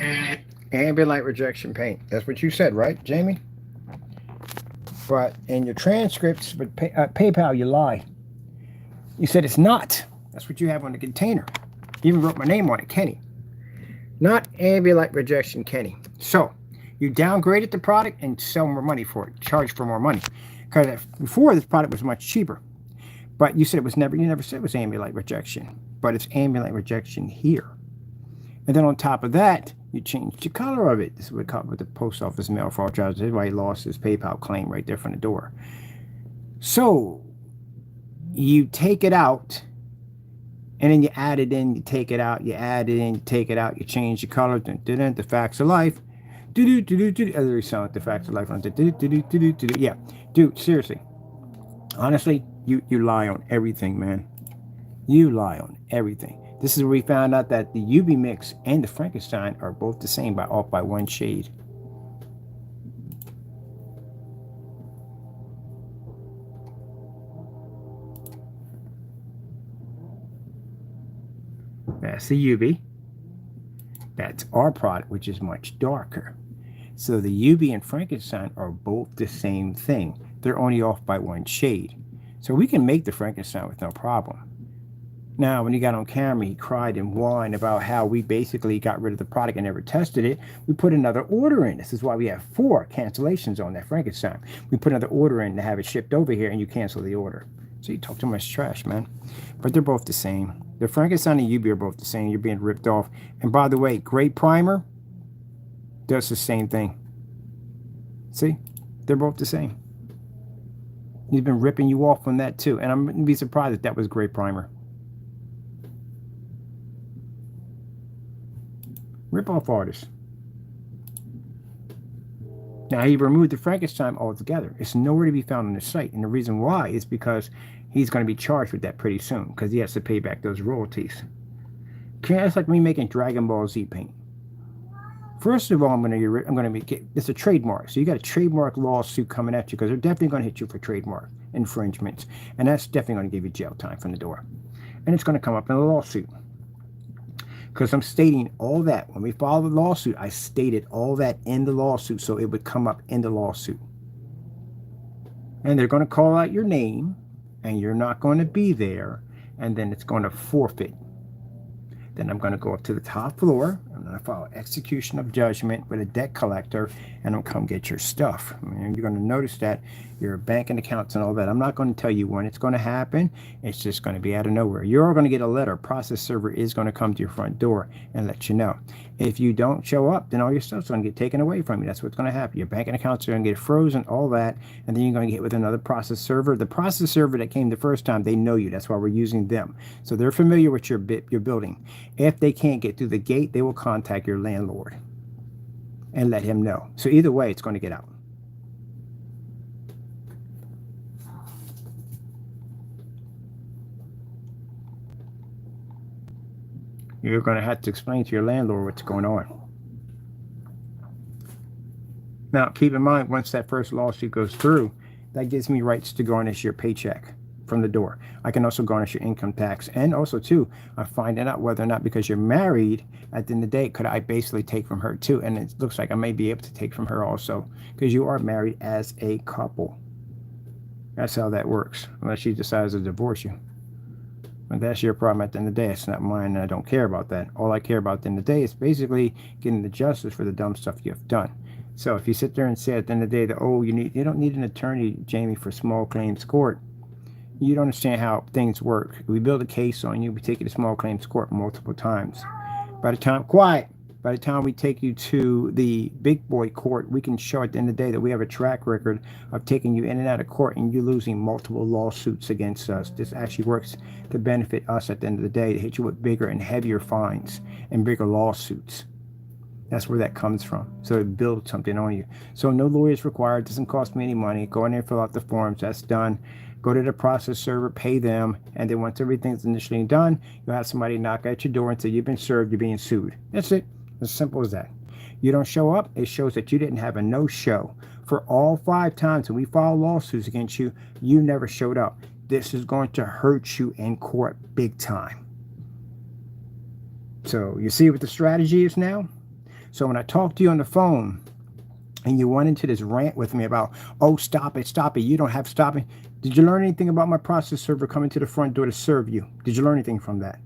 And Ambient light rejection paint. That's what you said, right, Jamie? But in your transcripts with PayPal, you lie. You said it's not. That's what you have on the container. You even wrote my name on it, Kenny. Not ambient light rejection, Kenny. So you downgraded the product and sell more money for it, charge for more money. Because before, this product was much cheaper. But you said it was never, you never said it was ambient light rejection. But it's ambient light rejection here. And then on top of that, you changed the color of it. This is what caught with the post office mail fraud charge. This is why he lost his PayPal claim right there from the door. So you take it out, and then you add it in, you take it out, you add it in, you take it out, you change the color, the facts of life. Other sound like the facts of life. Yeah, dude, seriously. Honestly, you lie on everything, man. You lie on everything. This is where we found out that the UV mix and the Frankenstein are both the same, off by one shade. That's the UV. That's our product, which is much darker. So the UV and Frankenstein are both the same thing. They're only off by one shade. So we can make the Frankenstein with no problem. Now, when he got on camera, he cried and whined about how we basically got rid of the product and never tested it. We put another order in. This is why we have 4 cancellations on that Frankenstein. We put another order in to have it shipped over here, and you cancel the order. So you talk too much trash, man. But they're both the same. The Frankenstein and UV are both the same. You're being ripped off. And by the way, Great Primer does the same thing. See? They're both the same. He's been ripping you off on that too. And I'm going to be surprised if that was Great Primer. Rip-off artist. Now, he removed the Frankenstein altogether. It's nowhere to be found on the site. And the reason why is because he's going to be charged with that pretty soon, because he has to pay back those royalties. Okay, that's like me making Dragon Ball Z paint. First of all, I'm going to make it, it's a trademark. So you got a trademark lawsuit coming at you, because they're definitely going to hit you for trademark infringements. And that's definitely going to give you jail time from the door. And it's going to come up in a lawsuit. Because I'm stating all that. When we filed the lawsuit, I stated all that in the lawsuit, so it would come up in the lawsuit. And they're going to call out your name, and you're not going to be there, and then it's going to forfeit. Then I'm going to go up to the top floor. I'm going to file execution of judgment with a debt collector, and I'll come get your stuff. And you're going to notice that your banking accounts and all that. I'm not going to tell you when it's going to happen. It's just going to be out of nowhere. You're going to get a letter. Process server is going to come to your front door and let you know. If you don't show up, then all your stuff's going to get taken away from you. That's what's going to happen. Your banking accounts are going to get frozen, all that, and then you're going to get with another process server. The process server that came the first time, they know you. That's why we're using them. So they're familiar with your building. If they can't get through the gate, they will contact your landlord and let him know. So either way, it's going to get out. You're going to have to explain to your landlord what's going on. Now, keep in mind, once that first lawsuit goes through, that gives me rights to garnish your paycheck from the door. I can also garnish your income tax. And also, too, I'm finding out whether or not, because you're married, at the end of the day, could I basically take from her, too? And it looks like I may be able to take from her also, because you are married as a couple. That's how that works, unless she decides to divorce you. But that's your problem at the end of the day. It's not mine, and I don't care about that. All I care about at the end of the day is basically getting the justice for the dumb stuff you have done. So if you sit there and say at the end of the day that, oh, you don't need an attorney, Jamie, for small claims court, you don't understand how things work. We build a case on you, we take you to small claims court multiple times. By the time we take you to the big boy court, we can show at the end of the day that we have a track record of taking you in and out of court and you losing multiple lawsuits against us. This actually works to benefit us at the end of the day, to hit you with bigger and heavier fines and bigger lawsuits. That's where that comes from. So it builds something on you. So no lawyers required. Doesn't cost me any money. Go in there, fill out the forms. That's done. Go to the process server, pay them, and then once everything's initially done, you'll have somebody knock at your door and say, you've been served, you're being sued. That's it. As simple as that. You don't show up, it shows that you didn't have a no-show. For all 5 times when we filed lawsuits against you, you never showed up. This is going to hurt you in court big time. So you see what the strategy is now? So when I talked to you on the phone and you went into this rant with me about, oh, stop it, you don't have to stop it. Did you learn anything about my process server coming to the front door to serve you? Did you learn anything from that?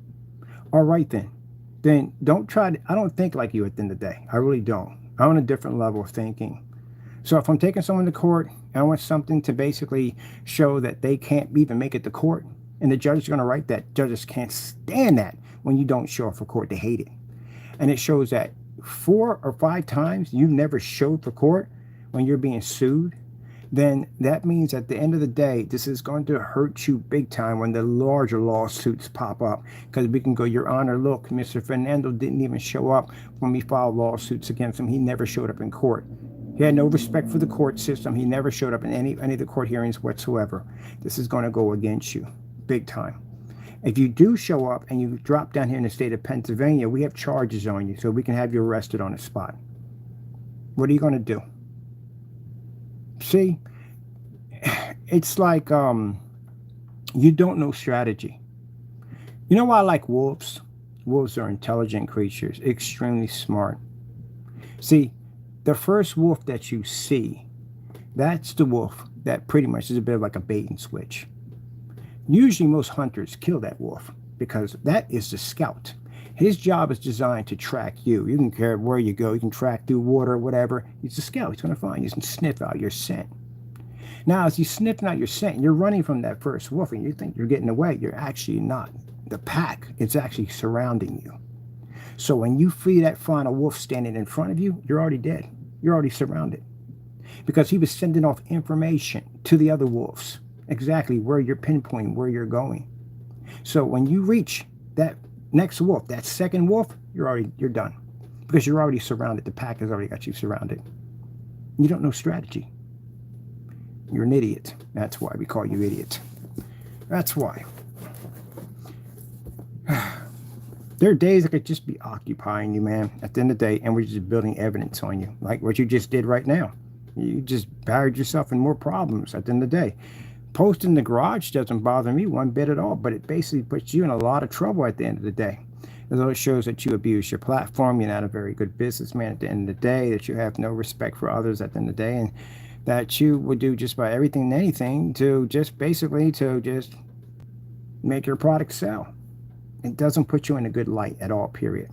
All right, then. Then don't try to, I don't think like you at the end of the day. I really don't. I'm on a different level of thinking. So if I'm taking someone to court and I want something to basically show that they can't even make it to court, and the judge is going to write that, judges can't stand that when you don't show up for court. They hate it. And it shows that 4 or 5 times you've never showed for court when you're being sued, then that means at the end of the day, this is going to hurt you big time when the larger lawsuits pop up. Because we can go, Your Honor, look, Mr. Fernando didn't even show up when we filed lawsuits against him. He never showed up in court. He had no respect for the court system. He never showed up in any of the court hearings whatsoever. This is going to go against you big time. If you do show up and you drop down here in the state of Pennsylvania, we have charges on you, so we can have you arrested on the spot. What are you going to do? See, it's like you don't know strategy. You know why I like wolves? Wolves are intelligent creatures, extremely smart. See, the first wolf that you see, that's the wolf that pretty much is a bit like a bait and switch. Usually most hunters kill that wolf because that is the scout. His job is designed to track you. You can care where you go. You can track through water, whatever. He's a scout. He's going to find you and sniff out your scent. Now, as he's sniffing out your scent, you're running from that first wolf and you think you're getting away. You're actually not. The pack is actually surrounding you. So when you see that final wolf standing in front of you, you're already dead. You're already surrounded. Because he was sending off information to the other wolves, exactly where you're pinpointing, where you're going. So when you reach that next wolf, that second wolf, you're done. Because you're already surrounded. The pack has already got you surrounded. You don't know strategy. You're an idiot. That's why we call you idiot. That's why. There are days that could just be occupying you, man, at the end of the day, and we're just building evidence on you, like what you just did right now. You just buried yourself in more problems at the end of the day. Posting the garage doesn't bother me one bit at all, but it basically puts you in a lot of trouble at the end of the day. Although it shows that you abuse your platform, you're not a very good businessman at the end of the day, that you have no respect for others at the end of the day, and that you would do just about everything and anything to just basically to just make your product sell. It doesn't put you in a good light at all, period.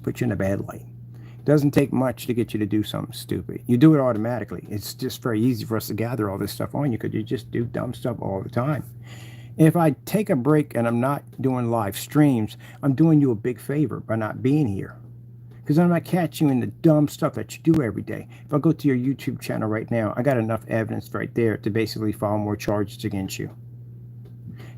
Put you in a bad light. It doesn't take much to get you to do something stupid. You do it automatically. It's just very easy for us to gather all this stuff on you because you just do dumb stuff all the time. If I take a break and I'm not doing live streams, I'm doing you a big favor by not being here. Because I'm not catching you in the dumb stuff that you do every day. If I go to your YouTube channel right now, I got enough evidence right there to basically file more charges against you.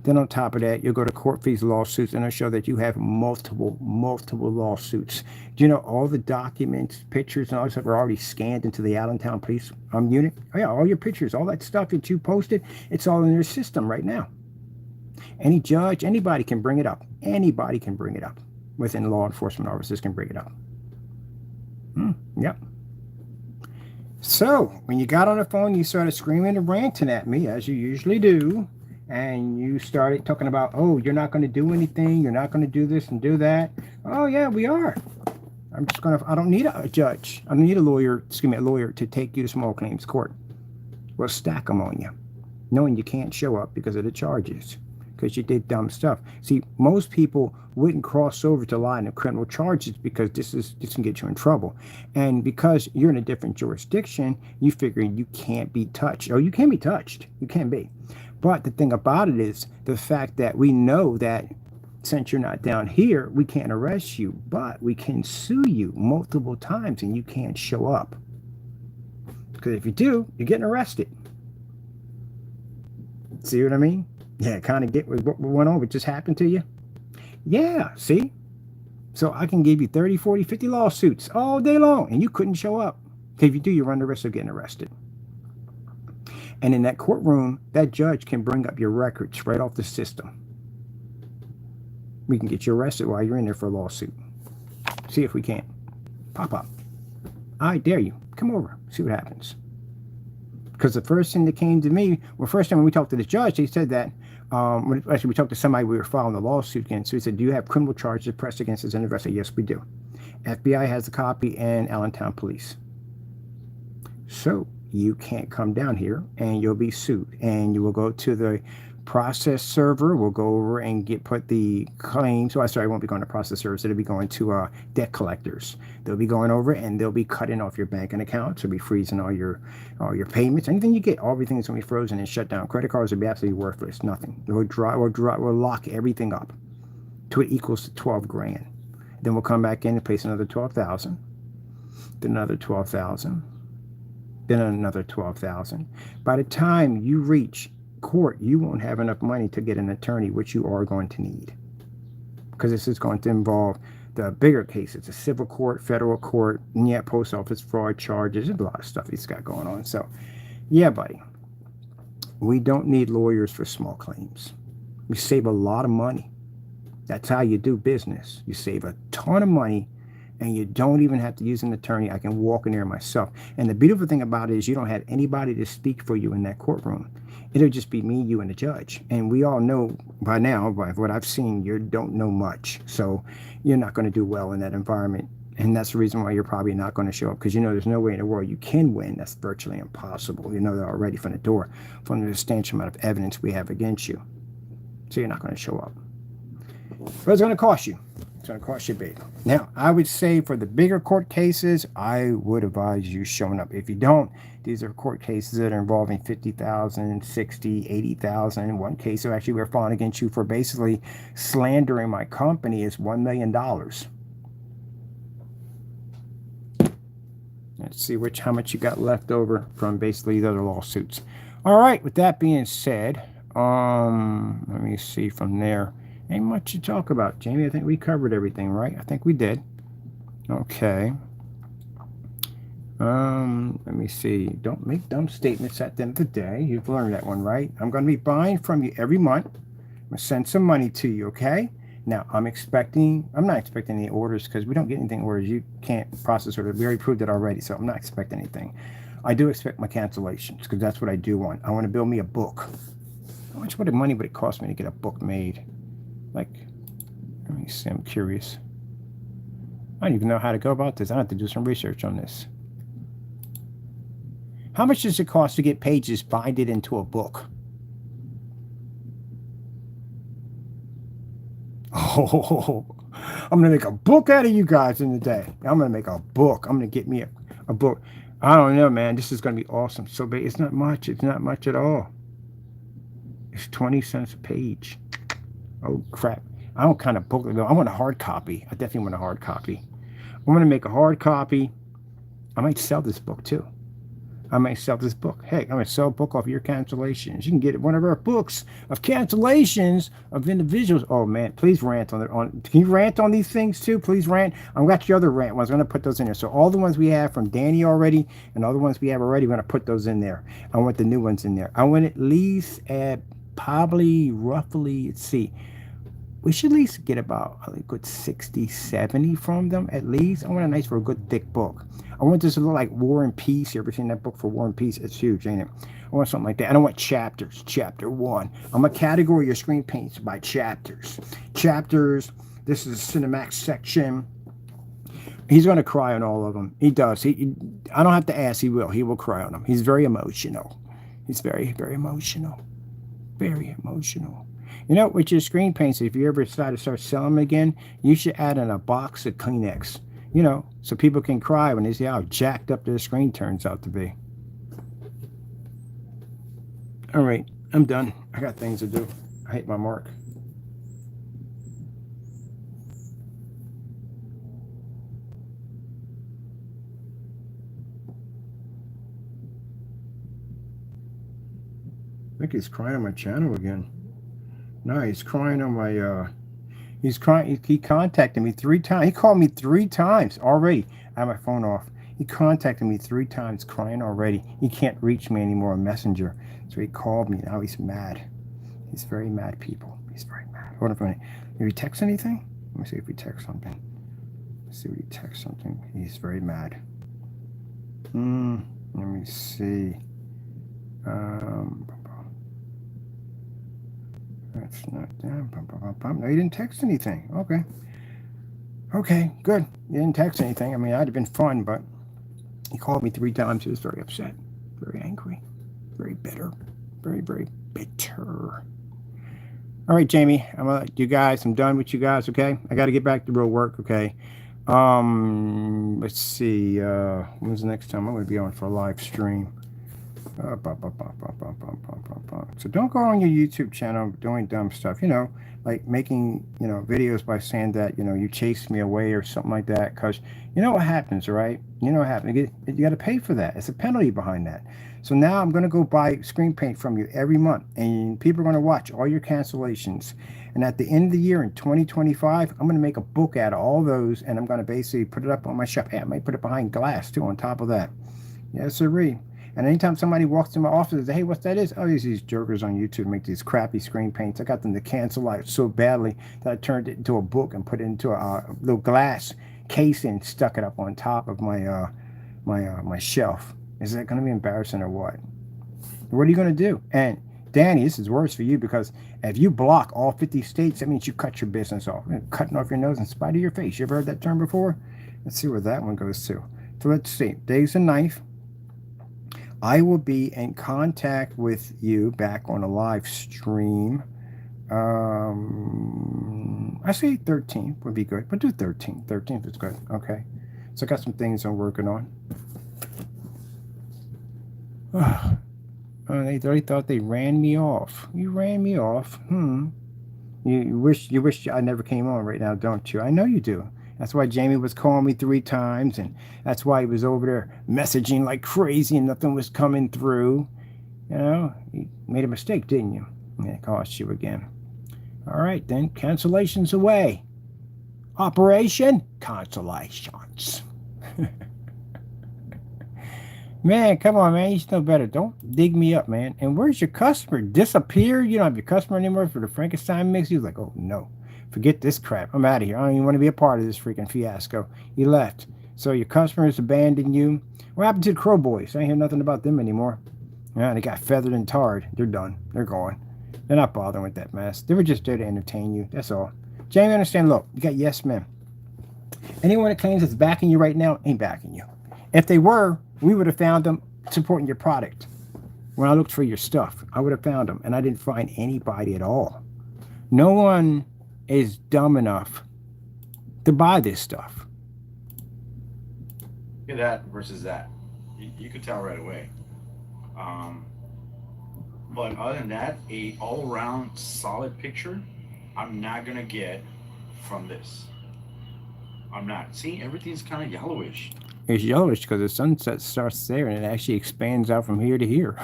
Then on top of that, you'll go to court fees lawsuits, and it'll show that you have multiple lawsuits. Do you know all the documents, pictures, and all that stuff are already scanned into the Allentown Police unit? Oh yeah, all your pictures, all that stuff that you posted, it's all in their system right now. Any judge, anybody can bring it up. Anybody can bring it up. Within law enforcement officers can bring it up. Yep. So when you got on the phone, you started screaming and ranting at me, as you usually do. And you started talking about, oh, you're not going to do anything. You're not going to do this and do that. Oh, yeah, we are. I don't need a judge. I don't need a lawyer to take you to small claims court. We'll stack them on you, knowing you can't show up because of the charges, because you did dumb stuff. See, most people wouldn't cross over to line of criminal charges because this can get you in trouble. And because you're in a different jurisdiction, you figure you can't be touched. Oh, you can be touched. You can be. But the thing about it is the fact that we know that since you're not down here, we can't arrest you, but we can sue you multiple times and you can't show up. Because if you do, you're getting arrested. See what I mean? Yeah, kind of get what went on, what just happened to you. Yeah, see? So I can give you 30, 40, 50 lawsuits all day long and you couldn't show up. If you do, you run the risk of getting arrested. And in that courtroom, that judge can bring up your records right off the system. We can get you arrested while you're in there for a lawsuit. See if we can. Pop up. I dare you. Come over. See what happens. Because the first thing that came to me, first time when we talked to the judge, they said that, we talked to somebody we were filing a lawsuit against. So he said, do you have criminal charges pressed against us? And I said, yes, we do. FBI has a copy, and Allentown Police. So you can't come down here, and you'll be sued, and you will go to the process server. We'll go over and put the claims. Oh, sorry, I won't be going to process servers. It'll be going to debt collectors. They'll be going over and they'll be cutting off your banking accounts. They'll be freezing all your payments. Anything you get, everything's going to be frozen and shut down. Credit cards will be absolutely worthless. Nothing. We'll lock everything up to it equals to 12 grand. Then we'll come back in and place another 12,000. Then another 12,000. Then another 12,000. By the time you reach court, you won't have enough money to get an attorney, which you are going to need, because this is going to involve the bigger cases, the civil court, federal court, and yeah, post office fraud charges. There's a lot of stuff he's got going on. So yeah, buddy, we don't need lawyers for small claims. We save a lot of money. That's how you do business. You save a ton of money, and you don't even have to use an attorney. I can walk in there myself. And the beautiful thing about it is you don't have anybody to speak for you in that courtroom. It'll just be me, you, and the judge. And we all know by now, by what I've seen, you don't know much. So you're not going to do well in that environment. And that's the reason why you're probably not going to show up, because you know there's no way in the world you can win. That's virtually impossible. You know they're already from the door from the substantial amount of evidence we have against you. So you're not going to show up. But it's going to cost you. It's going to cost you big. Now, I would say for the bigger court cases, I would advise you showing up. If you don't, these are court cases that are involving 50,000, 60, 80,000. One case, so actually we're filing against you for basically slandering my company is $1 million. Let's see how much you got left over from basically the other lawsuits. All right, with that being said, let me see from there. Ain't much to talk about, Jamie. I think we covered everything, right? I think we did. Okay. Let me see. Don't make dumb statements at the end of the day. You've learned that one, right? I'm going to be buying from you every month. I'm going to send some money to you, okay? Now, I'm not expecting any orders, because we don't get anything orders. You can't process orders. We already proved it already, so I'm not expecting anything. I do expect my cancellations, because that's what I do want. I want to build me a book. How much money would it cost me to get a book made? Like, let me see, I'm curious. I don't even know how to go about this. I have to do some research on this. How much does it cost to get pages binded into a book? Oh, I'm going to make a book out of you guys in the day. I'm going to make a book. I'm going to get me a book. I don't know, man. This is going to be awesome. So it's not much. It's not much at all. It's 20 cents a page. Oh, crap. I don't kind of book it, though. I want a hard copy. I definitely want a hard copy. I'm going to make a hard copy. I might sell this book, too. I might sell this book. Hey, I'm going to sell a book off your cancellations. You can get one of our books of cancellations of individuals. Oh, man, please rant on it. Can you rant on these things, too? Please rant. I've got your other rant ones. I'm going to put those in there. So all the ones we have from Danny already and all the ones we have already, we're going to put those in there. I want the new ones in there. I want at least at probably roughly, let's see. We should at least get about a good 60, 70 from them at least. I want a nice for a good thick book. I want this to look like War and Peace. You ever seen that book for War and Peace? It's huge, ain't it? I want something like that. I don't want chapters. Chapter 1. I'm going to category your screen paints by chapters. Chapters. This is a Cinemax section. He's going to cry on all of them. He does. I don't have to ask. He will. He will cry on them. He's very emotional. He's very, very emotional. Very emotional. You know, with your screen paints, if you ever decide to start selling them again, you should add in a box of Kleenex. You know, so people can cry when they see how jacked up their screen turns out to be. All right, I'm done. I got things to do. I hate my mark. I think he's crying on my channel again. No, he's crying on my, he's crying. He contacted me 3 times. He called me 3 times already. I have my phone off. He contacted me 3 times crying already. He can't reach me anymore on Messenger. So he called me. Now he's mad. He's very mad, people. He's very mad. Hold on. Did he text anything? Let me see if he texts something. Let's see if he texts something. He's very mad. Let me see. That's not that. No, he didn't text anything. Okay. Okay, good. You didn't text anything. I mean, that'd have been fun, but he called me 3 times. He was very upset, very angry, very bitter, very, very bitter. All right, Jamie, I'm gonna let you guys. I'm done with you guys. Okay, I got to get back to real work. Okay. Let's see. When's the next time I'm going to be on for a live stream? So don't go on your YouTube channel doing dumb stuff. You know, like making videos by saying that you chased me away or something like that. Because you know what happens, right? You know what happens. You got to pay for that. It's a penalty behind that. So now I'm going to go buy screen paint from you every month, and people are going to watch all your cancellations. And at the end of the year in 2025, I'm going to make a book out of all those, and I'm going to basically put it up on my shop. Hey, I might put it behind glass too on top of that. Yes, sirree. And anytime somebody walks in my office and says, hey, what's that is? Oh, these jokers on YouTube make these crappy screen paints. I got them to cancel out so badly that I turned it into a book and put it into a little glass case and stuck it up on top of my shelf. Is that going to be embarrassing or what? What are you going to do? And Danny, this is worse for you because if you block all 50 states, that means you cut your business off. Cutting off your nose in spite of your face. You ever heard that term before? Let's see where that one goes to. So let's see. Dave's a knife. I will be in contact with you back on a live stream. I say 13th would be good, but do 13th. 13th is good. Okay. So I got some things I'm working on. They really thought they ran me off. You ran me off. You wish I never came on right now, don't you? I know you do. That's why Jamie was calling me 3 times, and that's why he was over there messaging like crazy and nothing was coming through. You made a mistake, didn't you? And it cost you again. All right, then. Cancellations away. Operation Consolations. Man, come on, man. You should know better. Don't dig me up, man. And where's your customer? Disappeared? You don't have your customer anymore for the Frankenstein mix? He was like, oh, no. Forget this crap. I'm out of here. I don't even want to be a part of this freaking fiasco. He left. So your customers abandoned you. What happened to the Crow Boys? I ain't hear nothing about them anymore. Yeah, they got feathered and tarred. They're done. They're gone. They're not bothering with that mess. They were just there to entertain you. That's all. Jamie, understand, look, you got yes men. Anyone that claims it's backing you right now ain't backing you. If they were, we would have found them supporting your product. When I looked for your stuff, I would have found them, and I didn't find anybody at all. No one is dumb enough to buy this stuff. Look at that versus that. You could tell right away. But other than that, a all-around solid picture, I'm not gonna get from this. I'm not. See, everything's kind of yellowish. It's yellowish because the sunset starts there and it actually expands out from here to here.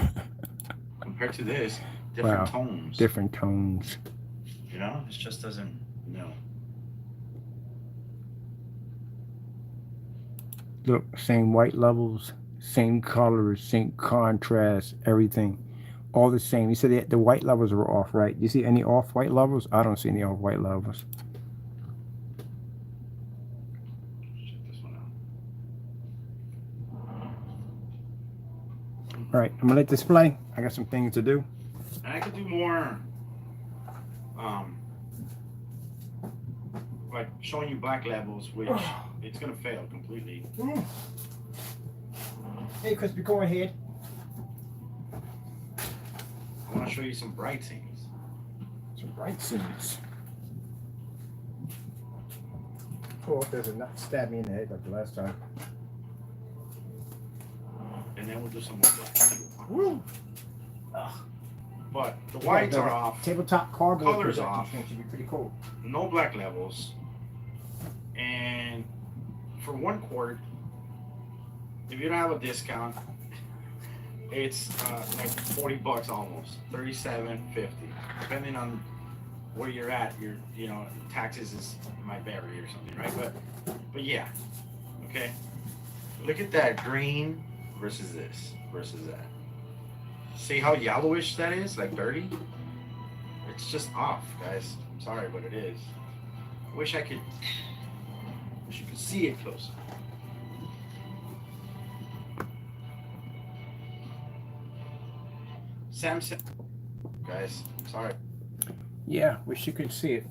Compared to this, different tones. Different tones. You know, it just doesn't. No. Look, same white levels, same colors, same contrast, everything. All the same. You said the white levels were off, right? You see any off-white levels? I don't see any off-white levels. Check this one out. All right, I'm gonna let this play. I got some things to do. And I could do more, like showing you black levels, which it's gonna fail completely. Hey, Crispy Corn Head. I want to show you some bright scenes. Some bright scenes. Oh, there's a nut stab me in the head like the last time. And then we'll do some more black. Woo! But the whites are off. Tabletop cardboard Colors projection off. should be pretty cool. No black levels. And for 1 quart, if you don't have a discount, it's like $40 almost, $37.50, depending on where you're at. Taxes might vary or something, right? But yeah, okay. Look at that green versus this versus that. See how yellowish that is, like dirty? It's just off, guys. I'm sorry, but it is. Wish you could see it closer. Samsung, guys, sorry. Yeah, wish you could see it.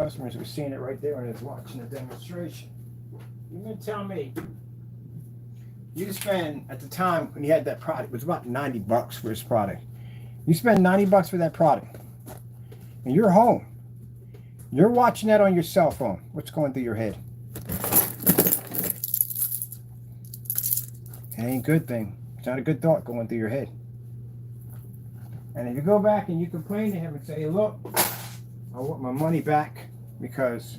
customers were seeing it right there when I was watching the demonstration. You're gonna tell me you spend, at the time when you had that product, it was about $90 for this product. You spend $90 for that product, and you're home. You're watching that on your cell phone. What's going through your head? It ain't a good thing. It's not a good thought going through your head. And if you go back and you complain to him and say, look, I want my money back because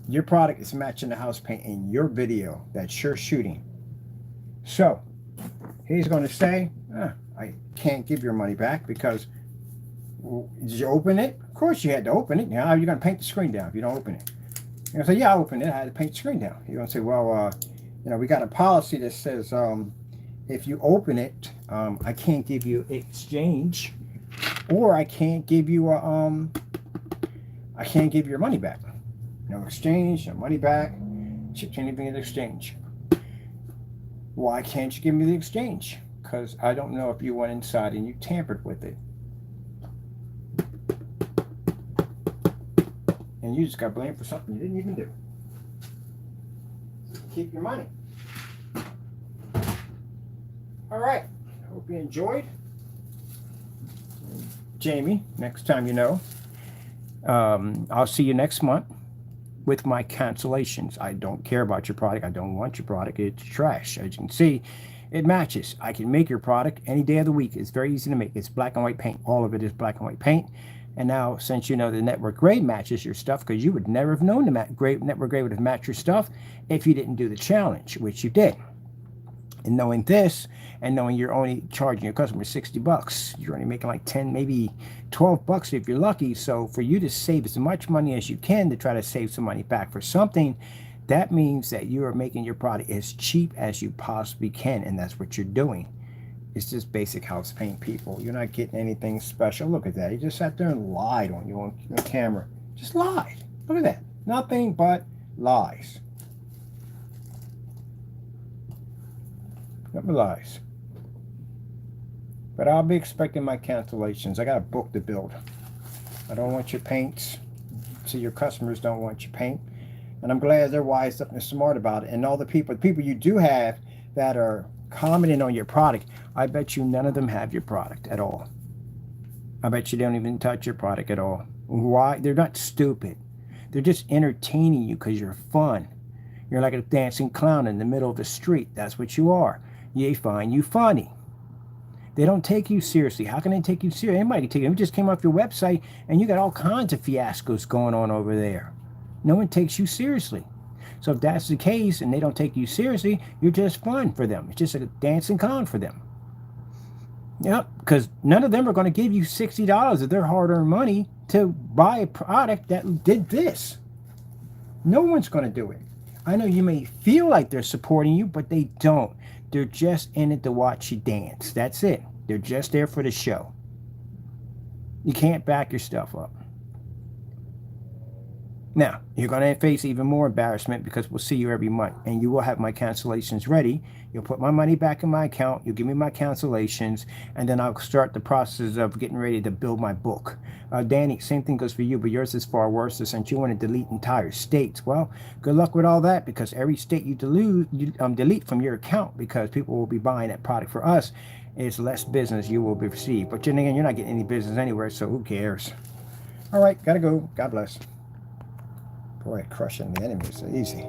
your product is matching the house paint in your video that you're shooting. So he's going to say, I can't give your money back because, well, did you open it? Of course you had to open it. Now you're going to paint the screen down if you don't open it. You're going to say, yeah, I opened it. I had to paint the screen down. You're going to say, well, we got a policy that says if you open it, I can't give you exchange, or I can't give you I can't give your money back. No exchange, no money back. You can't even get exchange. Why can't you give me the exchange? Because I don't know if you went inside and you tampered with it. And you just got blamed for something you didn't even do. Keep your money. All right. I hope you enjoyed. Jamie, next time you know. I'll see you next month with my cancellations. I don't care about your product. I don't want your product. It's trash. As you can see, it matches. I can make your product any day of the week. It's very easy to make. It's black and white paint. All of it is black and white paint. And now, since you know the network grade matches your stuff, because you would never have known the network grade would have matched your stuff if you didn't do the challenge, which you did. And knowing this, and knowing you're only charging your customer $60, you're only making like 10, maybe $12 if you're lucky. So for you to save as much money as you can to try to save some money back for something, that means that you are making your product as cheap as you possibly can, and that's what you're doing. It's just basic house paint, people. You're not getting anything special. Look at that. He just sat there and lied on you on camera. Just lied. Look at that. Nothing but lies. Nothing but lies. But I'll be expecting my cancellations. I got a book to build. I don't want your paints. So your customers don't want your paint. And I'm glad they're wise up and smart about it. And all the people you do have that are commenting on your product, I bet you none of them have your product at all. I bet you don't even touch your product at all. Why? They're not stupid. They're just entertaining you because you're fun. You're like a dancing clown in the middle of the street. That's what you are. They find you funny. They don't take you seriously. How can they take you seriously? Anybody can take you. You just came off your website and you got all kinds of fiascos going on over there. No one takes you seriously. So if that's the case and they don't take you seriously, you're just fun for them. It's just a dancing clown for them. Yep, because none of them are going to give you $60 of their hard-earned money to buy a product that did this. No one's going to do it. I know you may feel like they're supporting you, but they don't. They're just in it to watch you dance. That's it. They're just there for the show. You can't back your stuff up. Now, you're going to face even more embarrassment because we'll see you every month. And you will have my cancellations ready. You'll put my money back in my account. You'll give me my cancellations. And then I'll start the process of getting ready to build my book. Danny, same thing goes for you, but yours is far worse since you want to delete entire states. Well, good luck with all that, because every state you delete from your account, because people will be buying that product for us, is less business you will be received. But then again, you're not getting any business anywhere, so who cares? All right, gotta go. God bless. Boy, crushing the enemy is so easy.